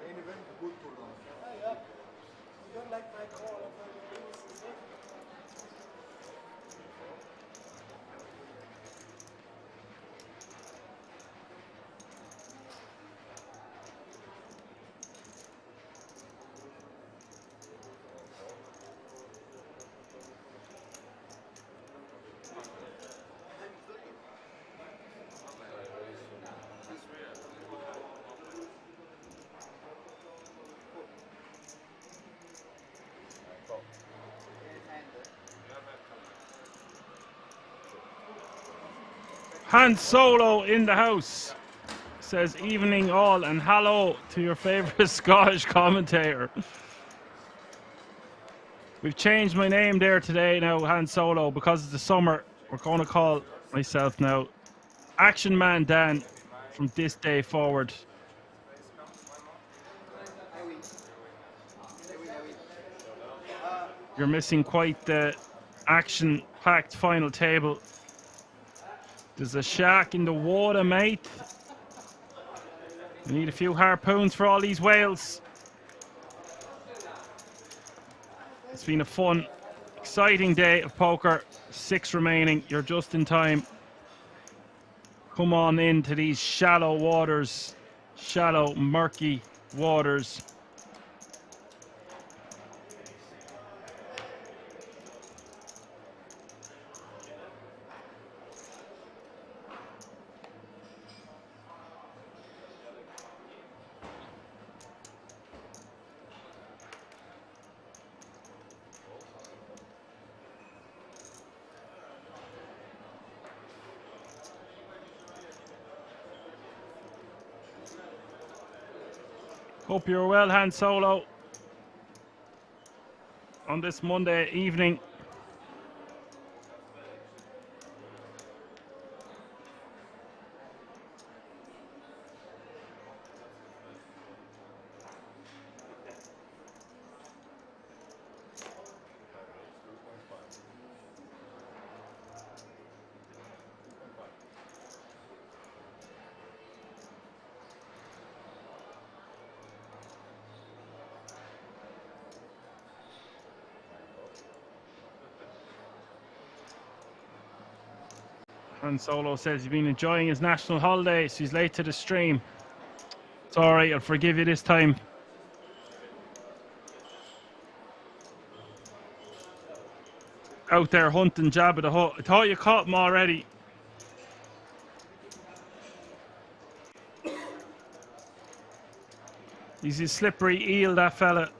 Main event, good tournament. You don't like my call of the Han Solo in the house. Says evening all and hello to your favorite Scottish commentator. We've changed my name there today now, Han Solo, because it's the summer. We're going to call myself now Action Man Dan from this day forward. You're missing quite the action-packed final table. There's a shark in the water, mate. We need a few harpoons for all these whales. It's been a fun, exciting day of poker. 6 remaining. You're just in time. come on into these shallow waters, shallow, murky waters. Hope you're well, Han Solo, on this Monday evening. Han Solo says he's been enjoying his national holidays. He's late to the stream. It's alright, I'll forgive you this time. Out there hunting Jabba the Hutt. I thought you caught him already. He's a slippery eel, that fella.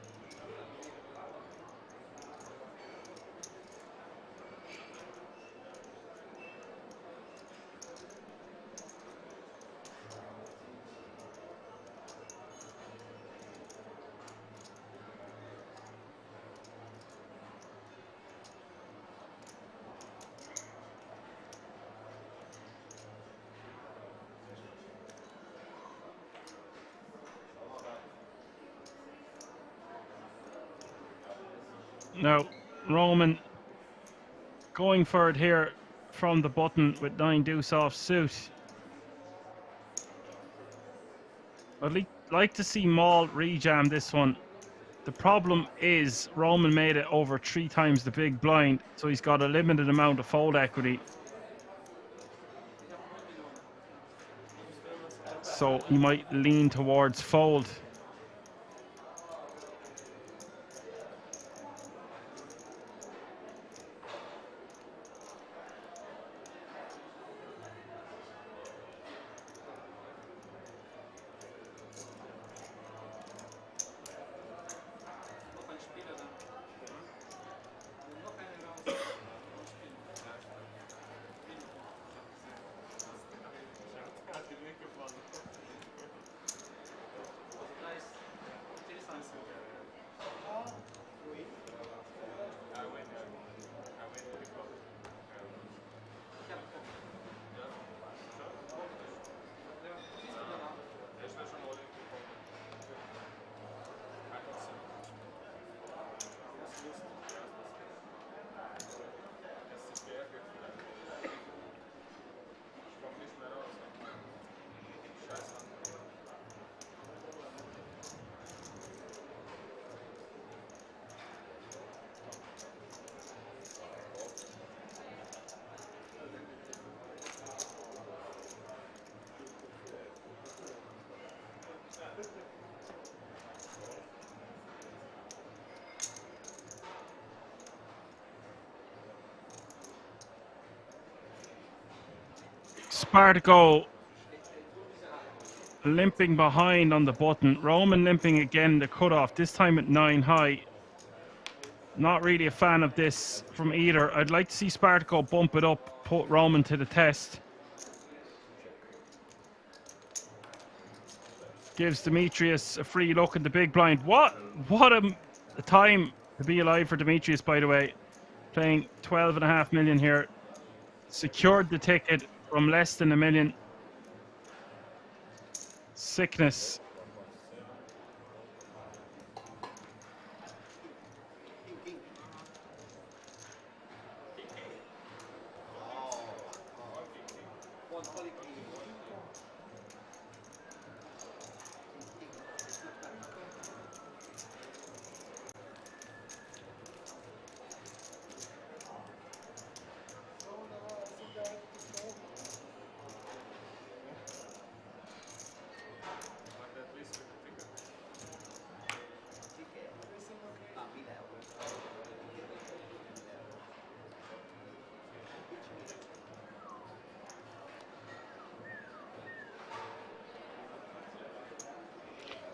Now, Roman going for it here from the button with 9 deuce off suit. I'd like to see Maul rejam this one. The problem is Roman made it over 3 times the big blind, so he's got a limited amount of fold equity. So he might lean towards fold. Spartaco limping behind on the button. Roman limping again the cutoff, this time at 9 high. Not really a fan of this from either. I'd like to see Spartaco bump it up, put Roman to the test. Gives Demetrius a free look at the big blind. What a time to be alive for Demetrius, by the way. Playing 12.5 million here. Secured the ticket from less than $1 million. Sickness.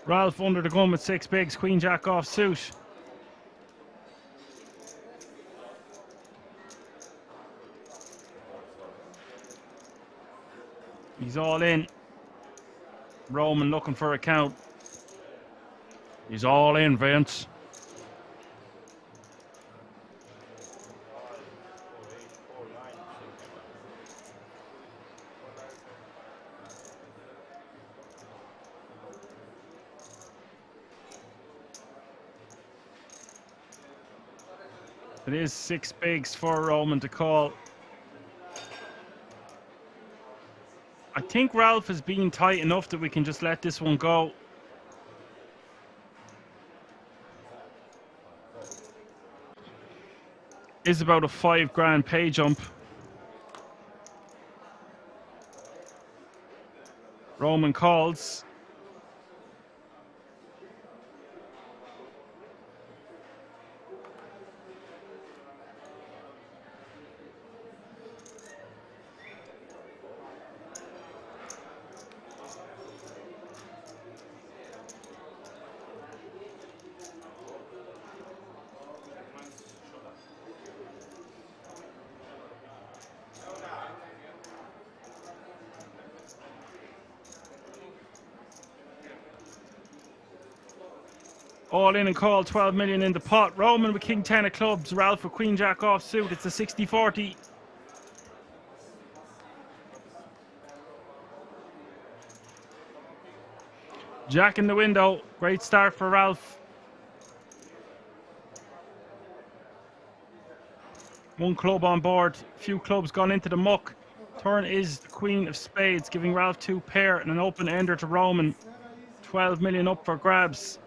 Ralph under the gun with 6 bigs, Queen Jack off suit. He's all in. Roman looking for a count. He's all in, Vince. It is 6 bigs for Roman to call. I think Ralph is being tight enough that we can just let this one go. Is about a $5,000 pay jump. Roman calls. All in and call, 12 million in the pot. Roman with King 10 of clubs, Ralph with Queen Jack off suit. It's a 60-40. Jack in the window. Great start for Ralph. One club on board. Few clubs gone into the muck. Turn is the Queen of Spades, giving Ralph 2 pair and an open ender to Roman. 12 million up for grabs.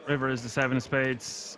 River is the 7 of spades.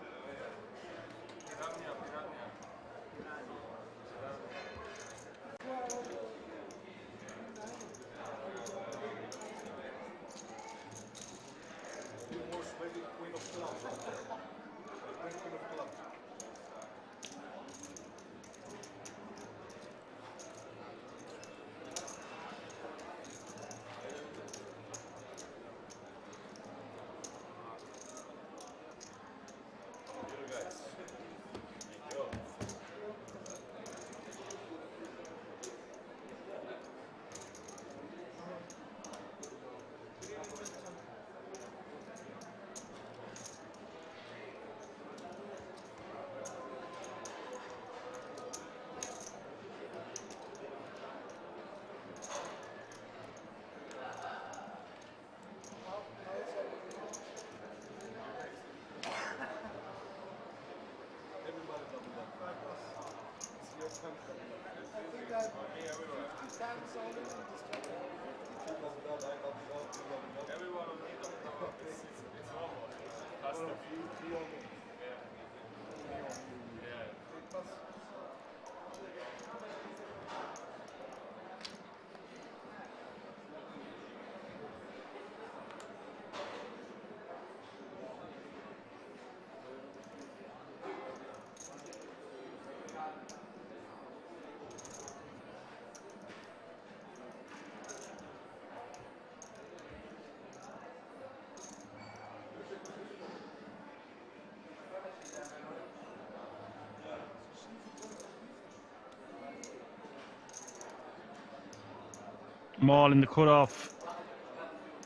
Maul in the cutoff.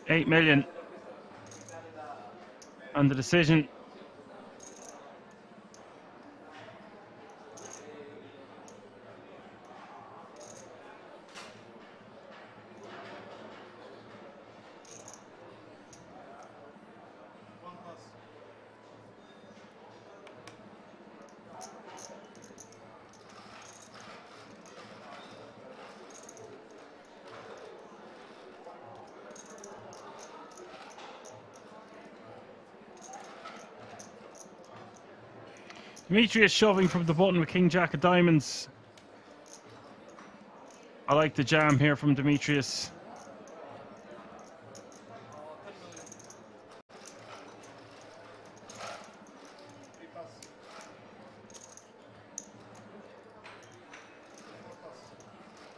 8 million. And the decision. Demetrius shoving from the button with King Jack of diamonds. I like the jam here from Demetrius.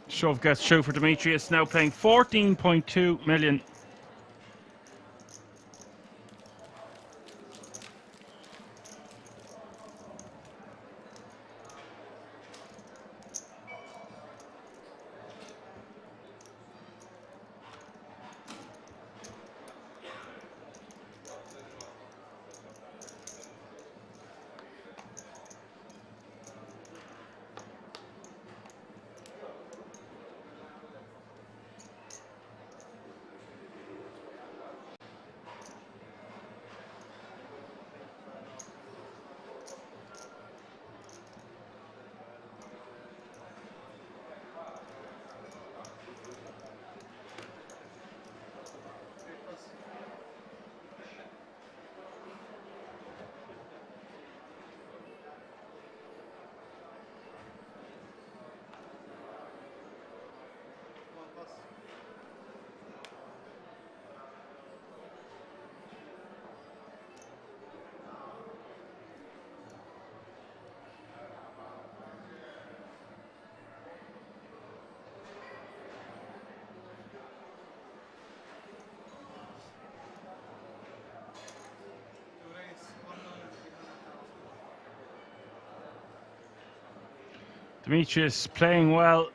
Shove gets through for Demetrius, now playing 14.2 million. Demetrius playing well,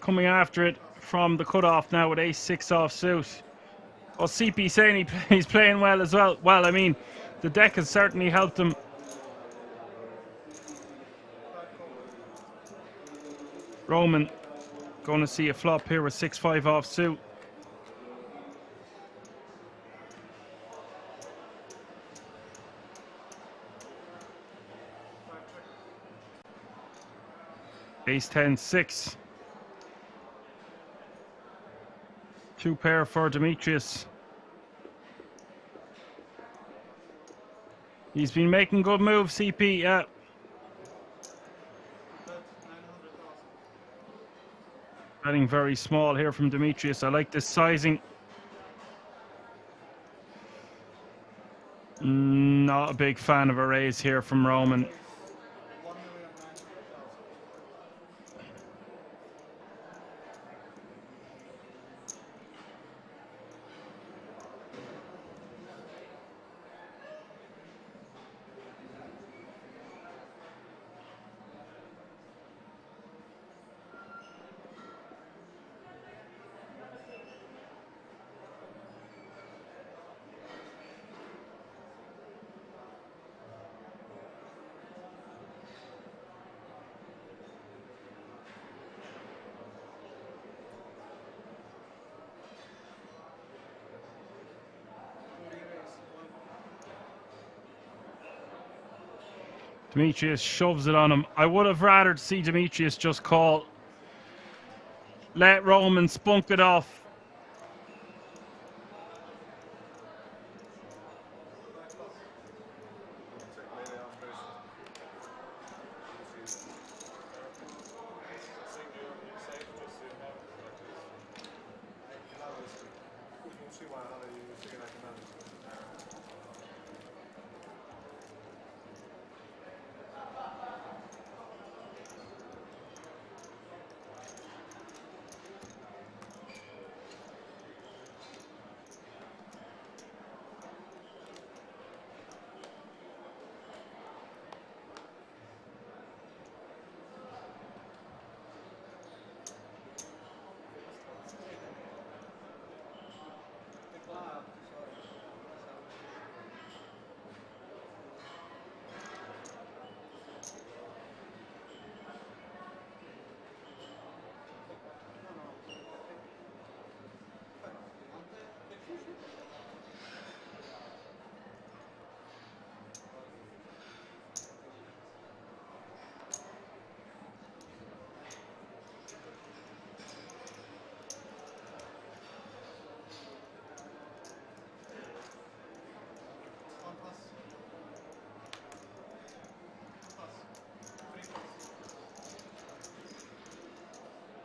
coming after it from the cutoff now with ace-6 offsuit. Well, CP saying he's playing well as well. Well, I mean, the deck has certainly helped him. Roman going to see a flop here with 6-5 offsuit. Ace-10-6. 2 pair for Demetrius. He's been making good moves, CP, yeah. Betting very small here from Demetrius. I like this sizing. Not a big fan of a raise here from Roman. Demetrius shoves it on him. I would have rather see Demetrius just call. Let Roman spunk it off.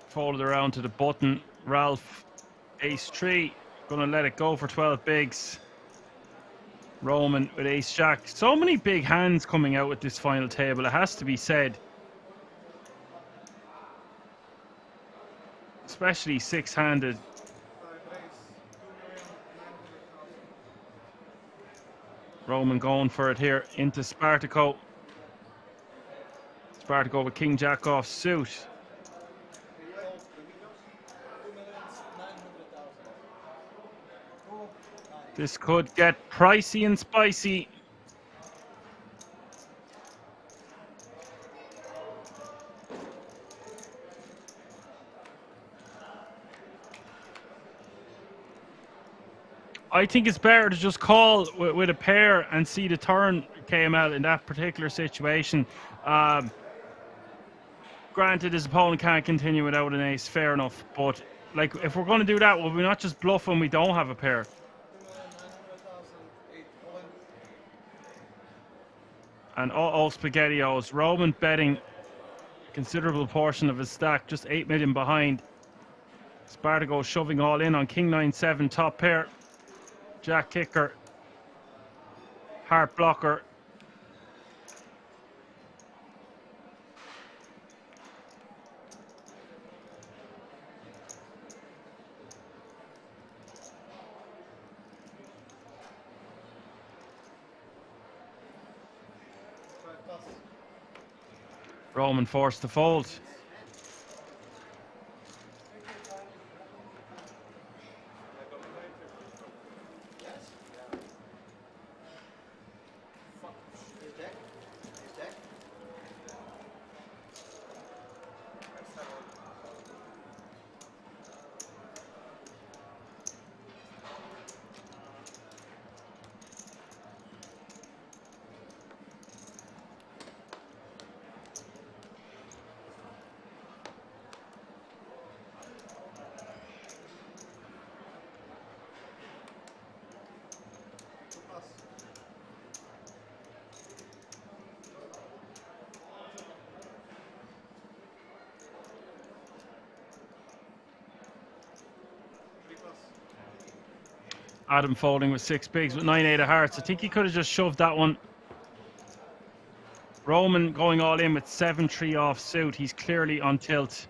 Folded around to the button. Ralph, ace-3. Gonna let it go for 12 bigs. Roman with ace-jack. So many big hands coming out with this final table, it has to be said. especially six-handed. Roman going for it here into Spartaco. Spartaco with King Jack off suit. This could get pricey and spicy. I think it's better to just call with a pair and see the turn came out in that particular situation. Granted, his opponent can't continue without an ace, fair enough. But like, if we're going to do that, will we not just bluff when we don't have a pair? And SpaghettiOs. Roman betting a considerable portion of his stack, just 8 million behind. Spartaco shoving all in on King 9-7 top pair. Jack kicker. Heart blocker. Roman forced to fold. Adam folding with 6 bigs with 9-8 of hearts. I think he could have just shoved that one. Roman going all in with 7-3 off suit. He's clearly on tilt.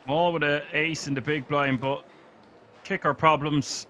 All with an ace in the big blind, but kicker problems.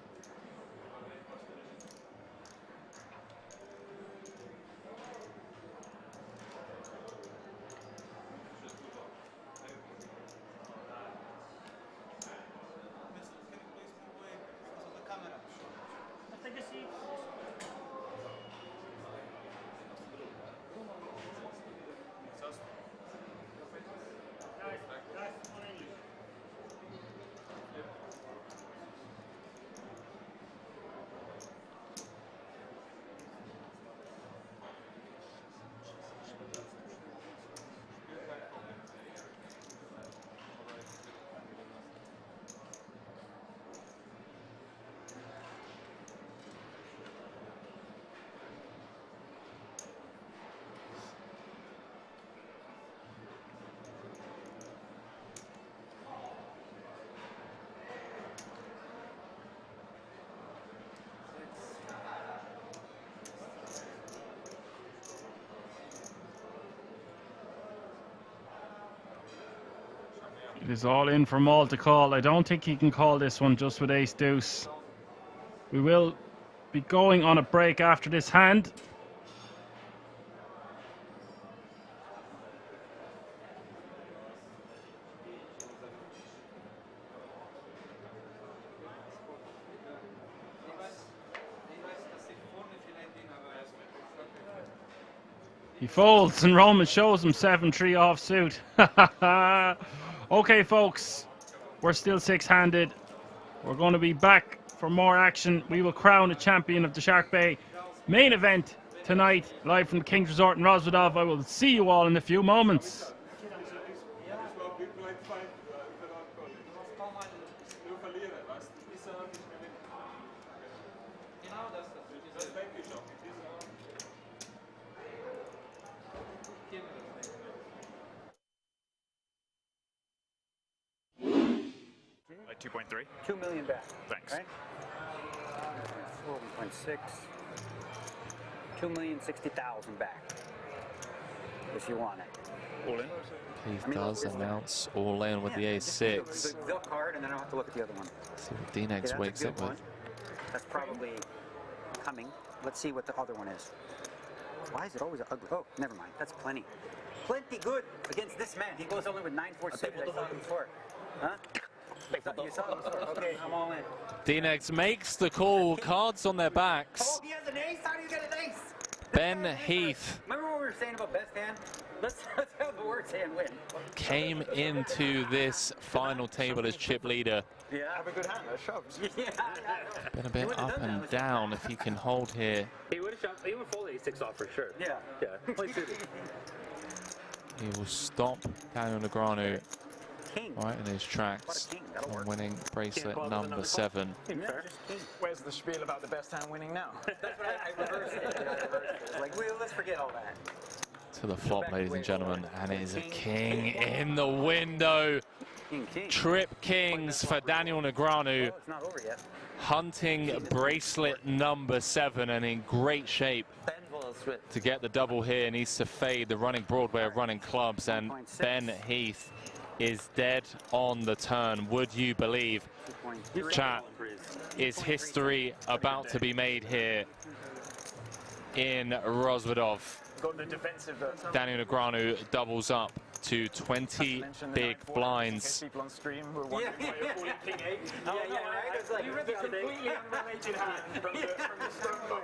It is all in for Maul to call. I don't think he can call this one just with ace deuce. We will be going on a break after this hand. He folds and Roman shows him 7-3 off suit. Okay, folks, we're still six-handed. We're going to be back for more action. We will crown a champion of the SharkBay main event tonight, live from the King's Resort in Rosvedov. I will see you all in a few moments. Like 2.3? 2 million back. Thanks. Right? 1.6. 2,060,000 back. If you want it. All in? He does announce all in with the ace-6. They'll card, and then I'll have to look at the other one. See what D-Nex wakes up with. That's probably coming. Let's see what the other one is. Why is it always ugly? Oh, never mind. That's plenty. Plenty good against this man. He goes only with 9-4 suited. I saw him before. Huh? You saw him before? Okay, I'm all in. D-Nex makes the call. Cards on their backs. Oh, he has an ace? How do you get an ace? Ben Heath. Remember what we were saying about best hand? Let's have the worst hand win. Came into this final table as chip leader. Yeah. Have a good hand, I shoved. Yeah. Been a bit up and down if he can hold here. He would have shoved. He would fold ace-6 off for sure. Yeah. Yeah. Play suited. He will stop Daniel Negreanu right in his tracks on winning bracelet number 7. Where's the spiel about the best hand winning now? That's what I reversed it. Like, let's forget all that. To the flop, ladies and gentlemen, and it is a king in the window. Trip kings for Daniel Negreanu. It's not over yet. Hunting bracelet number 7 and in great shape to get the double here. Needs to fade the running Broadway of running clubs, and Ben Heath is dead on the turn. Would you believe? Chat, is history about to be made here in Rozvadov? Got the defensive. Daniel Negreanu doubles up to 20 big blinds. People on stream were wondering why you're calling King 8. Yeah, right? It's like, The completely unrelated hand from the stone bubble.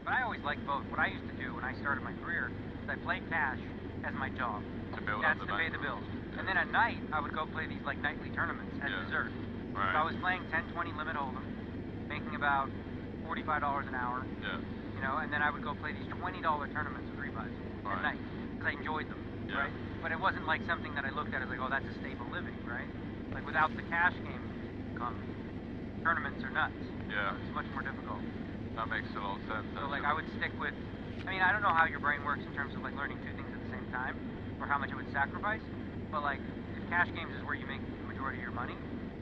But I always liked both. What I used to do when I started my career is I played cash as my job. To build That's up to pay the bills. And then at night, I would go play these like nightly tournaments at dessert. Right. So I was playing 10, 20 limit hold'em, making about $45 an hour. Yeah. You know, and then I would go play these $20 tournaments with 3-buys at night because I enjoyed them. Yeah. Right. But it wasn't like something that I looked at as like, oh, that's a stable living, right? Like without the cash game comes, tournaments are nuts. Yeah. So it's much more difficult. That makes a lot of sense. So like I would stick with, I mean, I don't know how your brain works in terms of like learning two things at the same time or how much it would sacrifice, but like if cash games is where you make the majority of your money,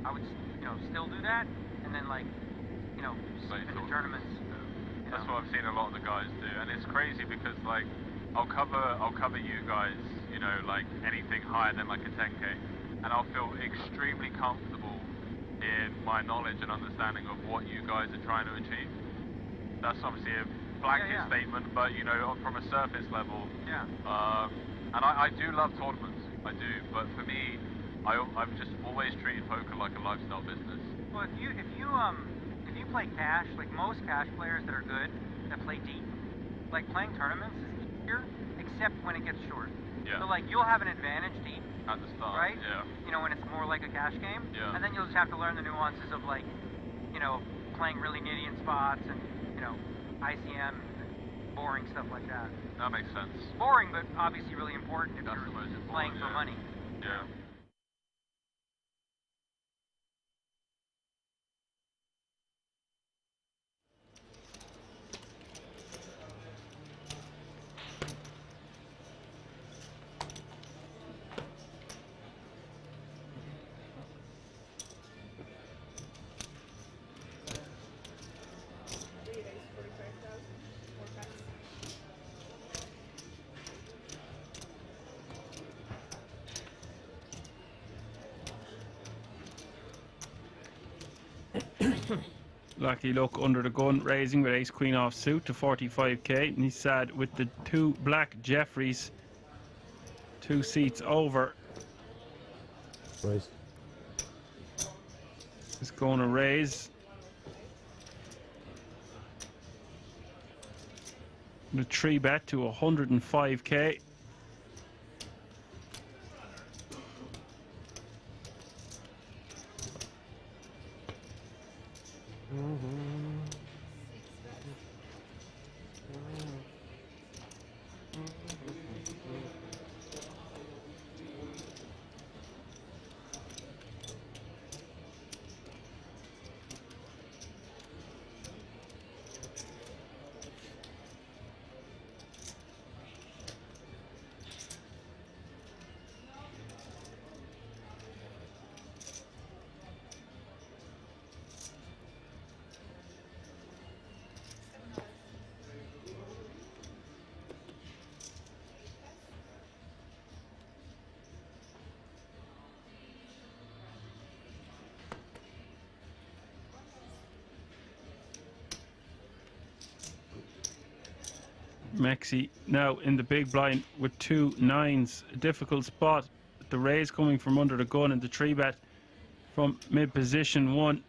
I would, you know, still do that and then like, you know, sleep into tournaments. You That's know. what I've seen a lot of the guys do, and it's crazy because like I'll cover you guys, you know, like anything higher than like a 10K, and I'll feel extremely comfortable in my knowledge and understanding of what you guys are trying to achieve. That's obviously a blanket statement, but you know, from a surface level. Yeah. And I do love tournaments, I do, but for me, I've just always treated poker like a lifestyle business. Well, if you play cash, like most cash players that are good, that play deep, like playing tournaments is easier, except when it gets short. Yeah. So like you'll have an advantage deep at the start, right? Yeah. You know, when it's more like a cash game. Yeah. And then you'll just have to learn the nuances of like, you know, playing really nitty in spots and, you know, ICM, boring stuff like that. That makes sense. Boring, but obviously really important if That's you're the most important, playing for money. Yeah. Lucky Luck under the gun, raising with ace queen off suit to 45k, and he's sad with the 2 black Jeffries 2 seats over. Raise. He's going to raise. The 3 bet to 105k. Mexi now in the big blind with 2 9s. A difficult spot. The raise coming from under the gun and the 3-bet from mid position 1.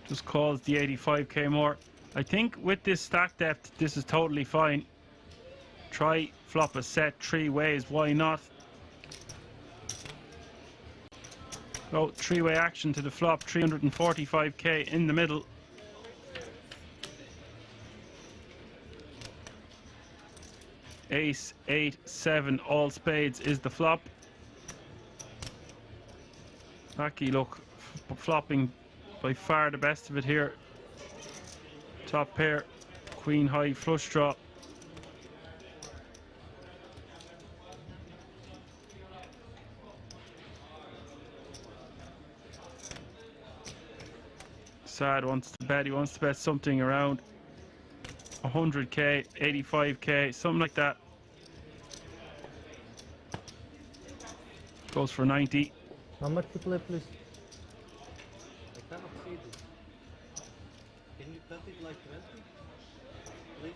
Just calls the 85k more. I think with this stack depth, this is totally fine. Try flop a set 3 ways, why not? Go 3-way action to the flop, 345k in the middle. Ace, 8, 7, all spades is the flop. Lucky look, flopping by far the best of it here. Top pair, queen high flush draw. Sad wants to bet, he wants to bet something around 100k, 85k, something like that. Goes for 90. How much to play, please? I cannot see this. Can you cut it like 20? Please?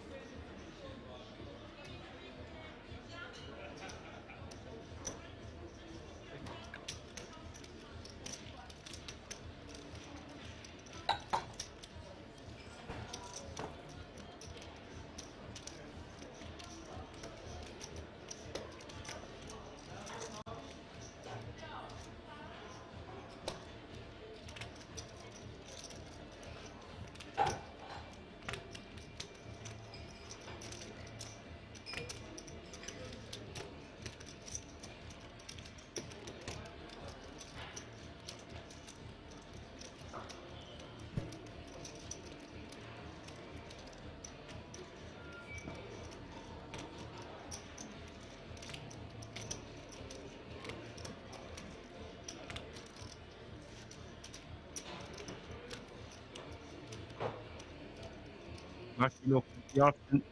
Lucky look at the option.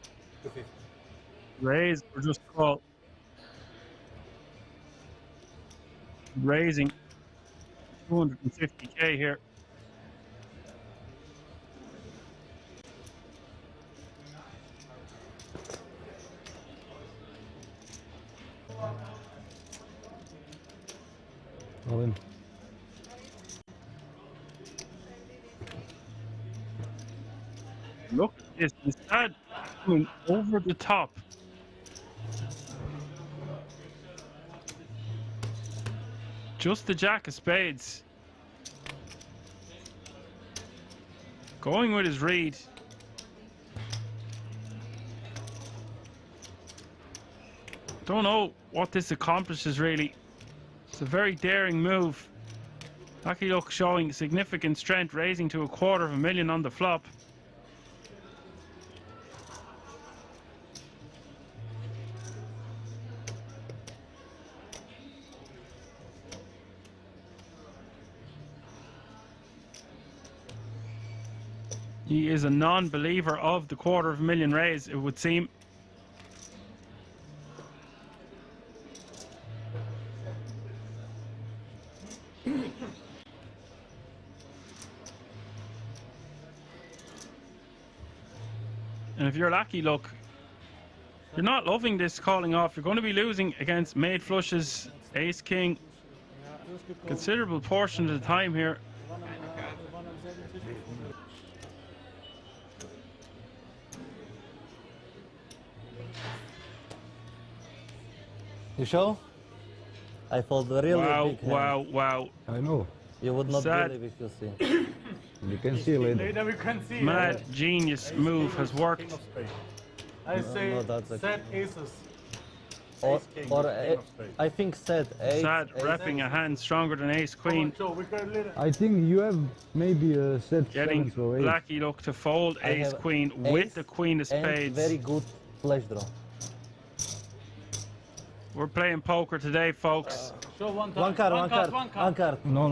Raise or just call. Raising 250k here. All in. Look at this, instead going over the top. Just the jack of spades. Going with his read. Don't know what this accomplishes really. It's a very daring move. Lucky look showing significant strength, raising to $250,000 on the flop. He is a non-believer of the $250,000 raise, it would seem. And if you're Lucky Look, you're not loving this calling off. You're going to be losing against made flushes, ace king. Considerable portion of the time here. You sure? I fold a really wow, big hand. wow, wow. I know. You would not Sad. believe if you see. You can see later. Later we can see. Mad genius move has worked. I say no, that's set aces. Or, Ace king, or king of spades. I think set ace. Sad ace. repping a hand stronger than ace queen. I think you have maybe a set Getting sevens or eight. Lucky Look to fold I ace have queen ace with the queen of and spades. very good flash draw. We're playing poker today, folks. Show one One card, one card, one card. No.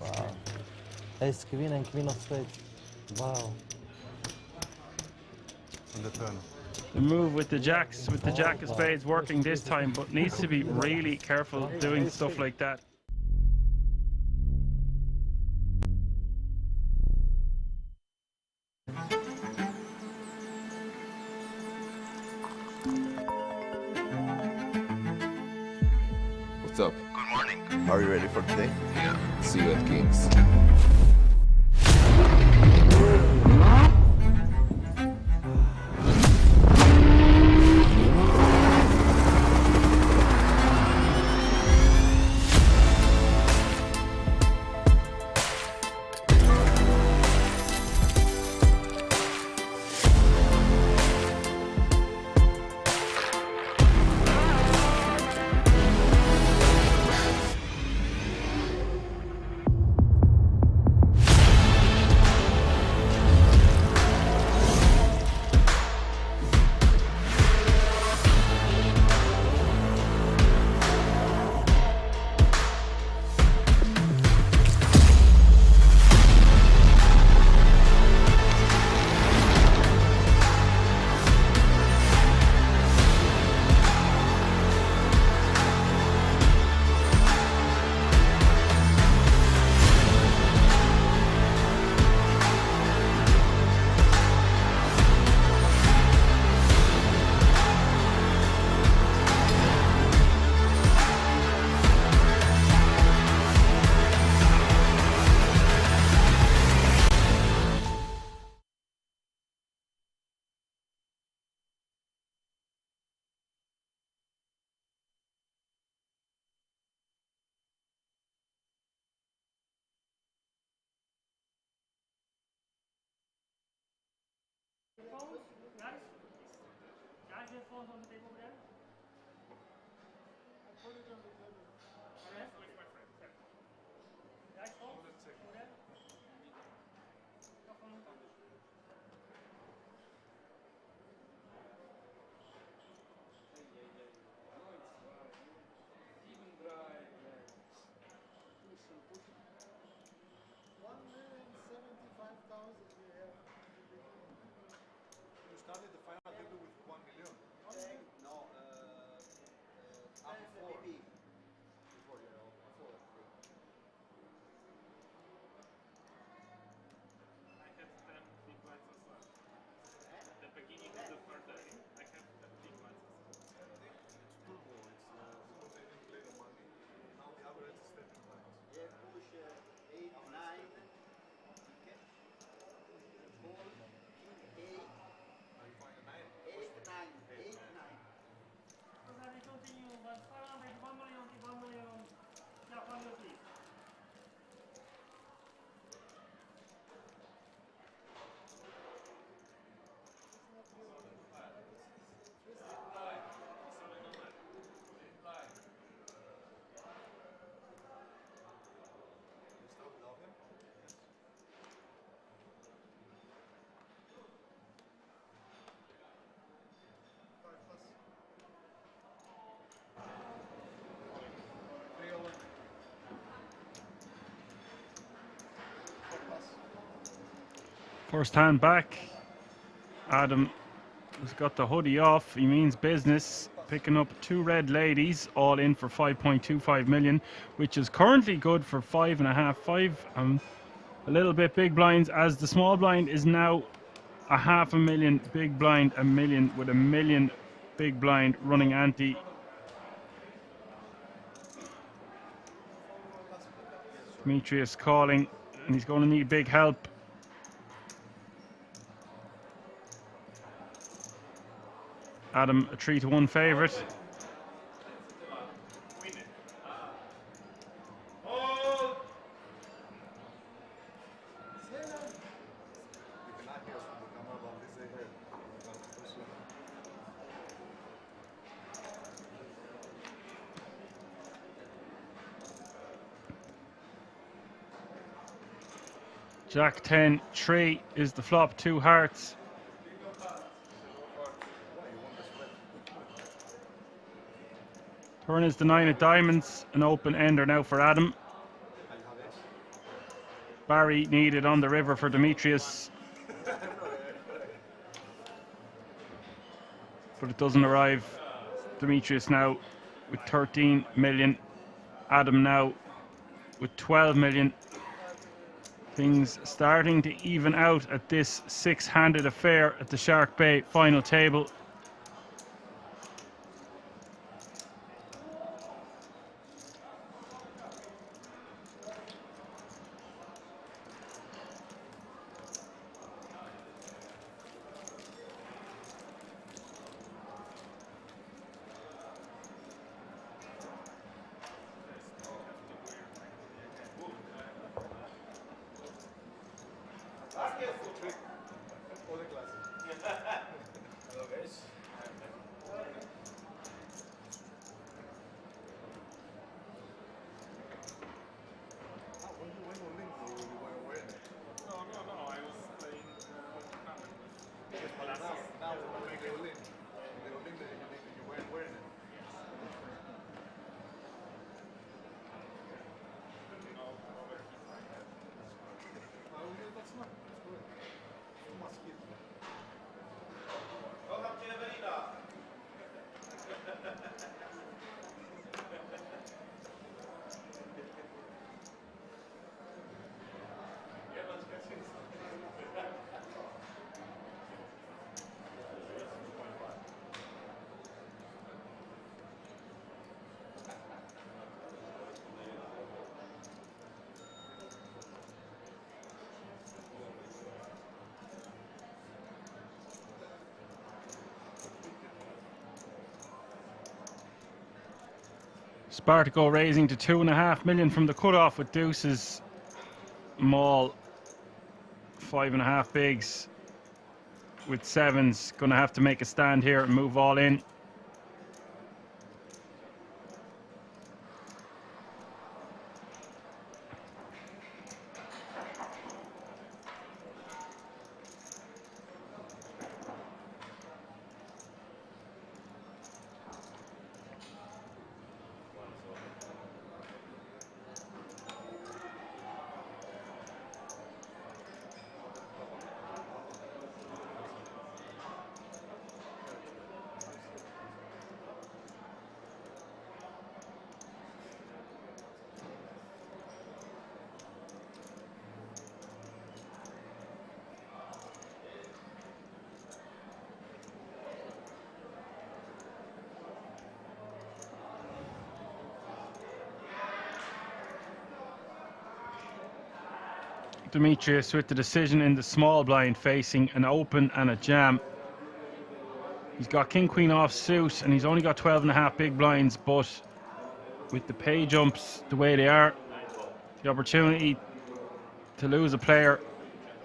Wow. Ace queen and queen of spades. Wow. In the turn. The move with the jacks, with the jack of spades working this time, but needs to be really careful doing stuff like that. What's up? Good morning. Are you ready for today? Yeah. See you at Kings. Phones, guys? Charge your phones on the table over there. Put it on the table. Alright? With my friend. Guys, phones over there. Your phone. You started the final table with 1 million? No, before. Before, before. I have 10 big blinds as well. At the beginning of the third day, I have 10 big blinds as well. It's turbo, it's because I didn't play the money. Now the average is 13 blinds. Yeah, push 8, 9. Okay. Call, king 8. Are you finding a 9? 8, 9. 8, 9. So that we continue, but around 1 million, 1 million. Yeah, 1 million, please. You start without him? Yes. First hand back. Adam has got the hoodie off. He means business. Picking up 2 red ladies, all in for 5.25 million, which is currently good for 5.5, 5. A little bit big blinds, as the small blind is now a $500,000, big blind $1 million, with $1 million big blind running ante. Demetrius calling, and he's going to need big help. Adam, a 3-1 favourite. Jack 10, 3 is the flop, 2 hearts. Turn is the 9 of diamonds, an open ender now for Adam. Barry needed on the river for Demetrius. but it doesn't arrive. Demetrius now with 13 million. Adam now with 12 million. Things starting to even out at this six-handed affair at the SharkBay final table. Spartaco raising to 2.5 million from the cutoff with deuces. Maul 5.5 bigs with sevens. Gonna have to make a stand here and move all in. Demetrius with the decision in the small blind, facing an open and a jam. He's got king queen off suit and he's only got 12.5 big blinds, but with the pay jumps the way they are, the opportunity to lose a player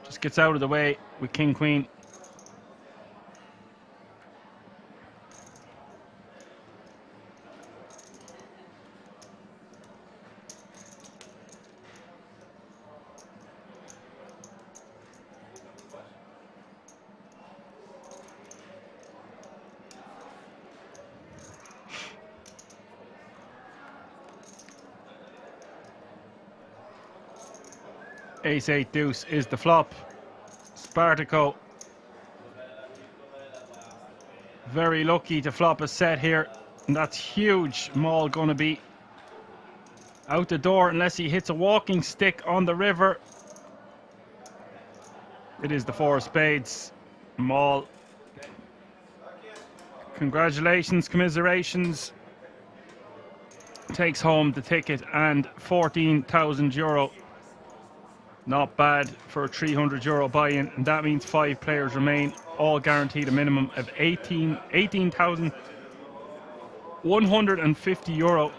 just gets out of the way with king queen. Ace-8 deuce is the flop. Spartaco very lucky to flop a set here, and that's huge. Maul gonna be out the door unless he hits a walking stick on the river. It is the 4 of spades. Maul, congratulations, commiserations. Takes home the ticket and €14,000. Not bad for a €300 buy-in, and that means 5 players remain, all guaranteed a minimum of €18,150.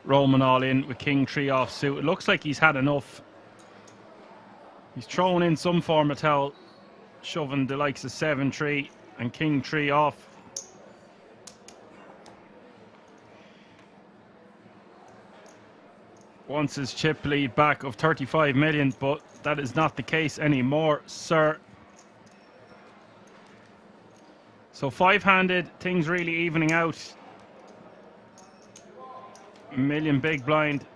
Roman all in with king 3 offsuit. It looks like he's had enough. He's thrown in some form of towel, shoving the likes of 7-3 and king 3 off. Wants his chip lead back of 35 million, but that is not the case anymore, sir. So 5-handed, things really evening out. Million big blind,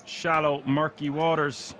shallow, murky waters.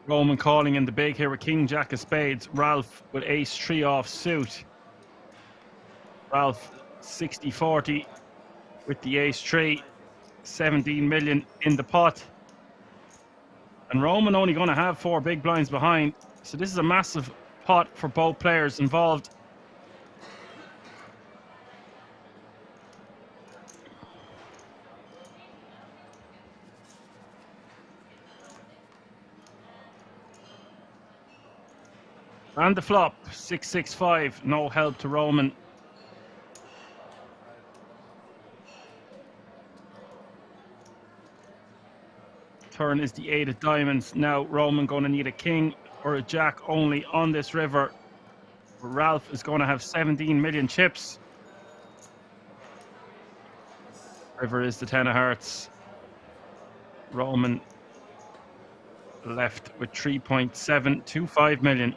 Roman calling in the big here with king jack of spades. Ralph with ace 3 off suit. Ralph 60-40 with the ace 3. 17 million in the pot. And Roman only going to have 4 big blinds behind. So this is a massive pot for both players involved. And the flop, 6-6-5, no help to Roman. Turn is the 8 of diamonds. Now Roman going to need a king or a jack only on this river. Ralph is going to have 17 million chips. River is the 10 of hearts. Roman left with 3.725 million.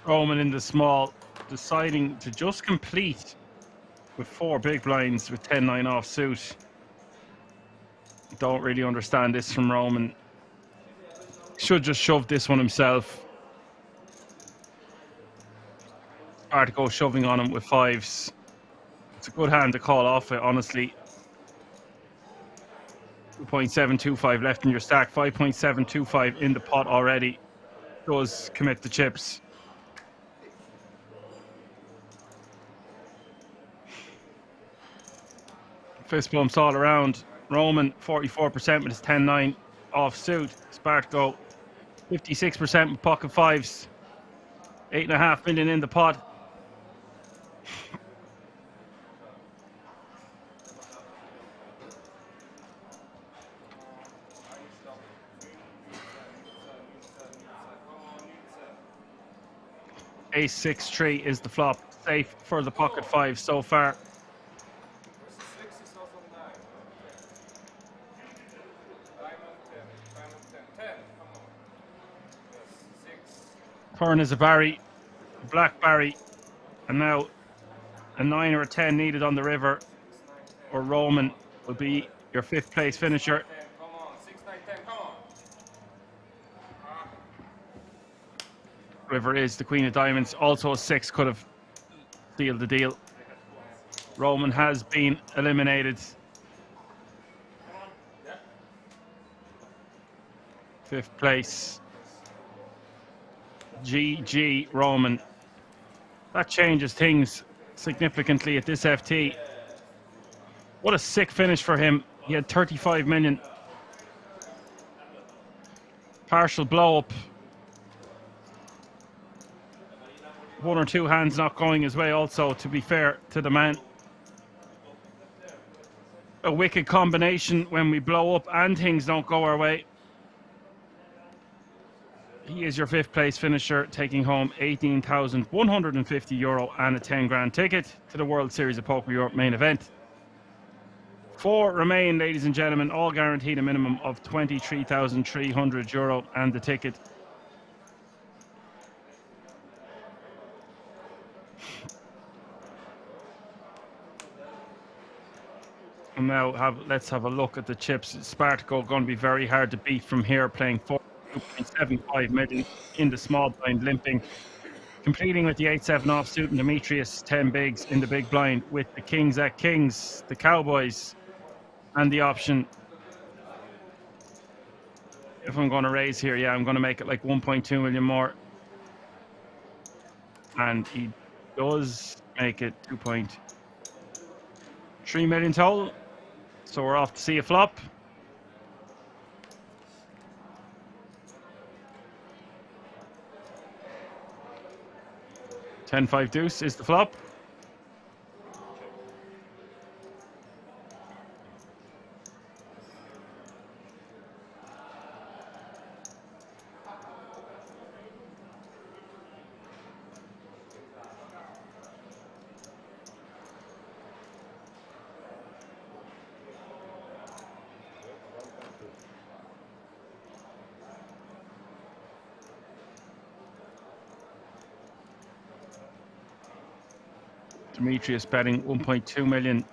Roman in the small, deciding to just complete with 4 big blinds with 10-9 off suit. Don't really understand this from Roman. Should just shove this one himself. Hard to go shoving on him with 5s. It's a good hand to call off it, honestly. 2.725 left in your stack. 5.725 in the pot already. Does commit the chips. Fist bumps all around. Roman 44% with his 10-9 off suit. Spartco 56% with pocket 5s. 8.5 million in the pot. Ace 6-3 is the flop. Safe for the pocket 5 so far. Turn is a Barry. Blackberry, and now a 9 or a 10 needed on the river, or Roman will be your 5th place finisher. Come on, 6, 9, 10, come on. River is the Queen of Diamonds. Also a 6 could have sealed the deal. Roman has been eliminated. 5th place. GG Roman. That changes things significantly at this FT. What a sick finish for him. He had 35 million. Partial blow up. 1 or 2 hands not going his way also, to be fair to the man. A wicked combination when we blow up and things don't go our way. He is your 5th place finisher, taking home €18,150 and a 10 grand ticket to the World Series of Poker Europe main event. 4 remain, ladies and gentlemen, all guaranteed a minimum of €23,300 and the ticket. And now let's have a look at the chips. Spartaco going to be very hard to beat from here, playing 4.75 million in the small blind, limping. Completing with the 8-7 offsuit and Demetrius 10 bigs in the big blind with the kings at kings, the Cowboys, and the option. If I'm going to raise here, yeah, I'm going to make it like 1.2 million more. And he does make it 2.3 million total. So we're off to see a flop. 10-5 deuce is the flop. Demetrius betting 1.2 million.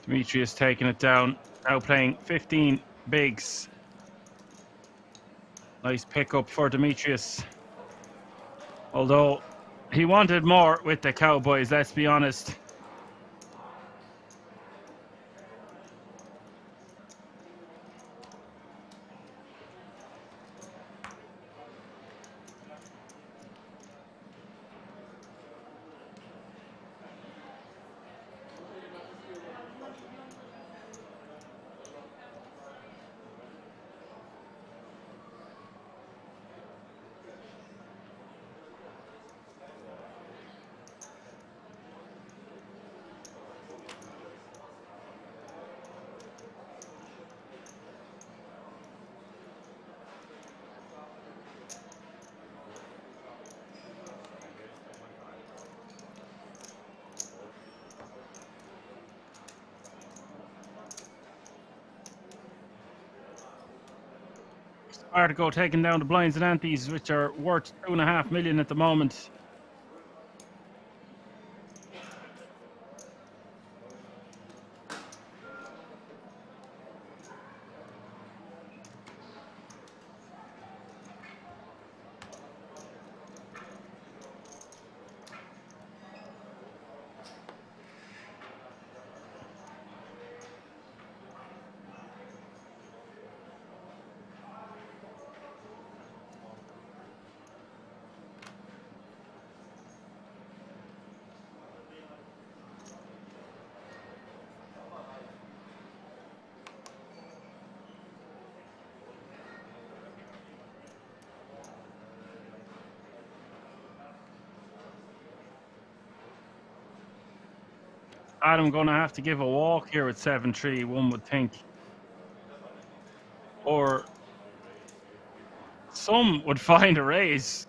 Demetrius taking it down, now playing 15 bigs. Nice pickup for Demetrius. Although he wanted more with the Cowboys, let's be honest. Spartaco taking down the blinds and antes, which are worth 2.5 million at the moment. Adam going to have to give a walk here at 7-3, one would think. Or Some would find a raise.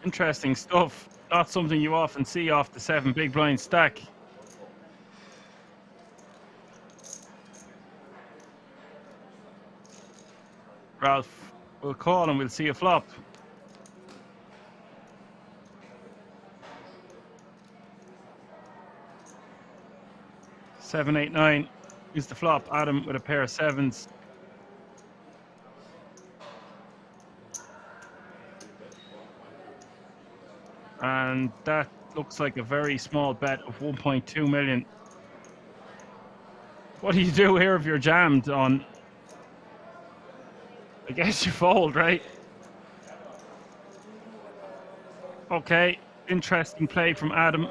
Interesting stuff. Not something you often see off the 7 big blind stack. Ralph will call and we'll see a flop. Seven, 8, 9 is the flop. Adam with a pair of 7s. And that looks like a very small bet of 1.2 million. What do you do here if you're jammed on? I guess you fold, right? Okay, interesting play from Adam.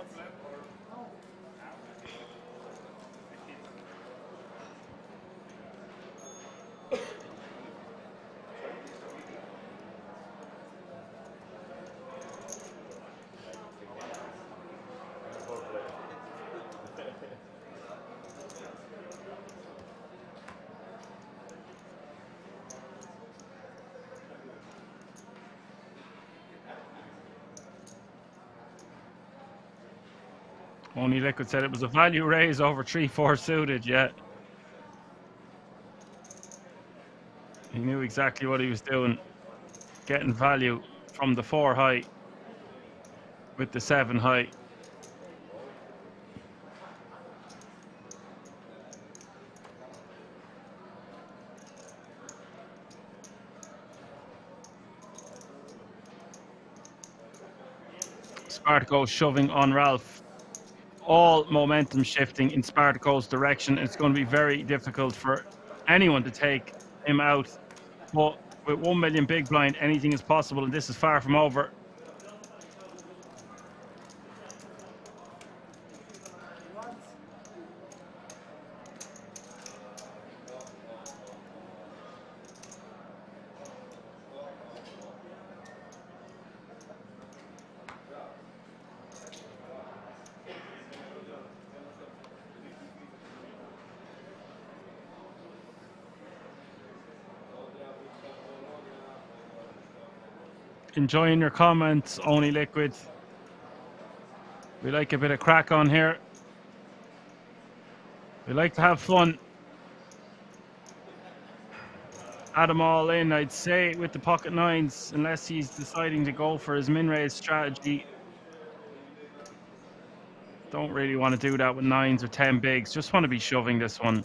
Only Liquid said it was a value raise over 3-4 suited, yeah. He knew exactly what he was doing. Getting value from the 4 high with the 7 high. Spartaco shoving on Ralph. All momentum shifting in Spartaco's direction. It's going to be very difficult for anyone to take him out. But with 1 million big blind, anything is possible, and this is far from over. Enjoying your comments, Only Liquid. We like a bit of crack on here. We like to have fun. Adam all in, I'd say, with the pocket 9s, unless he's deciding to go for his min-raise strategy. Don't really want to do that with 9s or 10 bigs. Just want to be shoving this one.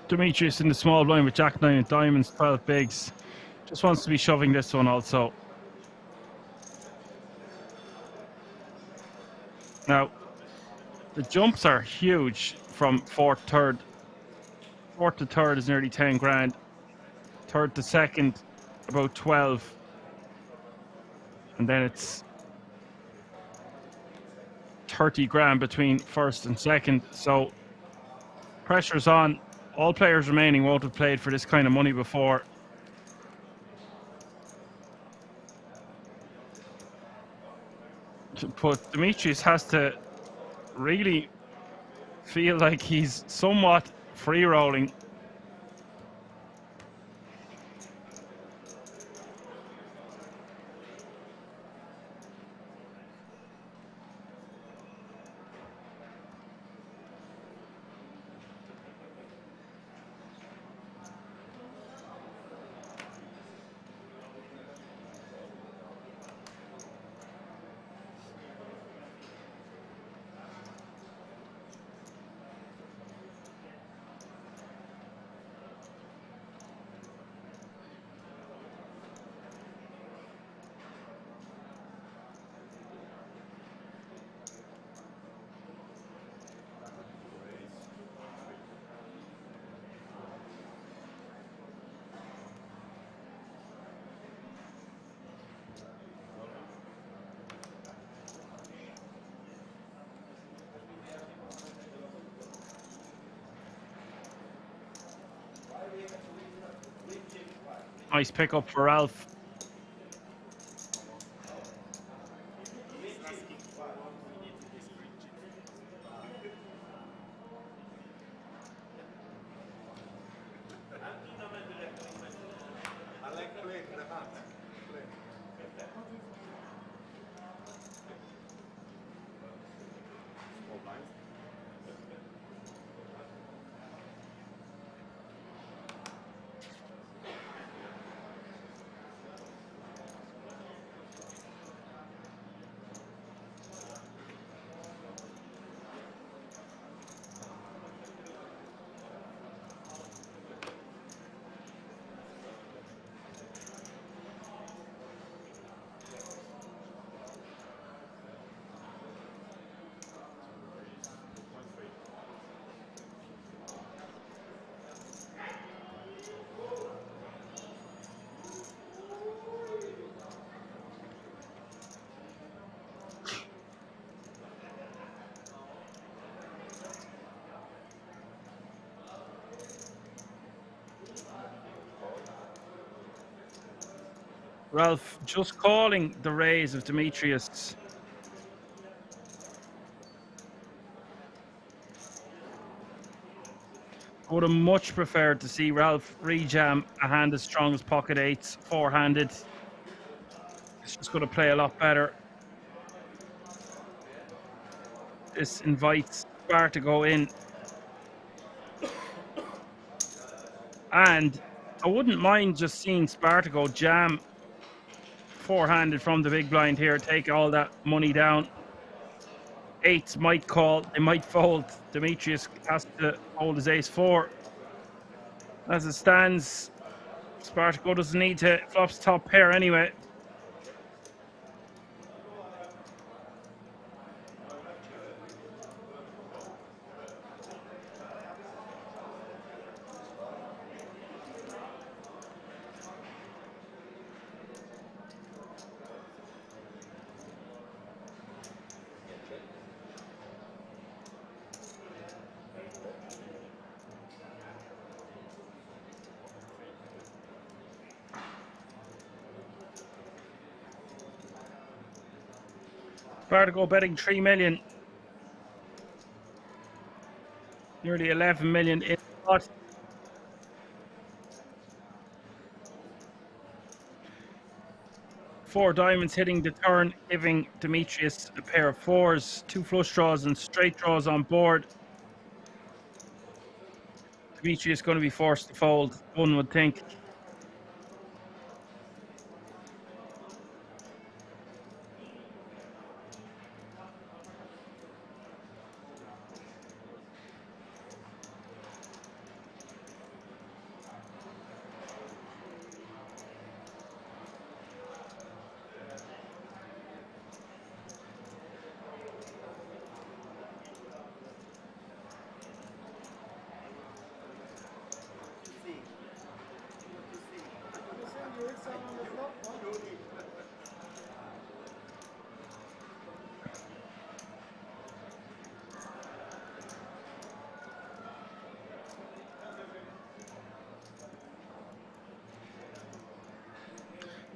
Demetrius in the small blind with Jack 9 and diamonds, 12 bigs. Just wants to be shoving this one also. Now, the jumps are huge from 4th to 3rd. 4th to 3rd is nearly 10 grand. 3rd to 2nd, about 12. And then it's 30 grand between 1st and 2nd. So, pressure's on. All players remaining won't have played for this kind of money before. But Demetrius has to really feel like he's somewhat free rolling. Nice pickup for Ralph. I like playing the hand. Play. Small blinds. Ralph just calling the raise of Demetrius. I would have much preferred to see Ralph rejam a hand as strong as pocket eights, four-handed. It's just going to play a lot better. This invites Bar to go in. And I wouldn't mind just seeing Spartaco jam four-handed from the big blind here, take all that money down. Eights might call, they might fold. Demetrius has to hold his ace-4. As it stands, Spartaco doesn't need to flops top pair anyway. Spartaco betting 3 million. Nearly 11 million in the pot. Four diamonds hitting the turn, giving Demetrius a pair of fours, two flush draws and straight draws on board. Demetrius going to be forced to fold, one would think.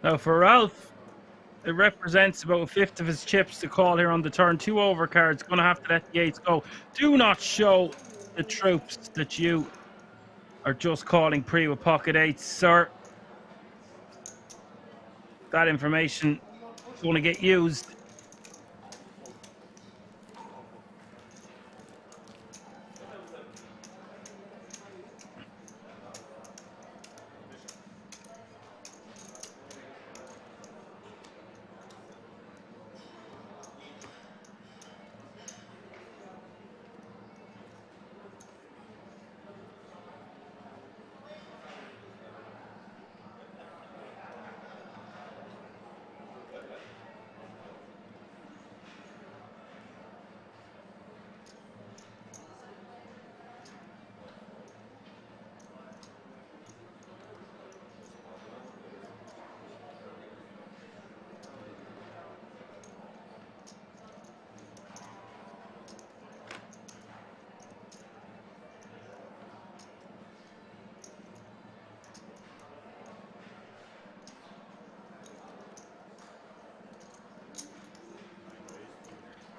Now for Ralph, It represents about a fifth of his chips to call here on the turn. 2 overcards. Going to have to let the 8s go. Do not show the troops that you are just calling pre with pocket 8s, sir. That information is going to get used.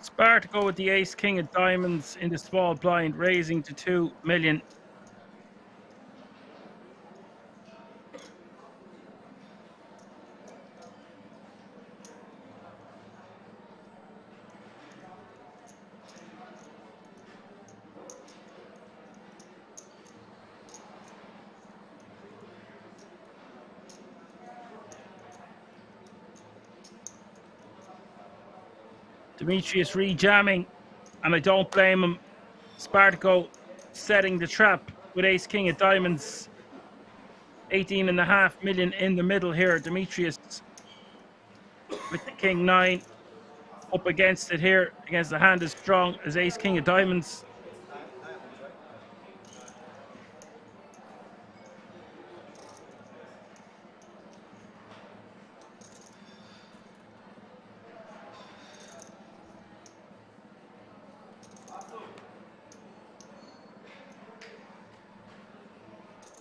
Spar to go with the ace king of diamonds in the small blind, raising to 2 million. Demetrius re-jamming, and I don't blame him. Spartaco setting the trap with ace king of diamonds. 18.5 million in the middle here. Demetrius with the king 9 up against it here, against the hand as strong as ace king of diamonds.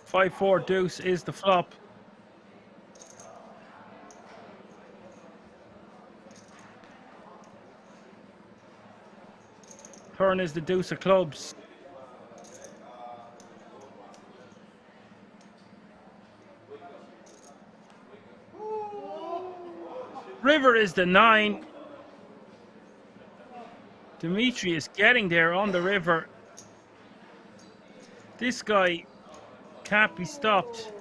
Five, 4 deuce is the flop. Turn is the deuce of clubs. River is the 9. Demetrius getting there on the river. This guy can't be stopped.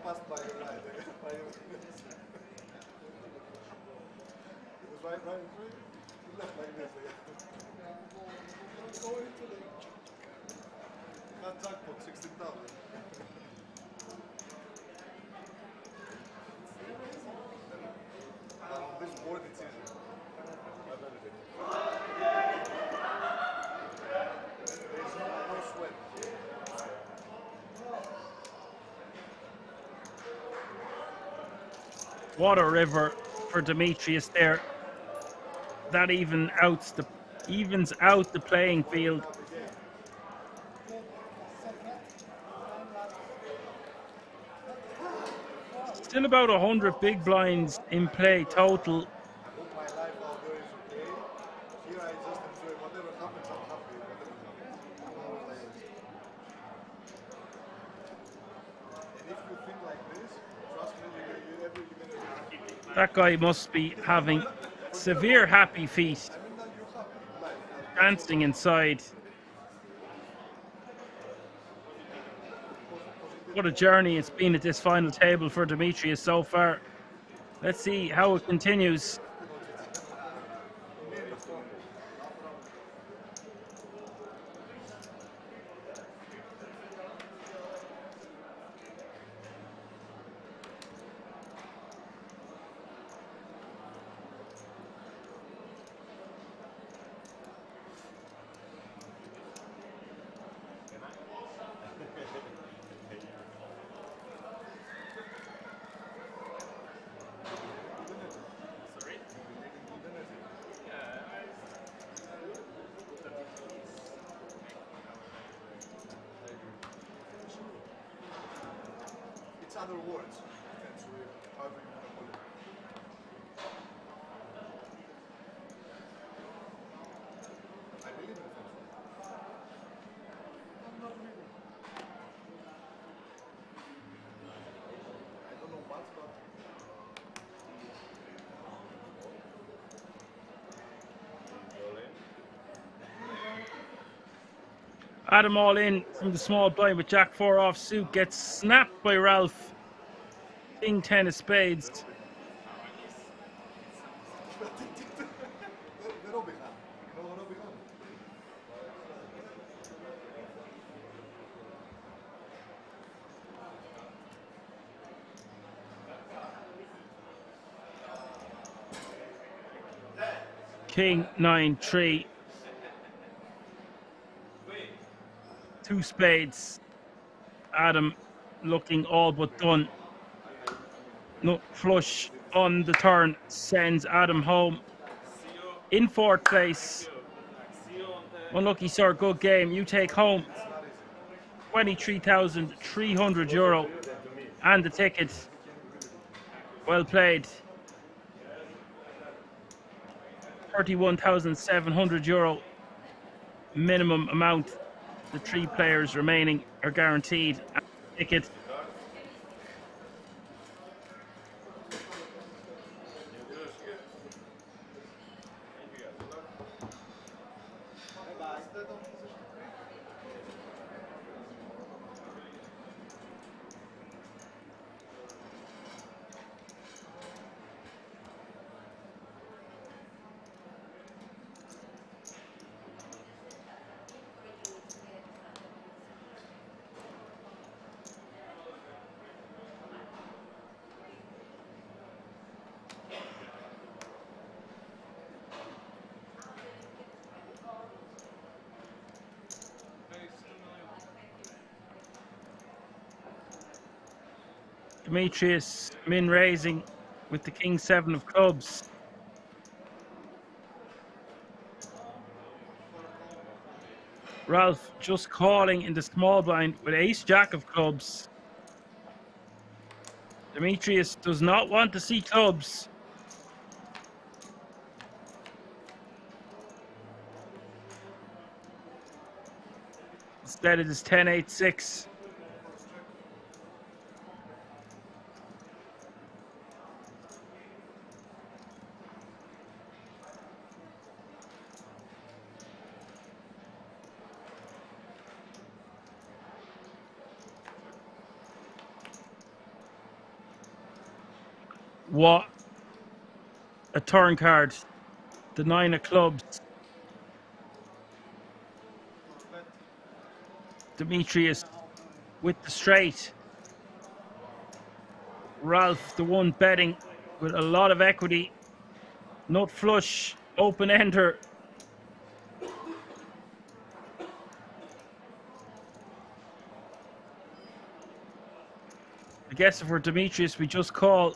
Passed by your life. It was right, you left like this. Go into the jackpot, 16,000. On this board it's easy. There's no sweat. What a river for Demetrius there. That evens out the playing field. Still about 100 big blinds in play total. That guy must be having severe happy feet, dancing inside. What a journey it's been at this final table for Demetrius so far. Let's see how it continues. It's other words. However you want to call it. I believe in feng shui. I'm not really. I don't know much, but Adam all in from the small blind with Jack 4 off suit, gets snapped by Ralph. King 10 of spades. King 9-3. 2 spades. Adam looking all but done. Nut flush on the turn sends Adam home. In fourth place. Unlucky sir, good game. You take home €23,300 and the ticket. Well played. €31,700 minimum amount. The 3 players remaining are guaranteed and the ticket. Demetrius min raising with the King 7 of clubs. Ralph just calling in the small blind with Ace Jack of clubs. Demetrius does not want to see clubs. Instead it is 10-8-6. What a turn card. The 9 of clubs. Demetrius with the straight. Ralph, the one betting with a lot of equity. Nut flush, open ender. I guess if we're Demetrius, we just call.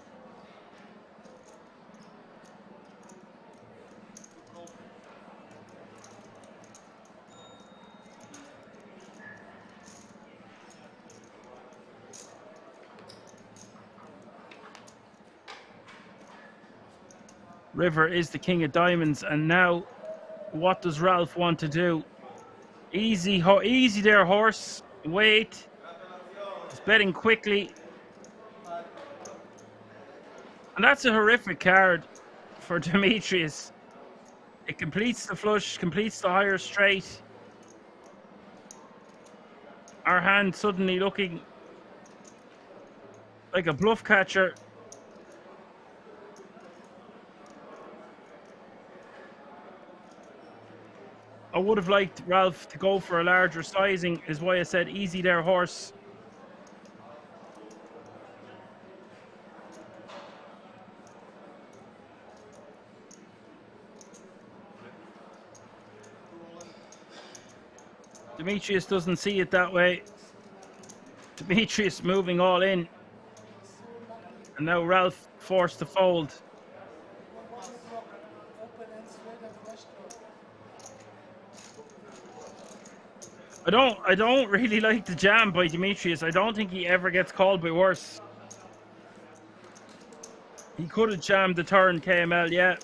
River is the king of diamonds, and now what does Ralph want to do? Easy there, horse. Wait. He's betting quickly. And that's a horrific card for Demetrius. It completes the flush, completes the higher straight. Our hand suddenly looking like a bluff catcher. I would have liked Ralph to go for a larger sizing, is why I said easy there, horse. Demetrius doesn't see it that way. Demetrius moving all in. And now Ralph forced to fold. I don't really like the jam by Demetrius. I don't think he ever gets called by worse. He could have jammed the turn, KML, yeah.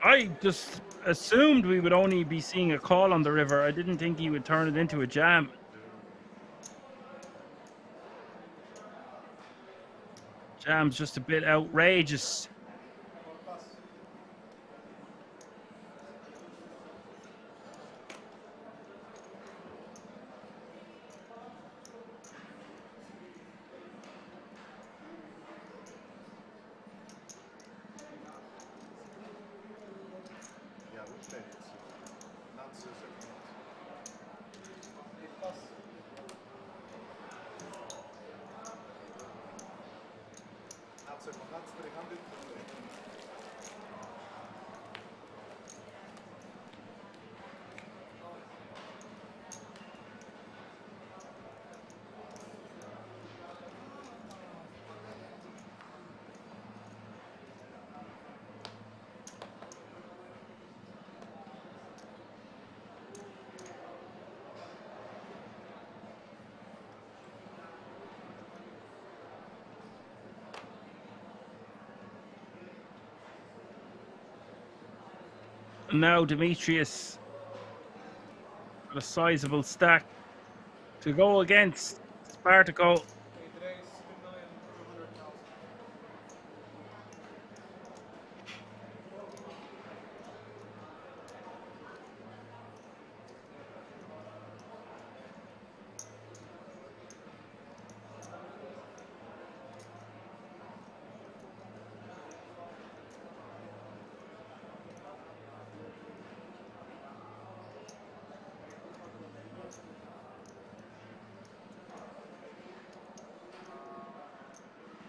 I just assumed we would only be seeing a call on the river. I didn't think he would turn it into a jam. Jam's just a bit outrageous. And now Demetrius got a sizable stack to go against Spartaco.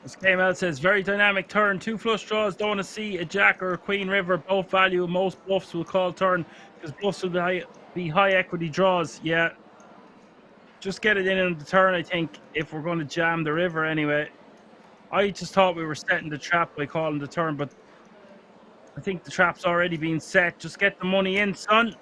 This game out says very dynamic turn, 2 flush draws, don't want to see a jack or a queen river, both value, most bluffs will call turn because bluffs will be high equity draws. Yeah, just get it in on the turn, I think, if we're going to jam the river anyway. I just thought we were setting the trap by calling the turn, but I think the trap's already been set. Just get the money in, son.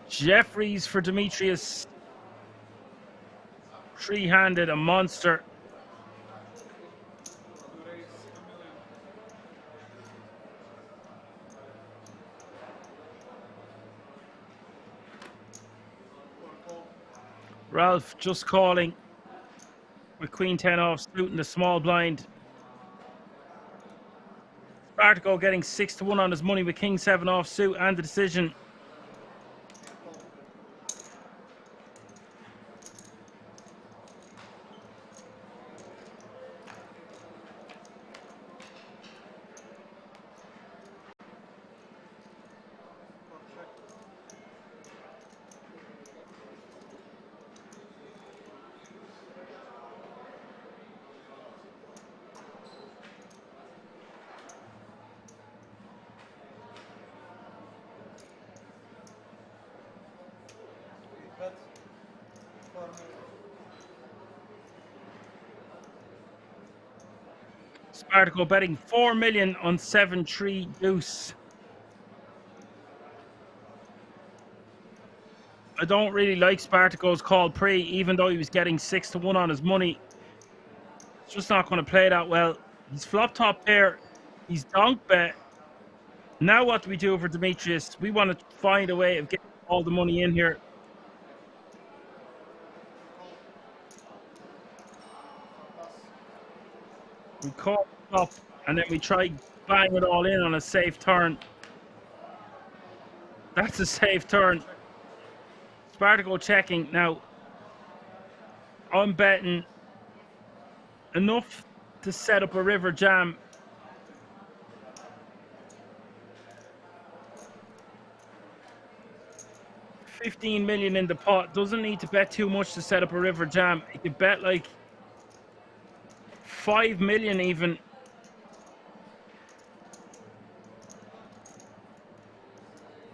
Jeffries for Demetrius. Three-handed, a monster. Ralph just calling with Queen 10 off suit in the small blind. Spartaco getting 6-1 on his money with King 7 off suit and the decision. Spartaco betting 4 million on 7-3 deuce. I don't really like Spartaco's call pre, even though he was getting 6-1 on his money. It's just not going to play that well. He's flop top pair. He's donk bet. Now what do we do for Demetrius? We want to find a way of getting all the money in here. We call up. And then we try bang it all in on a safe turn. That's a safe turn. Spartaco checking. Now, I'm betting enough to set up a river jam. $15 million in the pot. Doesn't need to bet too much to set up a river jam. You could bet like $5 million even.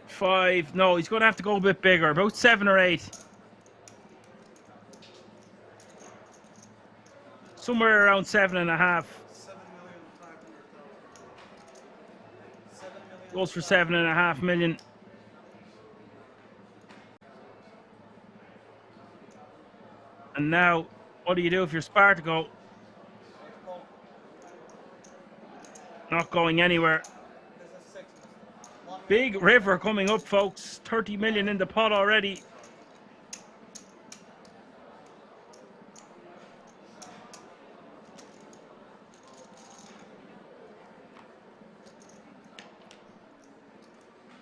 Five. No, he's going to have to go a bit bigger. About 7 or 8. Somewhere around 7.5. Goes for 7.5 million. And now, what do you do if you're Spartaco? Not going anywhere. Big river coming up, folks. 30 million in the pot already.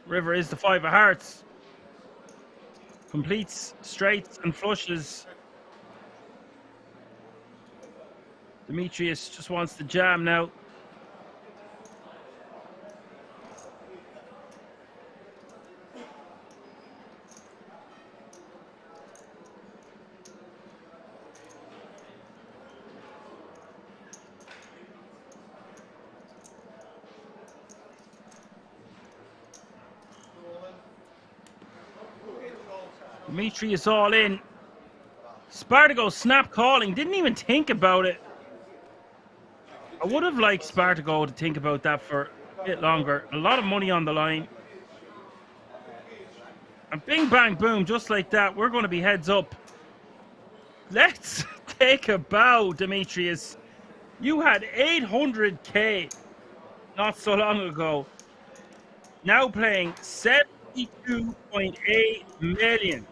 River is the 5 of hearts. Completes straights and flushes. Demetrius just wants the jam now. Dimitri is all in. Spartaco snap calling. Didn't even think about it. I would have liked Spartaco to think about that for a bit longer. A lot of money on the line. And bing, bang, boom, just like that. We're going to be heads up. Let's take a bow, Demetrius. You had 800K not so long ago. Now playing 72.8 million.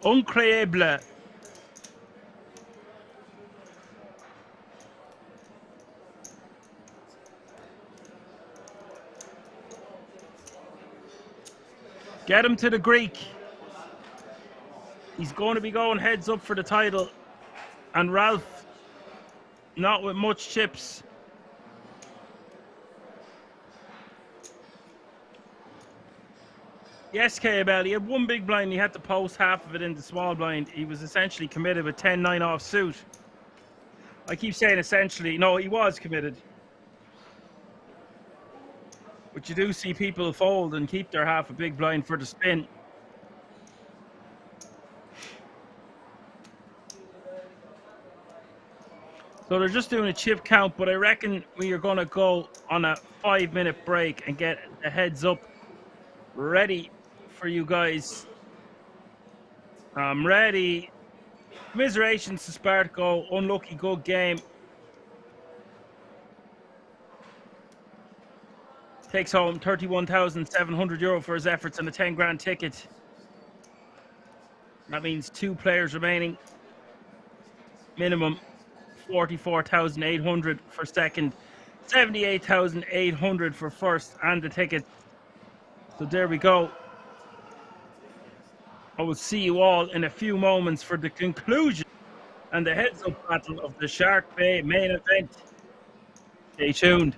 Incroyable. Get him to the Greek. He's going to be going heads up for the title. And Ralph, not with much chips. Yes, KBL, he had one big blind. He had to post half of it in the small blind. He was essentially committed with 10-9 off suit. I keep saying essentially. No, he was committed. But you do see people fold and keep their half a big blind for the spin. So they're just doing a chip count, but I reckon we are going to go on a 5-minute break and get the heads up ready for you guys. I'm ready. Commiserations to Spartaco. Unlucky good game. Takes home €31,700 for his efforts and a 10 grand ticket. That means 2 players remaining. Minimum 44,800 for second. 78,800 for first and the ticket. So there we go. I will see you all in a few moments for the conclusion and the heads-up battle of the SharkBay main event. Stay tuned.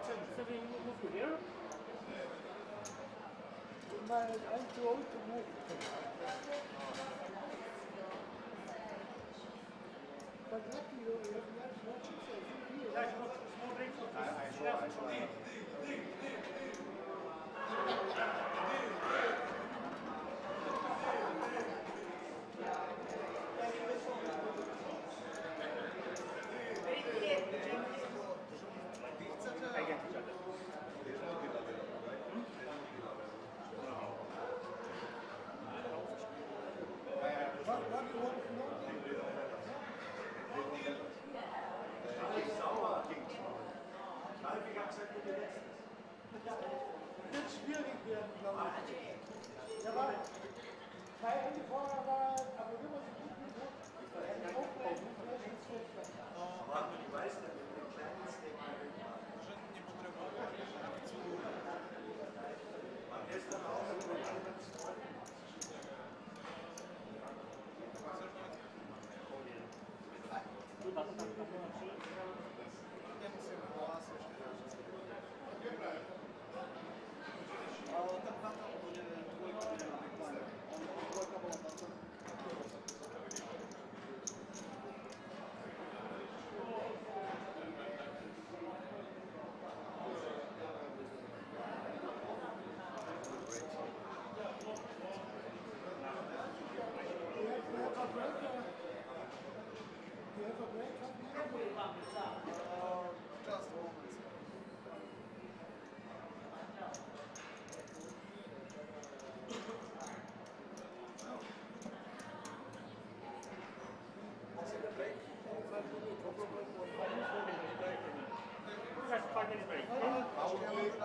So we move to Europe? I'm too old to move. But lucky you have no chips. That's small breakfast. Wird schwierig werden, glaube ich. Ja, war Teil vorher war, aber wenn man sich gut mit aufbleiben, vielleicht ist es schlechter.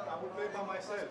I will play by myself.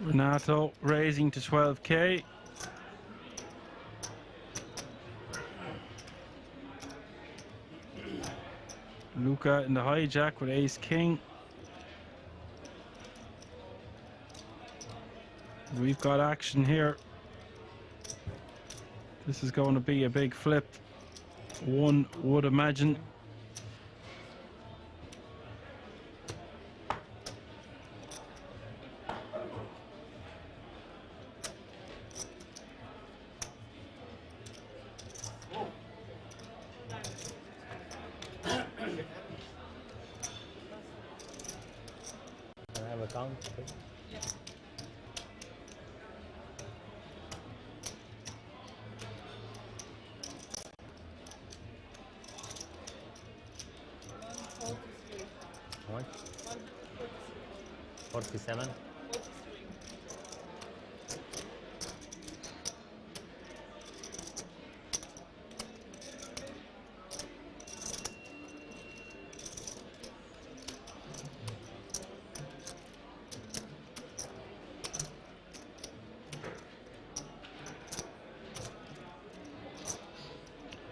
Renato raising to 12k. Luca in the hijack with ace king. We've got action here. This is going to be a big flip, one would imagine. Can I have a count, please? What? 47?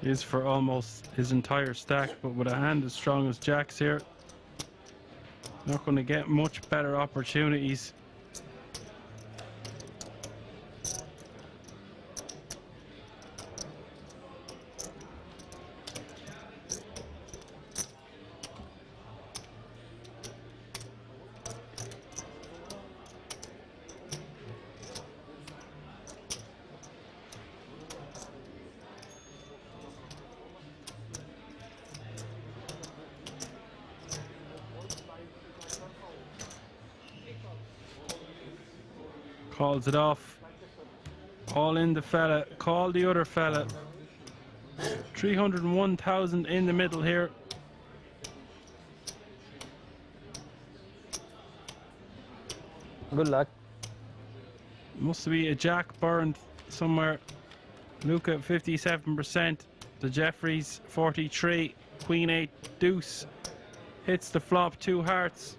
is for almost his entire stack, but with a hand as strong as Jack's here, not going to get much better opportunities. Calls it off. All in the fella. Call the other fella. 301,000 in the middle here. Good luck. Must be a jack burned somewhere. Luca 57%. The Jeffries 43. Queen 8 deuce. Hits the flop, 2 hearts.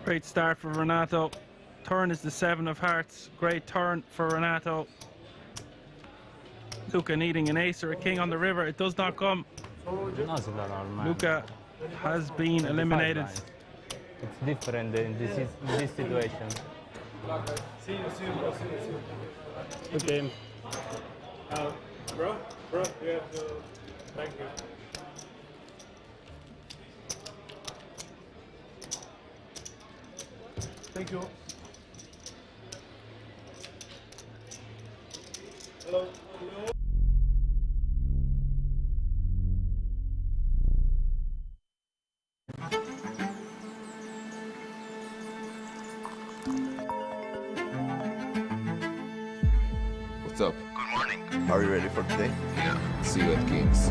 Great start for Renato. Turn is the 7 of hearts. Great turn for Renato. Luca needing an ace or a king on the river. It does not come. Luca has been eliminated. It's different in this situation. Good game. Bro, you have to thank you. Thank you. Hello. What's up? Good morning. Are you ready for today? Yeah. See you at Kings.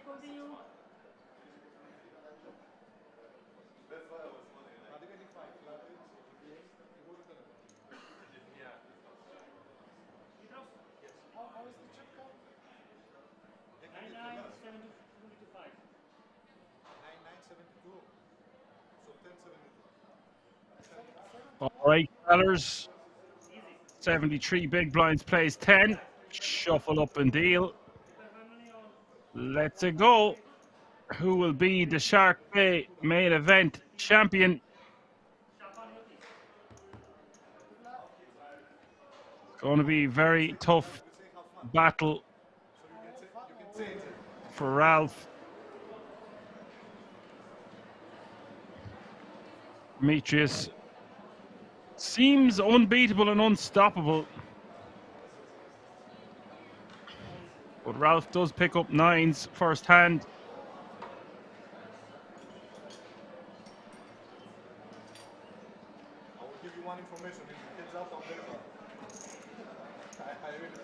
continue. How is the chip count? 997225. 9972. So 1072. All right, fellas. 73 big blinds plays 10. Shuffle up and deal. Let's go. Who will be the SharkBay main event champion? It's going to be a very tough battle for Ralph. Demetrius seems unbeatable and unstoppable. But Ralph does pick up nines first hand. I will give you one information. If it heads up, I'm very bad. I really bad.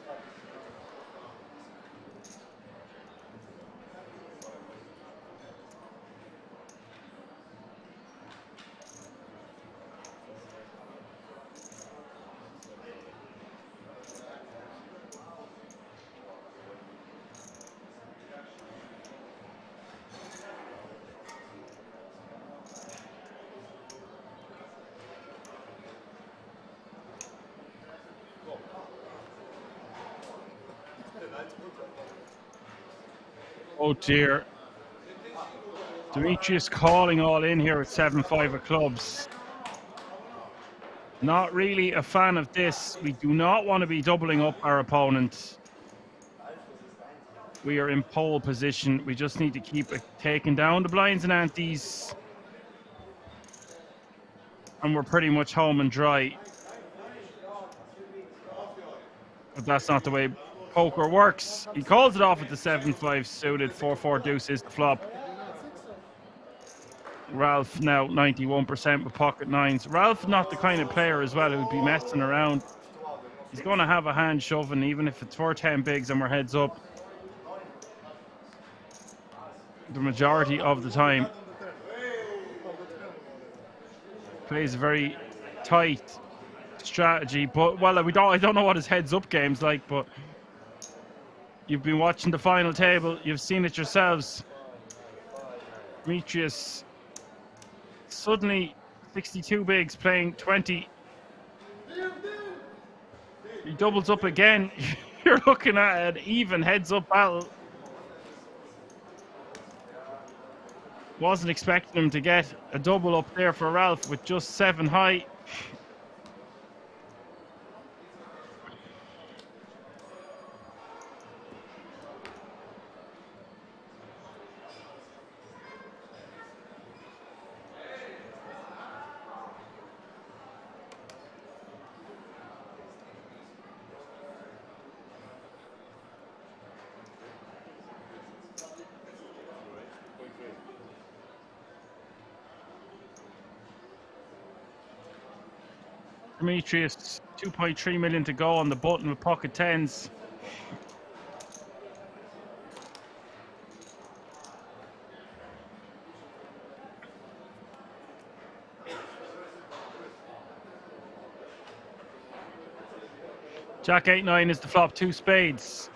Oh dear. Demetrius calling all in here at 7-5 of clubs. Not really a fan of this. We do not want to be doubling up our opponent. We are in pole position. We just need to keep taking down the blinds and antes. And we're pretty much home and dry. But that's not the way poker works. He calls it off at the 7-5 suited. 4-4 deuce is the flop. Ralph now 91% with pocket nines. Ralph not the kind of player as well who'd be messing around. He's going to have a hand shoving even if it's for 10 bigs and we're heads up. The majority of the time. Plays a very tight strategy, but well, I don't know what his heads up game's like, but you've been watching the final table, you've seen it yourselves. Demetrius suddenly 62 bigs playing 20. He doubles up again. You're looking at an even heads up battle. Wasn't expecting him to get a double up there for Ralph with just 7 high. Demetrius, 2.3 million to go on the button with pocket tens. Jack 8-9 is the flop, 2 spades.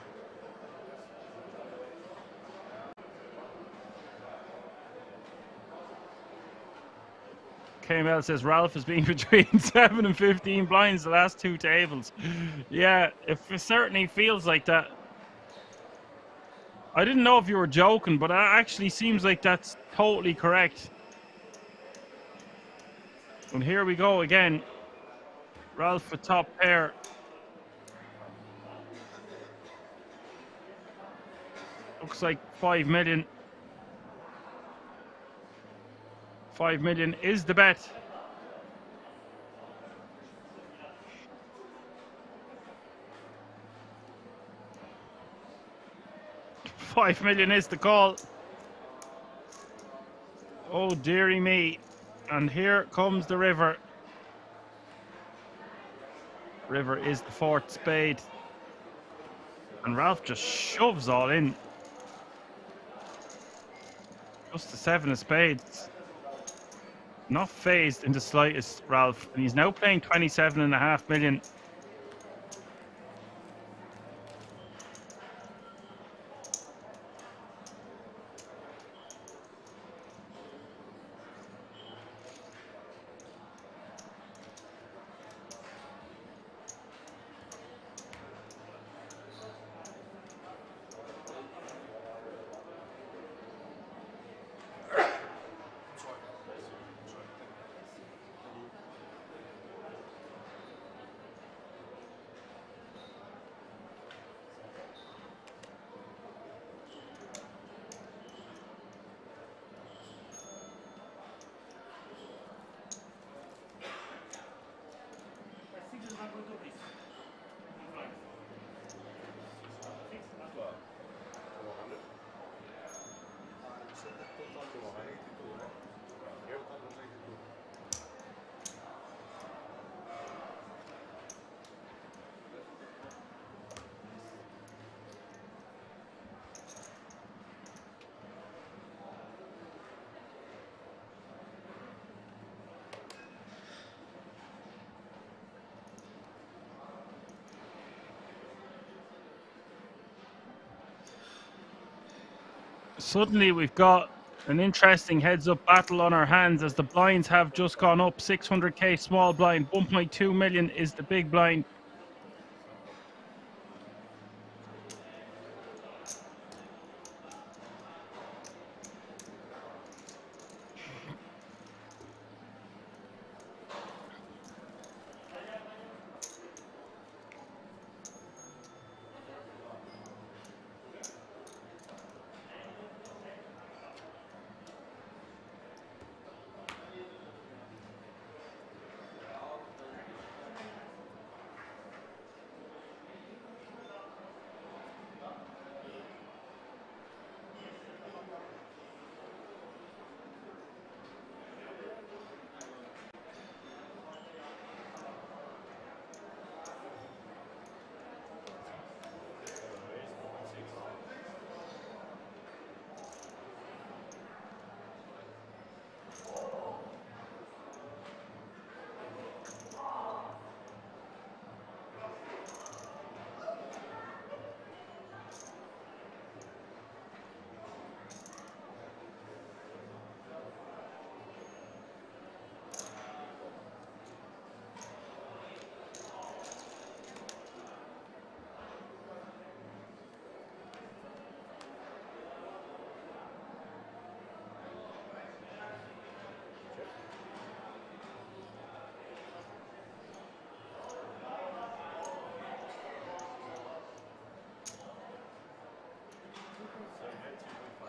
KML says Ralph has been between 7 and 15 blinds the last 2 tables. Yeah, it certainly feels like that. I didn't know if you were joking, but it actually seems like that's totally correct. And here we go again. Ralph with top pair. Looks like 5 million. 5 million is the bet. $5 million is the call. Oh dearie me. And here comes the river. River is the 4th spade. And Ralph just shoves all in. Just the 7 of spades. Not phased in the slightest, Ralph. And he's now playing 27.5 million. Suddenly we've got an interesting heads-up battle on our hands as the blinds have just gone up. 600k small blind, 1.2 million is the big blind.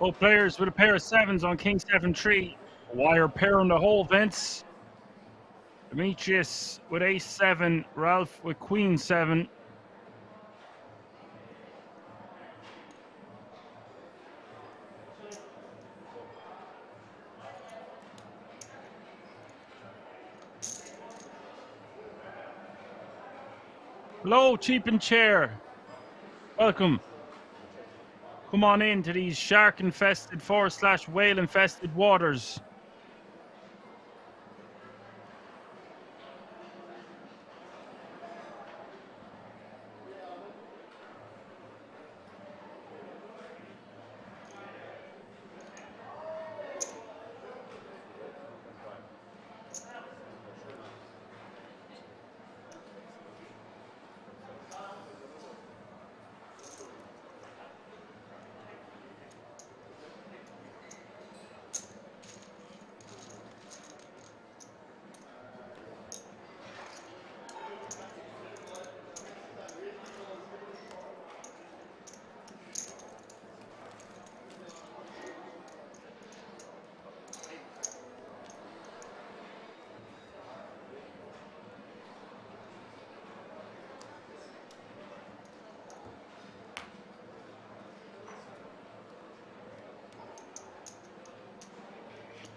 Both players with a pair of 7s on King 7-3. Wire pair on the hole, Vince. Demetrius with Ace 7, Ralph with Queen 7. Hello, Cheap and Chair. Welcome. Come on in to these shark-infested / whale-infested waters.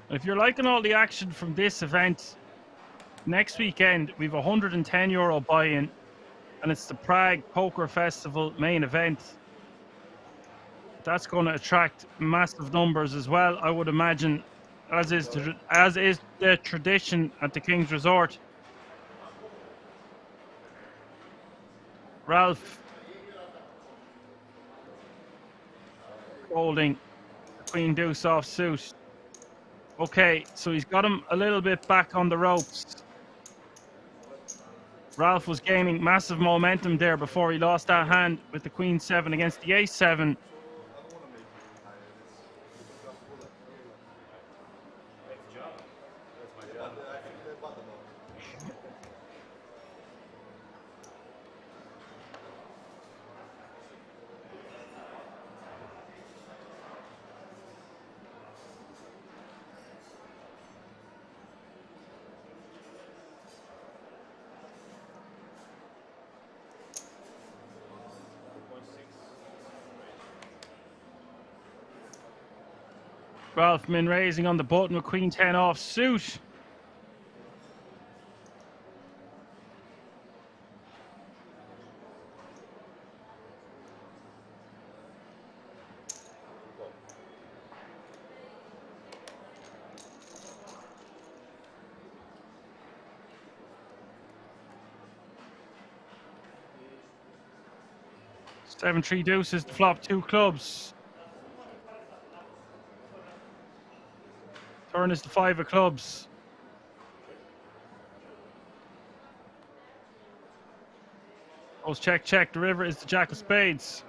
If you're liking all the action from this event, next weekend we've a €110 buy-in, and it's the Prague Poker Festival main event. That's going to attract massive numbers as well, I would imagine, as is the tradition at the King's Resort. Ralph holding Queen Deuce off suit. Okay, so he's got him a little bit back on the ropes. Ralph was gaining massive momentum there before he lost that hand with the Queen 7 against the Ace 7. Ralph min raising on the button with Queen 10 off suit. Seven three deuces to flop 2 clubs. Turn is the 5 of clubs. Goes check, check. The river is the Jack of spades.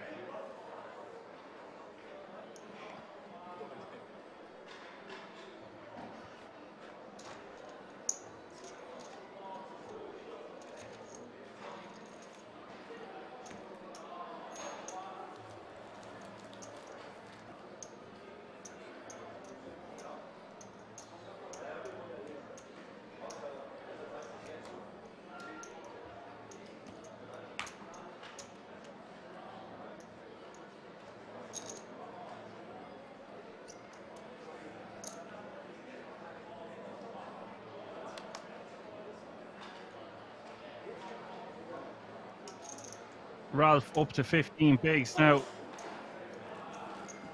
Ralph up to 15 bigs now.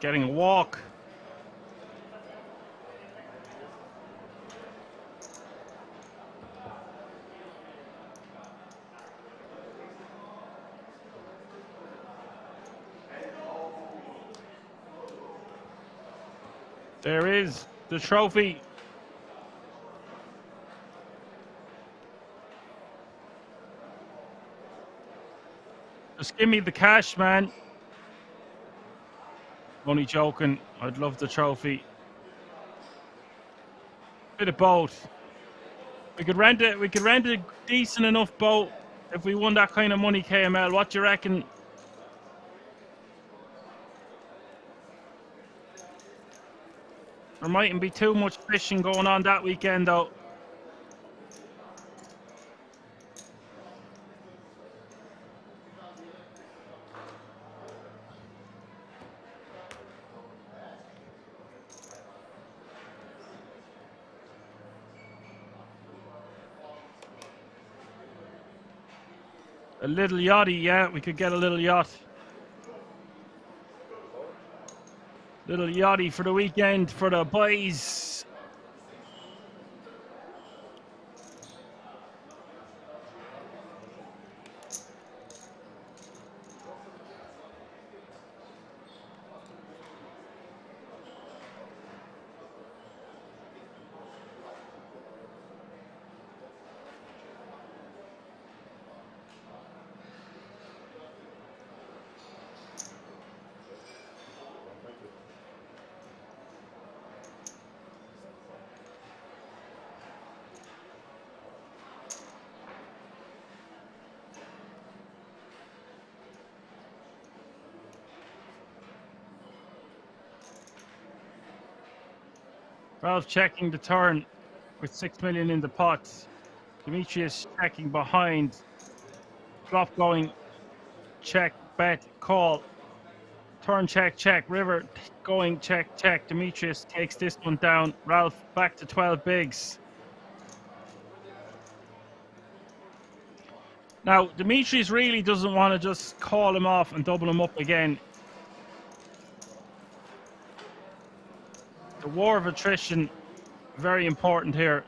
Getting a walk. There is the trophy. Just give me the cash, man. Only joking. I'd love the trophy. Bit of both. We could rent it. We could rent a decent enough boat if we won that kind of money, KML. What do you reckon? There mightn't be too much fishing going on that weekend, though. A little yachty, yeah, we could get a little yacht. Little yachty for the weekend for the boys. Ralph checking the turn with 6 million in the pot. Demetrius checking behind. Flop going. Check, bet, call. Turn, check, check. River going, check, check. Demetrius takes this one down. Ralph back to 12 bigs. Now, Demetrius really doesn't want to just call him off and double him up again. war of attrition, very important here.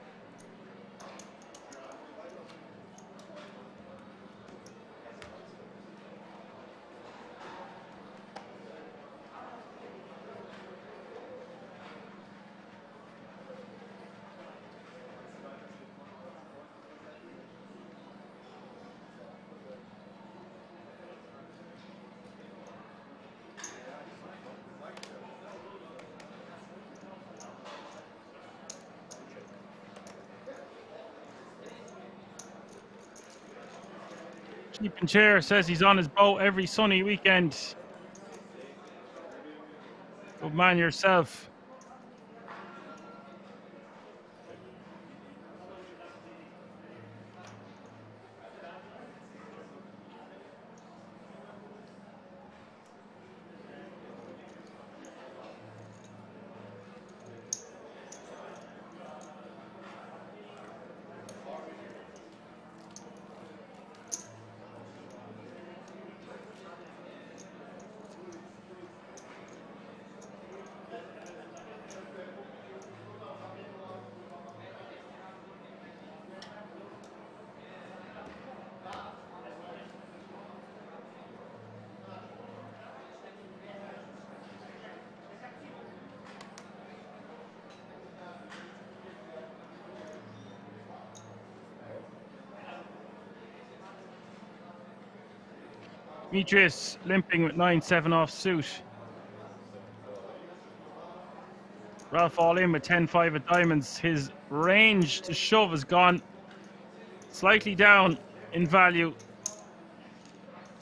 Cheap and Chair says he's on his boat every sunny weekend. Good man yourself. Demetrius limping with 9-7 off suit. Ralph all in with 10-5 at diamonds. His range to shove has gone slightly down in value.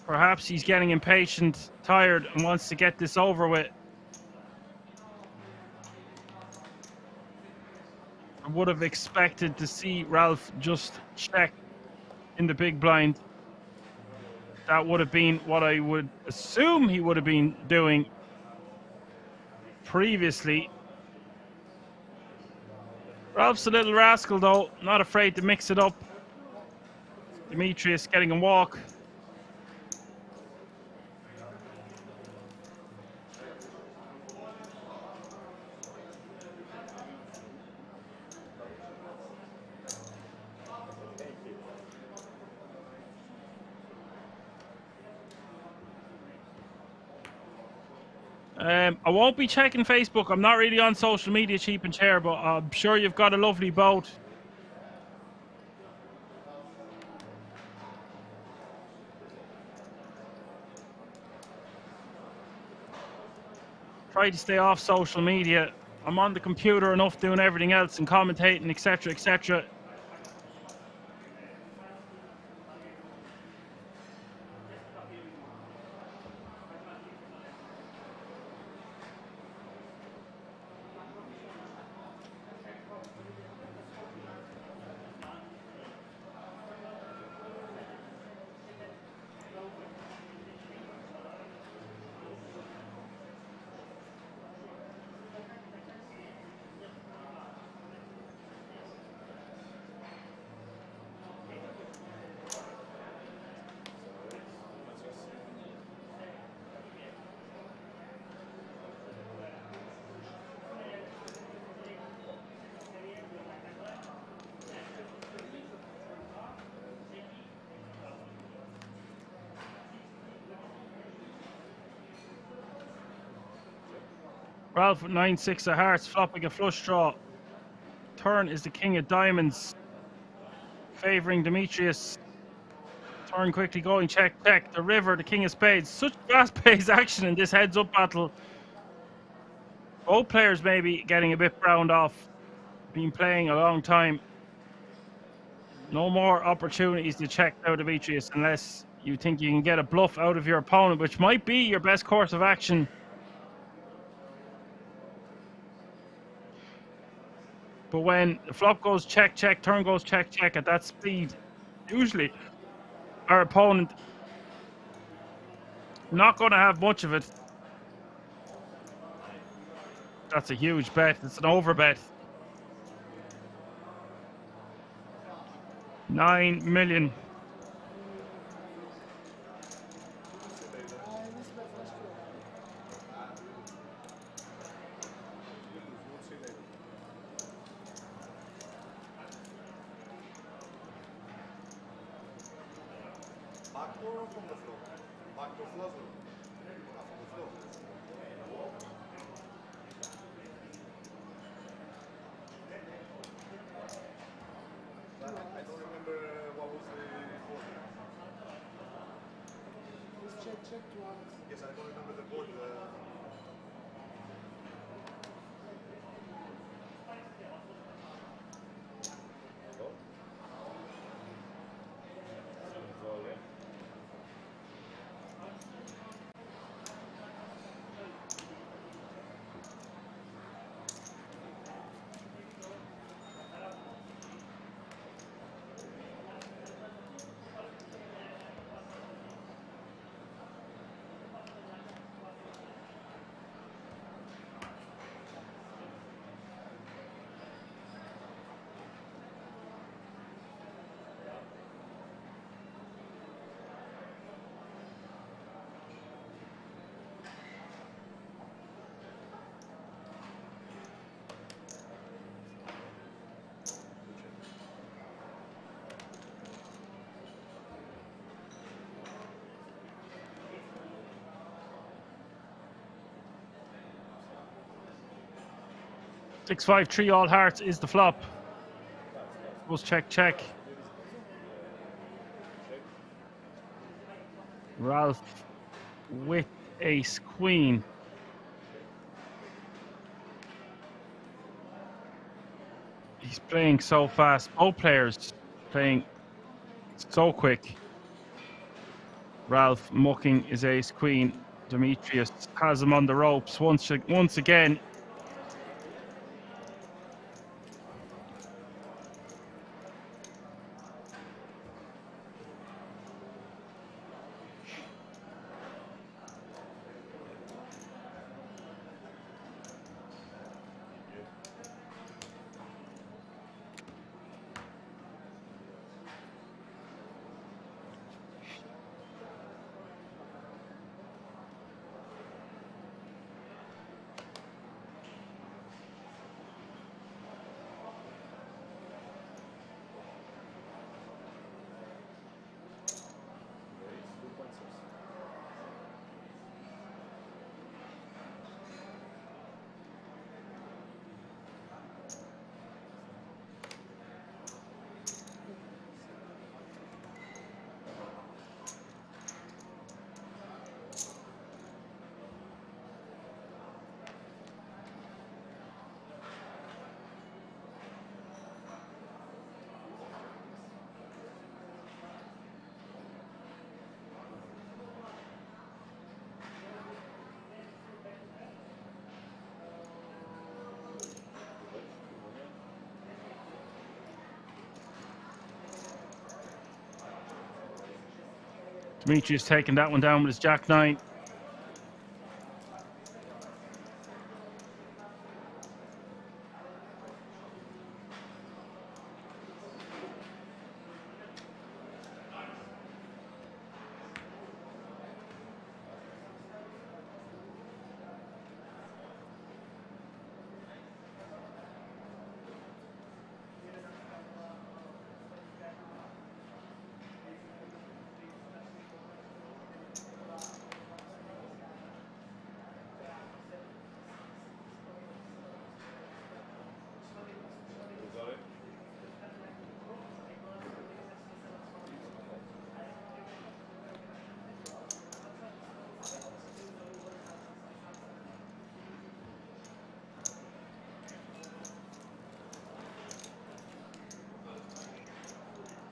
Perhaps he's getting impatient, tired, and wants to get this over with. I would have expected to see Ralph just check in the big blind. That would have been what I would assume he would have been doing previously. Ralph's a little rascal though, not afraid to mix it up. Demetrius getting a walk. I won't be checking Facebook. I'm not really on social media, Cheap and Chair, but I'm sure you've got a lovely boat. Try to stay off social media. I'm on the computer enough doing everything else and commentating, etc., etc. Ralph with 9-6 of hearts, flopping a flush draw. Turn is the king of diamonds, favouring Demetrius. Turn quickly going, check, check. The river, the king of spades. Such fast-paced action in this heads-up battle. Both players maybe getting a bit browned off. Been playing a long time. No more opportunities to check out Demetrius unless you think you can get a bluff out of your opponent, which might be your best course of action. But when the flop goes check, check, turn goes check, check at that speed, usually our opponent not going to have much of it. That's a huge bet. It's an over bet. 9 million. backdoor or from the floor? Backdoor flush or? From the floor. I don't remember what was the board. Just check to others. Yes, I don't remember the board. Six, 5, 3 all hearts is the flop. Goes check, check. Ralph with ace queen. He's playing so fast. Both players playing so quick. Ralph mucking his ace queen. Demetrius has him on the ropes once again. Demetrius taking that one down with his jack nine.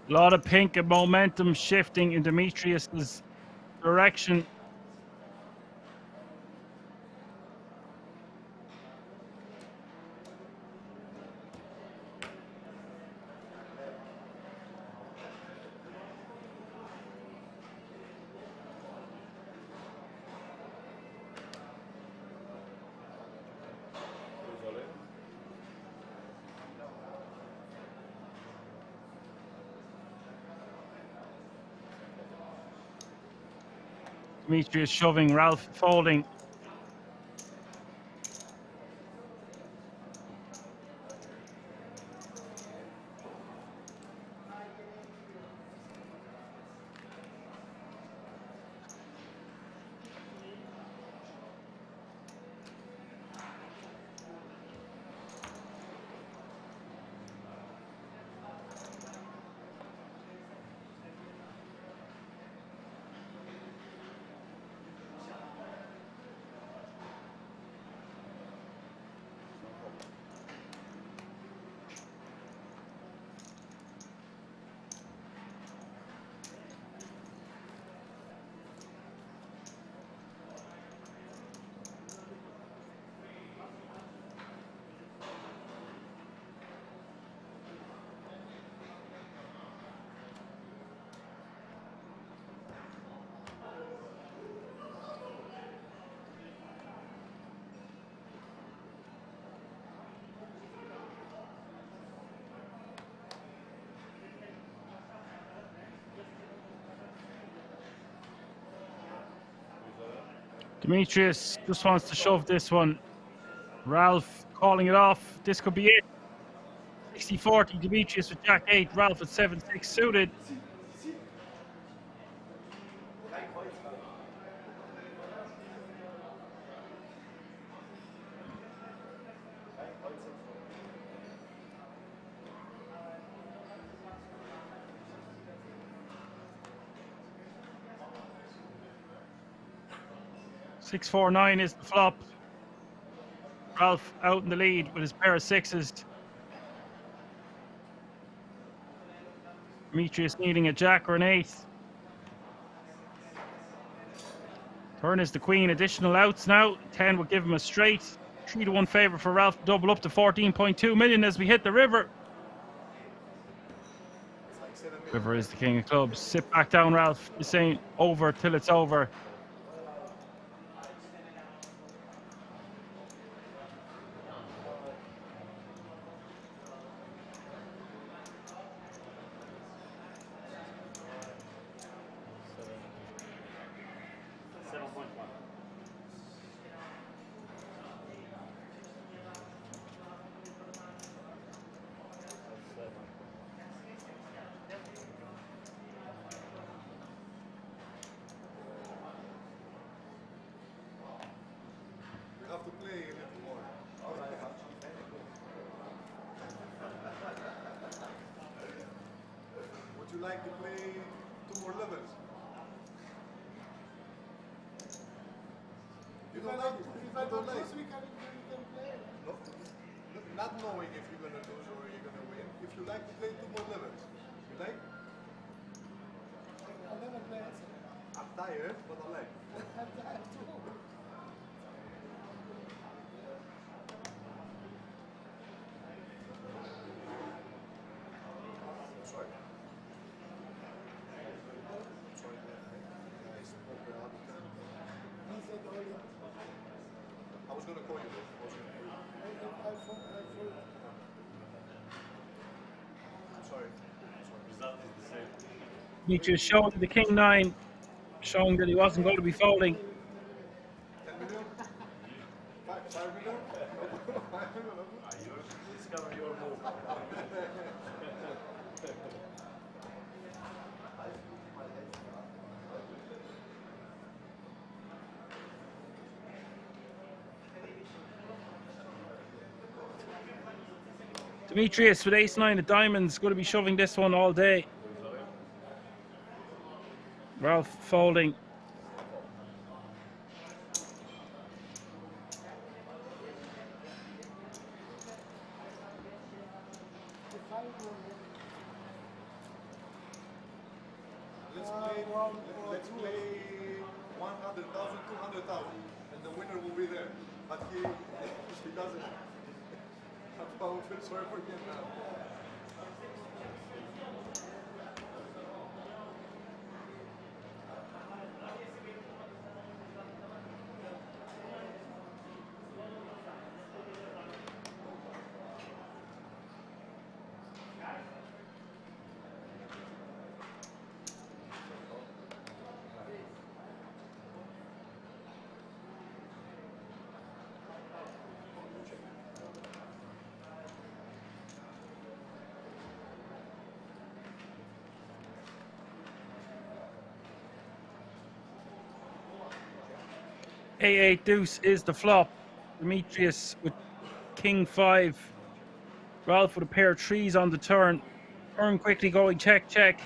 A lot of pink and momentum shifting in Demetrius's direction. Demetrius shoving, Ralph folding. Demetrius just wants to shove this one. Ralph calling it off. This could be it. 60-40, Demetrius with Jack 8, Ralph at 7-6 suited. $6-4-9 is the flop. Ralph out in the lead with his pair of sixes. Demetrius needing a jack or an ace. Turn is the queen. Additional outs now. 10 will give him a straight. 3-1 favourite for Ralph to double up to 14.2 million as we hit the river. River is the king of clubs. Sit back down, Ralph. This ain't over till it's over. Have to play a little more. Would you like to play 2 more levels? You don't like it? If I don't lose, we can play. No, not knowing if you're gonna lose or you're gonna win. If you like to play 2 more levels, you like? I'll never play it. I'm tired, but I like. I'm tired too. Sorry. Sorry, I spoke out. He said only. I was gonna call you though. I thought. I'm sorry. Result is the same. Demetrius showing the king 9, showing that he wasn't going to be folding. 10 million? 5 million? 5 million? Discover your move. Demetrius with ace-9 of diamonds, going to be shoving this one all day. Ralph folding. Let's play 100,000, 200,000, and the winner will be there. But he doesn't. I feel sorry for him now. A8 deuce is the flop. Demetrius with king 5. Ralph with a pair of threes on the turn. Turn quickly going check, check.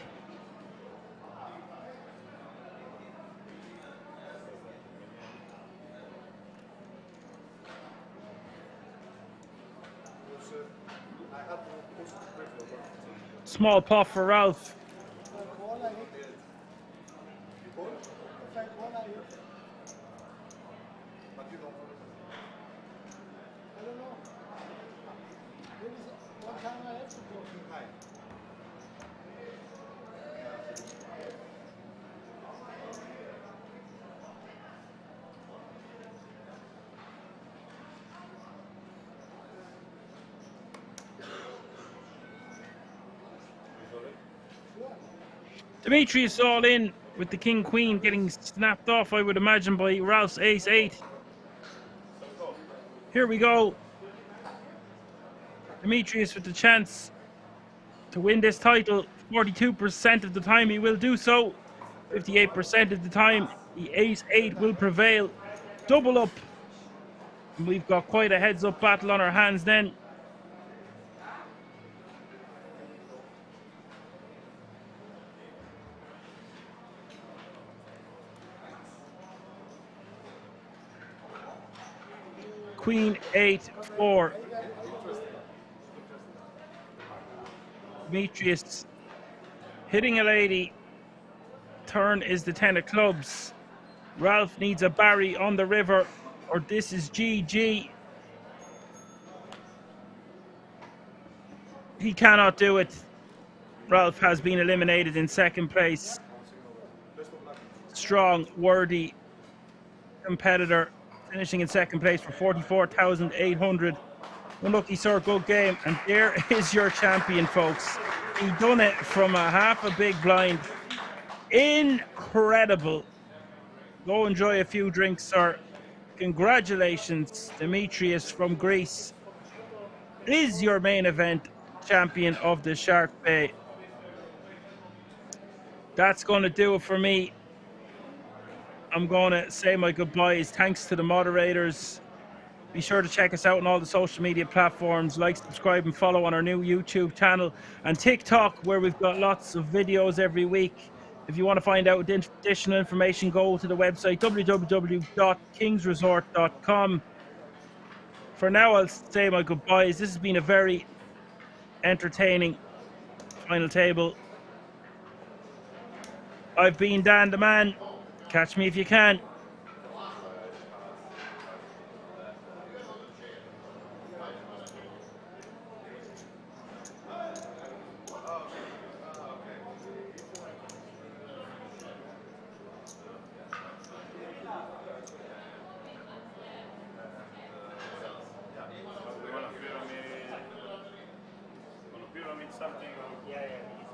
Small pot for Ralph. Demetrius all in. with the king queen getting snapped off, I would imagine, by Ralph's ace 8. Here we go. Demetrius with the chance to win this title. 42% of the time he will do so. 58% of the time the ace 8 will prevail. Double up. And we've got quite a heads up battle on our hands then. Queen 8-4. Demetrius hitting a lady. Turn is the 10 of clubs. Ralph needs a Barry on the river, or this is GG. He cannot do it. Ralph has been eliminated in second place. Strong, worthy competitor, finishing in second place for 44,800. Unlucky sir, good game. And there is your champion, folks. He done it from a half a big blind. Incredible. Go enjoy a few drinks, sir. Congratulations, Demetrius from Greece is your main event champion of the SharkBay. That's going to do it for me. I'm going to say my goodbyes. Thanks to the moderators. Be sure to check us out on all the social media platforms. Like, subscribe, and follow on our new YouTube channel and TikTok, where we've got lots of videos every week. If you want to find out additional information, go to the website www.kingsresort.com. For now, I'll say my goodbyes. This has been a very entertaining final table. I've been Dan the Man. Catch me if you can. Pyramid something. Yeah, yeah.